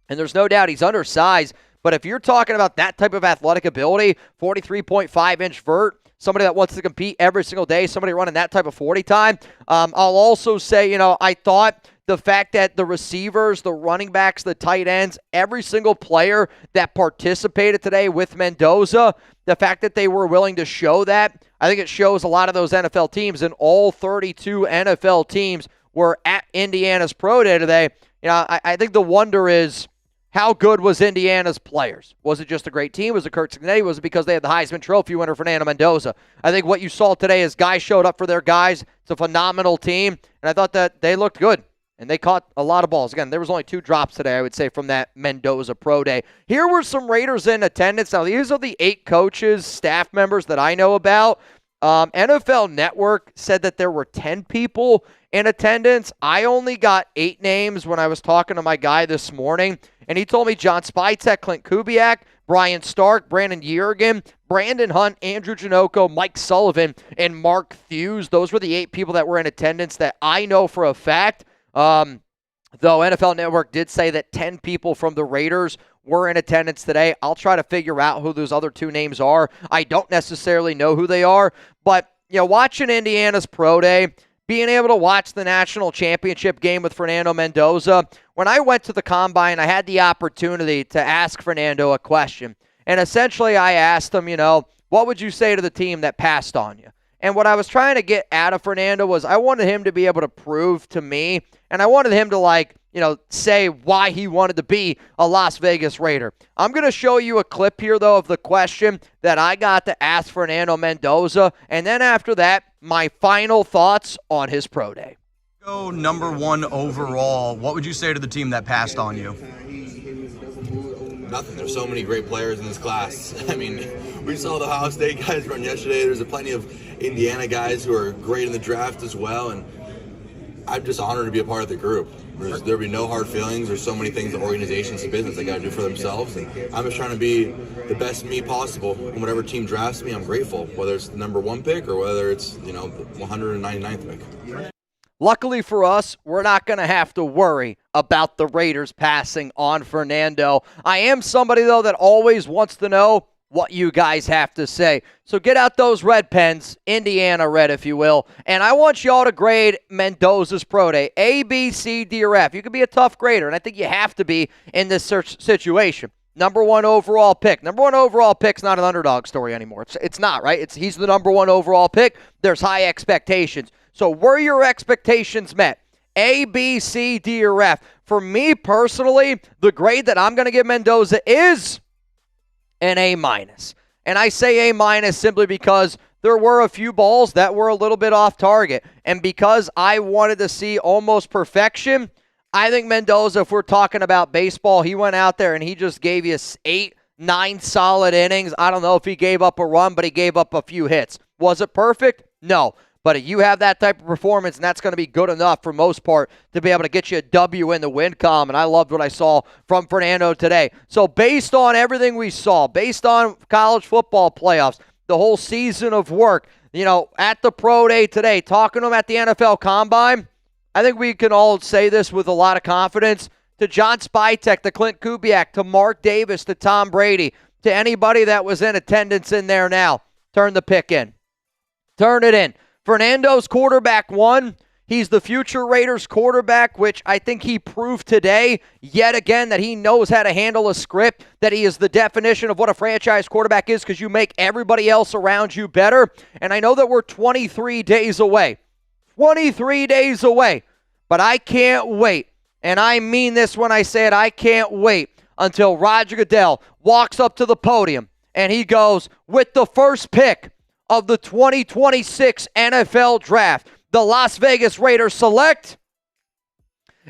and there's no doubt he's undersized. But if you're talking about that type of athletic ability, 43.5-inch vert, somebody that wants to compete every single day, somebody running that type of 40 time. I'll also say, you know, I thought the fact that the receivers, the running backs, the tight ends, every single player that participated today with Mendoza, the fact that they were willing to show that, I think it shows a lot of those NFL teams, and all 32 NFL teams were at Indiana's pro day today. You know, I think the wonder is, how good was Indiana's players? Was it just a great team? Was it Kurt Cignetti? Was it because they had the Heisman Trophy winner, Fernando Mendoza? I think what you saw today is guys showed up for their guys. It's a phenomenal team, and I thought that they looked good, and they caught a lot of balls. Again, there was only 2 drops today, I would say, from that Mendoza pro day. Here were some Raiders in attendance. Now, these are the 8 coaches, staff members that I know about. NFL Network said that there were 10 people in attendance. I only got 8 names when I was talking to my guy this morning, and he told me John Spytek, Klint Kubiak, Brian Stark, Brandon Yeargan, Brandon Hunt, Andrew Janocko, Mike Sullivan, and Mark Thews. Those were the 8 people that were in attendance that I know for a fact. Though NFL Network did say that 10 people from the Raiders were in attendance today. I'll try to figure out who those other 2 names are. I don't necessarily know who they are, but you know, watching Indiana's pro day, being able to watch the national championship game with Fernando Mendoza, when I went to the combine, I had the opportunity to ask Fernando a question. And essentially I asked him, you know, what would you say to the team that passed on you? And what I was trying to get out of Fernando was I wanted him to be able to prove to me, and I wanted him to, like, you know, say why he wanted to be a Las Vegas Raider. I'm going to show you a clip here, though, of the question that I got to ask Fernando Mendoza, and then after that, my final thoughts on his pro day. Go number 1 overall. What would you say to the team that passed on you? Nothing. There's so many great players in this class. I mean, we saw the Ohio State guys run yesterday. There's plenty of Indiana guys who are great in the draft as well. And I'm just honored to be a part of the group. There'll be no hard feelings. There's so many things that organizations and business they got to do for themselves, and I'm just trying to be the best me possible. And whatever team drafts me, I'm grateful, whether it's the number 1 pick or whether it's the 199th pick. Luckily for us, we're not going to have to worry about the Raiders passing on Fernando. I am somebody, though, that always wants to know what you guys have to say. So get out those red pens, Indiana red, if you will, and I want y'all to grade Mendoza's pro day, A, B, C, D, or F. You can be a tough grader, and I think you have to be in this situation. Number 1 overall pick. Number 1 overall pick's not an underdog story anymore. It's not, right? He's the number 1 overall pick. There's high expectations. So were your expectations met? A, B, C, D, or F. For me personally, the grade that I'm going to give Mendoza is an A-. And I say A- simply because there were a few balls that were a little bit off target. And because I wanted to see almost perfection, I think Mendoza, if we're talking about baseball, he went out there and he just gave you 8, 9 solid innings. I don't know if he gave up a run, but he gave up a few hits. Was it perfect? No. But you have that type of performance, and that's going to be good enough for most part to be able to get you a W in the win column. And I loved what I saw from Fernando today. So based on everything we saw, based on college football playoffs, the whole season of work, at the pro day today, talking to him at the NFL Combine, I think we can all say this with a lot of confidence. To John Spytek, to Klint Kubiak, to Mark Davis, to Tom Brady, to anybody that was in attendance in there now, turn the pick in. Turn it in. Fernando's quarterback 1. He's the future Raiders quarterback, which I think he proved today, yet again, that he knows how to handle a script, that he is the definition of what a franchise quarterback is because you make everybody else around you better. And I know that we're 23 days away. 23 days away. But I can't wait. And I mean this when I say it. I can't wait until Roger Goodell walks up to the podium and he goes, with the first pick of the 2026 NFL Draft, the Las Vegas Raiders select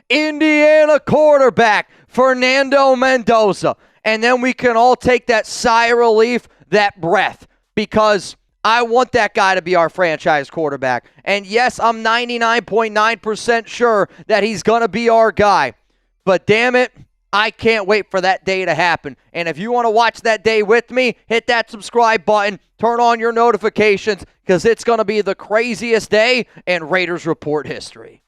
Indiana quarterback Fernando Mendoza. And then we can all take that sigh of relief, that breath, because I want that guy to be our franchise quarterback. And yes, I'm 99.9% sure that he's going to be our guy. But damn it, I can't wait for that day to happen. And if you want to watch that day with me, hit that subscribe button, turn on your notifications, because it's going to be the craziest day in Raiders Report history.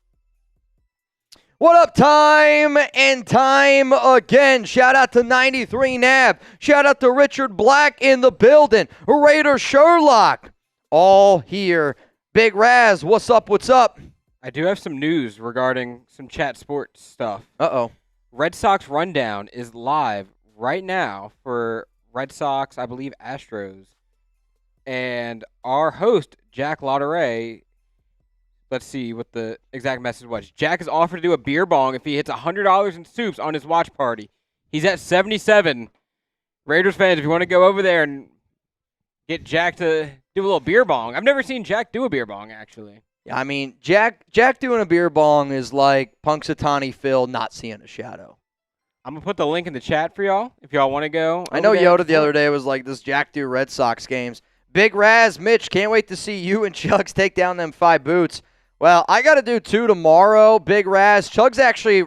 What up, time and time again. Shout out to 93 Nav. Shout out to Richard Black in the building. Raider Sherlock, all here. Big Raz, what's up, what's up? I do have some news regarding some chat sports stuff. Uh-oh. Red Sox Rundown is live right now for Red Sox, I believe, Astros. And our host, Jack Lauderay, let's see what the exact message was. Jack has offered to do a beer bong if he hits $100 in soups on his watch party. He's at 77. Raiders fans, if you want to go over there and get Jack to do a little beer bong. I've never seen Jack do a beer bong, actually. Yeah, I mean, Jack doing a beer bong is like Punxsutawney Phil not seeing a shadow. I'm going to put the link in the chat for y'all if y'all want to go. I know Yoda the other day was like, this Jack do Red Sox games. Big Raz, Mitch, can't wait to see you and Chugs take down them 5 boots. Well, I got to do 2 tomorrow. Big Raz. Chugs actually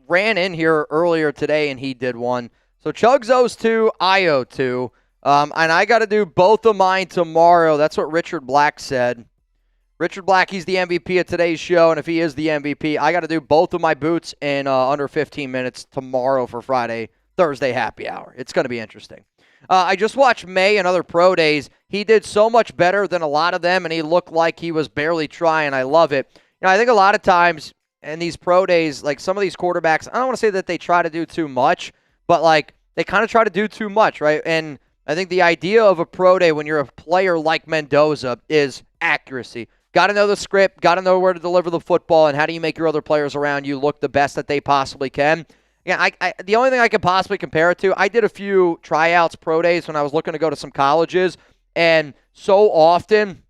ran in here earlier today, and he did 1. So Chugs owes 2, I owe 2. And I got to do both of mine tomorrow. That's what Richard Black said. Richard Black, he's the MVP of today's show, and if he is the MVP, I got to do both of my boots in under 15 minutes tomorrow for Thursday happy hour. It's going to be interesting. I just watched May and other pro days. He did so much better than a lot of them, and he looked like he was barely trying. I love it. I think a lot of times in these pro days, like some of these quarterbacks, I don't want to say that they try to do too much, but like they kind of try to do too much, right? And I think the idea of a pro day when you're a player like Mendoza is accuracy. Got to know the script, got to know where to deliver the football, and how do you make your other players around you look the best that they possibly can. Yeah, the only thing I could possibly compare it to, I did a few tryouts, pro days, when I was looking to go to some colleges, and so often,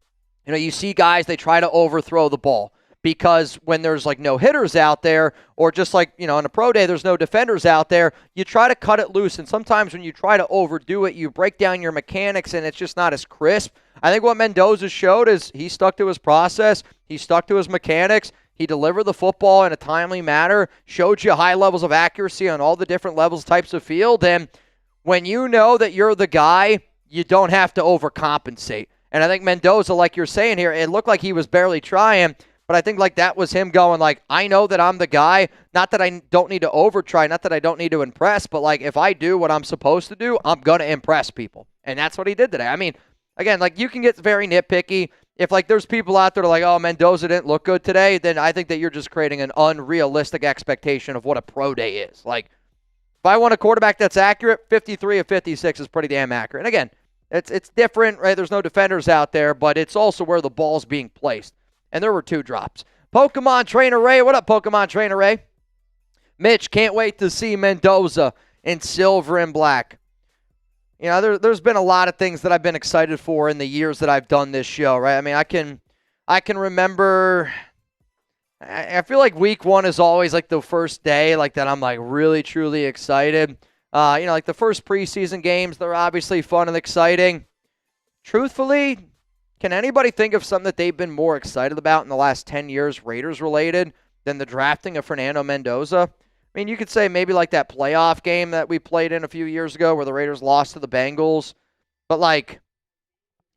you see guys, they try to overthrow the ball because when there's like no hitters out there, or just like, on a pro day, there's no defenders out there, you try to cut it loose, and sometimes when you try to overdo it, you break down your mechanics, and it's just not as crisp. I think what Mendoza showed is he stuck to his process, he stuck to his mechanics, He delivered the football in a timely manner, showed you high levels of accuracy on all the different levels, types of field. And when you know that you're the guy, you don't have to overcompensate. And I think Mendoza, like you're saying here, it looked like he was barely trying, but I think like that was him going like, I know that I'm the guy. Not that I don't need to overtry, not that I don't need to impress, but like if I do what I'm supposed to do, I'm going to impress people. And that's what he did today. I mean, again, like you can get very nitpicky. If like there's people out there like, oh, Mendoza didn't look good today, then I think that you're just creating an unrealistic expectation of what a pro day is. Like if I want a quarterback that's accurate, 53 of 56 is pretty damn accurate. And again, it's different, right? There's no defenders out there, but it's also where the ball's being placed. And there were 2 drops. Pokemon Trainer Ray. What up, Pokemon Trainer Ray? Mitch, can't wait to see Mendoza in silver and black. You know, there's been a lot of things that I've been excited for in the years that I've done this show, right? I mean, I can remember, I feel like week 1 is always like the first day like that I'm like really, truly excited. You know, like the first preseason games, they're obviously fun and exciting. Truthfully, can anybody think of something that they've been more excited about in the last 10 years, Raiders related, than the drafting of Fernando Mendoza? I mean, you could say maybe like that playoff game that we played in a few years ago where the Raiders lost to the Bengals. But, like,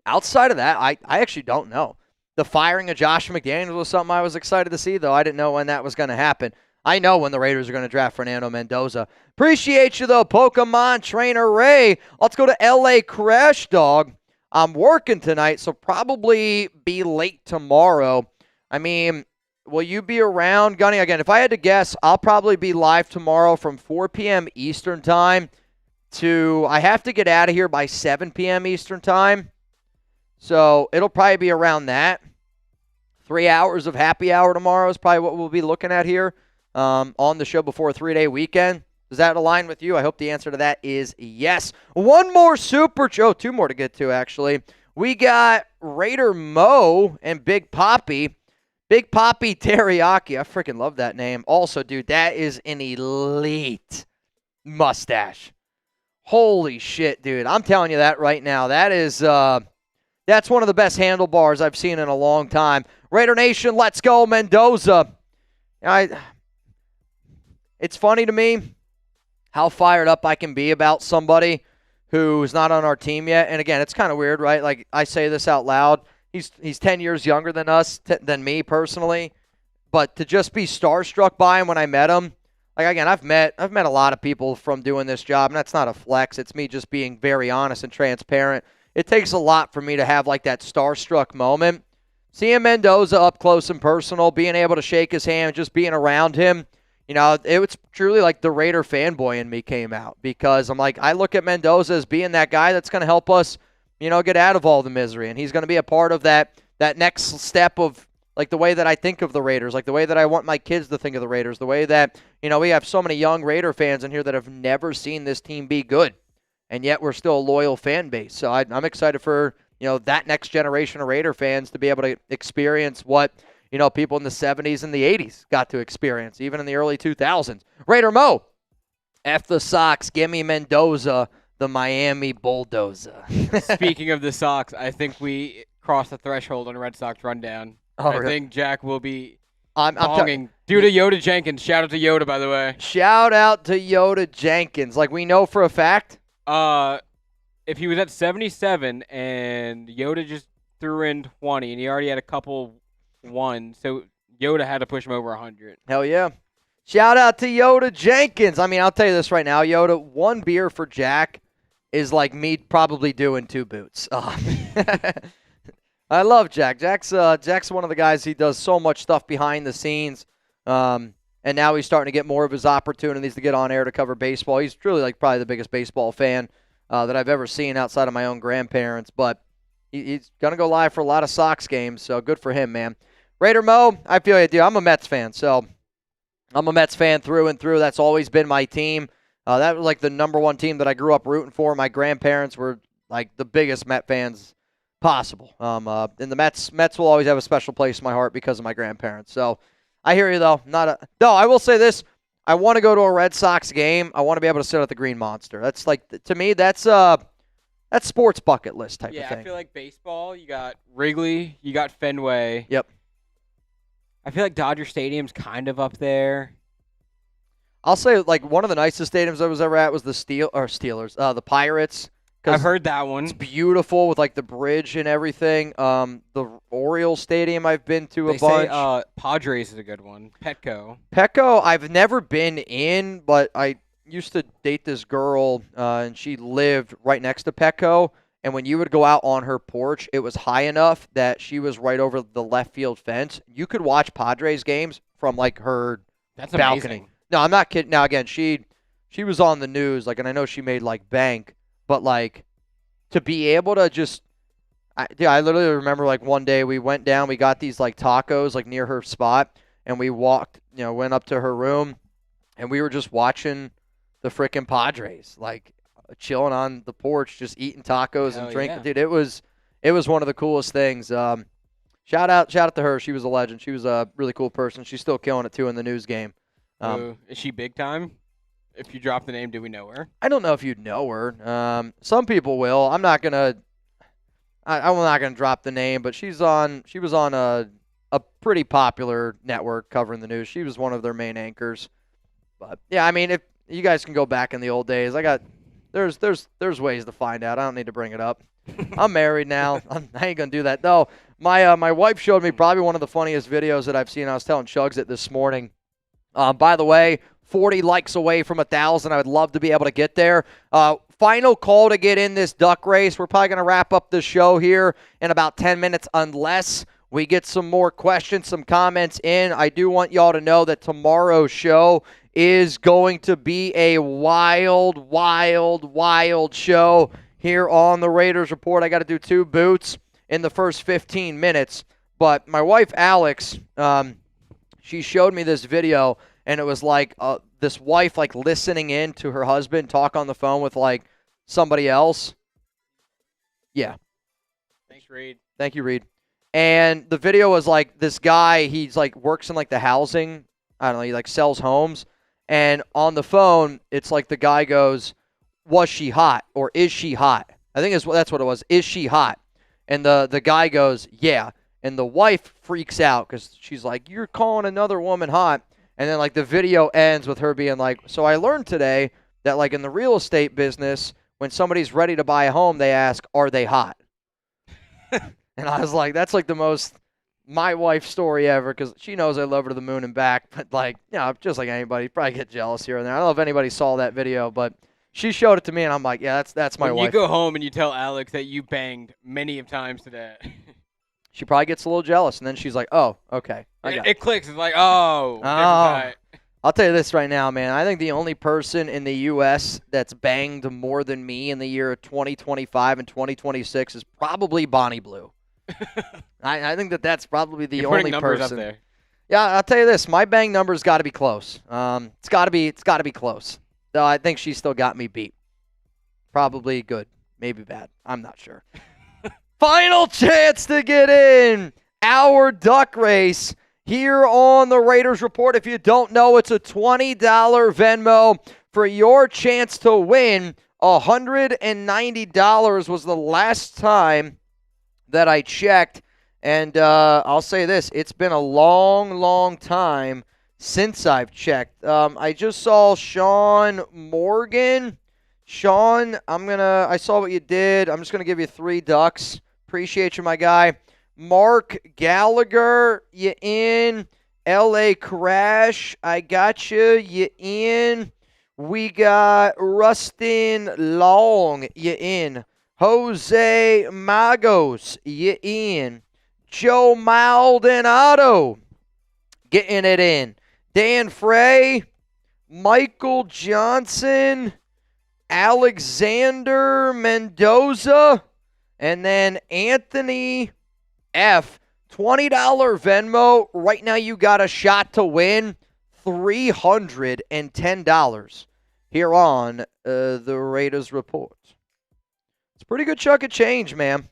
outside of that, I actually don't know. The firing of Josh McDaniels was something I was excited to see, though. I didn't know when that was going to happen. I know when the Raiders are going to draft Fernando Mendoza. Appreciate you, though, Pokemon Trainer Ray. Let's go to L.A. Crash Dog. I'm working tonight, so probably be late tomorrow. I mean, will you be around, Gunny? Again, if I had to guess, I'll probably be live tomorrow from 4 p.m. Eastern time to, I have to get out of here by 7 p.m. Eastern time. So it'll probably be around that. 3 hours of happy hour tomorrow is probably what we'll be looking at here on the show before a 3-day weekend. Does that align with you? I hope the answer to that is yes. One more super show, 2 more to get to, actually. We got Raider Mo and Big Poppy. Big Poppy Teriyaki. I freaking love that name. Also, dude, that is an elite mustache. Holy shit, dude. I'm telling you that right now. That is, that's one of the best handlebars I've seen in a long time. Raider Nation, let's go, Mendoza. It's funny to me how fired up I can be about somebody who's not on our team yet. And again, it's kind of weird, right? Like, I say this out loud. He's 10 years younger than us, than me personally. But to just be starstruck by him when I met him, like, again, I've met a lot of people from doing this job, and that's not a flex. It's me just being very honest and transparent. It takes a lot for me to have, like, that starstruck moment. Seeing Mendoza up close and personal, being able to shake his hand, just being around him, you know, it was truly like the Raider fanboy in me came out, because I'm like, I look at Mendoza as being that guy that's going to help us, you know, get out of all the misery. And he's going to be a part of that next step of, like, the way that I think of the Raiders, like the way that I want my kids to think of the Raiders, the way that, you know, we have so many young Raider fans in here that have never seen this team be good. And yet we're still a loyal fan base. So I'm excited for, you know, that next generation of Raider fans to be able to experience what, you know, people in the 70s and the 80s got to experience, even in the early 2000s. Raider Mo, F the Sox, give me Mendoza, the Miami Bulldozer. Speaking of the Sox, I think we crossed the threshold on Red Sox rundown. I think Jack will be bonging. Due to Yoda Jenkins. Shout out to Yoda, by the way. Shout out to Yoda Jenkins. Like, we know for a fact? If he was at 77 and Yoda just threw in 20 and he already had a couple won, so Yoda had to push him over 100. Hell yeah. Shout out to Yoda Jenkins. I mean, I'll tell you this right now, Yoda, 1 beer for Jack is like me probably doing 2 boots. I love Jack. Jack's one of the guys, he does so much stuff behind the scenes. And now he's starting to get more of his opportunities to get on air to cover baseball. He's truly like probably the biggest baseball fan that I've ever seen outside of my own grandparents. But he's going to go live for a lot of Sox games, so good for him, man. Raider Mo, I feel you, dude. I'm a Mets fan, so I'm a Mets fan through and through. That's always been my team. That was like the number 1 team that I grew up rooting for. My grandparents were like the biggest Met fans possible. And the Mets will always have a special place in my heart because of my grandparents. So I hear you, though. No, I will say this. I want to go to a Red Sox game. I want to be able to sit at the Green Monster. That's like, to me, that's sports bucket list type of thing. Yeah, I feel like baseball, you got Wrigley, you got Fenway. Yep. I feel like Dodger Stadium's kind of up there. I'll say like one of the nicest stadiums I was ever at was the Steelers, the Pirates. I've heard that one. It's beautiful with like the bridge and everything. The Orioles Stadium I've been to a They bunch. say Padres is a good one. Petco I've never been in, but I used to date this girl, and she lived right next to Petco. And when you would go out on her porch, it was high enough that she was right over the left field fence. You could watch Padres games from like her That's balcony. amazing. No, I'm not kidding. Now again, she was on the news, like, and I know she made like bank, but like to be able to just, I literally remember like one day we went down, we got these like tacos like near her spot, and we walked, went up to her room, and we were just watching the frickin' Padres, like chilling on the porch, just eating tacos and drinking. Yeah. Dude, it was one of the coolest things. Shout out to her. She was a legend. She was a really cool person. She's still killing it too in the news game. Is she big time? If you drop the name, do we know her? I don't know if you'd know her. Some people will. I'm not gonna drop the name, but she was on a pretty popular network covering the news. She was one of their main anchors. But yeah, I mean, if you guys can go back in the old days, there's ways to find out. I don't need to bring it up. I'm married now. I ain't gonna do that. No, my wife showed me probably one of the funniest videos that I've seen. I was telling Chugs it this morning. By the way, 40 likes away from 1,000. I would love to be able to get there. Final call to get in this duck race. We're probably going to wrap up the show here in about 10 minutes unless we get some more questions, some comments in. I do want y'all to know that tomorrow's show is going to be a wild, wild, wild show here on the Raiders Report. I got to do 2 boots in the first 15 minutes. But my wife, Alex, she showed me this video, and it was like this wife like listening in to her husband talk on the phone with like somebody else. Yeah. Thanks, Reed. Thank you, Reed. And the video was like this guy, he's like works in like the housing. I don't know, he like sells homes. And on the phone, it's like the guy goes, "Was she hot?" or "Is she hot?" I think that's what it was. "Is she hot?" And the guy goes, "Yeah." And the wife freaks out because she's like, "You're calling another woman hot." And then like the video ends with her being like, "So I learned today that like in the real estate business, when somebody's ready to buy a home, they ask, 'Are they hot?'" And I was like, that's like the most my wife story ever, because she knows I love her to the moon and back. But like, just like anybody, probably get jealous here and there. I don't know if anybody saw that video, but she showed it to me, and I'm like, yeah, that's my when wife. You go home and you tell Alex that you banged many of times today. She probably gets a little jealous, and then she's like, "Oh, okay." It clicks. It's like, oh. I'll tell you this right now, man. I think the only person in the U.S. that's banged more than me in the year 2025 and 2026 is probably Bonnie Blue. I think that's probably the You're only numbers person. Up there. Yeah, I'll tell you this. My bang number's got to be close. It's got to be close. Though I think she still got me beat. Probably good, maybe bad. I'm not sure. Final chance to get in our duck race here on the Raiders Report. If you don't know, it's a $20 Venmo for your chance to win. $190 was the last time that I checked. And I'll say this, it's been a long, long time since I've checked. I just saw Sean Morgan. Sean, I saw what you did. I'm just going to give you 3 ducks. Appreciate you, my guy. Mark Gallagher, you in. LA Crash, I got you. You in. We got Rustin Long, you in. Jose Magos, you in. Joe Maldonado, getting it in. Dan Frey, Michael Johnson, Alexander Mendoza, and then Anthony F. $20 Venmo. Right now you got a shot to win $310 here on the Raiders Report. It's a pretty good chunk of change, man.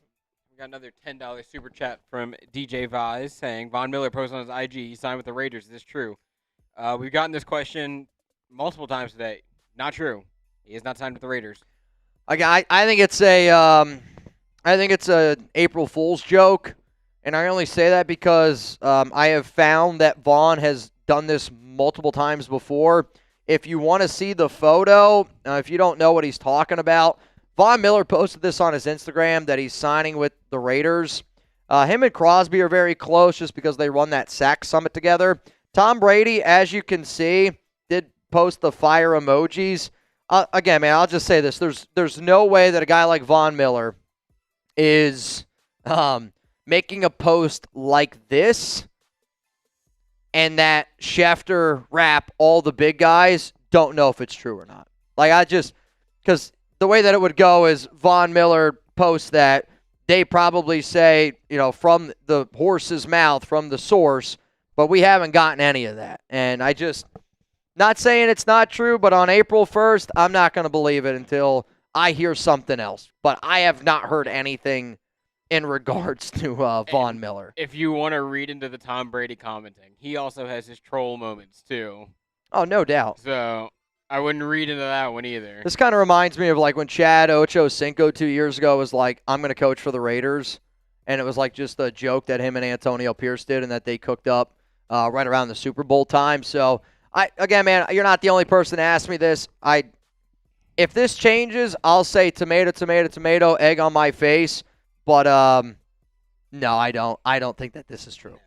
We got another $10 super chat from DJ Vise saying, Von Miller posted on his IG, he signed with the Raiders. Is this true? We've gotten this question multiple times today. Not true. He is not signed with the Raiders. I think it's a April Fool's joke. And I only say that because I have found that Vaughn has done this multiple times before. If you want to see the photo, if you don't know what he's talking about, Von Miller posted this on his Instagram that he's signing with the Raiders. Him and Crosby are very close just because they run that sack summit together. Tom Brady, as you can see, did post the fire emojis. Again, man, I'll just say this. There's no way that a guy like Von Miller is making a post like this and that Schefter, Rapp, all the big guys don't know if it's true or not. Because the way that it would go is Von Miller posts that. They probably say, from the horse's mouth, from the source, but we haven't gotten any of that. And not saying it's not true, but on April 1st, I'm not going to believe it until I hear something else. But I have not heard anything in regards to Von Miller. If you want to read into the Tom Brady commenting, he also has his troll moments too. Oh, no doubt. So I wouldn't read into that one either. This kind of reminds me of like when Chad Ochocinco 2 years ago was like, I'm going to coach for the Raiders. And it was like just a joke that him and Antonio Pierce did and that they cooked up right around the Super Bowl time. So, again, man, you're not the only person to ask me this. If this changes, I'll say tomato, tomato, tomato, egg on my face. But, no, I don't. I don't think that this is true.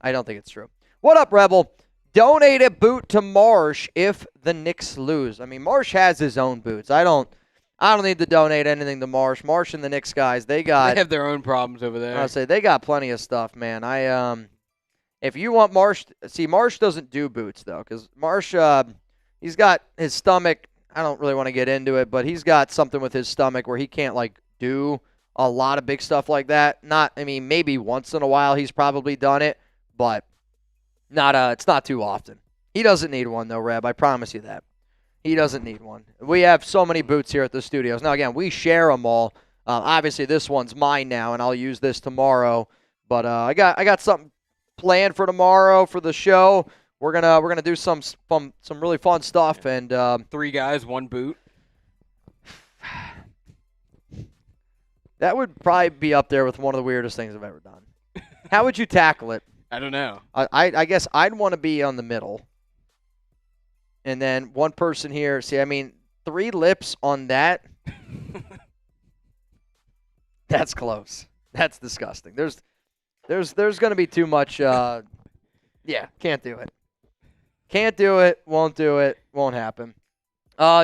I don't think it's true. What up, Rebel? Donate a boot to Marsh if the Knicks lose. I mean, Marsh has his own boots. I don't need to donate anything to Marsh. Marsh and the Knicks guys, they have their own problems over there. I'll say they got plenty of stuff, man. If you want Marsh, Marsh doesn't do boots though, because Marsh, he's got his stomach. I don't really want to get into it, but he's got something with his stomach where he can't do a lot of big stuff like that. Maybe once in a while he's probably done it, but it's not too often. He doesn't need one though, Reb. I promise you that. He doesn't need one. We have so many boots here at the studios. Now, again, we share them all. Obviously, this one's mine now, and I'll use this tomorrow. But I got something planned for tomorrow for the show. We're gonna do some really fun stuff. And 3 guys, 1 boot. That would probably be up there with one of the weirdest things I've ever done. How would you tackle it? I don't know. I guess I'd want to be on the middle. And then one person here. 3 lips on that. That's close. That's disgusting. There's going to be too much. Yeah, can't do it. Can't do it. Won't do it. Won't happen.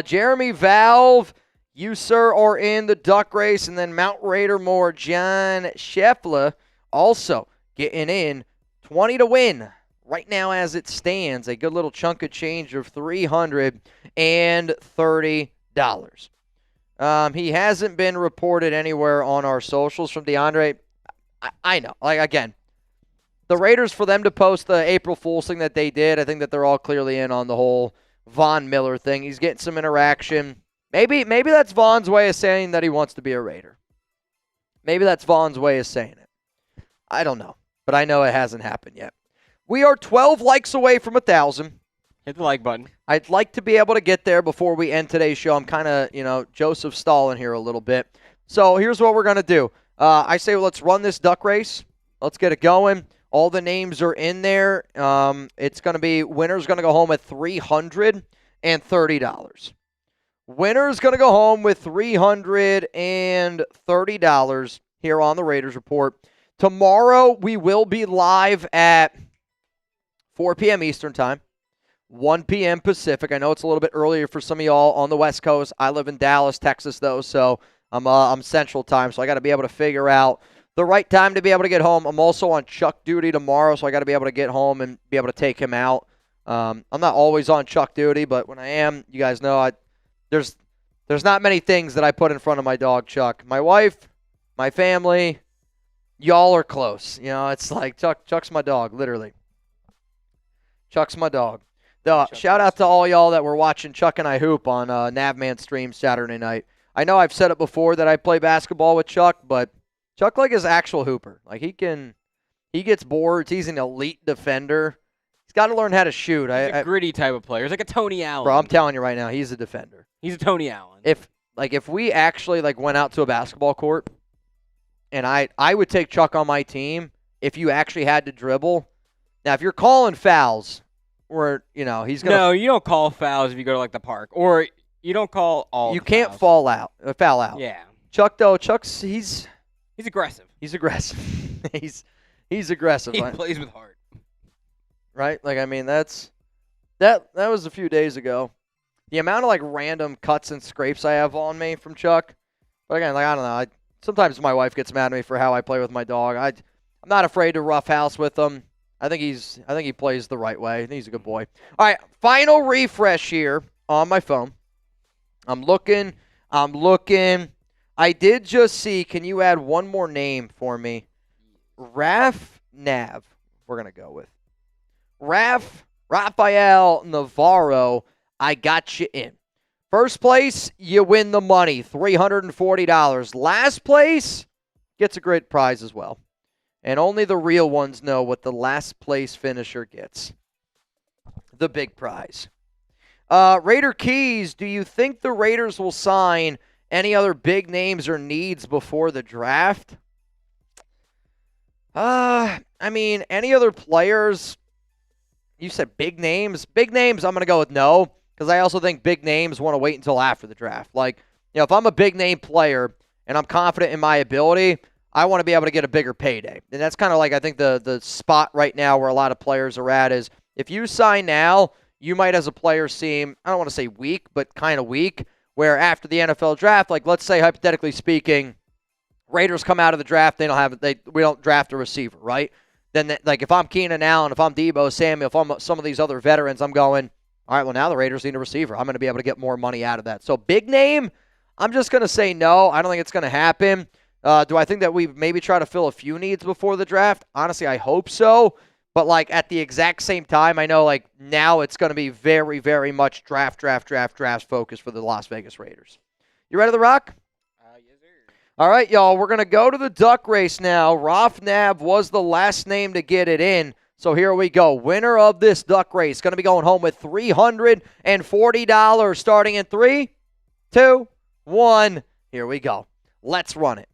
Jeremy Valve, you, sir, are in the duck race. And then Mount Raider Moore, John Scheffler, also getting in 20 to win. Right now, as it stands, a good little chunk of change of $330. He hasn't been reported anywhere on our socials from DeAndre. I know. Again, the Raiders, for them to post the April Fool's thing that they did, I think that they're all clearly in on the whole Von Miller thing. He's getting some interaction. Maybe that's Von's way of saying that he wants to be a Raider. Maybe that's Von's way of saying it. I don't know. But I know it hasn't happened yet. We are 12 likes away from 1,000. Hit the like button. I'd like to be able to get there before we end today's show. I'm kind of, Joseph Stalin here a little bit. So here's what we're going to do. I say let's run this duck race. Let's get it going. All the names are in there. It's going to be winner's going to go home at $330. Winner's going to go home with $330 here on the Raiders Report. Tomorrow we will be live at 4 p.m. Eastern Time, 1 p.m. Pacific. I know it's a little bit earlier for some of y'all on the West Coast. I live in Dallas, Texas, though, so I'm Central Time, so I got to be able to figure out the right time to be able to get home. I'm also on Chuck duty tomorrow, so I got to be able to get home and be able to take him out. I'm not always on Chuck duty, but when I am, you guys know there's not many things that I put in front of my dog, Chuck. My wife, my family, y'all are close. It's like Chuck's my dog, literally. Chuck's my dog. Shout out to all y'all that were watching Chuck and I hoop on Navman stream Saturday night. I know I've said it before that I play basketball with Chuck, but Chuck is actual hooper. He gets boards. He's an elite defender. He's got to learn how to shoot. He's a gritty type of player. He's like a Tony Allen. Bro, I'm telling you right now, he's a defender. He's a Tony Allen. If we actually went out to a basketball court and I would take Chuck on my team if you actually had to dribble. Now, if you're calling fouls, or, he's going to... No, you don't call fouls if you go to, like, the park. Or you don't call all You the can't fouls. foul out. Yeah. Chuck, though, he's aggressive. He's aggressive. he's aggressive. He right? plays with heart. Right? Like, I mean, that was a few days ago. The amount of, like, random cuts and scrapes I have on me from Chuck. But again, like, I don't know. Sometimes my wife gets mad at me for how I play with my dog. I'm not afraid to roughhouse with him. I think he plays the right way. He's a good boy. All right, final refresh here on my phone. I'm looking. I did just see, can you add one more name for me? Nav, we're going to go with. Rafael Navarro, I got you in. First place, you win the money, $340. Last place gets a great prize as well. And only the real ones know what the last place finisher gets. The big prize. Raider Keys, do you think the Raiders will sign any other big names or needs before the draft? I mean, any other players? You said big names. Big names, I'm going to go with no, because I also think big names want to wait until after the draft. Like, if I'm a big name player and I'm confident in my ability, I want to be able to get a bigger payday. And that's kind of like, I think the spot right now where a lot of players are at is, if you sign now, you might as a player seem, I don't want to say weak, but kind of weak, where after the NFL draft, like, let's say hypothetically speaking, Raiders come out of the draft, we don't draft a receiver, right? Then, like, if I'm Keenan Allen, if I'm Deebo Samuel, if I'm some of these other veterans, I'm going, all right, well, now the Raiders need a receiver. I'm going to be able to get more money out of that. So big name, I'm just going to say no. I don't think it's going to happen. Do I think that we maybe try to fill a few needs before the draft? Honestly, I hope so. But, like, at the exact same time, I know, like, now it's going to be very, very much draft focus for the Las Vegas Raiders. You ready to rock? Yes, sir. All right, y'all, we're going to go to the duck race now. Raf Nav was the last name to get it in. So here we go. Winner of this duck race going to be going home with $340 starting in 3, 2, 1. Here we go. Let's run it.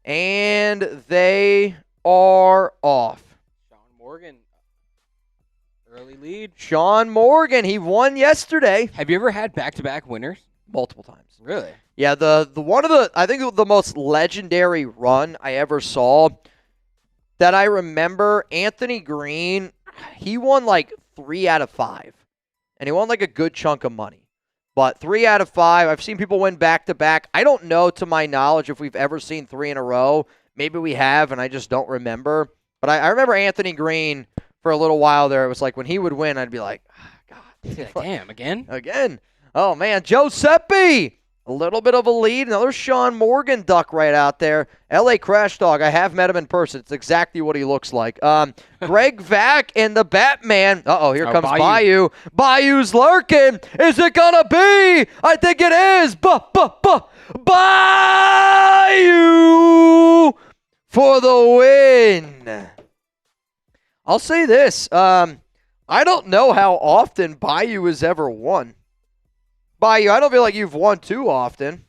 And they are off. Morgan, early lead. Sean Morgan, he won yesterday. Have you ever had back-to-back winners? Multiple times. Really? Yeah, the one of the, I think the most legendary run I ever saw that I remember, Anthony Green, he won like 3 out of 5. And he won like a good chunk of money. But 3 out of 5, I've seen people win back-to-back. I don't know, to my knowledge, if we've ever seen 3 in a row. Maybe we have, and I just don't remember. But I remember Anthony Green for a little while there. It was like when he would win, I'd be like, God. Like, damn, again? Again. Oh, man. Giuseppe. A little bit of a lead. Another Sean Morgan duck right out there. L.A. Crash Dog. I have met him in person. It's exactly what he looks like. Greg Vack and the Batman. Uh-oh, here comes Bayou. Bayou's lurking. Is it going to be? I think it is. Bayou for the win. I'll say this. I don't know how often Bayou has ever won. Bayou, I don't feel like you've won too often.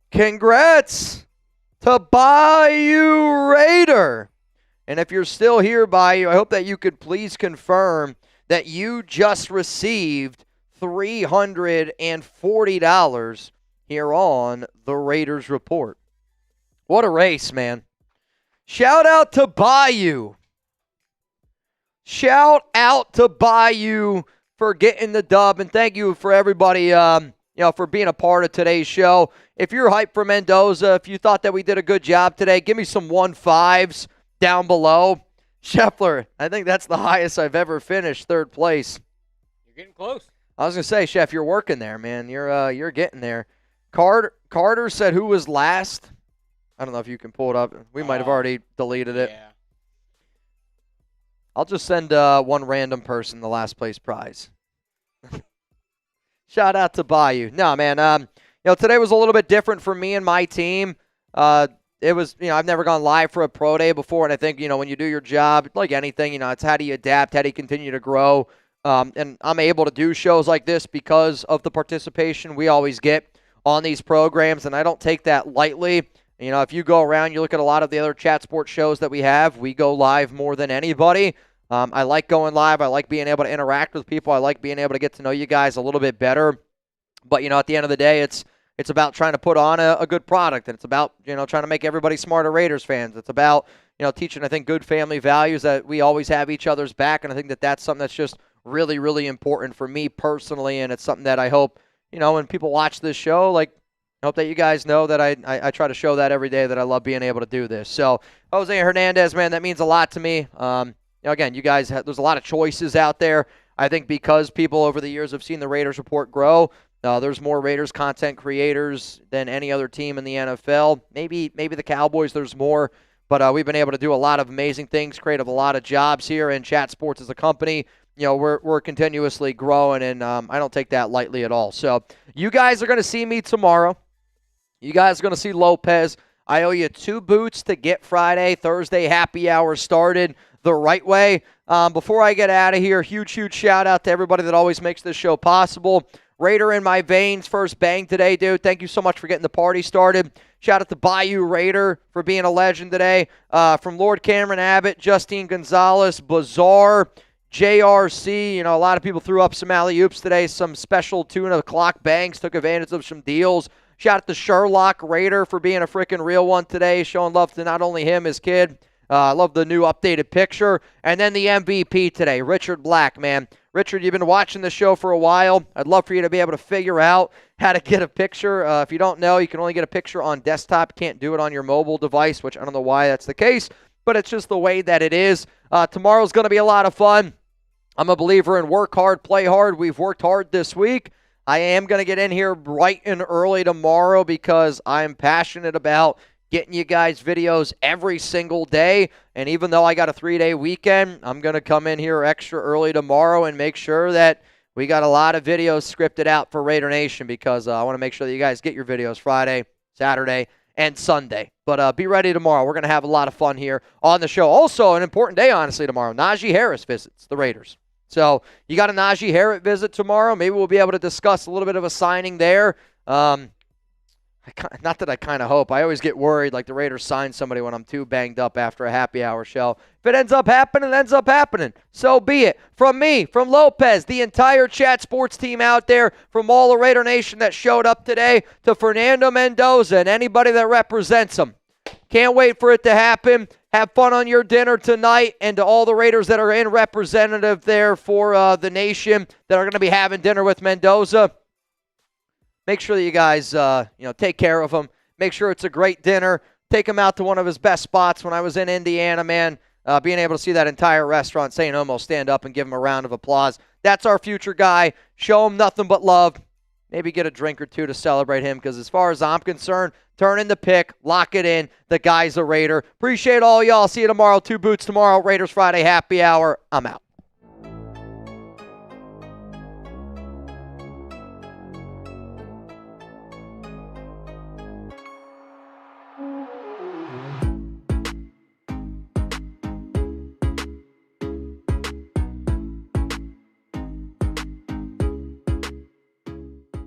Congrats to Bayou Raider. And if you're still here, Bayou, I hope that you could please confirm that you just received $340 here on the Raiders Report. What a race, man. Shout out to Bayou. Shout out to Bayou for getting the dub, and thank you for everybody, for being a part of today's show. If you're hyped for Mendoza, if you thought that we did a good job today, give me some 1-5s down below. Scheffler, I think that's the highest I've ever finished, 3rd place. You're getting close. I was gonna say, Chef, you're working there, man. You're getting there. Carter said who was last. I don't know if you can pull it up. We might have already deleted it. Yeah. I'll just send one random person the last place prize. Shout out to Bayou. No, man. Today was a little bit different for me and my team. It was, I've never gone live for a pro day before, and I think, when you do your job, like anything, it's how do you adapt, how do you continue to grow. And I'm able to do shows like this because of the participation we always get on these programs, and I don't take that lightly. You know, if you go around, you look at a lot of the other chat sports shows that we have, we go live more than anybody. I like going live. I like being able to interact with people. I like being able to get to know you guys a little bit better. But, you know, at the end of the day, it's about trying to put on a good product. And it's about, you know, trying to make everybody smarter Raiders fans. It's about, you know, teaching, I think, good family values that we always have each other's back. And I think that that's something that's just really, really important for me personally. And it's something that I hope, you know, when people watch this show, like, I hope that you guys know that I try to show that every day, that I love being able to do this. So, Jose Hernandez, man, that means a lot to me. You know, again, you guys, there's a lot of choices out there. I think because people over the years have seen the Raiders Report grow, there's more Raiders content creators than any other team in the NFL. Maybe the Cowboys, there's more. But we've been able to do a lot of amazing things, create a lot of jobs here, and Chat Sports as a company, you know, we're continuously growing, and I don't take that lightly at all. So you guys are going to see me tomorrow. You guys are going to see Lopez. I owe you 2 boots to get Friday, Thursday happy hour started the right way. Before I get out of here, huge shout out to everybody that always makes this show possible. Raider in my veins, first bang today, dude. Thank you so much for getting the party started. Shout out to Bayou Raider for being a legend today. From Lord Cameron Abbott, Justine Gonzalez, Bazaar, JRC. You know, a lot of people threw up some alley-oops today, some special tuna clock bangs, took advantage of some deals. Shout out to Sherlock Raider for being a freaking real one today, showing love to not only him, his kid. I love the new updated picture. And then the MVP today, Richard Black, man. Richard, you've been watching the show for a while. I'd love for you to be able to figure out how to get a picture. If you don't know, you can only get a picture on desktop. You can't do it on your mobile device, which I don't know why that's the case, but it's just the way that it is. Tomorrow's going to be a lot of fun. I'm a believer in work hard, play hard. We've worked hard this week. I am going to get in here bright and early tomorrow because I'm passionate about getting you guys videos every single day. And even though I got a 3-day weekend, I'm going to come in here extra early tomorrow and make sure that we got a lot of videos scripted out for Raider Nation, because I want to make sure that you guys get your videos Friday, Saturday, and Sunday. But be ready tomorrow. We're going to have a lot of fun here on the show. Also, an important day, honestly, tomorrow. Najee Harris visits the Raiders. So you got a Najee Harris visit tomorrow. Maybe we'll be able to discuss a little bit of a signing there. Not that I kind of hope. I always get worried like the Raiders sign somebody when I'm too banged up after a happy hour show. If it ends up happening, it ends up happening. So be it. From me, from Lopez, the entire Chat Sports team out there, from all the Raider Nation that showed up today, to Fernando Mendoza and anybody that represents him. Can't wait for it to happen. Have fun on your dinner tonight, and to all the Raiders that are in representative there for the nation that are going to be having dinner with Mendoza. Make sure that you guys, take care of him. Make sure it's a great dinner. Take him out to one of his best spots. When I was in Indiana, man, being able to see that entire restaurant, St. Elmo, stand up and give him a round of applause. That's our future guy. Show him nothing but love. Maybe get a drink or two to celebrate him, because as far as I'm concerned, turn in the pick, lock it in. The guy's a Raider. Appreciate all y'all. See you tomorrow. 2 boots tomorrow. Raiders Friday happy hour. I'm out.